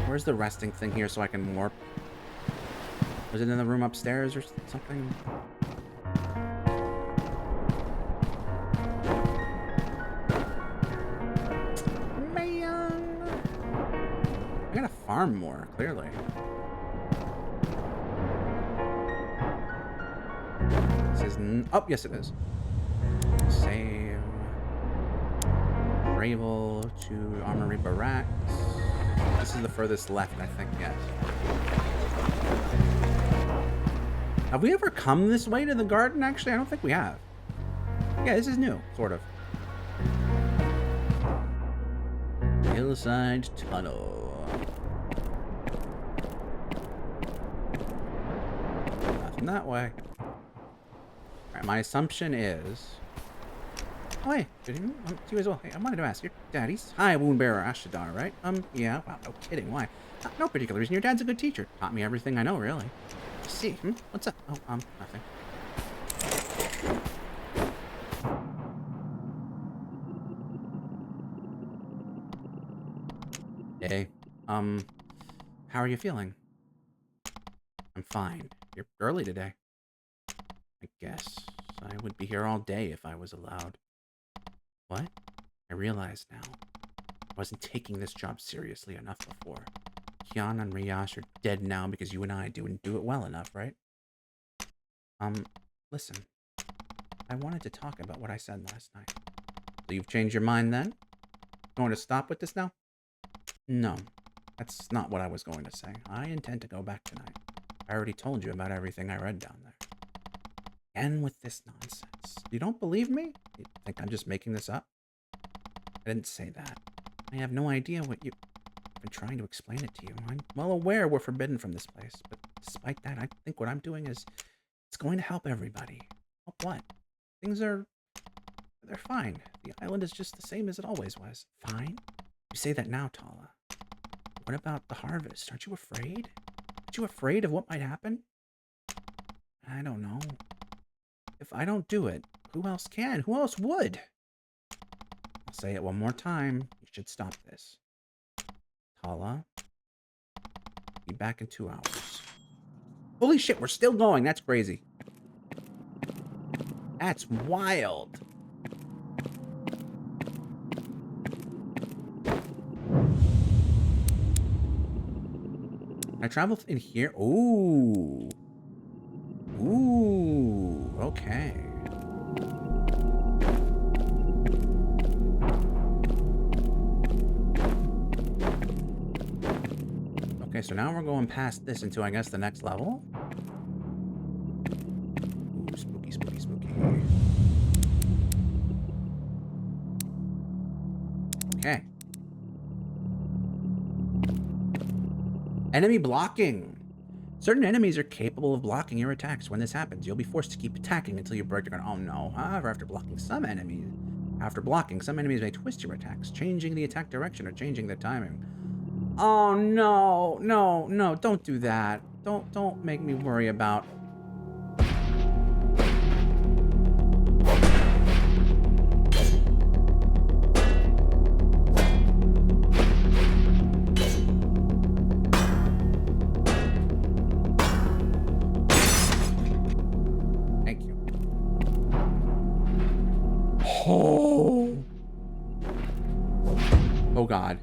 Where's the resting thing here so I can warp? Was it in the room upstairs or something? Man! I gotta farm more, clearly. This is... Oh, yes it is. Save. Ravel to Armory Barracks. This is the furthest left, I think, yes. Have we ever come this way to the garden, actually? I don't think we have. Yeah, this is new, sort of. Hillside Tunnel. Nothing that way. Alright, my assumption is... Oh, hey, you as well. Hey, I wanted to ask, your daddy's high wound bearer Ashadar, right? Yeah, wow, no kidding, why? No particular reason. Your dad's a good teacher. Taught me everything I know, really. See, what's up? Oh, nothing. Hey, how are you feeling? I'm fine. You're early today. I guess I would be here all day if I was allowed. What? I realize now. I wasn't taking this job seriously enough before. Kian and Riyash are dead now because you and I didn't do it well enough, right? Listen. I wanted to talk about what I said last night. So you've changed your mind then? Going to stop with this now? No. That's not what I was going to say. I intend to go back tonight. I already told you about everything I read down there. And with this nonsense. You don't believe me? You think I'm just making this up? I didn't say that. I have no idea what you've been trying to explain it to you. I'm well aware we're forbidden from this place, but despite that, I think what I'm doing is it's going to help everybody. Help what? They're fine. The island is just the same as it always was. Fine? You say that now, Tala. What about the harvest? Aren't you afraid? Aren't you afraid of what might happen? I don't know. If I don't do it, who else can? Who else would? I'll say it one more time. You should stop this. Tala. Be back in 2 hours. Holy shit, we're still going. That's crazy. That's wild. I traveled in here. Ooh. Ooh. Okay. Okay, so now we're going past this into, I guess, the next level. Ooh, spooky, spooky, spooky. Okay. Enemy blocking. Certain enemies are capable of blocking your attacks. When this happens, you'll be forced to keep attacking until you break your guard. Oh no. However, after blocking, some enemies may twist your attacks, changing the attack direction or changing the timing. Oh no, no, no, don't do that. Don't make me worry about... Thank you. Oh. Oh God.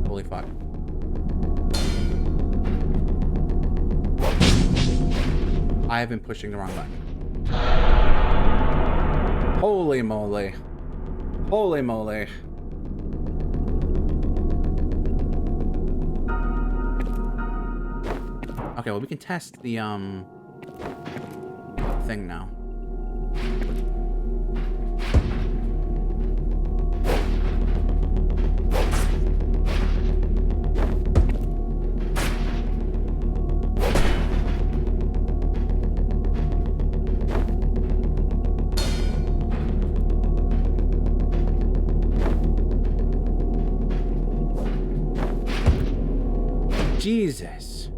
Holy fuck. I have been pushing the wrong button. Holy moly. Holy moly. Okay, well, we can test the, thing now. Jesus.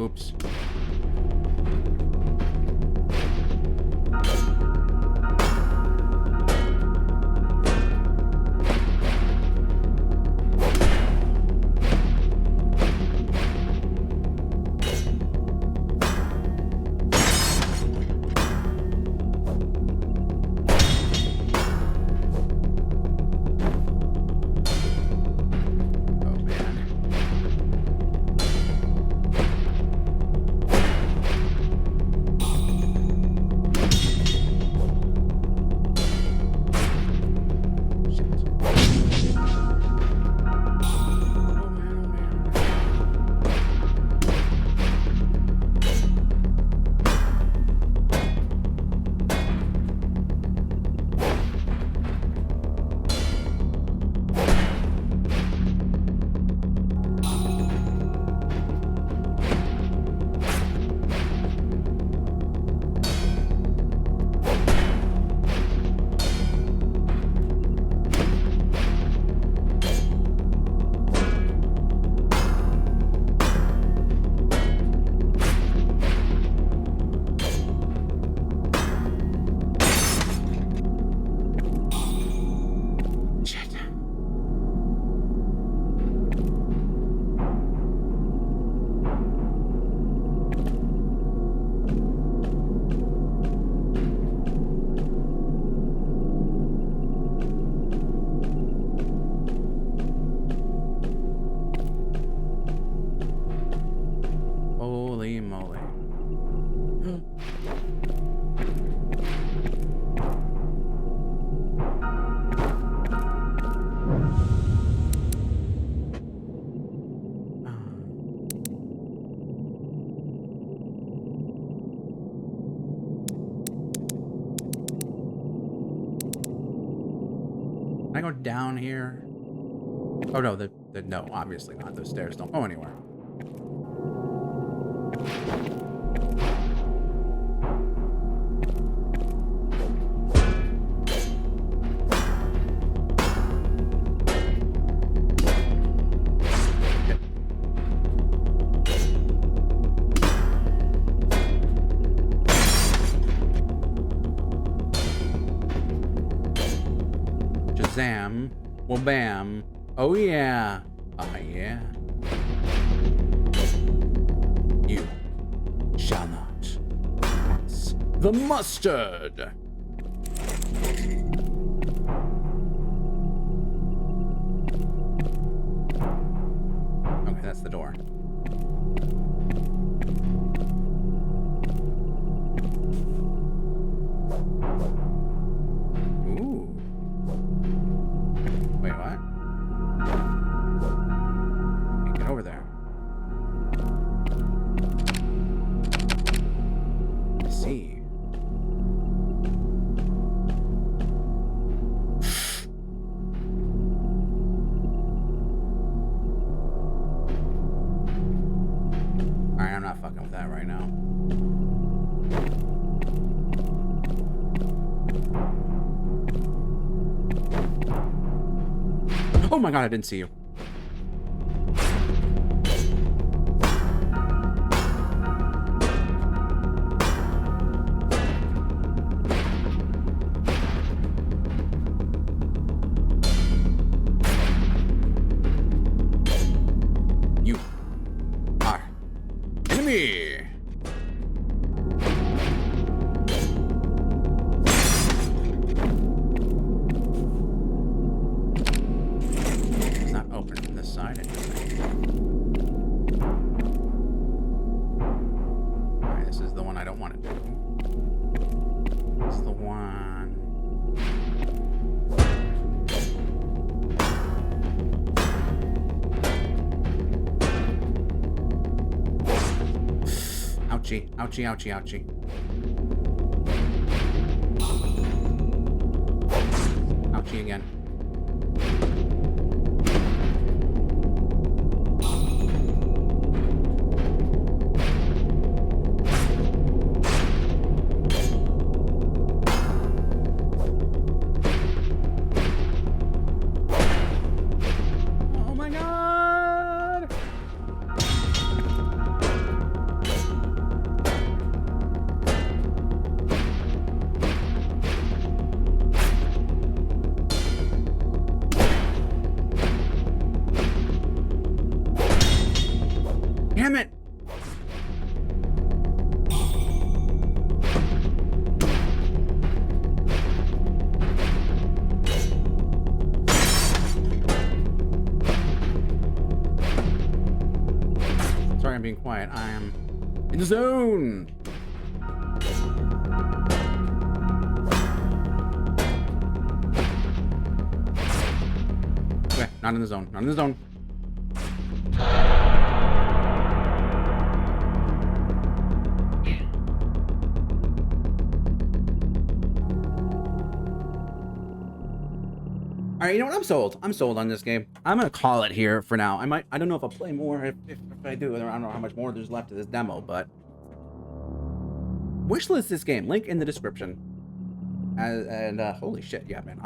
Oops. Holy moly. Can I go down here? Oh no, no, obviously not. Those stairs don't go anywhere. Shazam. Well, bam. Oh, yeah. Oh, yeah. You shall not pass the mustard. Okay, that's the door. Ooh. Wait, what? Can't get over there. I see. Alright, I'm not fucking with that right now. my god, I didn't see you. You are enemy. It's not open from this side anyway. Alright, this is the one I don't want to do. This is the one. Ouchie, ouchie, ouchie, ouchie. Ouchie again. Oh my god! Damn it! Sorry, I'm being quiet. I am in the zone. Okay, not in the zone. Not in the zone. All right, you know what? I'm sold. I'm sold on this game. I'm gonna call it here for now. I don't know if I'll play more. If I do, I don't know how much more there's left of this demo, but wishlist this game. Link in the description. And holy shit, yeah, man,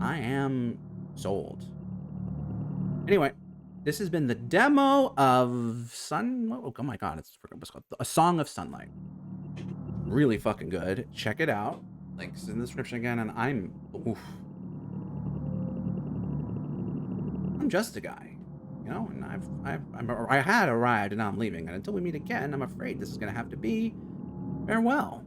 I am sold. Anyway, this has been the demo of oh my god, it's what's called A Song of Sunlight. Really fucking good. Check it out. Links in the description again, and I'm Justiguy, you know, and I had arrived, and now I'm leaving, and until we meet again, I'm afraid this is gonna have to be farewell.